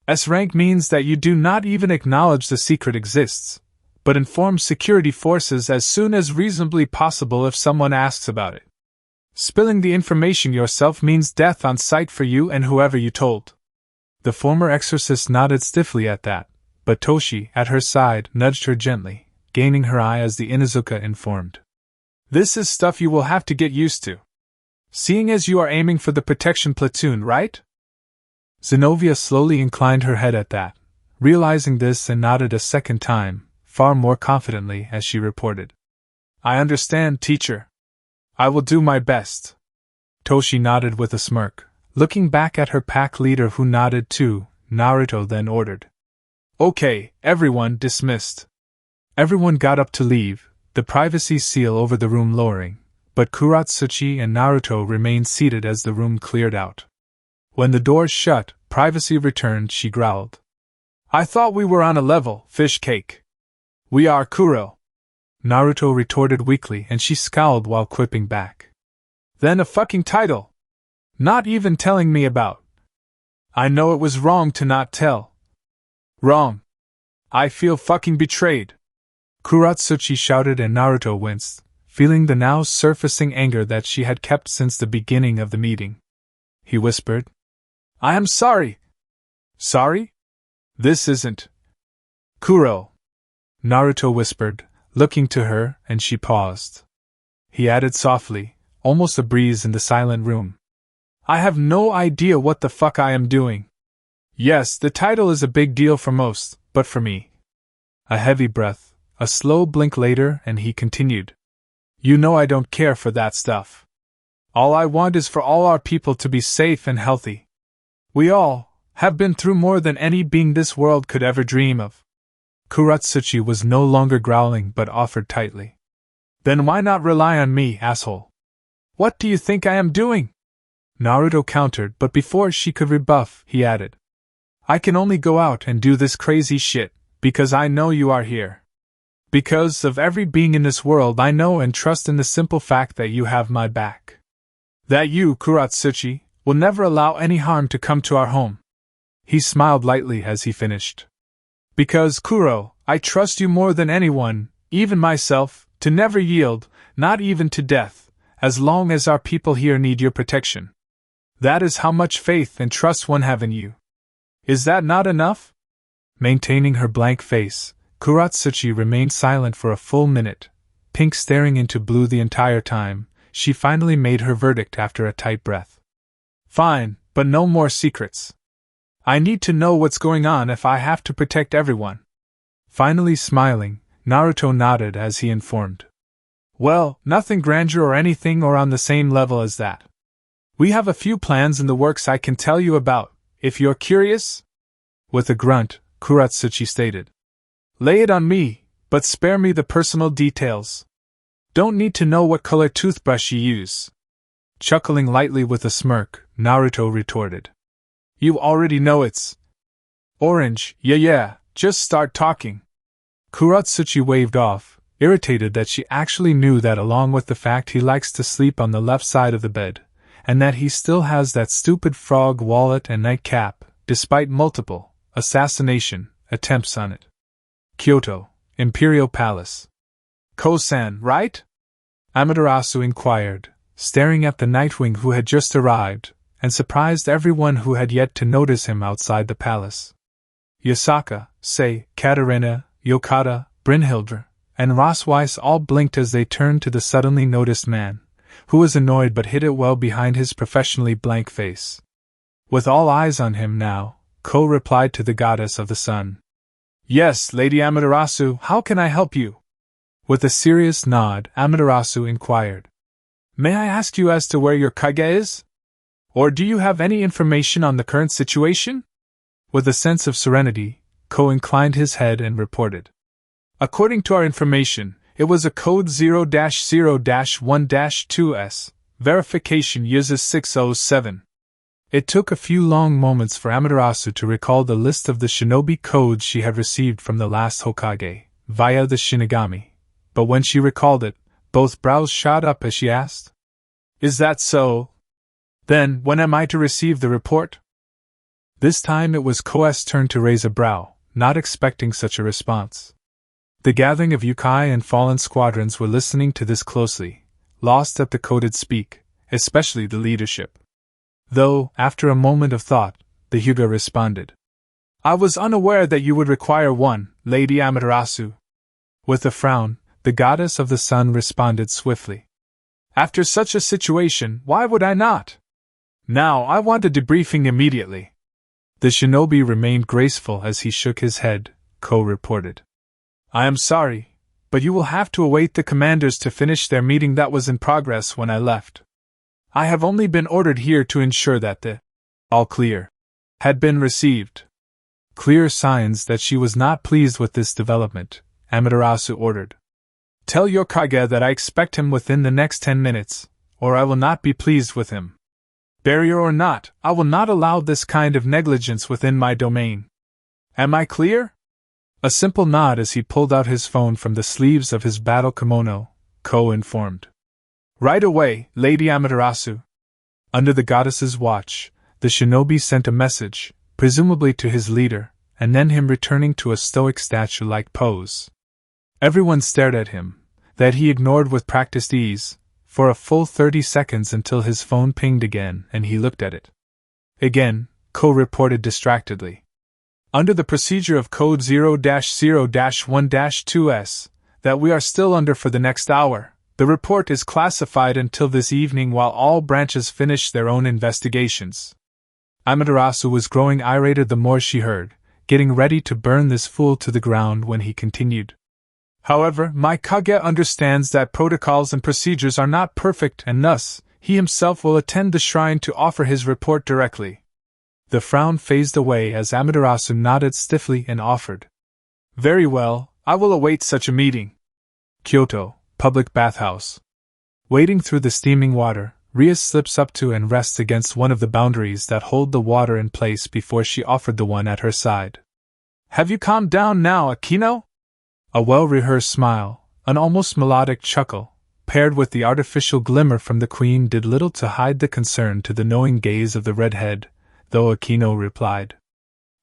A: S rank means that you do not even acknowledge the secret exists, but inform security forces as soon as reasonably possible if someone asks about it. Spilling the information yourself means death on sight for you and whoever you told. The former exorcist nodded stiffly at that, but Toshi, at her side, nudged her gently, gaining her eye as the Inuzuka informed. This is stuff you will have to get used to. Seeing as you are aiming for the protection platoon, right? Zenobia slowly inclined her head at that, realizing this, and nodded a second time, far more confidently, as she reported. I understand, teacher. I will do my best. Toshi nodded with a smirk, looking back at her pack leader, who nodded too. Naruto then ordered. Okay, everyone dismissed. Everyone got up to leave, the privacy seal over the room lowering, but Kuratsuchi and Naruto remained seated as the room cleared out. When the doors shut, privacy returned, she growled. I thought we were on a level, fish cake. We are, Kuro. Naruto retorted weakly, and she scowled while quipping back. Then a fucking title. Not even telling me about. I know it was wrong to not tell. Wrong. I feel fucking betrayed. Kuratsuchi shouted, and Naruto winced, feeling the now surfacing anger that she had kept since the beginning of the meeting. He whispered, I am sorry. Sorry? This isn't. Kuro. Naruto whispered, looking to her, and she paused. He added softly, almost a breeze in the silent room. I have no idea what the fuck I am doing. Yes, the title is a big deal for most, but for me. A heavy breath, a slow blink later, and he continued. You know I don't care for that stuff. All I want is for all our people to be safe and healthy. We all have been through more than any being this world could ever dream of. Kuratsuchi was no longer growling but offered tightly. Then why not rely on me, asshole? What do you think I am doing? Naruto countered, but before she could rebuff, he added. I can only go out and do this crazy shit because I know you are here. Because of every being in this world I know and trust in the simple fact that you have my back. That you, Kuratsuchi, will never allow any harm to come to our home. He smiled lightly as he finished. Because, Kuro, I trust you more than anyone, even myself, to never yield, not even to death, as long as our people here need your protection. That is how much faith and trust one have in you. Is that not enough? Maintaining her blank face, Kuratsuchi remained silent for a full minute, pink staring into blue the entire time. She finally made her verdict after a tight breath. Fine, but no more secrets. I need to know what's going on if I have to protect everyone. Finally smiling, Naruto nodded as he informed. Well, nothing grandeur or anything or on the same level as that. We have a few plans in the works I can tell you about, if you're curious. With a grunt, Kuratsuchi stated. Lay it on me, but spare me the personal details. Don't need to know what color toothbrush you use. Chuckling lightly with a smirk, Naruto retorted. You already know it's orange, yeah, just start talking. Kuratsuchi waved off, irritated that she actually knew that, along with the fact he likes to sleep on the left side of the bed, and that he still has that stupid frog wallet and nightcap, despite multiple assassination attempts on it. Kyoto, Imperial Palace. Ko-san, right? Amaterasu inquired, staring at the Nightwing who had just arrived, and surprised everyone who had yet to notice him outside the palace. Yasaka, Sei, Katarina, Yokata, Brynhildr, and Rossweiss all blinked as they turned to the suddenly noticed man, who was annoyed but hid it well behind his professionally blank face. With all eyes on him now, Ko replied to the goddess of the sun. Yes, Lady Amaterasu, how can I help you? With a serious nod, Amaterasu inquired. May I ask you as to where your kage is? Or do you have any information on the current situation? With a sense of serenity, Ko inclined his head and reported. According to our information, it was a code 0-0-1-2S. Verification uses 607. It took a few long moments for Amaterasu to recall the list of the shinobi codes she had received from the last Hokage, via the Shinigami. But when she recalled it, both brows shot up as she asked. Is that so? Then, when am I to receive the report? This time it was Ko's turn to raise a brow, not expecting such a response. The gathering of yokai and fallen squadrons were listening to this closely, lost at the coded speak, especially the leadership. Though, after a moment of thought, the Hyuga responded. I was unaware that you would require one, Lady Amaterasu. With a frown, the goddess of the sun responded swiftly. After such a situation, why would I not? Now I want a debriefing immediately. The shinobi remained graceful as he shook his head, Ko reported. I am sorry, but you will have to await the commanders to finish their meeting that was in progress when I left. I have only been ordered here to ensure that the all clear had been received. Clear signs that she was not pleased with this development, Amaterasu ordered. Tell your Kage that I expect him within the next 10 minutes, or I will not be pleased with him. Barrier or not, I will not allow this kind of negligence within my domain. Am I clear? A simple nod as he pulled out his phone from the sleeves of his battle kimono, Ko informed. Right away, Lady Amaterasu. Under the goddess's watch, the shinobi sent a message, presumably to his leader, and then him returning to a stoic statue-like pose. Everyone stared at him, that he ignored with practiced ease, for a full 30 seconds until his phone pinged again and he looked at it. Again, Ko reported distractedly. Under the procedure of Code 0-0-1-2S, that we are still under for the next hour, the report is classified until this evening while all branches finish their own investigations. Amaterasu was growing irate the more she heard, getting ready to burn this fool to the ground when he continued. However, my Kage understands that protocols and procedures are not perfect and thus, he himself will attend the shrine to offer his report directly. The frown phased away as Amaterasu nodded stiffly and offered. Very well, I will await such a meeting. Kyoto, public bathhouse. Wading through the steaming water, Ria slips up to and rests against one of the boundaries that hold the water in place before she offered the one at her side. Have you calmed down now, Akino? A well-rehearsed smile, an almost melodic chuckle, paired with the artificial glimmer from the queen did little to hide the concern to the knowing gaze of the redhead, though Akino replied.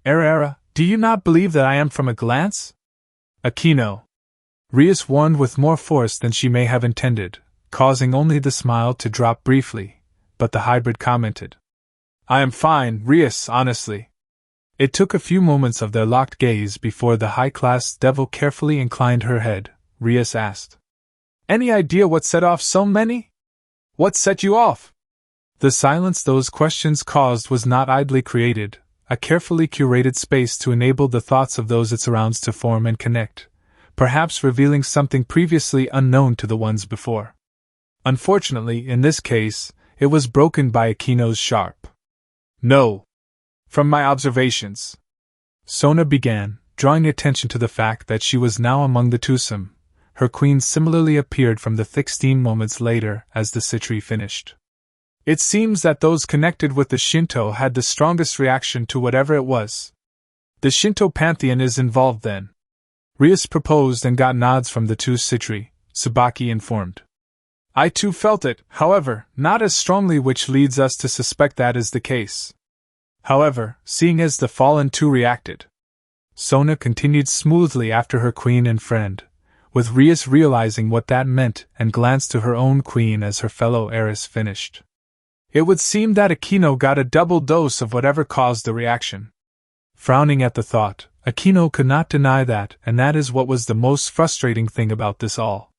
A: Era, do you not believe that I am from a glance? Akino. Rias warned with more force than she may have intended, causing only the smile to drop briefly, but the hybrid commented. I am fine, Rias, honestly. It took a few moments of their locked gaze before the high-class devil carefully inclined her head. Rias asked. Any idea what set off so many? What set you off? The silence those questions caused was not idly created, a carefully curated space to enable the thoughts of those it surrounds to form and connect, perhaps revealing something previously unknown to the ones before. Unfortunately, in this case, it was broken by Akino's sharp. No. From my observations. Sona began, drawing attention to the fact that she was now among the twosome. Her queen similarly appeared from the thick steam moments later as the Citri finished. It seems that those connected with the Shinto had the strongest reaction to whatever it was. The Shinto pantheon is involved then. Rias proposed and got nods from the two Citri, Tsubaki informed. I too felt it, however, not as strongly, which leads us to suspect that is the case. However, seeing as the fallen two reacted, Sona continued smoothly after her queen and friend, with Rias realizing what that meant and glanced to her own queen as her fellow heiress finished. It would seem that Akino got a double dose of whatever caused the reaction. Frowning at the thought, Akino could not deny that, and that is what was the most frustrating thing about this all.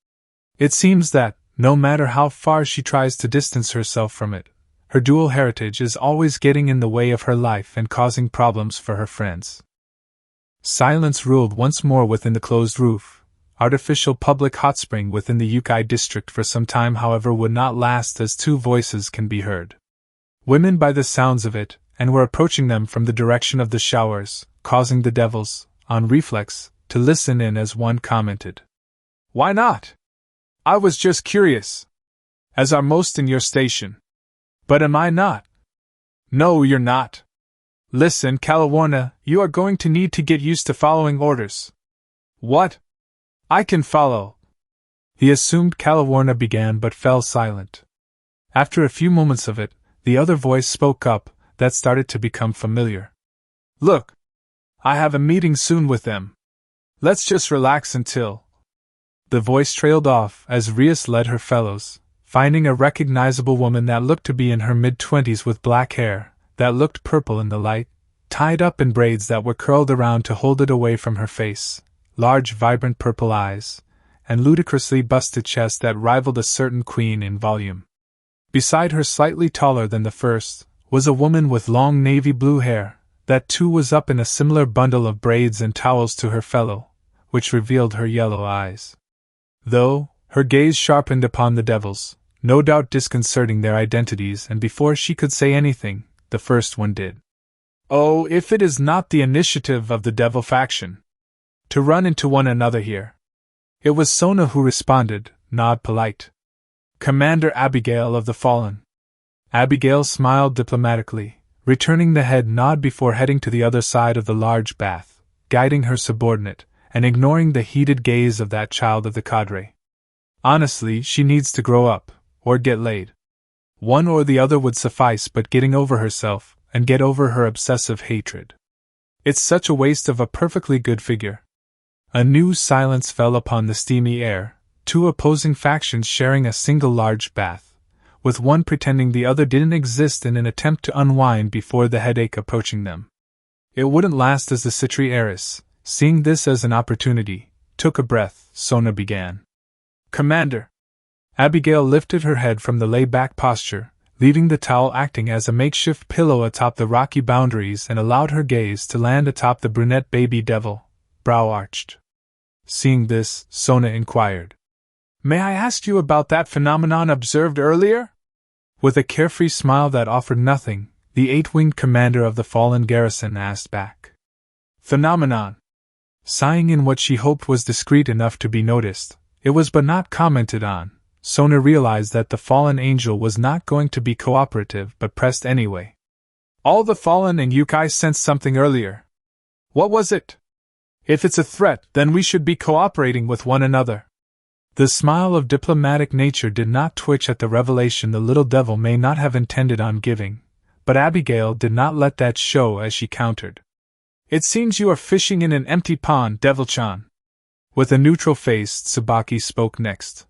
A: It seems that, no matter how far she tries to distance herself from it, her dual heritage is always getting in the way of her life and causing problems for her friends. Silence ruled once more within the closed roof. Artificial public hot spring within the Yukai district for some time, however, would not last, as two voices can be heard. Women by the sounds of it, and were approaching them from the direction of the showers, causing the devils, on reflex, to listen in as one commented. Why not? I was just curious. As are most in your station. But am I not? No, you're not. Listen, Calawarna, you are going to need to get used to following orders. What? I can follow. He assumed Calawarna began but fell silent. After a few moments of it, the other voice spoke up, that started to become familiar. Look. I have a meeting soon with them. Let's just relax until... The voice trailed off as Rias led her fellows, finding a recognizable woman that looked to be in her mid-20s with black hair, that looked purple in the light, tied up in braids that were curled around to hold it away from her face, large vibrant purple eyes, and ludicrously busted chest that rivaled a certain queen in volume. Beside her, slightly taller than the first, was a woman with long navy blue hair, that too was up in a similar bundle of braids and towels to her fellow, which revealed her yellow eyes. Though, her gaze sharpened upon the devils, no doubt disconcerting their identities, and before she could say anything, the first one did. "Oh, if it is not the initiative of the devil faction to run into one another here." It was Sona who responded, nod polite. "Commander Abigail of the Fallen." Abigail smiled diplomatically, returning the head nod before heading to the other side of the large bath, guiding her subordinate, and ignoring the heated gaze of that child of the cadre. Honestly, she needs to grow up, or get laid. One or the other would suffice, but getting over herself, and get over her obsessive hatred. It's such a waste of a perfectly good figure. A new silence fell upon the steamy air, two opposing factions sharing a single large bath, with one pretending the other didn't exist in an attempt to unwind before the headache approaching them. It wouldn't last, as the Citri heiress, seeing this as an opportunity, took a breath. Sona began. "Commander." Abigail lifted her head from the laid-back posture, leaving the towel acting as a makeshift pillow atop the rocky boundaries, and allowed her gaze to land atop the brunette baby devil, brow arched. Seeing this, Sona inquired, "May I ask you about that phenomenon observed earlier?" With a carefree smile that offered nothing, the eight-winged commander of the fallen garrison asked back. "Phenomenon?" Sighing in what she hoped was discreet enough to be noticed, it was but not commented on, Sona realized that the fallen angel was not going to be cooperative, but pressed anyway. "All the fallen and yokai sensed something earlier. What was it? If it's a threat, then we should be cooperating with one another." The smile of diplomatic nature did not twitch at the revelation the little devil may not have intended on giving, but Abigail did not let that show as she countered. "It seems you are fishing in an empty pond, Devil-chan." With a neutral face, Tsubaki spoke next.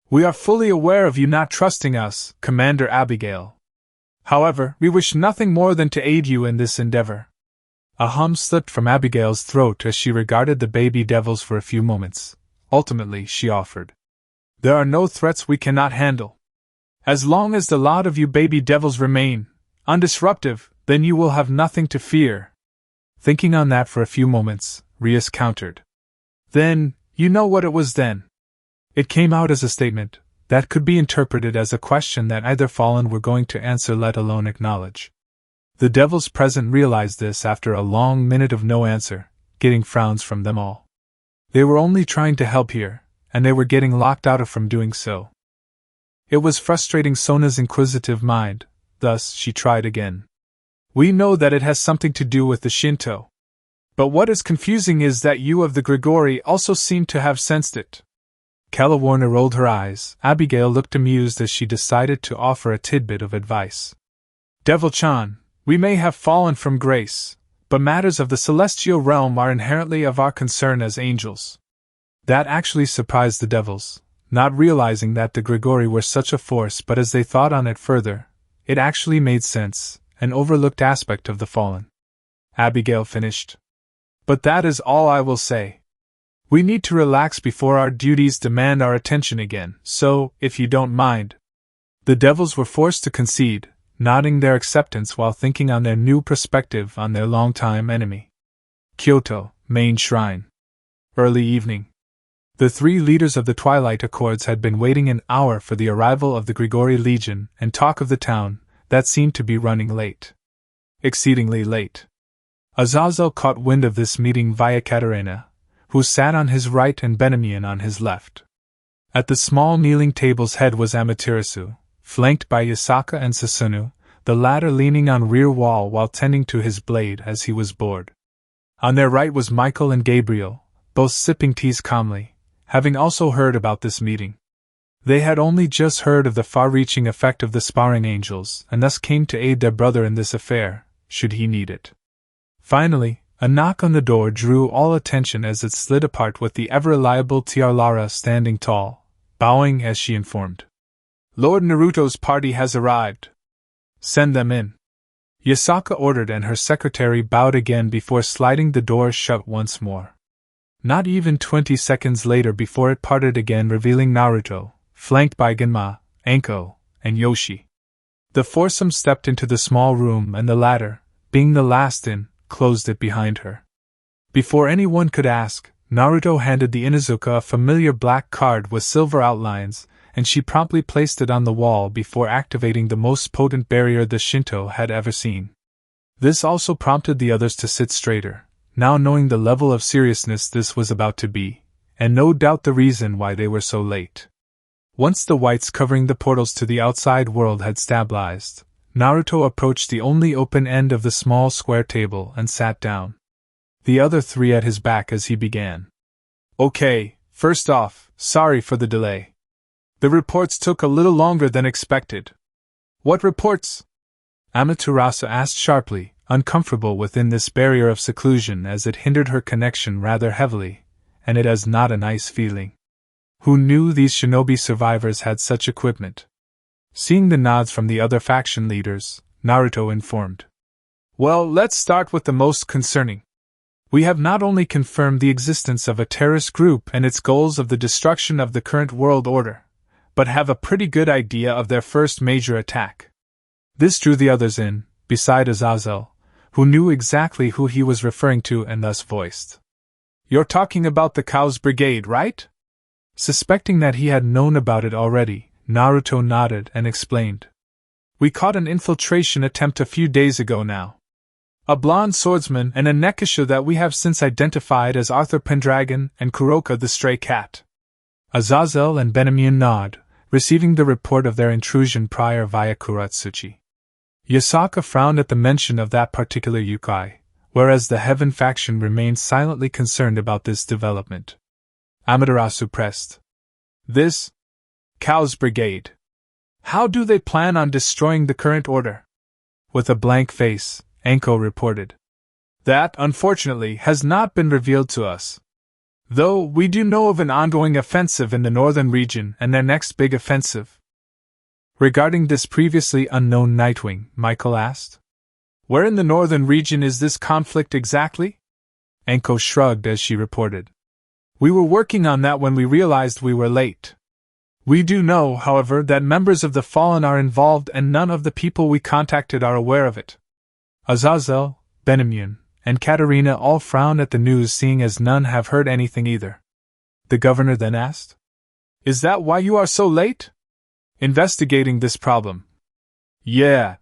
A: "We are fully aware of you not trusting us, Commander Abigail. However, we wish nothing more than to aid you in this endeavor." A hum slipped from Abigail's throat as she regarded the baby devils for a few moments. Ultimately, she offered, "There are no threats we cannot handle. As long as the lot of you baby devils remain undisruptive, then you will have nothing to fear." Thinking on that for a few moments, Rias countered, "Then, you know what it was then?" It came out as a statement that could be interpreted as a question that either fallen were going to answer, let alone acknowledge. The devils present realized this after a long minute of no answer, getting frowns from them all. They were only trying to help here, and they were getting locked out of from doing so. It was frustrating Sona's inquisitive mind, thus she tried again. "We know that it has something to do with the Shinto. But what is confusing is that you of the Grigori also seem to have sensed it." Calawarna rolled her eyes. Abigail looked amused as she decided to offer a tidbit of advice. "Devil-chan, we may have fallen from grace, but matters of the celestial realm are inherently of our concern as angels." That actually surprised the devils, not realizing that the Grigori were such a force, but as they thought on it further, it actually made sense, an overlooked aspect of the fallen. Abigail finished. "But that is all I will say. We need to relax before our duties demand our attention again, so, if you don't mind." The devils were forced to concede, nodding their acceptance while thinking on their new perspective on their longtime enemy. Kyoto, Main Shrine. Early evening. The three leaders of the Twilight Accords had been waiting an hour for the arrival of the Grigori Legion, and talk of the town, that seemed to be running late. Exceedingly late. Azazel caught wind of this meeting via Katerina, who sat on his right and Benamian on his left. At the small kneeling table's head was Amaterasu, flanked by Yasaka and Susunu, the latter leaning on rear wall while tending to his blade as he was bored. On their right was Michael and Gabriel, both sipping teas calmly, having also heard about this meeting. They had only just heard of the far-reaching effect of the sparring angels, and thus came to aid their brother in this affair, should he need it. Finally, a knock on the door drew all attention as it slid apart with the ever-reliable Tiarlara standing tall, bowing as she informed. "Lord Naruto's party has arrived. Send them in." Yasaka ordered, and her secretary bowed again before sliding the door shut once more. not even 20 seconds later before it parted again, revealing Naruto, flanked by Genma, Anko, and Yoshi. The foursome stepped into the small room and the latter, being the last in, closed it behind her. Before anyone could ask, Naruto handed the Inuzuka a familiar black card with silver outlines, and she promptly placed it on the wall before activating the most potent barrier the Shinto had ever seen. This also prompted the others to sit straighter, now knowing the level of seriousness this was about to be, and no doubt the reason why they were so late. Once the whites covering the portals to the outside world had stabilized, Naruto approached the only open end of the small square table and sat down. The other three at his back as he began. Okay, first off, sorry for the delay. The reports took a little longer than expected. What reports? Amaterasu asked sharply, uncomfortable within this barrier of seclusion as it hindered her connection rather heavily, and it has not a nice feeling. Who knew these shinobi survivors had such equipment? Seeing the nods from the other faction leaders, Naruto informed. Well, let's start with the most concerning. We have not only confirmed the existence of a terrorist group and its goals of the destruction of the current world order, but have a pretty good idea of their first major attack. This drew the others in, beside Azazel, who knew exactly who he was referring to and thus voiced. You're talking about the Cows Brigade, right? Suspecting that he had known about it already, Naruto nodded and explained. We caught an infiltration attempt a few days ago now. A blonde swordsman and a Nekisha that we have since identified as Arthur Pendragon and Kuroka the stray cat. Azazel and Benamian nod, receiving the report of their intrusion prior via Kuratsuchi. Yasaka frowned at the mention of that particular yokai, whereas the Heaven faction remained silently concerned about this development. Amaterasu pressed. This? Cows Brigade. How do they plan on destroying the current order? With a blank face, Anko reported. That, unfortunately, has not been revealed to us. Though we do know of an ongoing offensive in the northern region and their next big offensive. Regarding this previously unknown Nightwing, Michael asked. Where in the northern region is this conflict exactly? Anko shrugged as she reported. We were working on that when we realized we were late. We do know, however, that members of the Fallen are involved and none of the people we contacted are aware of it. Azazel, Benamian, and Katarina all frowned at the news, seeing as none have heard anything either. The governor then asked, Is that why you are so late? Investigating this problem. Yeah.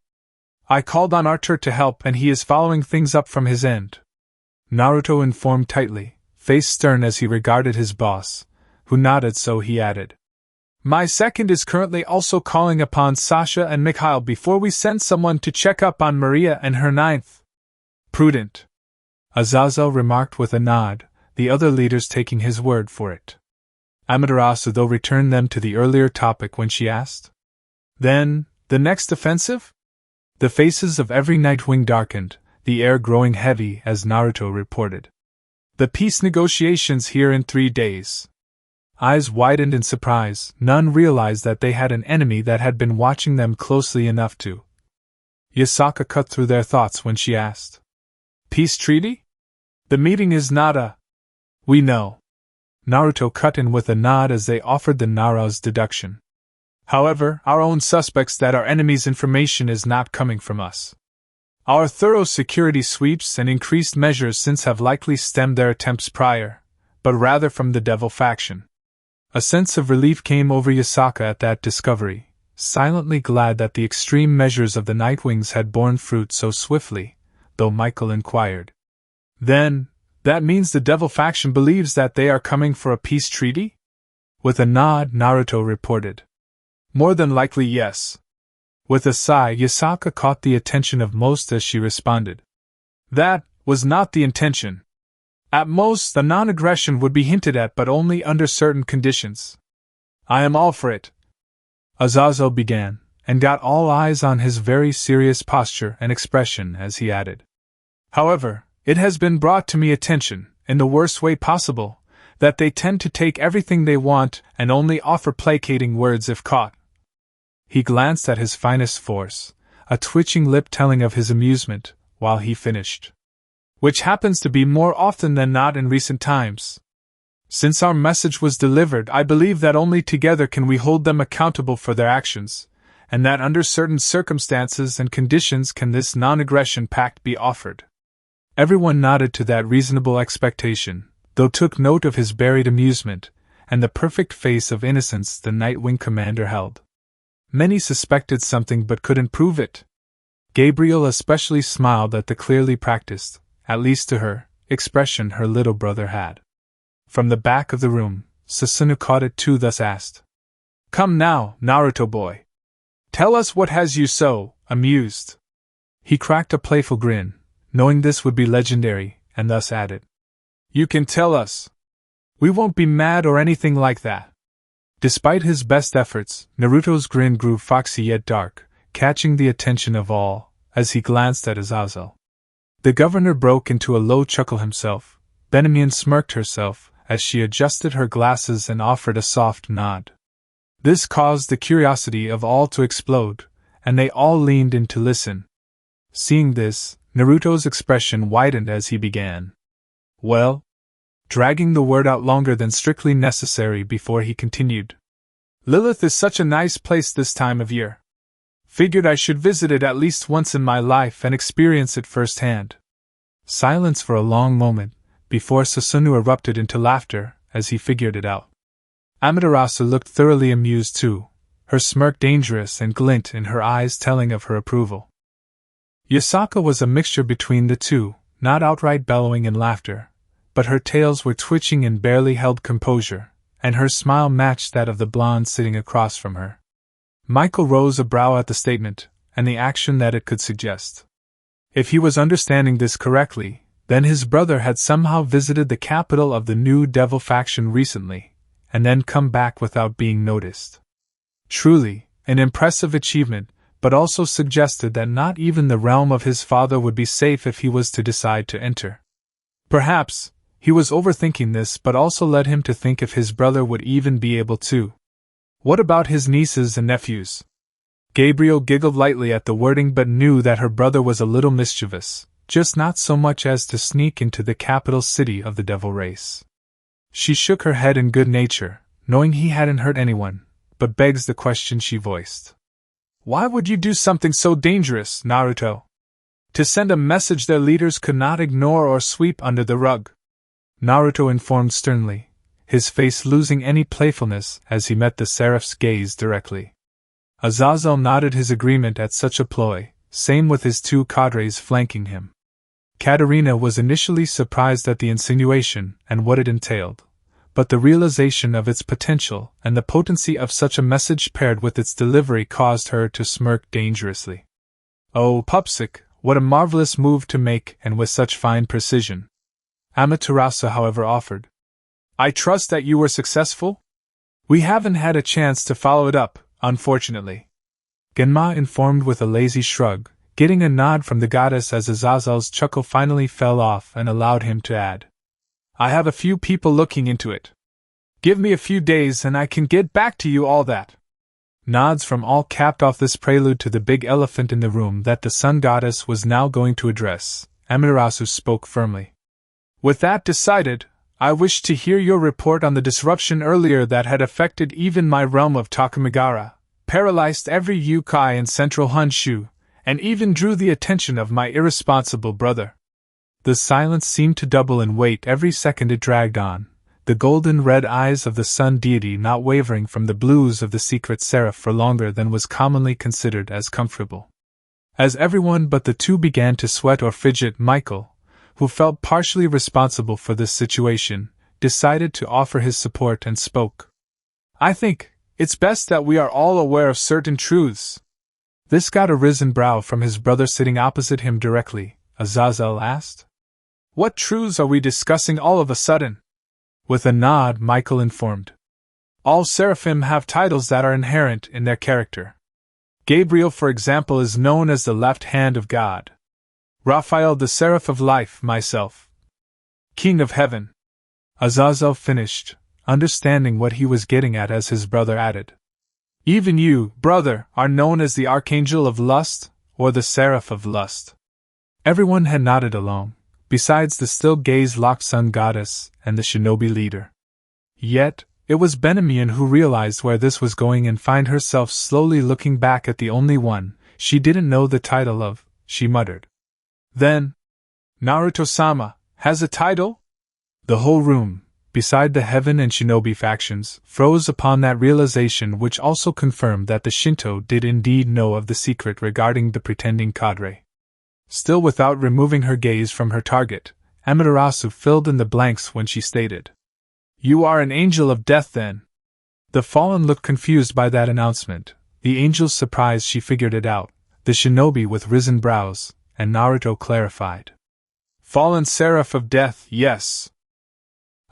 A: I called on Archer to help and he is following things up from his end. Naruto informed tightly, face stern as he regarded his boss, who nodded, so he added. My second is currently also calling upon Sasha and Mikhail before we send someone to check up on Maria and her ninth. Prudent. Azazel remarked with a nod, the other leaders taking his word for it. Amaterasu though returned them to the earlier topic when she asked. Then, the next offensive? The faces of every Nightwing darkened, the air growing heavy as Naruto reported. The peace negotiations here in 3 days. Eyes widened in surprise, none realized that they had an enemy that had been watching them closely enough to. Yasaka cut through their thoughts when she asked. Peace treaty? The meeting is not a... We know. Naruto cut in with a nod as they offered the Nara's deduction. However, our own suspects that our enemy's information is not coming from us. Our thorough security sweeps and increased measures since have likely stemmed their attempts prior, but rather from the Devil faction. A sense of relief came over Yasaka at that discovery, silently glad that the extreme measures of the Nightwings had borne fruit so swiftly, though Michael inquired. Then, that means the Devil faction believes that they are coming for a peace treaty? With a nod, Naruto reported. More than likely, yes. With a sigh, Yasaka caught the attention of most as she responded. That was not the intention. At most, the non-aggression would be hinted at, but only under certain conditions. I am all for it. Azazel began, and got all eyes on his very serious posture and expression as he added. However, it has been brought to me attention, in the worst way possible, that they tend to take everything they want and only offer placating words if caught. He glanced at his finest force, a twitching lip telling of his amusement, while he finished. Which happens to be more often than not in recent times. Since our message was delivered, I believe that only together can we hold them accountable for their actions, and that under certain circumstances and conditions can this non-aggression pact be offered." Everyone nodded to that reasonable expectation, though took note of his buried amusement, and the perfect face of innocence the Nightwing commander held. Many suspected something but couldn't prove it. Gabriel especially smiled at the clearly practiced, at least to her, expression her little brother had. From the back of the room, Susanoo caught it too, thus asked, "Come now, Naruto boy. Tell us what has you so amused." He cracked a playful grin, knowing this would be legendary, and thus added, "You can tell us. We won't be mad or anything like that." Despite his best efforts, Naruto's grin grew foxy yet dark, catching the attention of all, as he glanced at Azazel. The governor broke into a low chuckle himself. Benamian smirked herself, as she adjusted her glasses and offered a soft nod. This caused the curiosity of all to explode, and they all leaned in to listen. Seeing this, Naruto's expression widened as he began. "Well?" dragging the word out longer than strictly necessary before he continued. "Lilith is such a nice place this time of year. Figured I should visit it at least once in my life and experience it firsthand." Silence for a long moment, before Susanoo erupted into laughter, as he figured it out. Amaterasu looked thoroughly amused too, her smirk dangerous and glint in her eyes telling of her approval. Yasaka was a mixture between the two, not outright bellowing in laughter, but her tails were twitching in barely held composure, and her smile matched that of the blonde sitting across from her. Michael rose a brow at the statement, and the action that it could suggest. If he was understanding this correctly, then his brother had somehow visited the capital of the new devil faction recently, and then come back without being noticed. Truly, an impressive achievement, but also suggested that not even the realm of his father would be safe if he was to decide to enter. Perhaps, he was overthinking this, but also led him to think if his brother would even be able to. What about his nieces and nephews? Gabriel giggled lightly at the wording but knew that her brother was a little mischievous, just not so much as to sneak into the capital city of the devil race. She shook her head in good nature, knowing he hadn't hurt anyone, but begs the question she voiced. "Why would you do something so dangerous, Naruto? To send a message their leaders could not ignore or sweep under the rug?" Naruto informed sternly, his face losing any playfulness as he met the seraph's gaze directly. Azazel nodded his agreement at such a ploy, same with his two cadres flanking him. Katerina was initially surprised at the insinuation and what it entailed, but the realization of its potential and the potency of such a message paired with its delivery caused her to smirk dangerously. "Oh, Pupsik, what a marvelous move to make, and with such fine precision." Amaterasu, however, offered, "I trust that you were successful?" "We haven't had a chance to follow it up, unfortunately," Genma informed with a lazy shrug, getting a nod from the goddess as Azazel's chuckle finally fell off and allowed him to add, "I have a few people looking into it. Give me a few days and I can get back to you all that." Nods from all capped off this prelude to the big elephant in the room that the sun goddess was now going to address. Amaterasu spoke firmly. "With that decided, I wish to hear your report on the disruption earlier that had affected even my realm of Takamigara, paralyzed every yokai in central Honshu, and even drew the attention of my irresponsible brother." The silence seemed to double in weight every second it dragged on, the golden-red eyes of the sun deity not wavering from the blues of the secret seraph for longer than was commonly considered as comfortable. As everyone but the two began to sweat or fidget, Michael, who felt partially responsible for this situation, decided to offer his support and spoke. "I think it's best that we are all aware of certain truths." This got a risen brow from his brother sitting opposite him directly. Azazel asked, "What truths are we discussing all of a sudden?" With a nod, Michael informed. "All seraphim have titles that are inherent in their character. Gabriel, for example, is known as the left hand of God. Raphael, the seraph of life, myself, King of Heaven." Azazel finished, understanding what he was getting at as his brother added, "Even you, brother, are known as the Archangel of Lust, or the Seraph of Lust." Everyone had nodded along, besides the still gaze-locked sun goddess and the shinobi leader. Yet, it was Benamian who realized where this was going and find herself slowly looking back at the only one she didn't know the title of, she muttered. Then, Naruto-sama has a title? The whole room, beside the Heaven and Shinobi factions, froze upon that realization, which also confirmed that the Shinto did indeed know of the secret regarding the pretending cadre. Still without removing her gaze from her target, Amaterasu filled in the blanks when she stated, "You are an angel of death, then?" The fallen looked confused by that announcement, the angel's surprised she figured it out, the shinobi with risen brows, and Naruto clarified. "Fallen seraph of death, yes."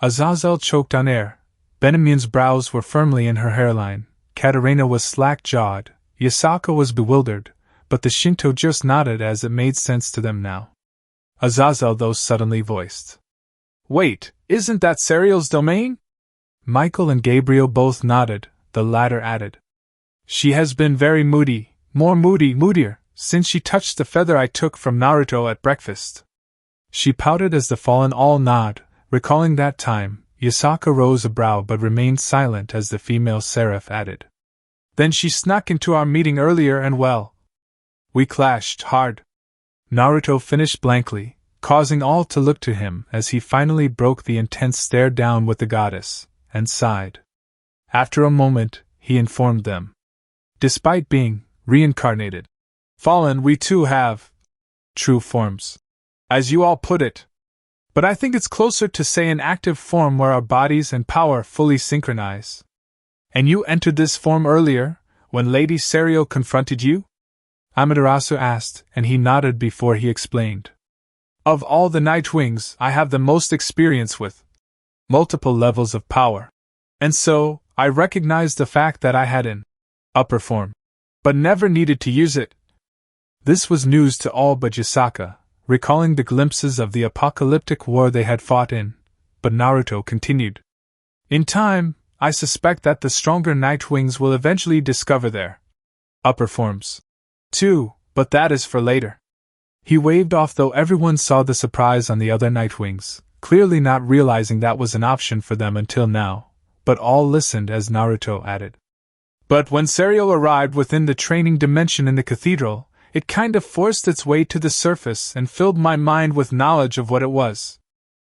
A: Azazel choked on air, Benamian's brows were firmly in her hairline, Katarina was slack-jawed, Yasaka was bewildered, but the Shinto just nodded as it made sense to them now. Azazel though suddenly voiced, "Wait, isn't that Serial's domain?" Michael and Gabriel both nodded, the latter added, "She has been very moody, moodier, since she touched the feather I took from Naruto at breakfast." She pouted as the fallen all nod, recalling that time. Yasaka rose a brow but remained silent as the female seraph added, "Then she snuck into our meeting earlier and well, we clashed hard." Naruto finished blankly, causing all to look to him as he finally broke the intense stare down with the goddess, and sighed. After a moment, he informed them. "Despite being reincarnated, fallen, we too have true forms, as you all put it. But I think it's closer to say an active form where our bodies and power fully synchronize." "And you entered this form earlier, when Lady Serial confronted you?" Amaterasu asked, and he nodded before he explained. "Of all the Nightwings, I have the most experience with multiple levels of power. And so, I recognized the fact that I had an upper form, but never needed to use it." This was news to all but Yasaka, recalling the glimpses of the apocalyptic war they had fought in, but Naruto continued. "In time, I suspect that the stronger Nightwings will eventually discover their upper forms, too, but that is for later." He waved off, though everyone saw the surprise on the other Nightwings, clearly not realizing that was an option for them until now, but all listened as Naruto added. "But when Serial arrived within the training dimension in the cathedral, it kind of forced its way to the surface and filled my mind with knowledge of what it was."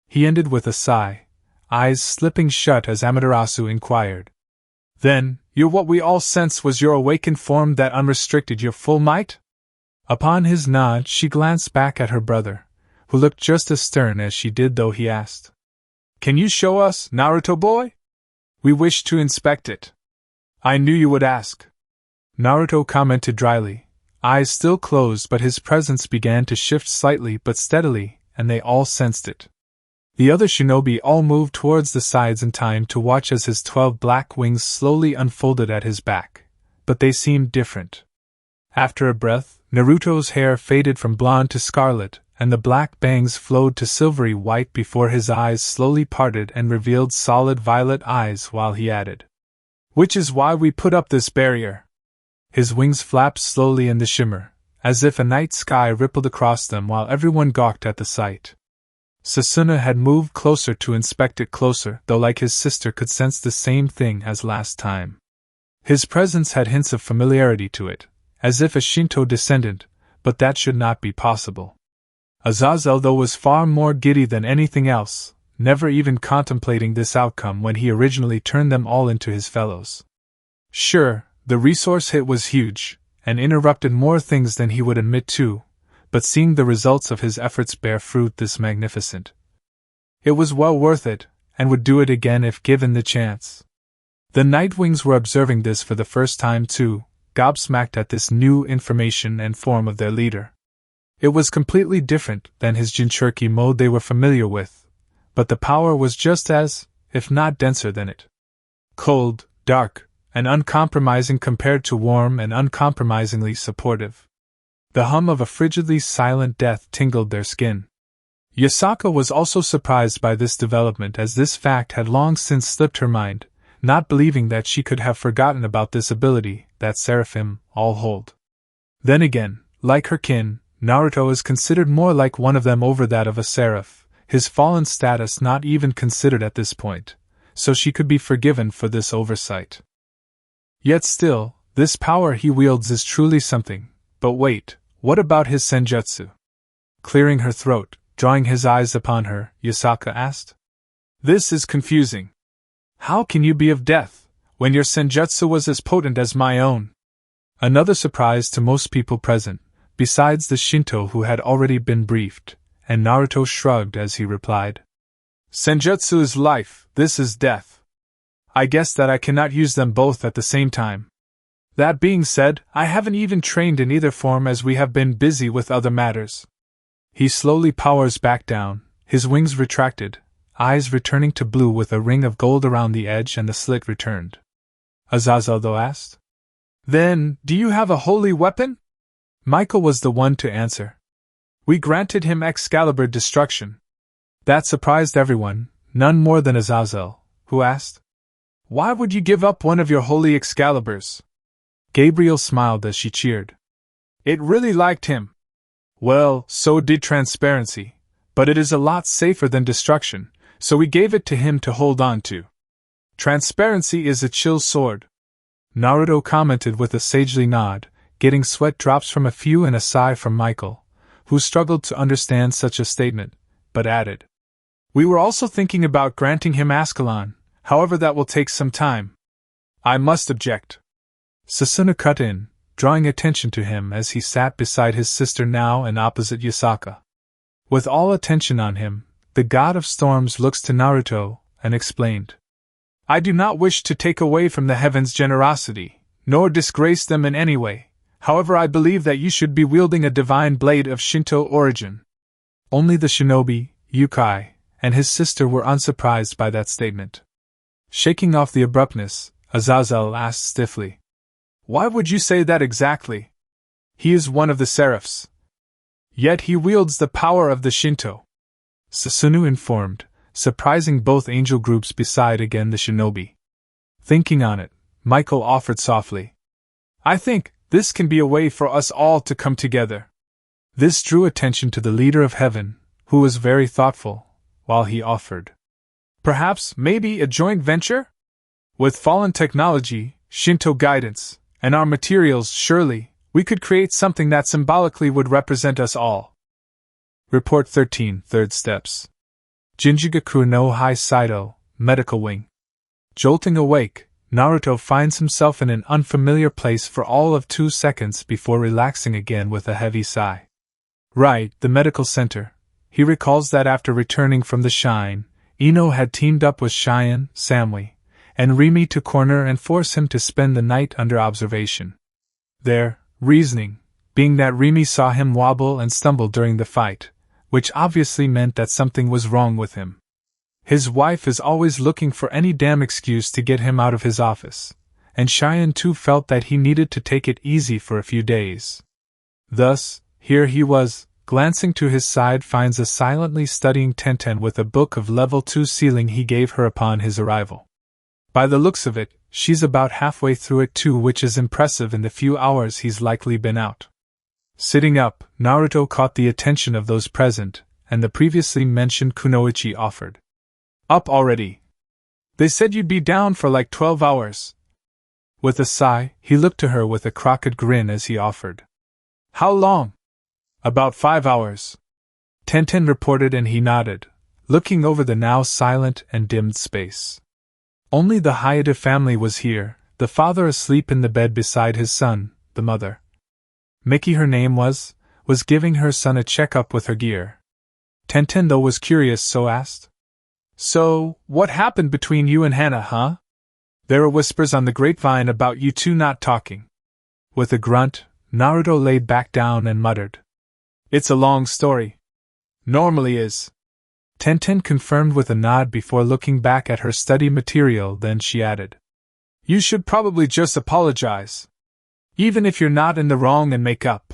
A: He ended with a sigh, eyes slipping shut as Amaterasu inquired, "Then, you're what we all sense was your awakened form that unrestricted your full might?" Upon his nod, she glanced back at her brother, who looked just as stern as she did, though he asked, "Can you show us, Naruto boy? We wish to inspect it." "I knew you would ask," Naruto commented dryly, eyes still closed, but his presence began to shift slightly but steadily, and they all sensed it. The other shinobi all moved towards the sides in time to watch as his 12 black wings slowly unfolded at his back, but they seemed different. After a breath, Naruto's hair faded from blonde to scarlet, and the black bangs flowed to silvery white before his eyes slowly parted and revealed solid violet eyes, while he added, "Which is why we put up this barrier." His wings flapped slowly in the shimmer, as if a night sky rippled across them, while everyone gawked at the sight. Sasuna had moved closer to inspect it closer, though like his sister could sense the same thing as last time. His presence had hints of familiarity to it, as if a Shinto descendant, but that should not be possible. Azazel though was far more giddy than anything else, never even contemplating this outcome when he originally turned them all into his fellows. Sure, the resource hit was huge, and interrupted more things than he would admit to, but seeing the results of his efforts bear fruit this magnificent, it was well worth it, and would do it again if given the chance. The Nightwings were observing this for the first time too, gobsmacked at this new information and form of their leader. It was completely different than his Jinchuriki mode they were familiar with, but the power was just as, if not denser than it. Cold, dark, and uncompromising compared to warm and uncompromisingly supportive. The hum of a frigidly silent death tingled their skin. Yasaka was also surprised by this development, as this fact had long since slipped her mind, not believing that she could have forgotten about this ability that seraphim all hold. Then again, like her kin, Naruto is considered more like one of them over that of a seraph, his fallen status not even considered at this point, so she could be forgiven for this oversight. Yet still, this power he wields is truly something. But wait, what about his senjutsu? Clearing her throat, drawing his eyes upon her, Yasaka asked. This is confusing. How can you be of death, when your senjutsu was as potent as my own? Another surprise to most people present, besides the Shinto who had already been briefed, and Naruto shrugged as he replied. Senjutsu is life, this is death. I guess that I cannot use them both at the same time. That being said, I haven't even trained in either form as we have been busy with other matters. He slowly powers back down, his wings retracted, eyes returning to blue with a ring of gold around the edge and the slit returned. Azazel though asked. Then, do you have a holy weapon? Michael was the one to answer. We granted him Excalibur destruction. That surprised everyone, none more than Azazel, who asked. Why would you give up one of your holy Excaliburs? Gabriel smiled as she cheered. It really liked him. Well, so did transparency, but it is a lot safer than destruction, so we gave it to him to hold on to. Transparency is a chill sword. Naruto commented with a sagely nod, getting sweat drops from a few and a sigh from Michael, who struggled to understand such a statement, but added. We were also thinking about granting him Ascalon, however that will take some time. I must object. Sasuna cut in, drawing attention to him as he sat beside his sister now and opposite Yasaka. With all attention on him, the god of storms looks to Naruto, and explained. I do not wish to take away from the heavens' generosity, nor disgrace them in any way, however I believe that you should be wielding a divine blade of Shinto origin. Only the shinobi, Yukai, and his sister were unsurprised by that statement. Shaking off the abruptness, Azazel asked stiffly. Why would you say that exactly? He is one of the seraphs. Yet he wields the power of the Shinto. Sasunu informed, surprising both angel groups beside again the shinobi. Thinking on it, Michael offered softly. I think this can be a way for us all to come together. This drew attention to the leader of heaven, who was very thoughtful, while he offered. Perhaps, maybe a joint venture? With fallen technology, Shinto guidance, and our materials, surely, we could create something that symbolically would represent us all. Report 13, Third Steps. Jinjigaku no Hai Saido, Medical Wing. Jolting awake, Naruto finds himself in an unfamiliar place for all of 2 seconds before relaxing again with a heavy sigh. Right, the medical center. He recalls that after returning from the Shrine, Ino had teamed up with Cheyenne, Samui, and Rimi to corner and force him to spend the night under observation. Their reasoning being that Rimi saw him wobble and stumble during the fight, which obviously meant that something was wrong with him. His wife is always looking for any damn excuse to get him out of his office, and Cheyenne too felt that he needed to take it easy for a few days. Thus, here he was, glancing to his side finds a silently studying Tenten with a book of level 2 ceiling he gave her upon his arrival. By the looks of it, she's about halfway through it too, which is impressive in the few hours he's likely been out. Sitting up, Naruto caught the attention of those present, and the previously mentioned Kunoichi offered. Up already? They said you'd be down for like 12 hours. With a sigh, he looked to her with a crooked grin as he offered. How long? About 5 hours. Tenten reported and he nodded, looking over the now silent and dimmed space. Only the Hayate family was here, the father asleep in the bed beside his son, the mother. Miki, her name was giving her son a checkup with her gear. Tenten though was curious, so asked. So, what happened between you and Hannah, huh? There are whispers on the grapevine about you two not talking. With a grunt, Naruto laid back down and muttered. It's a long story. Normally is. Tenten confirmed with a nod before looking back at her study material, then she added. You should probably just apologize. Even if you're not in the wrong and make up.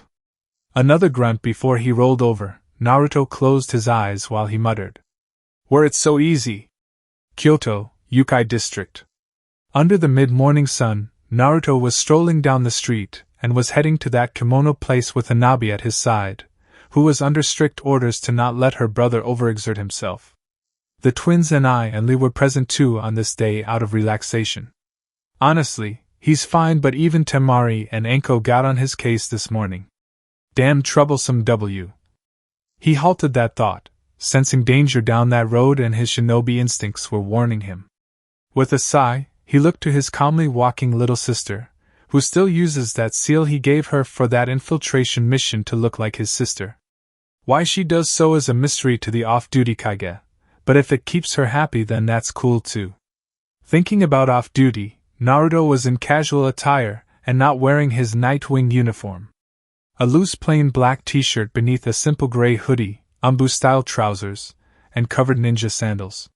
A: Another grunt before he rolled over, Naruto closed his eyes while he muttered. Were it so easy. Kyoto, Yukai District. Under the mid-morning sun, Naruto was strolling down the street, and was heading to that kimono place with Hanabi at his side, who was under strict orders to not let her brother overexert himself. The twins and I and Lee were present too on this day out of relaxation. Honestly, he's fine, but even Temari and Enko got on his case this morning. Damn troublesome W. He halted that thought, sensing danger down that road, and his shinobi instincts were warning him. With a sigh, he looked to his calmly walking little sister, who still uses that seal he gave her for that infiltration mission to look like his sister. Why she does so is a mystery to the off-duty Kage, but if it keeps her happy then that's cool too. Thinking about off-duty, Naruto was in casual attire and not wearing his Nightwing uniform. A loose plain black t-shirt beneath a simple gray hoodie, Ambu-style trousers, and covered ninja sandals.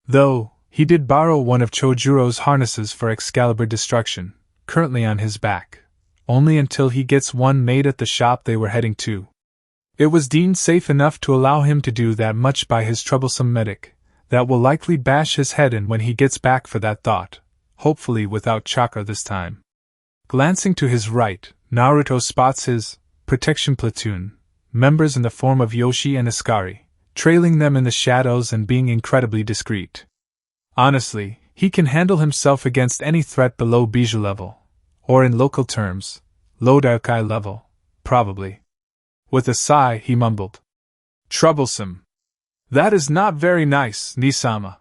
A: Though, he did borrow one of Chojuro's harnesses for Excalibur destruction, currently on his back, only until he gets one made at the shop they were heading to. It was deemed safe enough to allow him to do that much by his troublesome medic, that will likely bash his head in when he gets back for that thought, hopefully without chakra this time. Glancing to his right, Naruto spots his protection platoon members in the form of Yoshi and Iskari, trailing them in the shadows and being incredibly discreet. Honestly, he can handle himself against any threat below Bijou level, or in local terms, low Daikai level, probably. With a sigh, he mumbled, "Troublesome. That is not very nice, Nisama."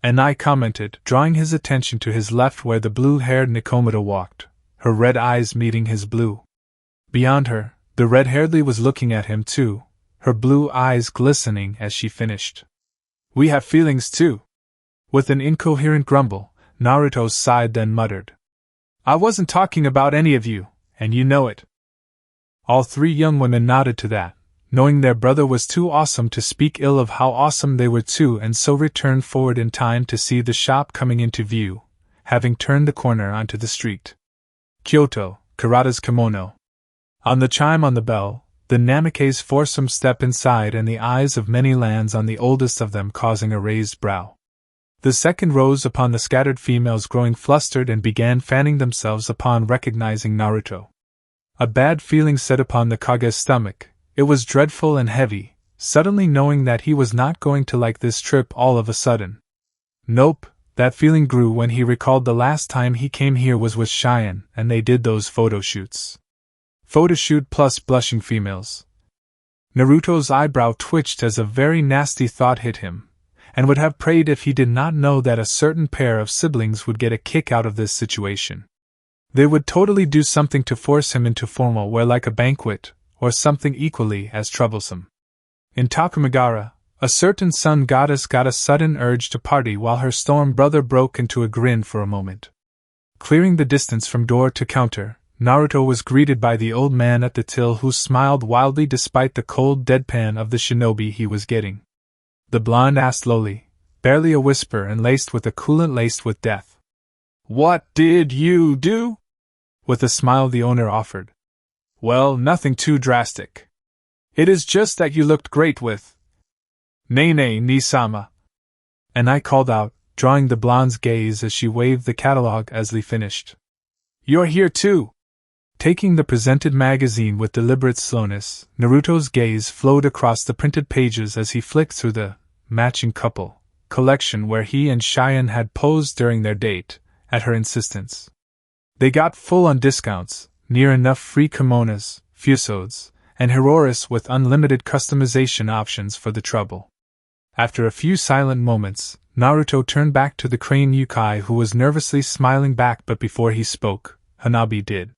A: And I commented, drawing his attention to his left where the blue-haired Nikomata walked, her red eyes meeting his blue. Beyond her, the red-haired Lee was looking at him too, her blue eyes glistening as she finished. "We have feelings too." With an incoherent grumble, Naruto sighed, then muttered, "I wasn't talking about any of you, and you know it." All three young women nodded to that, knowing their brother was too awesome to speak ill of how awesome they were too, and so returned forward in time to see the shop coming into view, having turned the corner onto the street. Kyoto, Kurata's kimono. On the chime on the bell, the Namikaze foursome step inside, and the eyes of many lands on the oldest of them causing a raised brow. The second rose upon the scattered females growing flustered and began fanning themselves upon recognizing Naruto. A bad feeling set upon the Kage's stomach. It was dreadful and heavy, suddenly knowing that he was not going to like this trip all of a sudden. Nope, that feeling grew when he recalled the last time he came here was with Cheyenne and they did those photo shoots. Photoshoot plus blushing females. Naruto's eyebrow twitched as a very nasty thought hit him, and would have prayed if he did not know that a certain pair of siblings would get a kick out of this situation. They would totally do something to force him into formal wear like a banquet, or something equally as troublesome. In Takamagara, a certain sun goddess got a sudden urge to party while her storm brother broke into a grin for a moment. Clearing the distance from door to counter, Naruto was greeted by the old man at the till who smiled wildly despite the cold deadpan of the shinobi he was getting. The blonde asked lowly, barely a whisper and laced with a coolant laced with death. "What did you do?" With a smile the owner offered. "Well, nothing too drastic. It is just that you looked great with Nene Nisama." And I called out, drawing the blonde's gaze as she waved the catalog as Lee finished. "You're here too." Taking the presented magazine with deliberate slowness, Naruto's gaze flowed across the printed pages as he flicked through the matching couple collection where he and Cheyenne had posed during their date, at her insistence. They got full-on discounts, near enough free kimonos, fusodes, and hiroris with unlimited customization options for the trouble. After a few silent moments, Naruto turned back to the crane Yukai who was nervously smiling back, but before he spoke, Hanabi did.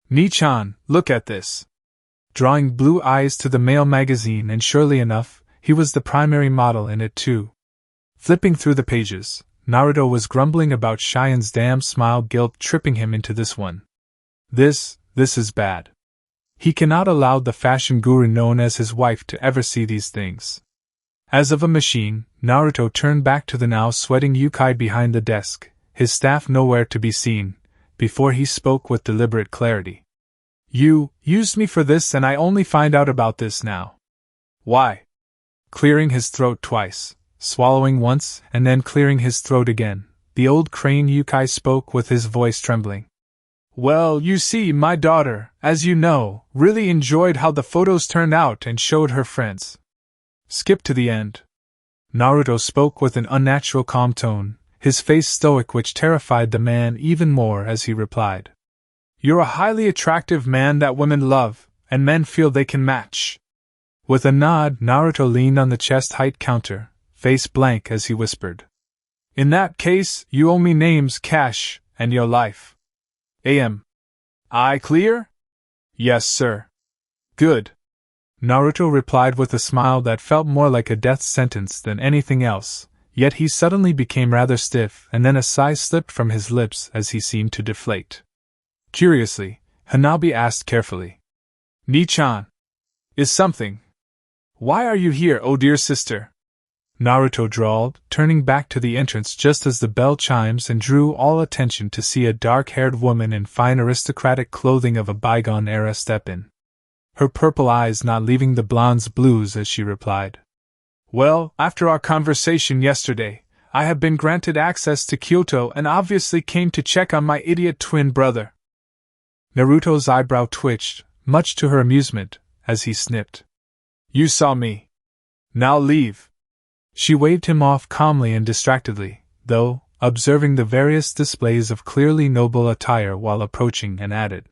A: "Ni-chan, look at this." Drawing blue eyes to the male magazine, and surely enough, he was the primary model in it too. Flipping through the pages, Naruto was grumbling about Cheyenne's damn smile guilt tripping him into this one. This is bad. He cannot allow the fashion guru known as his wife to ever see these things. As of a machine, Naruto turned back to the now sweating Yukai behind the desk, his staff nowhere to be seen, before he spoke with deliberate clarity. "You used me for this and I only find out about this now. Why?" Clearing his throat twice, swallowing once and then clearing his throat again, the old crane Yukai spoke with his voice trembling. "Well, you see, my daughter, as you know, really enjoyed how the photos turned out and showed her friends." Skip to the end. Naruto spoke with an unnatural calm tone, his face stoic, which terrified the man even more as he replied. You're a highly attractive man that women love, and men feel they can match. With a nod, Naruto leaned on the chest-height counter, face blank as he whispered. In that case, you owe me names, cash, and your life. I clear? Yes, sir. Good. Naruto replied with a smile that felt more like a death sentence than anything else, yet he suddenly became rather stiff, and then a sigh slipped from his lips as he seemed to deflate. Curiously, Hanabi asked carefully. Ni-chan. Is something? Why are you here, oh dear sister? Naruto drawled, turning back to the entrance just as the bell chimes and drew all attention to see a dark-haired woman in fine aristocratic clothing of a bygone era step in. Her purple eyes not leaving the blonde's blues as she replied. Well, after our conversation yesterday, I have been granted access to Kyoto and obviously came to check on my idiot twin brother. Naruto's eyebrow twitched, much to her amusement, as he snipped. You saw me. Now leave. She waved him off calmly and distractedly, though, observing the various displays of clearly noble attire while approaching, and added.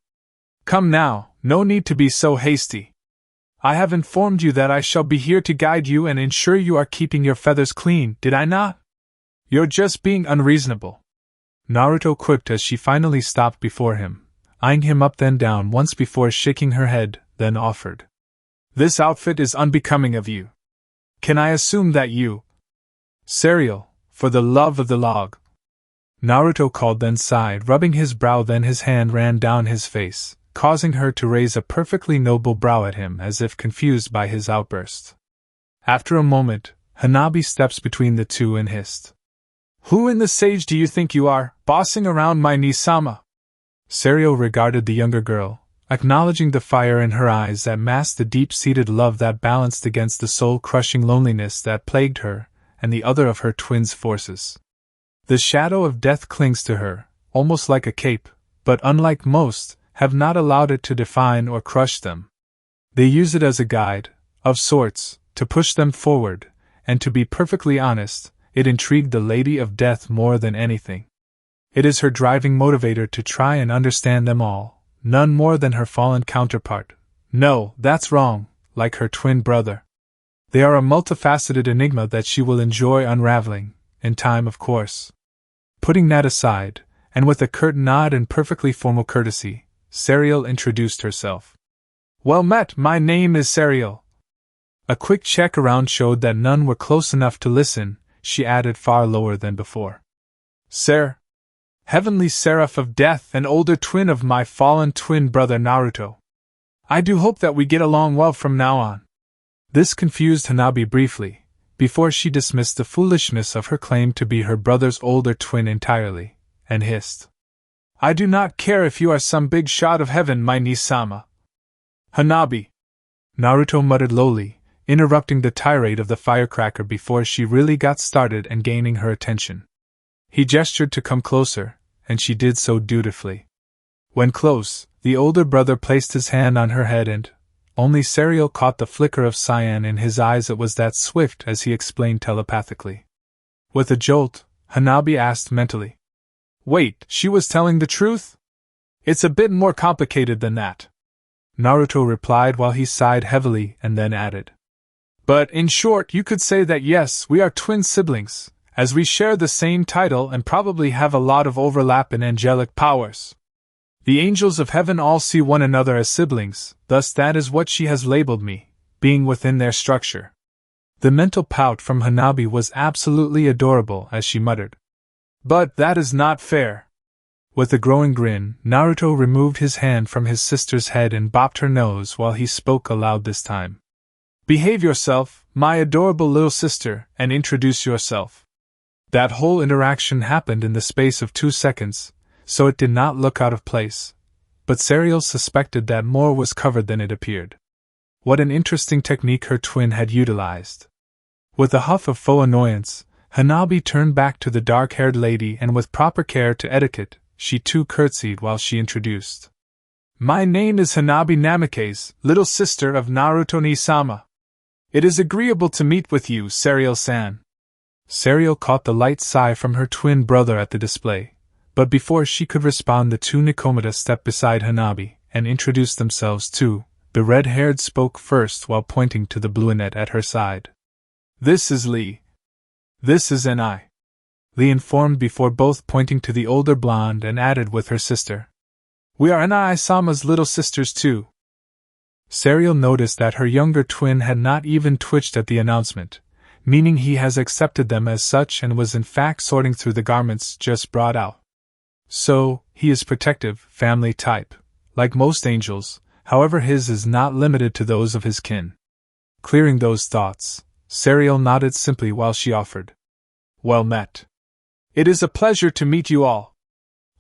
A: Come now, no need to be so hasty. I have informed you that I shall be here to guide you and ensure you are keeping your feathers clean, did I not? You're just being unreasonable. Naruto quipped as she finally stopped before him, eyeing him up then down once before shaking her head, then offered. This outfit is unbecoming of you. Can I assume that you... Cereal, for the love of the log. Naruto called, then sighed, rubbing his brow, then his hand ran down his face, causing her to raise a perfectly noble brow at him as if confused by his outburst. After a moment, Hanabi steps between the two and hissed. Who in the sage do you think you are, bossing around my Nisama? Cereal regarded the younger girl, acknowledging the fire in her eyes that masked the deep-seated love that balanced against the soul-crushing loneliness that plagued her, and the other of her twin's forces. The shadow of death clings to her, almost like a cape, but unlike most, have not allowed it to define or crush them. They use it as a guide, of sorts, to push them forward, and to be perfectly honest, it intrigued the Lady of Death more than anything. It is her driving motivator to try and understand them all, none more than her fallen counterpart. No, that's wrong, like her twin brother. They are a multifaceted enigma that she will enjoy unraveling, in time of course. Putting that aside, and with a curt nod and perfectly formal courtesy, Cereal introduced herself. Well met, my name is Cereal. A quick check around showed that none were close enough to listen, she added far lower than before. Sir, heavenly seraph of death and older twin of my fallen twin brother Naruto. I do hope that we get along well from now on. This confused Hanabi briefly, before she dismissed the foolishness of her claim to be her brother's older twin entirely, and hissed. I do not care if you are some big shot of heaven, my Nisama. Hanabi. Naruto muttered lowly, interrupting the tirade of the firecracker before she really got started and gaining her attention. He gestured to come closer, and she did so dutifully. When close, the older brother placed his hand on her head and, only Cereal caught the flicker of cyan in his eyes. It was that swift as he explained telepathically. With a jolt, Hanabi asked mentally. Wait, she was telling the truth? It's a bit more complicated than that. Naruto replied while he sighed heavily and then added. But in short, you could say that yes, we are twin siblings, as we share the same title and probably have a lot of overlap in angelic powers. The angels of heaven all see one another as siblings, thus that is what she has labeled me, being within their structure. The mental pout from Hanabi was absolutely adorable as she muttered. But that is not fair. With a growing grin, Naruto removed his hand from his sister's head and bopped her nose while he spoke aloud this time. Behave yourself, my adorable little sister, and introduce yourself. That whole interaction happened in the space of 2 seconds, so it did not look out of place, but Cereal suspected that more was covered than it appeared. What an interesting technique her twin had utilized. With a huff of faux annoyance, Hanabi turned back to the dark-haired lady and with proper care to etiquette, she too curtsied while she introduced. My name is Hanabi Namikaze, little sister of Naruto-Nisama. It is agreeable to meet with you, Cereal-san. Serial caught the light sigh from her twin brother at the display, but before she could respond the two Nikomata stepped beside Hanabi and introduced themselves too. The red-haired spoke first while pointing to the brunette at her side. "This is Lee. This is Ni." Lee informed before both pointing to the older blonde and added with her sister. "We are Ni-sama's little sisters too." Serial noticed that her younger twin had not even twitched at the announcement, meaning he has accepted them as such and was in fact sorting through the garments just brought out. So, he is protective, family type, like most angels, however his is not limited to those of his kin. Clearing those thoughts, Serial nodded simply while she offered. "Well met. It is a pleasure to meet you all.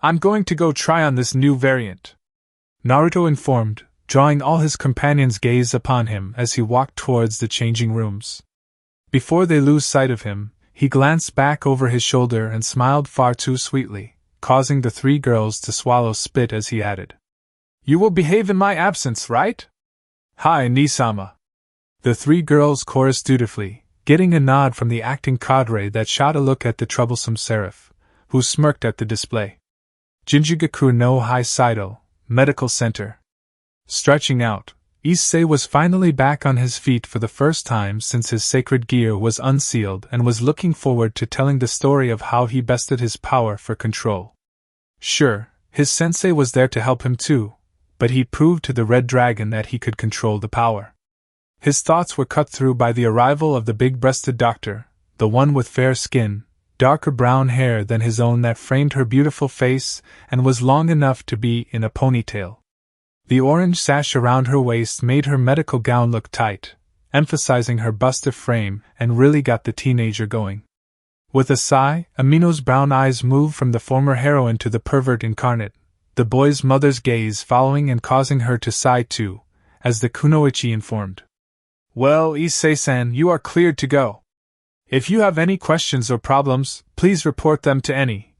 A: I'm going to go try on this new variant," Naruto informed, drawing all his companions' gaze upon him as he walked towards the changing rooms. Before they lose sight of him, he glanced back over his shoulder and smiled far too sweetly, causing the three girls to swallow spit as he added. "You will behave in my absence, right?" "Hi, Nisama." The three girls chorused dutifully, getting a nod from the acting cadre that shot a look at the troublesome seraph, who smirked at the display. Jinjugaku no Hai Saido, Medical Center. Stretching out, Issei was finally back on his feet for the first time since his sacred gear was unsealed and was looking forward to telling the story of how he bested his power for control. Sure, his sensei was there to help him too, but he proved to the Red Dragon that he could control the power. His thoughts were cut through by the arrival of the big-breasted doctor, the one with fair skin, darker brown hair than his own that framed her beautiful face and was long enough to be in a ponytail. The orange sash around her waist made her medical gown look tight, emphasizing her busted frame and really got the teenager going. With a sigh, Amino's brown eyes moved from the former heroine to the pervert incarnate, the boy's mother's gaze following and causing her to sigh too, as the kunoichi informed. "Well, Issei-san, you are cleared to go. If you have any questions or problems, please report them to Eni."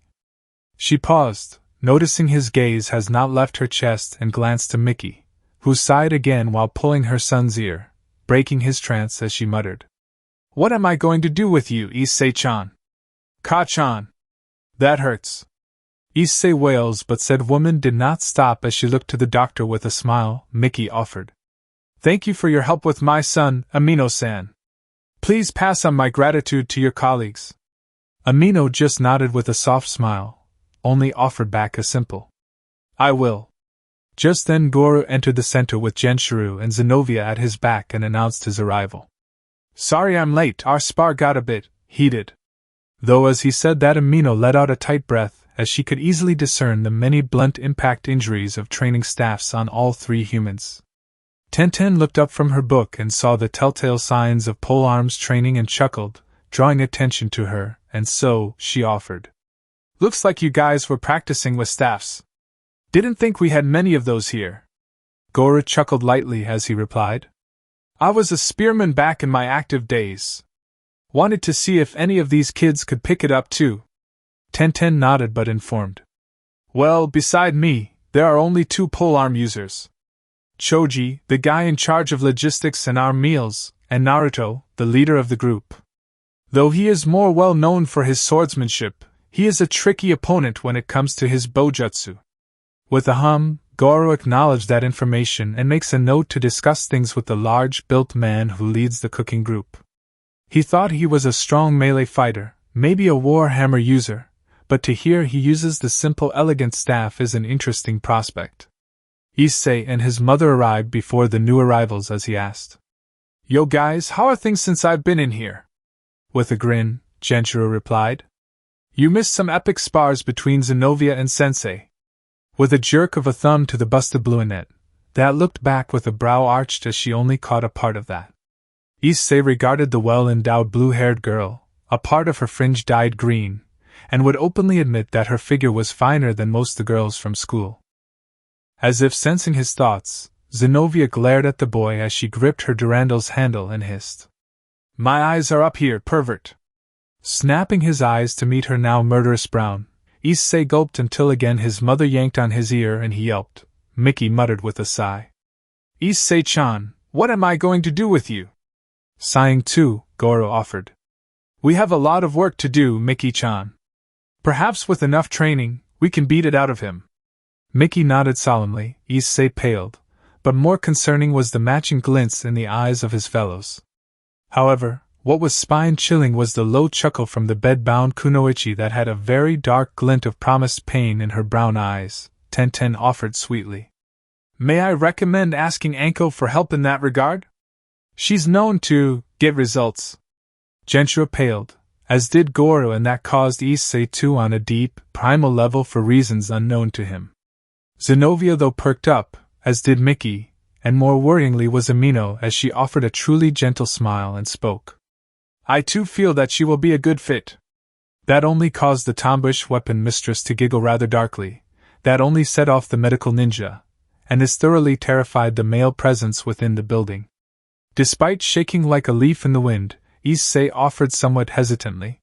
A: She paused, noticing his gaze has not left her chest, and glanced to Mickey, who sighed again while pulling her son's ear, breaking his trance as she muttered. "What am I going to do with you, Issei-chan?" "Ka-chan. That hurts." Issei wails, but said woman did not stop as she looked to the doctor with a smile. Mickey offered. "Thank you for your help with my son, Amino-san. Please pass on my gratitude to your colleagues." Amino just nodded with a soft smile, only offered back a simple, "I will." Just then Goro entered the center with Genshiru and Zenovia at his back and announced his arrival. "Sorry I'm late, our spar got a bit heated." Though as he said that Amino let out a tight breath, as she could easily discern the many blunt impact injuries of training staffs on all three humans. Tenten looked up from her book and saw the telltale signs of polearms training and chuckled, drawing attention to her, and so, she offered. "Looks like you guys were practicing with staffs. Didn't think we had many of those here." Goro chuckled lightly as he replied. "I was a spearman back in my active days. Wanted to see if any of these kids could pick it up too." Tenten nodded but informed. "Well, beside me, there are only two polearm users. Choji, the guy in charge of logistics and our meals, and Naruto, the leader of the group. Though he is more well known for his swordsmanship, he is a tricky opponent when it comes to his bojutsu." With a hum, Goro acknowledged that information and makes a note to discuss things with the large-built man who leads the cooking group. He thought he was a strong melee fighter, maybe a war hammer user, but to hear he uses the simple elegant staff is an interesting prospect. Issei and his mother arrived before the new arrivals as he asked, "Yo guys, how are things since I've been in here?" With a grin, Genshiru replied, "You missed some epic spars between Zenovia and Sensei." With a jerk of a thumb to the busted brunette, that looked back with a brow arched as she only caught a part of that. Issei regarded the well-endowed blue-haired girl, a part of her fringe dyed green, and would openly admit that her figure was finer than most the girls from school. As if sensing his thoughts, Zenovia glared at the boy as she gripped her Durandal's handle and hissed, "My eyes are up here, pervert!" Snapping his eyes to meet her now murderous brown, Issei gulped until again his mother yanked on his ear and he yelped. Mickey muttered with a sigh, "Issei-chan, what am I going to do with you?" Sighing too, Goro offered, We have a lot of work to do, Mickey-chan. Perhaps with enough training, we can beat it out of him. Mickey nodded solemnly. Issei paled, but more concerning was the matching glints in the eyes of his fellows. However, what was spine-chilling was the low chuckle from the bed-bound Kunoichi that had a very dark glint of promised pain in her brown eyes. Tenten offered sweetly. May I recommend asking Anko for help in that regard? She's known to get results. Genshura paled, as did Goro, and that caused Issei too on a deep, primal level for reasons unknown to him. Zenobia though perked up, as did Mickey, and more worryingly was Amino as she offered a truly gentle smile and spoke. I too feel that she will be a good fit. That only caused the tomboyish weapon mistress to giggle rather darkly. That only set off the medical ninja, and this thoroughly terrified the male presence within the building. Despite shaking like a leaf in the wind, Issei offered somewhat hesitantly.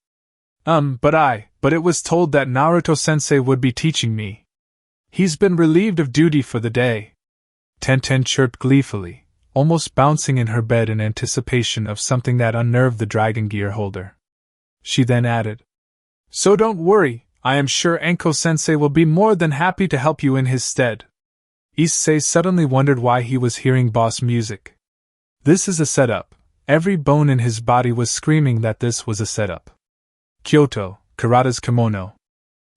A: But it was told that Naruto-sensei would be teaching me. He's been relieved of duty for the day. Tenten chirped gleefully, almost bouncing in her bed in anticipation of something that unnerved the dragon gear holder. She then added, So don't worry, I am sure Anko-sensei will be more than happy to help you in his stead. Issei suddenly wondered why he was hearing boss music. This is a setup. Every bone in his body was screaming that this was a setup. Kyoto, Kurata's kimono.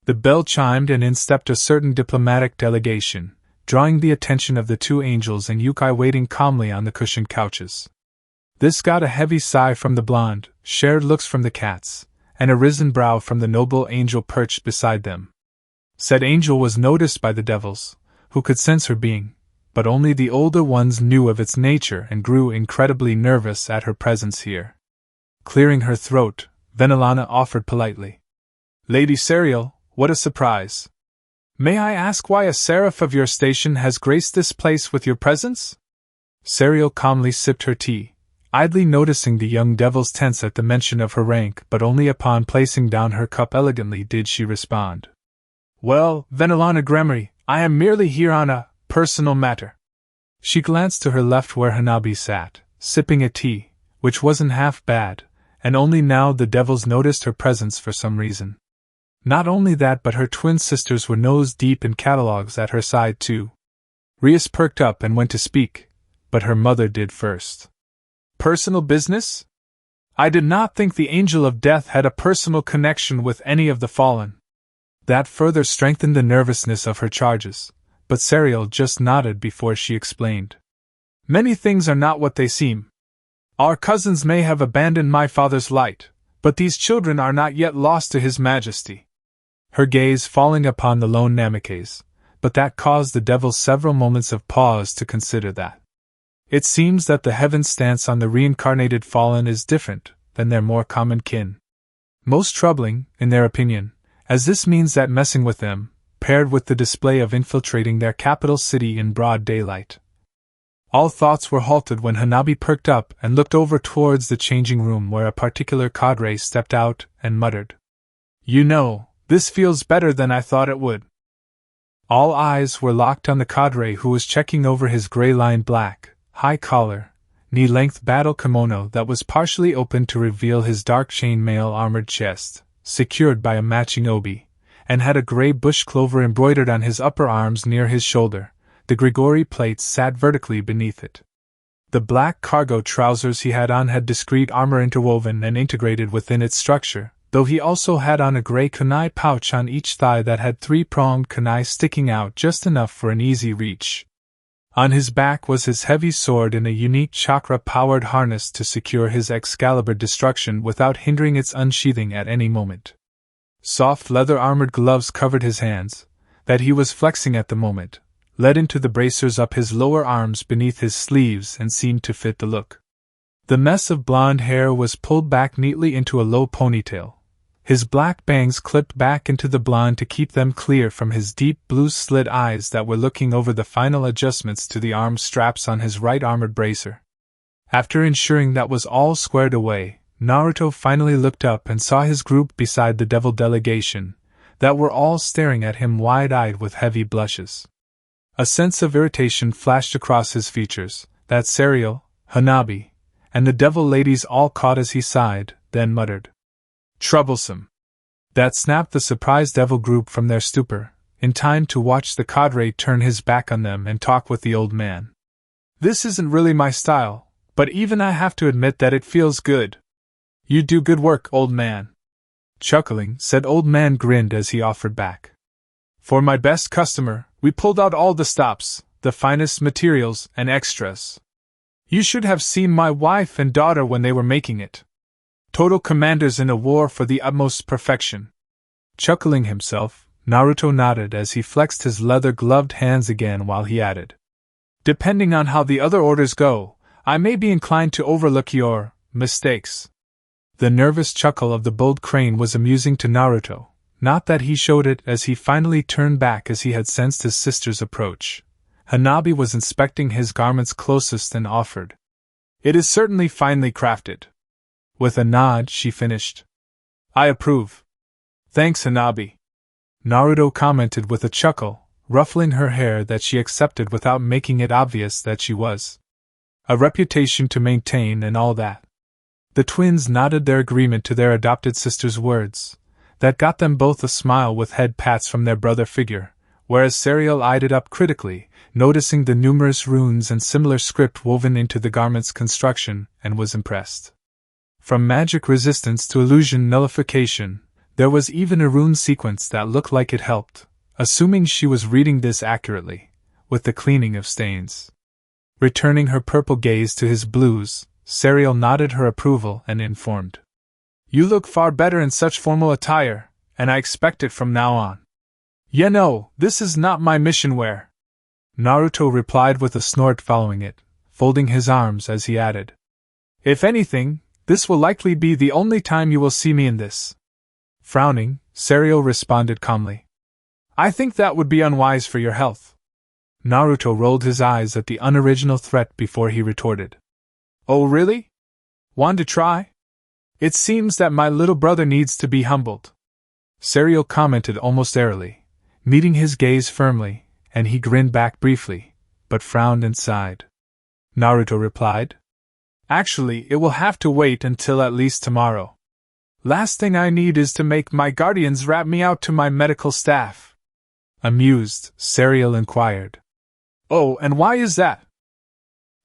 A: The bell chimed and in stepped a certain diplomatic delegation, drawing the attention of the two angels and Yukai waiting calmly on the cushioned couches. This got a heavy sigh from the blonde, shared looks from the cats, and a risen brow from the noble angel perched beside them. Said angel was noticed by the devils, who could sense her being, but only the older ones knew of its nature and grew incredibly nervous at her presence here. Clearing her throat, Venelana offered politely. Lady Serial, what a surprise! May I ask why a seraph of your station has graced this place with your presence? Serial calmly sipped her tea, idly noticing the young devils tense at the mention of her rank, but only upon placing down her cup elegantly did she respond. Well, Venelana Gremory, I am merely here on a personal matter. She glanced to her left where Hanabi sat, sipping a tea, which wasn't half bad, and only now the devils noticed her presence for some reason. Not only that, but her twin sisters were nose-deep in catalogs at her side too. Rias perked up and went to speak, but her mother did first. Personal business? I did not think the Angel of Death had a personal connection with any of the fallen. That further strengthened the nervousness of her charges, but Serial just nodded before she explained. Many things are not what they seem. Our cousins may have abandoned my father's light, but these children are not yet lost to His Majesty. Her gaze falling upon the lone Namikaze, but that caused the devils several moments of pause to consider that. It seems that the heaven's stance on the reincarnated fallen is different than their more common kin. Most troubling, in their opinion, as this means that messing with them, paired with the display of infiltrating their capital city in broad daylight. All thoughts were halted when Hanabi perked up and looked over towards the changing room where a particular cadre stepped out and muttered, You know, this feels better than I thought it would. All eyes were locked on the cadre who was checking over his gray-lined black, high-collar, knee-length battle kimono that was partially open to reveal his dark chain-mail armored chest, secured by a matching obi, and had a gray bush clover embroidered on his upper arms near his shoulder. The Grigori plates sat vertically beneath it. The black cargo trousers he had on had discrete armor interwoven and integrated within its structure, though he also had on a gray kunai pouch on each thigh that had three-pronged kunai sticking out just enough for an easy reach. On his back was his heavy sword in a unique chakra-powered harness to secure his Excalibur destruction without hindering its unsheathing at any moment. Soft leather-armored gloves covered his hands, that he was flexing at the moment, led into the bracers up his lower arms beneath his sleeves and seemed to fit the look. The mess of blonde hair was pulled back neatly into a low ponytail, his black bangs clipped back into the blonde to keep them clear from his deep blue slit eyes that were looking over the final adjustments to the arm straps on his right armored bracer. After ensuring that was all squared away, Naruto finally looked up and saw his group beside the devil delegation, that were all staring at him wide-eyed with heavy blushes. A sense of irritation flashed across his features, that Serial, Hanabi, and the devil ladies all caught as he sighed, then muttered, Troublesome. That snapped the surprised devil group from their stupor, in time to watch the cadre turn his back on them and talk with the old man. This isn't really my style, but even I have to admit that it feels good. You do good work, old man. Chuckling, said Old Man grinned as he offered back. For my best customer, we pulled out all the stops, the finest materials and extras. You should have seen my wife and daughter when they were making it. Total commanders in a war for the utmost perfection. Chuckling himself, Naruto nodded as he flexed his leather-gloved hands again while he added, depending on how the other orders go, I may be inclined to overlook your mistakes. The nervous chuckle of the bold crane was amusing to Naruto, not that he showed it as he finally turned back as he had sensed his sister's approach. Hanabi was inspecting his garments closest and offered, it is certainly finely crafted. With a nod, she finished, I approve. Thanks, Hanabi. Naruto commented with a chuckle, ruffling her hair that she accepted without making it obvious that she was. A reputation to maintain and all that. The twins nodded their agreement to their adopted sister's words. That got them both a smile with head pats from their brother figure, whereas Serial eyed it up critically, noticing the numerous runes and similar script woven into the garment's construction, and was impressed. From magic resistance to illusion nullification, there was even a rune sequence that looked like it helped, assuming she was reading this accurately, with the cleaning of stains. Returning her purple gaze to his blues, Serial nodded her approval and informed, you look far better in such formal attire, and I expect it from now on. Yeah, no, this is not my mission wear. Naruto replied with a snort following it, folding his arms as he added, if anything, this will likely be the only time you will see me in this. Frowning, Serial responded calmly, I think that would be unwise for your health. Naruto rolled his eyes at the unoriginal threat before he retorted, oh really? Want to try? It seems that my little brother needs to be humbled. Serial commented almost airily, meeting his gaze firmly, and he grinned back briefly, but frowned and sighed. Naruto replied, actually, it will have to wait until at least tomorrow. Last thing I need is to make my guardians rat me out to my medical staff. Amused, Serial inquired, oh, and why is that?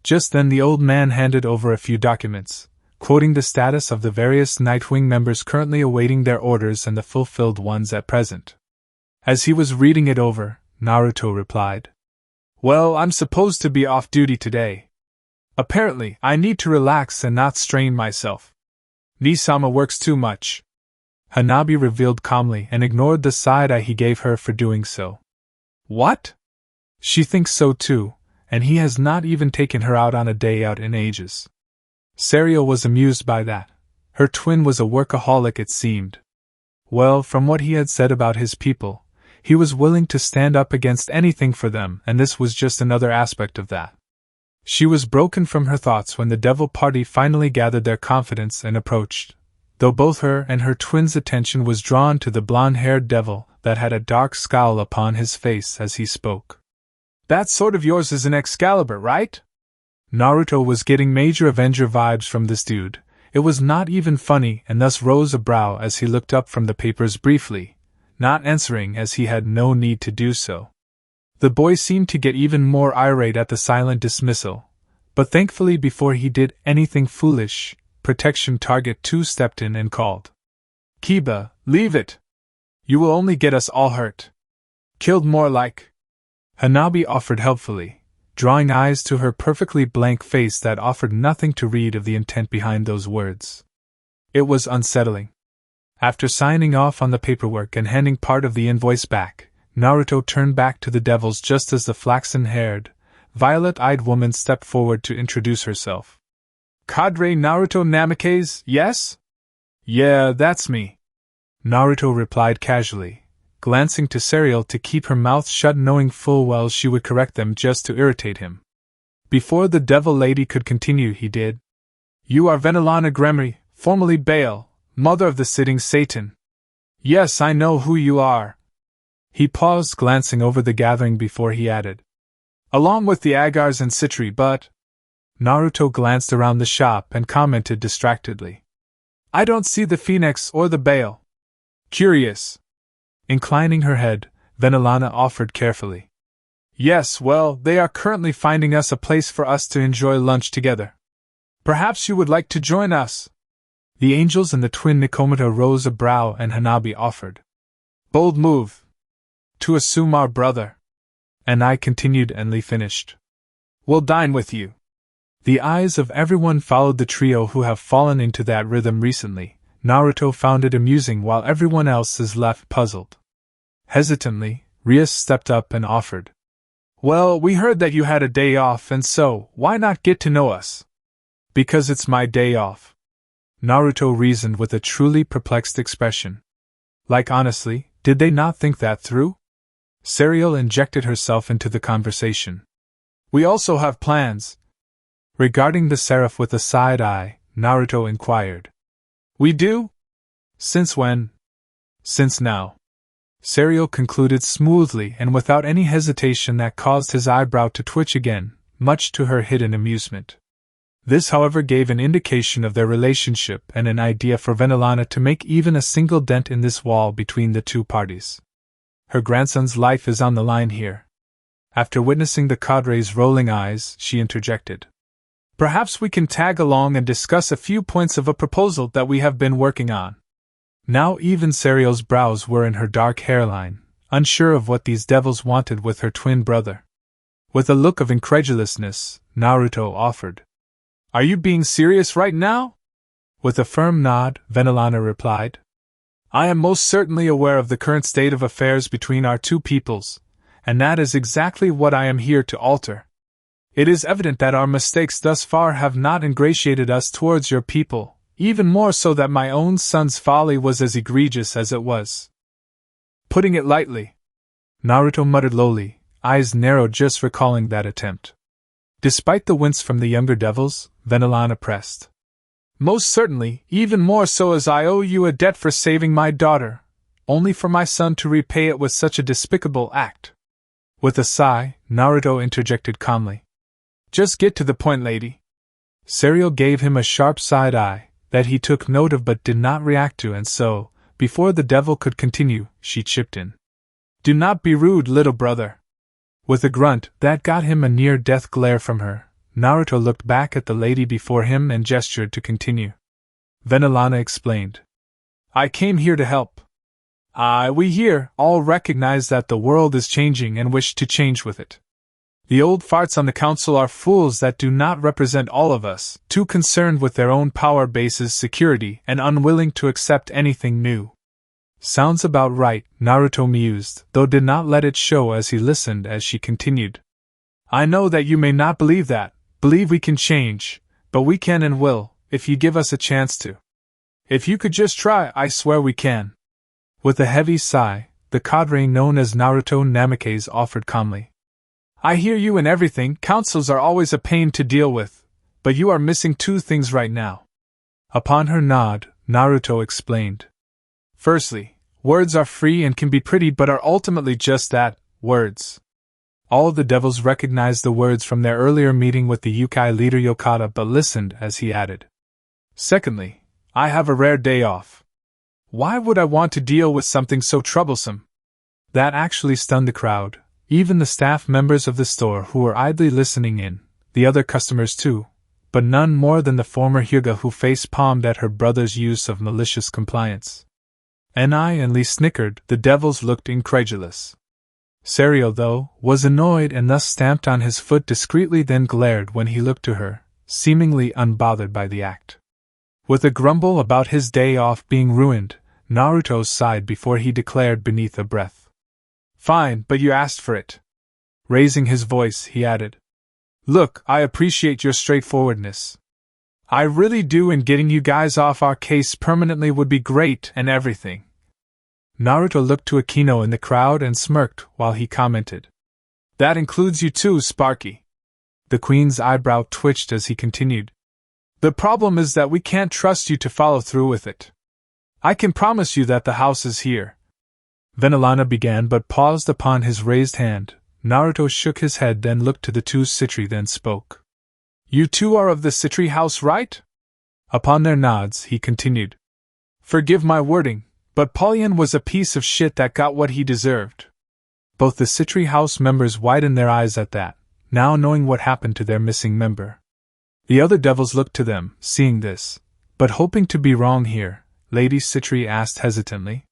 A: Just then the old man handed over a few documents, quoting the status of the various Nightwing members currently awaiting their orders and the fulfilled ones at present. As he was reading it over, Naruto replied, well, I'm supposed to be off duty today. Apparently, I need to relax and not strain myself. Nisama works too much. Hanabi revealed calmly and ignored the side-eye he gave her for doing so. What? She thinks so too, and he has not even taken her out on a day out in ages. Serial was amused by that. Her twin was a workaholic, it seemed. Well, from what he had said about his people, he was willing to stand up against anything for them, and this was just another aspect of that. She was broken from her thoughts when the devil party finally gathered their confidence and approached, though both her and her twin's attention was drawn to the blonde-haired devil that had a dark scowl upon his face as he spoke. That sword of yours is an Excalibur, right? Naruto was getting major Avenger vibes from this dude. It was not even funny and thus rose a brow as he looked up from the papers briefly, not answering as he had no need to do so. The boy seemed to get even more irate at the silent dismissal, but thankfully before he did anything foolish, Protection Target 2 stepped in and called, Kiba, leave it! You will only get us all hurt. Killed more like. Hanabi offered helpfully, drawing eyes to her perfectly blank face that offered nothing to read of the intent behind those words. It was unsettling. After signing off on the paperwork and handing part of the invoice back, Naruto turned back to the devils just as the flaxen-haired, violet-eyed woman stepped forward to introduce herself. Cadre Naruto Namikaze, yes? Yeah, that's me. Naruto replied casually, glancing to Serial to keep her mouth shut, knowing full well she would correct them just to irritate him. Before the devil lady could continue, he did. You are Venelana Gremory, formerly Baal, mother of the sitting Satan. Yes, I know who you are. He paused, glancing over the gathering before he added, along with the Agars and Citri, but... Naruto glanced around the shop and commented distractedly, I don't see the phoenix or the bale. Curious. Inclining her head, Venelana offered carefully. Yes, well, they are currently finding us a place for us to enjoy lunch together. Perhaps you would like to join us? The angels and the twin Nikomata rose a brow and Hanabi offered. Bold move. To assume our brother. And I continued and Lee finished. We'll dine with you. The eyes of everyone followed the trio who have fallen into that rhythm recently. Naruto found it amusing while everyone else is left puzzled. Hesitantly, Rias stepped up and offered. Well, we heard that you had a day off and so, why not get to know us? Because it's my day off. Naruto reasoned with a truly perplexed expression. Like honestly, did they not think that through? Serial injected herself into the conversation. We also have plans. Regarding the seraph with a side eye, Naruto inquired. We do? Since when? Since now. Serial concluded smoothly and without any hesitation that caused his eyebrow to twitch again, much to her hidden amusement. This, however, gave an indication of their relationship and an idea for Venelana to make even a single dent in this wall between the two parties. Her grandson's life is on the line here. After witnessing the cadre's rolling eyes, she interjected. Perhaps we can tag along and discuss a few points of a proposal that we have been working on. Now even Serial's brows were in her dark hairline, unsure of what these devils wanted with her twin brother. With a look of incredulousness, Naruto offered. Are you being serious right now? With a firm nod, Venelana replied. I am most certainly aware of the current state of affairs between our two peoples, and that is exactly what I am here to alter. It is evident that our mistakes thus far have not ingratiated us towards your people, even more so that my own son's folly was as egregious as it was. Putting it lightly. Naruto muttered lowly, eyes narrowed just recalling that attempt. Despite the wince from the younger devils, Venelana pressed. Most certainly, even more so as I owe you a debt for saving my daughter, only for my son to repay it with such a despicable act. With a sigh, Naruto interjected calmly. Just get to the point, lady. Serial gave him a sharp side eye, that he took note of but did not react to, and so, before the devil could continue, she chipped in. Do not be rude, little brother. With a grunt that got him a near-death glare from her, Naruto looked back at the lady before him and gestured to continue. Venelana explained. I came here to help. We here all recognize that the world is changing and wish to change with it. The old farts on the council are fools that do not represent all of us, too concerned with their own power base's security and unwilling to accept anything new. Sounds about right, Naruto mused, though did not let it show as he listened as she continued. I know that you may not believe we can change, but we can and will, if you give us a chance to. If you could just try, I swear we can. With a heavy sigh, the cadre known as Naruto Namikaze offered calmly. I hear you and everything, councils are always a pain to deal with, but you are missing two things right now. Upon her nod, Naruto explained. Firstly, words are free and can be pretty but are ultimately just that, words. All the devils recognized the words from their earlier meeting with the Yukai leader Yokata but listened as he added. Secondly, I have a rare day off. Why would I want to deal with something so troublesome? That actually stunned the crowd, even the staff members of the store who were idly listening in, the other customers too, but none more than the former Hyuga who face-palmed at her brother's use of malicious compliance. Ni and Lee snickered, the devils looked incredulous. Serial, though, was annoyed and thus stamped on his foot discreetly, then glared when he looked to her, seemingly unbothered by the act. With a grumble about his day off being ruined, Naruto sighed before he declared beneath a breath. Fine, but you asked for it. Raising his voice, he added. Look, I appreciate your straightforwardness. I really do, and getting you guys off our case permanently would be great and everything. Naruto looked to Akino in the crowd and smirked while he commented. That includes you too, Sparky. The queen's eyebrow twitched as he continued. The problem is that we can't trust you to follow through with it. I can promise you that the house is here. Venelana began but paused upon his raised hand. Naruto shook his head, then looked to the two Citri, then spoke. You two are of the Citri house, right? Upon their nods, he continued. Forgive my wording, but Paulian was a piece of shit that got what he deserved. Both the Citri House members widened their eyes at that, now knowing what happened to their missing member. The other devils looked to them, seeing this, but hoping to be wrong here. Lady Citri asked hesitantly.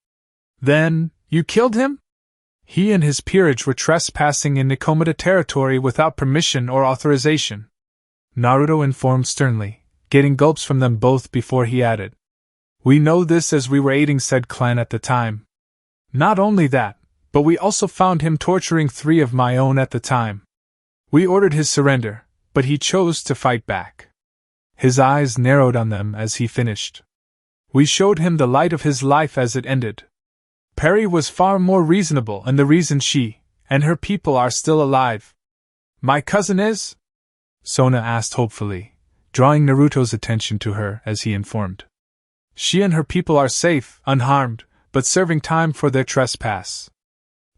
A: Then, you killed him? He and his peerage were trespassing in Nikomata territory without permission or authorization. Naruto informed sternly, getting gulps from them both before he added. We know this as we were aiding said clan at the time. Not only that, but we also found him torturing 3 of my own at the time. We ordered his surrender, but he chose to fight back. His eyes narrowed on them as he finished. We showed him the light of his life as it ended. Perry was far more reasonable, and the reason she and her people are still alive. My cousin is? Sona asked hopefully, drawing Naruto's attention to her as he informed. She and her people are safe, unharmed, but serving time for their trespass.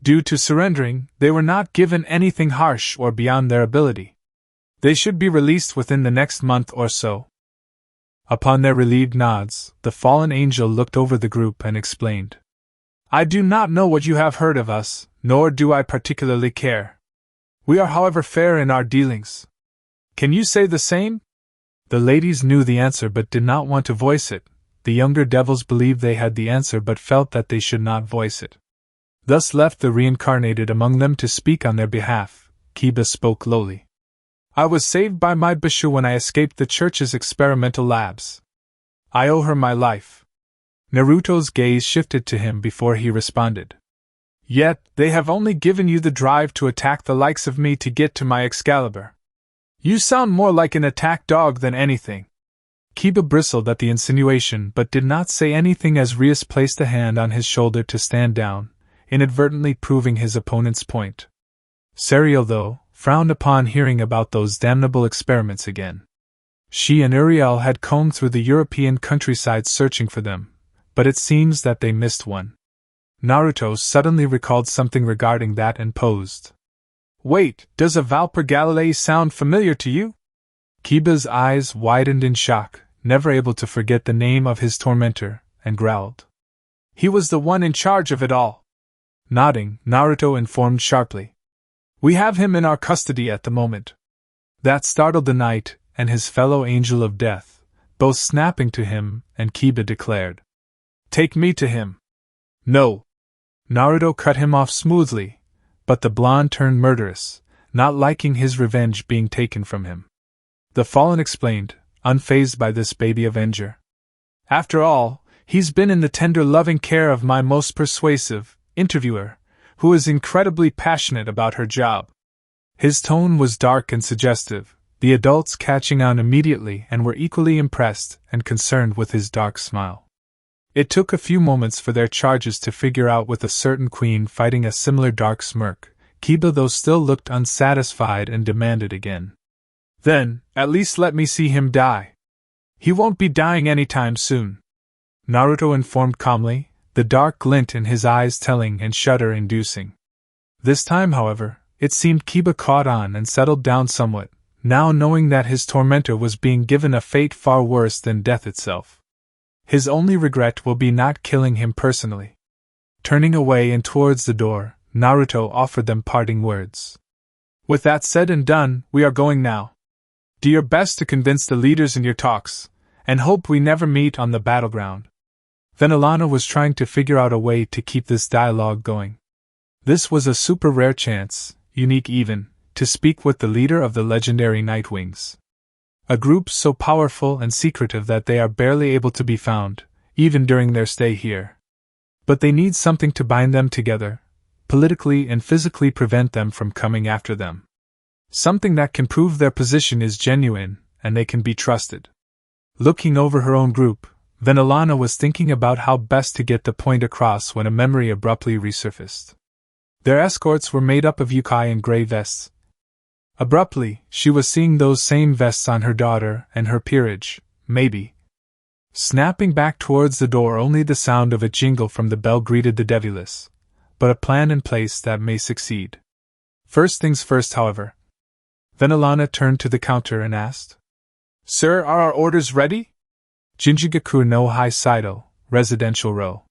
A: Due to surrendering, they were not given anything harsh or beyond their ability. They should be released within the next month or so. Upon their relieved nods, the fallen angel looked over the group and explained. I do not know what you have heard of us, nor do I particularly care. We are, however, fair in our dealings. Can you say the same? The ladies knew the answer but did not want to voice it. The younger devils believed they had the answer but felt that they should not voice it. Thus left the reincarnated among them to speak on their behalf. Kiba spoke lowly. I was saved by my Bishu when I escaped the church's experimental labs. I owe her my life. Naruto's gaze shifted to him before he responded. Yet, they have only given you the drive to attack the likes of me to get to my Excalibur. You sound more like an attack dog than anything. Kiba bristled at the insinuation but did not say anything as Rias placed a hand on his shoulder to stand down, inadvertently proving his opponent's point. Serial, though, frowned upon hearing about those damnable experiments again. She and Uriel had combed through the European countryside searching for them, but it seems that they missed one. Naruto suddenly recalled something regarding that and posed. Wait, does a Valper Galilei sound familiar to you? Kiba's eyes widened in shock, never able to forget the name of his tormentor, and growled. He was the one in charge of it all. Nodding, Naruto informed sharply. We have him in our custody at the moment. That startled the knight and his fellow angel of death, both snapping to him, and Kiba declared. Take me to him. No. Naruto cut him off smoothly, but the blonde turned murderous, not liking his revenge being taken from him. The fallen explained, unfazed by this baby avenger. After all, he's been in the tender loving care of my most persuasive interviewer, who is incredibly passionate about her job. His tone was dark and suggestive, the adults catching on immediately and were equally impressed and concerned with his dark smile. It took a few moments for their charges to figure out with a certain queen fighting a similar dark smirk. Kiba though still looked unsatisfied and demanded again. Then, at least let me see him die. He won't be dying anytime soon. Naruto informed calmly, the dark glint in his eyes telling and shudder-inducing. This time, however, it seemed Kiba caught on and settled down somewhat, now knowing that his tormentor was being given a fate far worse than death itself. His only regret will be not killing him personally. Turning away and towards the door, Naruto offered them parting words. With that said and done, we are going now. Do your best to convince the leaders in your talks, and hope we never meet on the battleground. Then Alana was trying to figure out a way to keep this dialogue going. This was a super rare chance, unique even, to speak with the leader of the legendary Nightwings. A group so powerful and secretive that they are barely able to be found, even during their stay here. But they need something to bind them together, politically and physically prevent them from coming after them. Something that can prove their position is genuine, and they can be trusted. Looking over her own group, then Alana was thinking about how best to get the point across when a memory abruptly resurfaced. Their escorts were made up of yokai in gray vests. Abruptly, she was seeing those same vests on her daughter and her peerage, maybe. Snapping back towards the door, only the sound of a jingle from the bell greeted the devuless, but a plan in place that may succeed. First things first, however. Then Alana turned to the counter and asked, Sir, are our orders ready? Jinjigaku no Haisaido, Residential Row.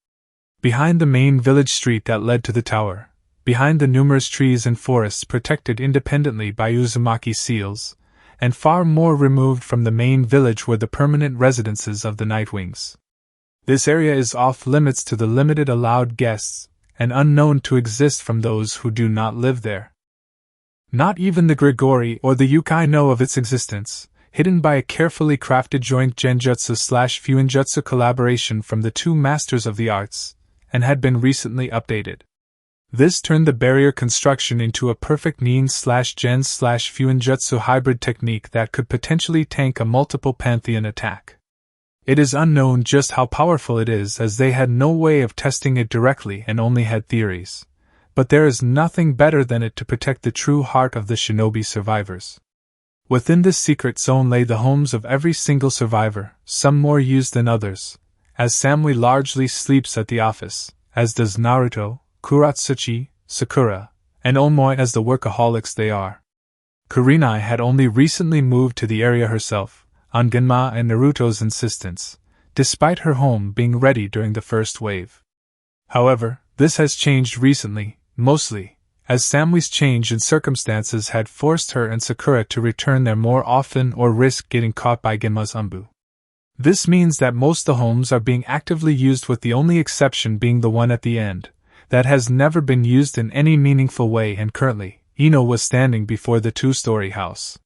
A: Behind the main village street that led to the tower, behind the numerous trees and forests protected independently by Uzumaki seals, and far more removed from the main village were the permanent residences of the Nightwings. This area is off limits to the limited allowed guests, and unknown to exist from those who do not live there. Not even the Grigori or the Yukai know of its existence, hidden by a carefully crafted joint genjutsu/fuinjutsu collaboration from the two masters of the arts, and had been recently updated. This turned the barrier construction into a perfect nin/gen/fuinjutsu hybrid technique that could potentially tank a multiple pantheon attack. It is unknown just how powerful it is, as they had no way of testing it directly and only had theories, but there is nothing better than it to protect the true heart of the shinobi survivors. Within this secret zone lay the homes of every single survivor, some more used than others, as Samui largely sleeps at the office, as does Naruto, Kuratsuchi, Sakura, and Omoi as the workaholics they are. Kurenai had only recently moved to the area herself, on Genma and Naruto's insistence, despite her home being ready during the first wave. However, this has changed recently, mostly, as Samui's change in circumstances had forced her and Sakura to return there more often or risk getting caught by Genma's umbu. This means that most the homes are being actively used, with the only exception being the one at the end, that has never been used in any meaningful way, and currently, Ino was standing before the two-story house.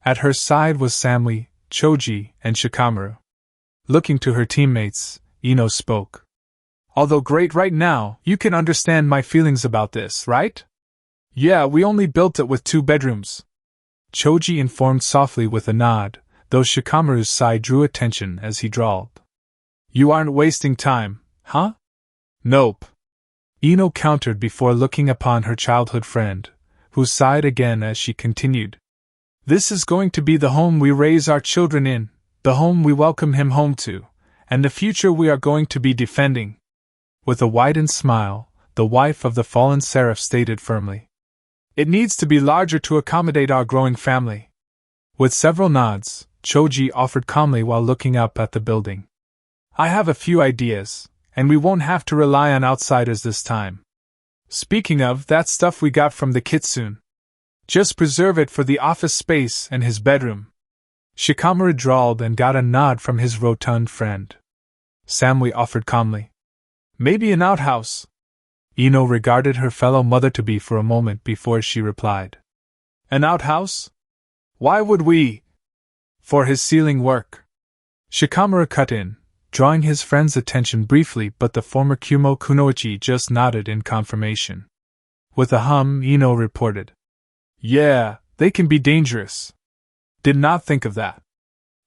A: At her side was Samui, Choji, and Shikamaru. Looking to her teammates, Ino spoke. "Although great right now, you can understand my feelings about this, right?" "Yeah, we only built it with 2 bedrooms. Choji informed softly with a nod, though Shikamaru's sigh drew attention as he drawled. "You aren't wasting time, huh?" "Nope," Ino countered before looking upon her childhood friend, who sighed again as she continued. "This is going to be the home we raise our children in, the home we welcome him home to, and the future we are going to be defending." With a widened smile, the wife of the fallen seraph stated firmly. "It needs to be larger to accommodate our growing family." With several nods, Choji offered calmly while looking up at the building. "I have a few ideas, and we won't have to rely on outsiders this time. Speaking of, that stuff we got from the kitsune. Just preserve it for the office space and his bedroom." Shikamaru drawled and got a nod from his rotund friend. Samui offered calmly. "Maybe an outhouse." Ino regarded her fellow mother-to-be for a moment before she replied. "An outhouse? Why would we?" "For his ceiling work." Shikamaru cut in, drawing his friend's attention briefly, but the former Kumo Kunoichi just nodded in confirmation. With a hum, Ino reported. "Yeah, they can be dangerous. Did not think of that.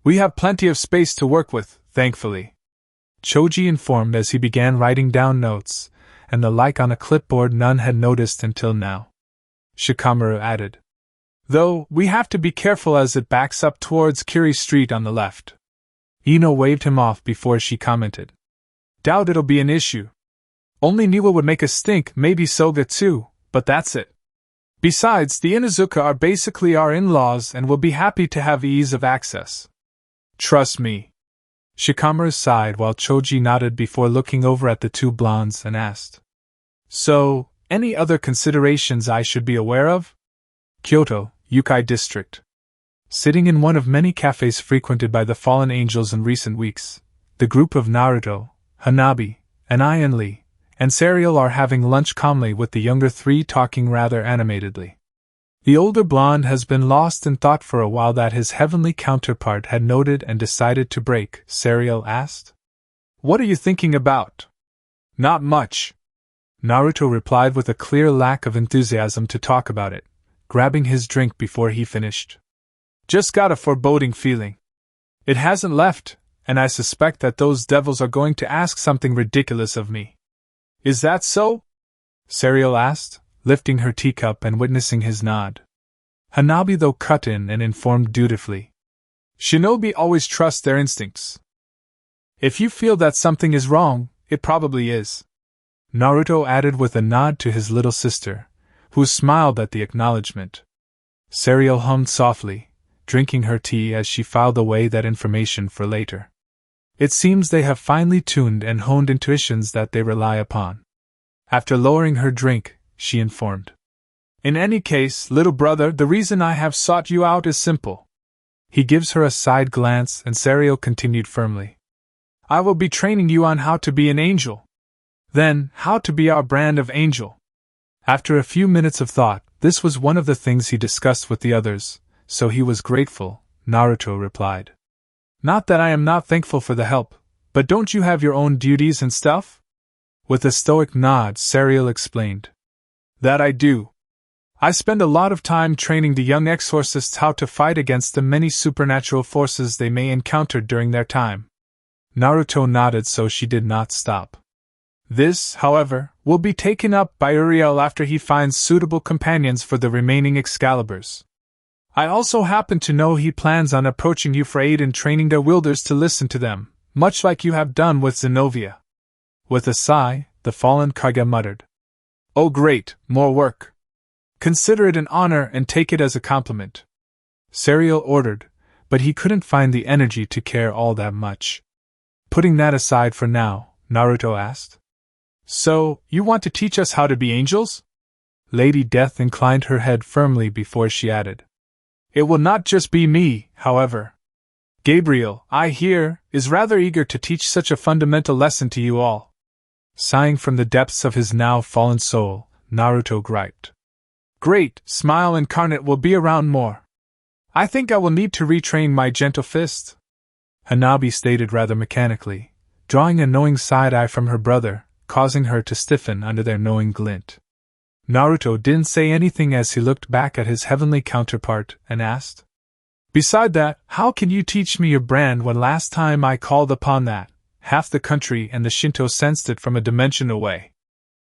A: We have plenty of space to work with, thankfully," Choji informed as he began writing down notes, and the like on a clipboard none had noticed until now. Shikamaru added. "Though, we have to be careful as it backs up towards Kiri Street on the left." Ino waved him off before she commented. "Doubt it'll be an issue. Only Niwa would make a stink, maybe Soga too, but that's it. Besides, the Inuzuka are basically our in-laws and will be happy to have ease of access. Trust me." Shikamaru sighed while Choji nodded before looking over at the two blondes and asked. "So, any other considerations I should be aware of?" Kyoto, Yukai District. Sitting in one of many cafes frequented by the fallen angels in recent weeks, the group of Naruto, Hanabi, and Lee, and Serial are having lunch calmly, with the younger 3 talking rather animatedly. The older blonde has been lost in thought for a while that his heavenly counterpart had noted and decided to break. Serial asked. "What are you thinking about?" "Not much," Naruto replied with a clear lack of enthusiasm to talk about it, grabbing his drink before he finished. "Just got a foreboding feeling. It hasn't left, and I suspect that those devils are going to ask something ridiculous of me." "Is that so?" Serial asked, lifting her teacup and witnessing his nod. Hanabi though cut in and informed dutifully. "Shinobi always trust their instincts. If you feel that something is wrong, it probably is," Naruto added with a nod to his little sister, who smiled at the acknowledgement. Serial hummed softly, drinking her tea as she filed away that information for later. It seems they have finely tuned and honed intuitions that they rely upon. After lowering her drink, she informed. In any case, little brother, the reason I have sought you out is simple. He gives her a side glance, and Sariel continued firmly. I will be training you on how to be an angel. Then, how to be our brand of angel. After a few minutes of thought, this was one of the things he discussed with the others, so he was grateful, Naruto replied. Not that I am not thankful for the help, but don't you have your own duties and stuff? With a stoic nod, Sariel explained. That I do. I spend a lot of time training the young exorcists how to fight against the many supernatural forces they may encounter during their time. Naruto nodded, so she did not stop. This, however, will be taken up by Uriel after he finds suitable companions for the remaining Excaliburs. I also happen to know he plans on approaching you for aid in training their wielders to listen to them, much like you have done with Zenobia. With a sigh, the fallen Kage muttered. Oh great, more work. Consider it an honor and take it as a compliment. Sariel ordered, but he couldn't find the energy to care all that much. Putting that aside for now, Naruto asked. So, you want to teach us how to be angels? Lady Death inclined her head firmly before she added. It will not just be me, however. Gabriel, I hear, is rather eager to teach such a fundamental lesson to you all. Sighing from the depths of his now fallen soul, Naruto griped. Great, Smile Incarnate will be around more. I think I will need to retrain my gentle fist. Hanabi stated rather mechanically, drawing a knowing side-eye from her brother, causing her to stiffen under their knowing glint. Naruto didn't say anything as he looked back at his heavenly counterpart and asked, Beside that, how can you teach me your brand when last time I called upon that, half the country and the Shinto sensed it from a dimension away?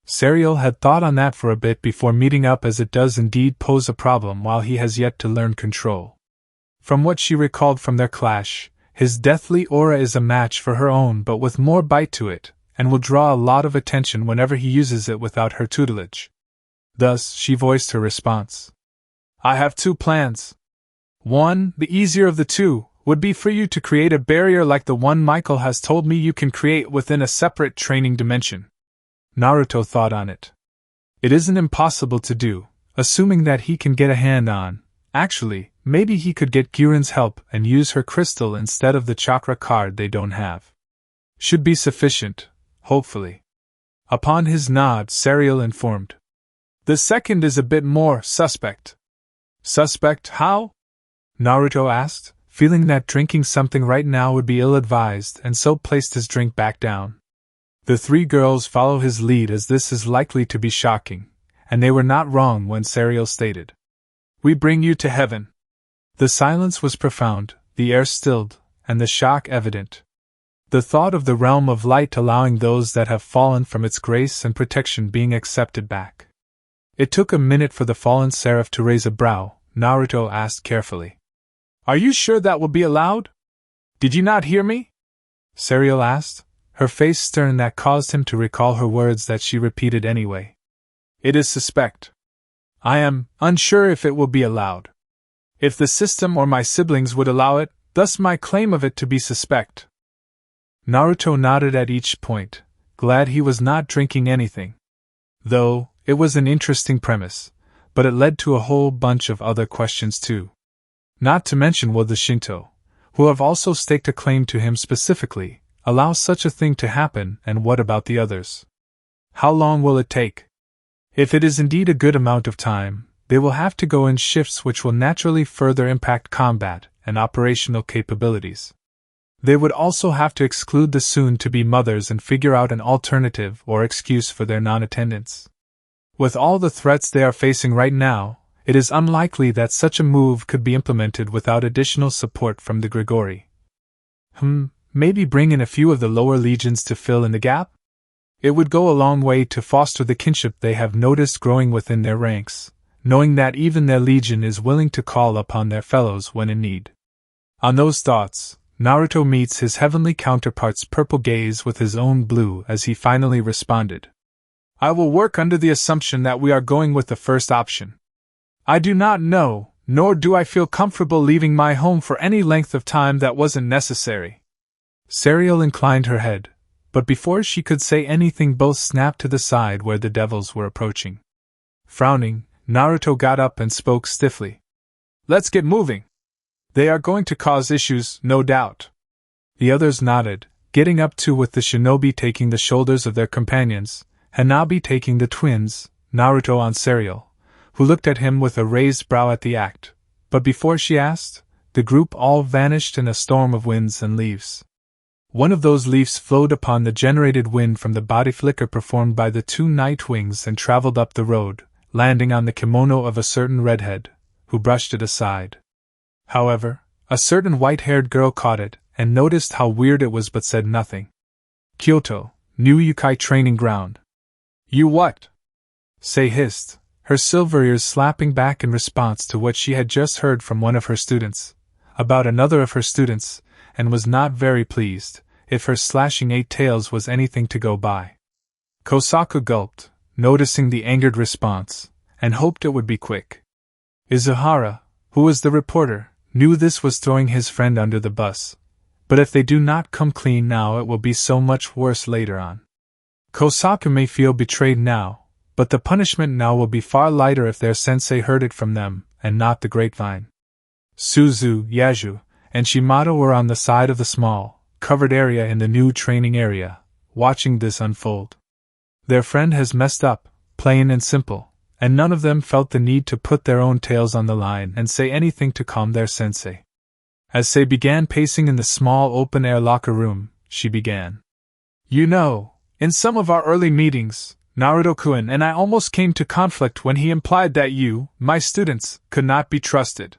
A: Sariel had thought on that for a bit before meeting up, as it does indeed pose a problem while he has yet to learn control. From what she recalled from their clash, his deathly aura is a match for her own but with more bite to it, and will draw a lot of attention whenever he uses it without her tutelage. Thus, she voiced her response. I have two plans. One, the easier of the two, would be for you to create a barrier like the one Michael has told me you can create within a separate training dimension. Naruto thought on it. It isn't impossible to do, assuming that he can get a hand on. Actually, maybe he could get Guren's help and use her crystal instead of the chakra card they don't have. Should be sufficient, hopefully. Upon his nod, Sariel informed. The second is a bit more suspect. Suspect how? Naruto asked, feeling that drinking something right now would be ill-advised, and so placed his drink back down. The three girls follow his lead, as this is likely to be shocking, and they were not wrong when Sariel stated. We bring you to heaven. The silence was profound, the air stilled, and the shock evident. The thought of the realm of light allowing those that have fallen from its grace and protection being accepted back. It took a minute for the fallen seraph to raise a brow. Naruto asked carefully. Are you sure that will be allowed? Did you not hear me? Sariel asked, her face stern that caused him to recall her words that she repeated anyway. It is suspect. I am unsure if it will be allowed. If the system or my siblings would allow it, thus my claim of it to be suspect. Naruto nodded at each point, glad he was not drinking anything. Though, it was an interesting premise, but it led to a whole bunch of other questions too. Not to mention, will the Shinto, who have also staked a claim to him specifically, allow such a thing to happen, and what about the others? How long will it take? If it is indeed a good amount of time, they will have to go in shifts, which will naturally further impact combat and operational capabilities. They would also have to exclude the soon-to-be mothers and figure out an alternative or excuse for their non-attendance. With all the threats they are facing right now, it is unlikely that such a move could be implemented without additional support from the Grigori. Maybe bring in a few of the lower legions to fill in the gap? It would go a long way to foster the kinship they have noticed growing within their ranks, knowing that even their legion is willing to call upon their fellows when in need. On those thoughts, Naruto meets his heavenly counterpart's purple gaze with his own blue as he finally responded. I will work under the assumption that we are going with the first option. I do not know, nor do I feel comfortable leaving my home for any length of time that wasn't necessary. Serial inclined her head, but before she could say anything both snapped to the side where the devils were approaching. Frowning, Naruto got up and spoke stiffly. Let's get moving. They are going to cause issues, no doubt. The others nodded, getting up too, with the shinobi taking the shoulders of their companions, Hanabi taking the twins, Naruto on Serial, who looked at him with a raised brow at the act, but before she asked, the group all vanished in a storm of winds and leaves. One of those leaves flowed upon the generated wind from the body flicker performed by the two Nightwings and traveled up the road, landing on the kimono of a certain redhead, who brushed it aside. However, a certain white-haired girl caught it and noticed how weird it was but said nothing. Kyoto, new Yukai training ground. You what? Sei hissed, her silver ears slapping back in response to what she had just heard from one of her students, about another of her students, and was not very pleased, if her slashing 8 tails was anything to go by. Kosaku gulped, noticing the angered response, and hoped it would be quick. Izuhara, who was the reporter, knew this was throwing his friend under the bus, but if they do not come clean now it will be so much worse later on. Kosaku may feel betrayed now, but the punishment now will be far lighter if their sensei heard it from them, and not the grapevine. Suzu, Yaju, and Shimato were on the side of the small, covered area in the new training area, watching this unfold. Their friend has messed up, plain and simple, and none of them felt the need to put their own tails on the line and say anything to calm their sensei. As Sei began pacing in the small open-air locker room, she began. You know, in some of our early meetings, Naruto-kun and I almost came to conflict when he implied that you, my students, could not be trusted.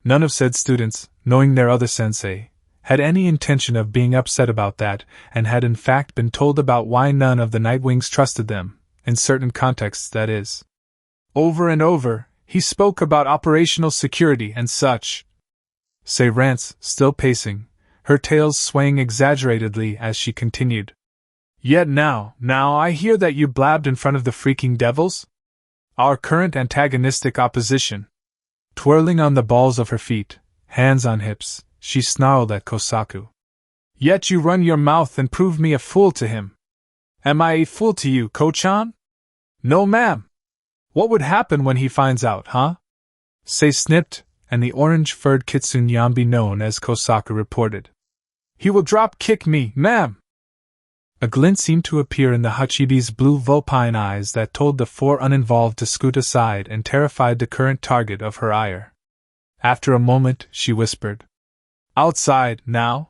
A: None of said students, knowing their other sensei, had any intention of being upset about that, and had in fact been told about why none of the Nightwings trusted them, in certain contexts that is. Over and over, he spoke about operational security and such. Sei rants, still pacing, her tails swaying exaggeratedly as she continued. Yet now I hear that you blabbed in front of the freaking devils? Our current antagonistic opposition. Twirling on the balls of her feet, hands on hips, she snarled at Kosaku. Yet you run your mouth and prove me a fool to him. Am I a fool to you, Ko-chan? No, ma'am. What would happen when he finds out, huh? Sei snipped, and the orange-furred kitsune Yambi known as Kosaku reported. He will drop-kick me, ma'am! A glint seemed to appear in the Hachibi's blue vulpine eyes that told the 4 uninvolved to scoot aside and terrified the current target of her ire. After a moment, she whispered. Outside, now?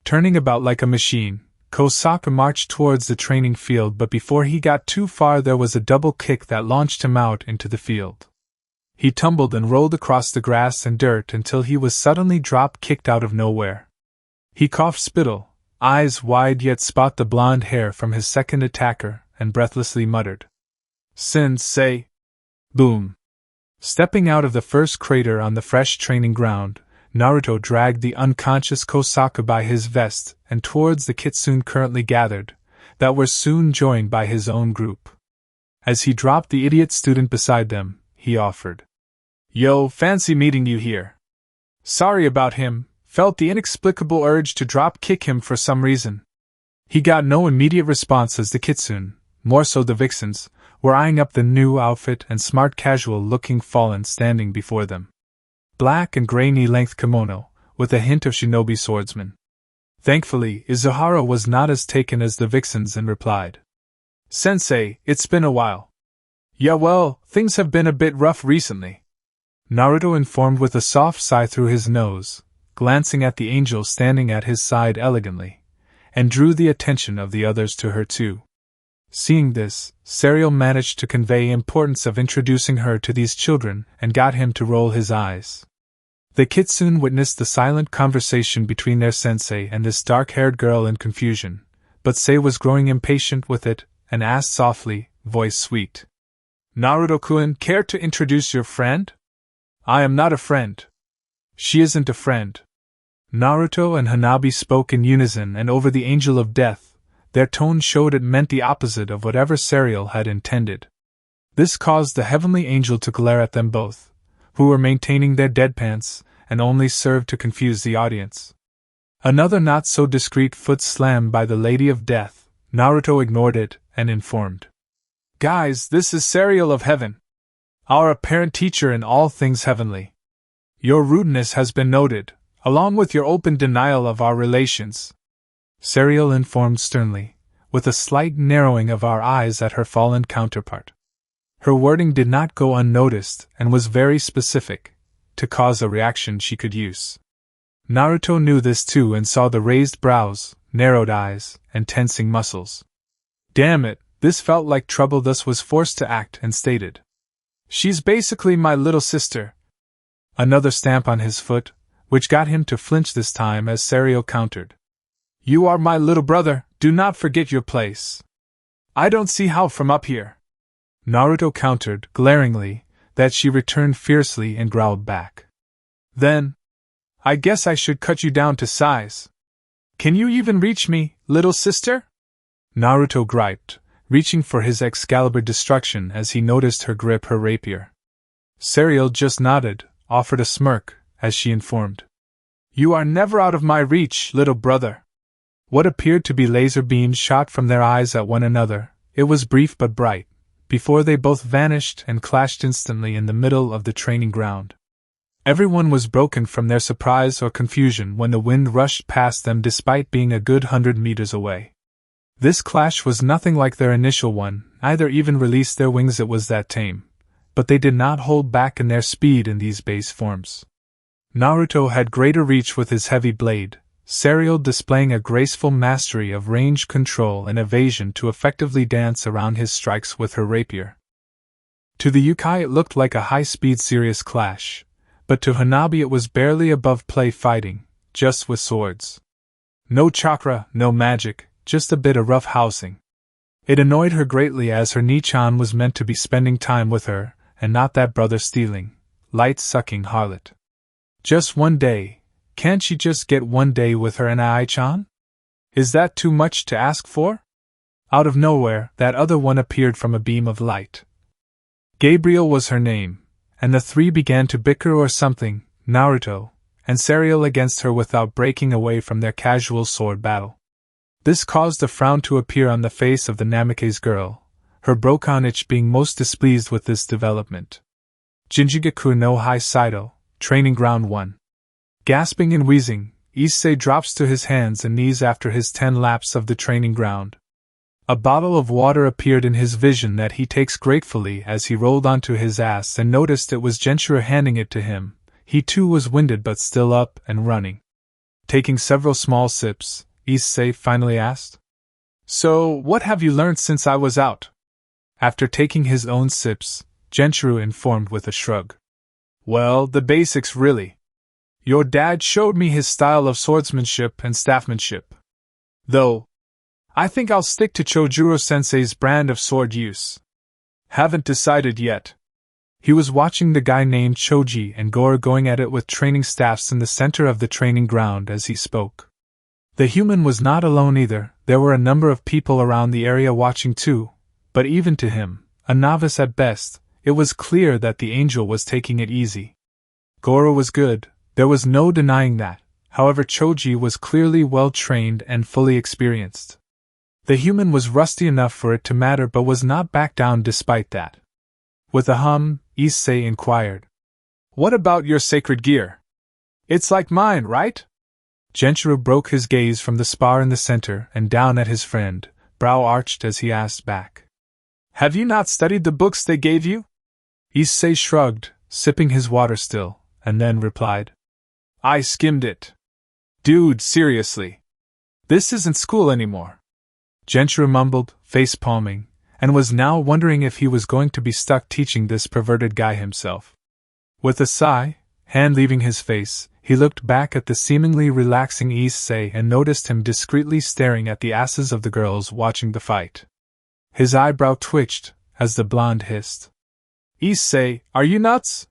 A: Turning about like a machine, Kosaku marched towards the training field, but before he got too far there was a double kick that launched him out into the field. He tumbled and rolled across the grass and dirt until he was suddenly drop-kicked out of nowhere. He coughed spittle, eyes wide yet spot the blonde hair from his second attacker, and breathlessly muttered. Sensei! Boom! Stepping out of the first crater on the fresh training ground, Naruto dragged the unconscious Kosaku by his vest and towards the kitsune currently gathered, that were soon joined by his own group. As he dropped the idiot student beside them, he offered. Yo, fancy meeting you here. Sorry about him, felt the inexplicable urge to drop-kick him for some reason. He got no immediate response as the kitsune, more so the vixens, were eyeing up the new outfit and smart casual-looking fallen standing before them. Black and gray knee-length kimono, with a hint of shinobi swordsman. Thankfully, Izuhara was not as taken as the vixens and replied. Sensei, it's been a while. Yeah, well, things have been a bit rough recently. Naruto informed with a soft sigh through his nose, glancing at the angel standing at his side elegantly, and drew the attention of the others to her too. Seeing this, Serial managed to convey importance of introducing her to these children and got him to roll his eyes. The kitsune witnessed the silent conversation between their sensei and this dark-haired girl in confusion, but Sei was growing impatient with it and asked softly, voice sweet. Naruto-kun, care to introduce your friend? I am not a friend. She isn't a friend. Naruto and Hanabi spoke in unison and over the angel of death. Their tone showed it meant the opposite of whatever Serial had intended. This caused the heavenly angel to glare at them both, who were maintaining their deadpans, and only served to confuse the audience. Another not-so-discreet foot slam by the Lady of Death. Naruto ignored it and informed. Guys, this is Serial of Heaven, our apparent teacher in all things heavenly. Your rudeness has been noted, along with your open denial of our relations. Serial informed sternly, with a slight narrowing of our eyes at her fallen counterpart. Her wording did not go unnoticed and was very specific, to cause a reaction she could use. Naruto knew this too and saw the raised brows, narrowed eyes, and tensing muscles. Damn it, this felt like trouble, thus was forced to act and stated. She's basically my little sister. Another stamp on his foot, which got him to flinch this time as Serial countered. You are my little brother, do not forget your place. I don't see how from up here. Naruto countered, glaringly, that she returned fiercely and growled back. Then, I guess I should cut you down to size. Can you even reach me, little sister? Naruto griped, reaching for his Excalibur destruction as he noticed her grip her rapier. Serial just nodded, offered a smirk, as she informed. You are never out of my reach, little brother. What appeared to be laser beams shot from their eyes at one another. It was brief but bright, before they both vanished and clashed instantly in the middle of the training ground. Everyone was broken from their surprise or confusion when the wind rushed past them despite being a good 100 meters away. This clash was nothing like their initial one, neither even released their wings, it was that tame. But they did not hold back in their speed in these base forms. Naruto had greater reach with his heavy blade, Serial displaying a graceful mastery of range control and evasion to effectively dance around his strikes with her rapier. To the Yukai it looked like a high-speed serious clash, but to Hanabi it was barely above play fighting, just with swords. No chakra, no magic, just a bit of rough housing. It annoyed her greatly as her Nichan was meant to be spending time with her, and not that brother-stealing, light-sucking harlot. Just one day. Can't she just get one day with her and Ai-chan? Is that too much to ask for? Out of nowhere, that other one appeared from a beam of light. Gabriel was her name, and the three began to bicker or something, Naruto and Serial against her without breaking away from their casual sword battle. This caused a frown to appear on the face of the Namikaze girl, her Brokonich being most displeased with this development. Jinjigaku no Hai Saido, Training Ground 1. Gasping and wheezing, Issei drops to his hands and knees after his 10 laps of the training ground. A bottle of water appeared in his vision that he takes gratefully as he rolled onto his ass and noticed it was Gentira handing it to him. He too was winded but still up and running. Taking several small sips, Issei finally asked, So, what have you learned since I was out? After taking his own sips, Gentira informed with a shrug. Well, the basics really. Your dad showed me his style of swordsmanship and staffmanship. Though, I think I'll stick to Chojuro-sensei's brand of sword use. Haven't decided yet. He was watching the guy named Choji and Goro going at it with training staffs in the center of the training ground as he spoke. The human was not alone either, there were a number of people around the area watching too, but even to him, a novice at best, it was clear that the angel was taking it easy. Goro was good. There was no denying that, however Choji was clearly well-trained and fully experienced. The human was rusty enough for it to matter but was not back down despite that. With a hum, Issei inquired. What about your sacred gear? It's like mine, right? Gentira broke his gaze from the spar in the center and down at his friend, brow arched as he asked back. Have you not studied the books they gave you? Issei shrugged, sipping his water still, and then replied. I skimmed it. Dude, seriously. This isn't school anymore. Gentira mumbled, face-palming, and was now wondering if he was going to be stuck teaching this perverted guy himself. With a sigh, hand leaving his face, he looked back at the seemingly relaxing Issei and noticed him discreetly staring at the asses of the girls watching the fight. His eyebrow twitched, as the blonde hissed. Issei, are you nuts?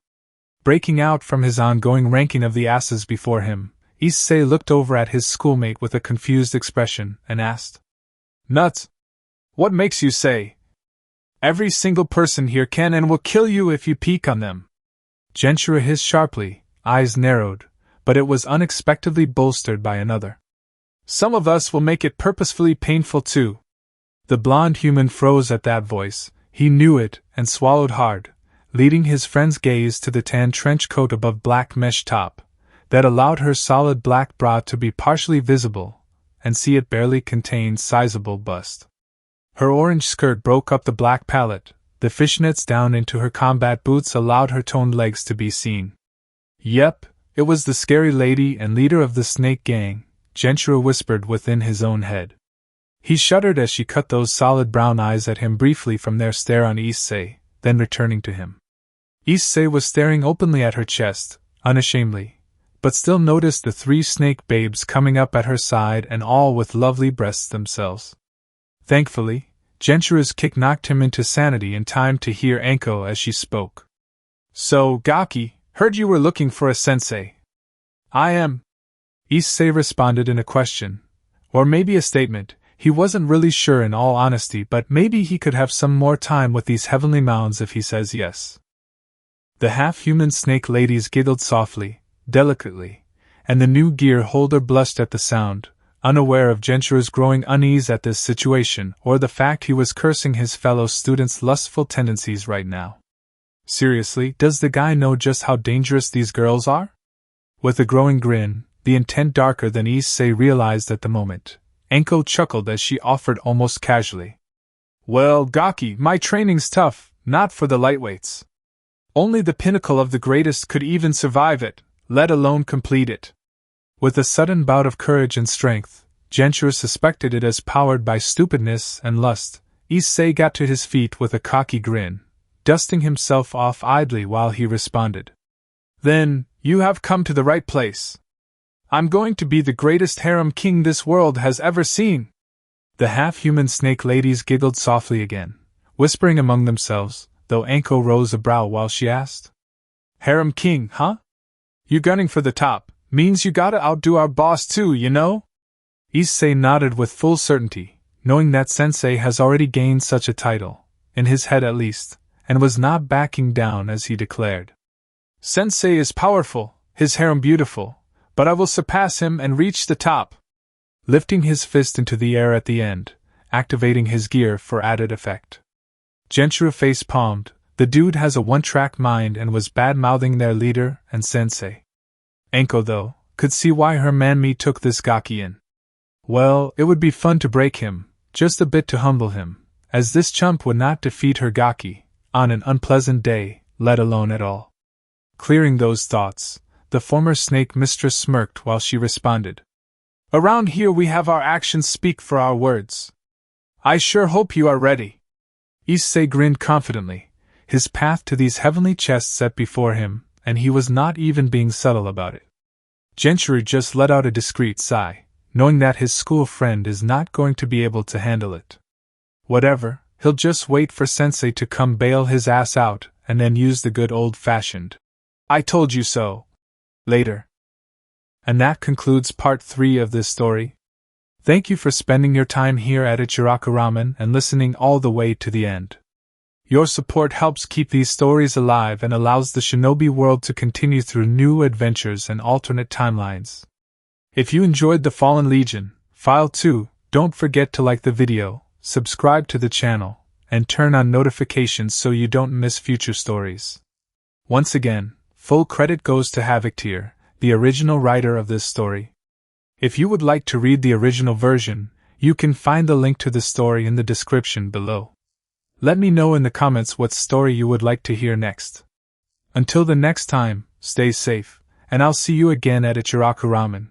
A: Breaking out from his ongoing ranking of the asses before him, Issei looked over at his schoolmate with a confused expression and asked, Nuts? What makes you say? Every single person here can and will kill you if you peek on them. Gentira hissed sharply, eyes narrowed, but it was unexpectedly bolstered by another. Some of us will make it purposefully painful too. The blonde human froze at that voice. He knew it, and swallowed hard, leading his friend's gaze to the tan trench coat above black mesh top, that allowed her solid black bra to be partially visible, and see it barely contained sizable bust. Her orange skirt broke up the black palette, the fishnets down into her combat boots allowed her toned legs to be seen. Yep, it was the scary lady and leader of the snake gang, Gentry whispered within his own head. He shuddered as she cut those solid brown eyes at him briefly from their stare on Issei, then returning to him. Issei was staring openly at her chest, unashamedly, but still noticed the three snake babes coming up at her side and all with lovely breasts themselves. Thankfully, Gentry's kick knocked him into sanity in time to hear Anko as she spoke. So, Gaki, heard you were looking for a sensei. I am. Issei responded in a question, or maybe a statement. He wasn't really sure in all honesty, but maybe he could have some more time with these heavenly mounds if he says yes. The half-human snake ladies giggled softly, delicately, and the new gear holder blushed at the sound, unaware of Gentry's growing unease at this situation or the fact he was cursing his fellow students' lustful tendencies right now. Seriously, does the guy know just how dangerous these girls are? With a growing grin, the intent darker than Issei realized at the moment, Anko chuckled as she offered almost casually. Well, Gaki, my training's tough, not for the lightweights. Only the pinnacle of the greatest could even survive it, let alone complete it. With a sudden bout of courage and strength, Gentry suspected it as powered by stupidness and lust. Issei got to his feet with a cocky grin, dusting himself off idly while he responded. Then, you have come to the right place. I'm going to be the greatest harem king this world has ever seen. The half-human snake ladies giggled softly again, whispering among themselves, though Anko rose a brow while she asked. Harem king, huh? You gunning for the top, means you gotta outdo our boss too, you know? Issei nodded with full certainty, knowing that Sensei has already gained such a title, in his head at least, and was not backing down as he declared. Sensei is powerful, his harem beautiful, but I will surpass him and reach the top. Lifting his fist into the air at the end, activating his gear for added effect. Gentry face-palmed. The dude has a one-track mind and was bad-mouthing their leader and sensei. Anko, though, could see why her man-me took this Gaki in. Well, it would be fun to break him, just a bit to humble him, as this chump would not defeat her Gaki on an unpleasant day, let alone at all. Clearing those thoughts, the former snake mistress smirked while she responded. Around here we have our actions speak for our words. I sure hope you are ready. Issei grinned confidently, his path to these heavenly chests set before him, and he was not even being subtle about it. Gentry just let out a discreet sigh, knowing that his school friend is not going to be able to handle it. Whatever, he'll just wait for Sensei to come bail his ass out, and then use the good old-fashioned, I told you so, later. And that concludes part 3 of this story. Thank you for spending your time here at Ichiraku Ramen and listening all the way to the end. Your support helps keep these stories alive and allows the Shinobi world to continue through new adventures and alternate timelines. If you enjoyed The Fallen Legion, File 2, don't forget to like the video, subscribe to the channel, and turn on notifications so you don't miss future stories. Once again, full credit goes to Havoc-Teir, the original writer of this story. If you would like to read the original version, you can find the link to the story in the description below. Let me know in the comments what story you would like to hear next. Until the next time, stay safe, and I'll see you again at Ichiraku Ramen.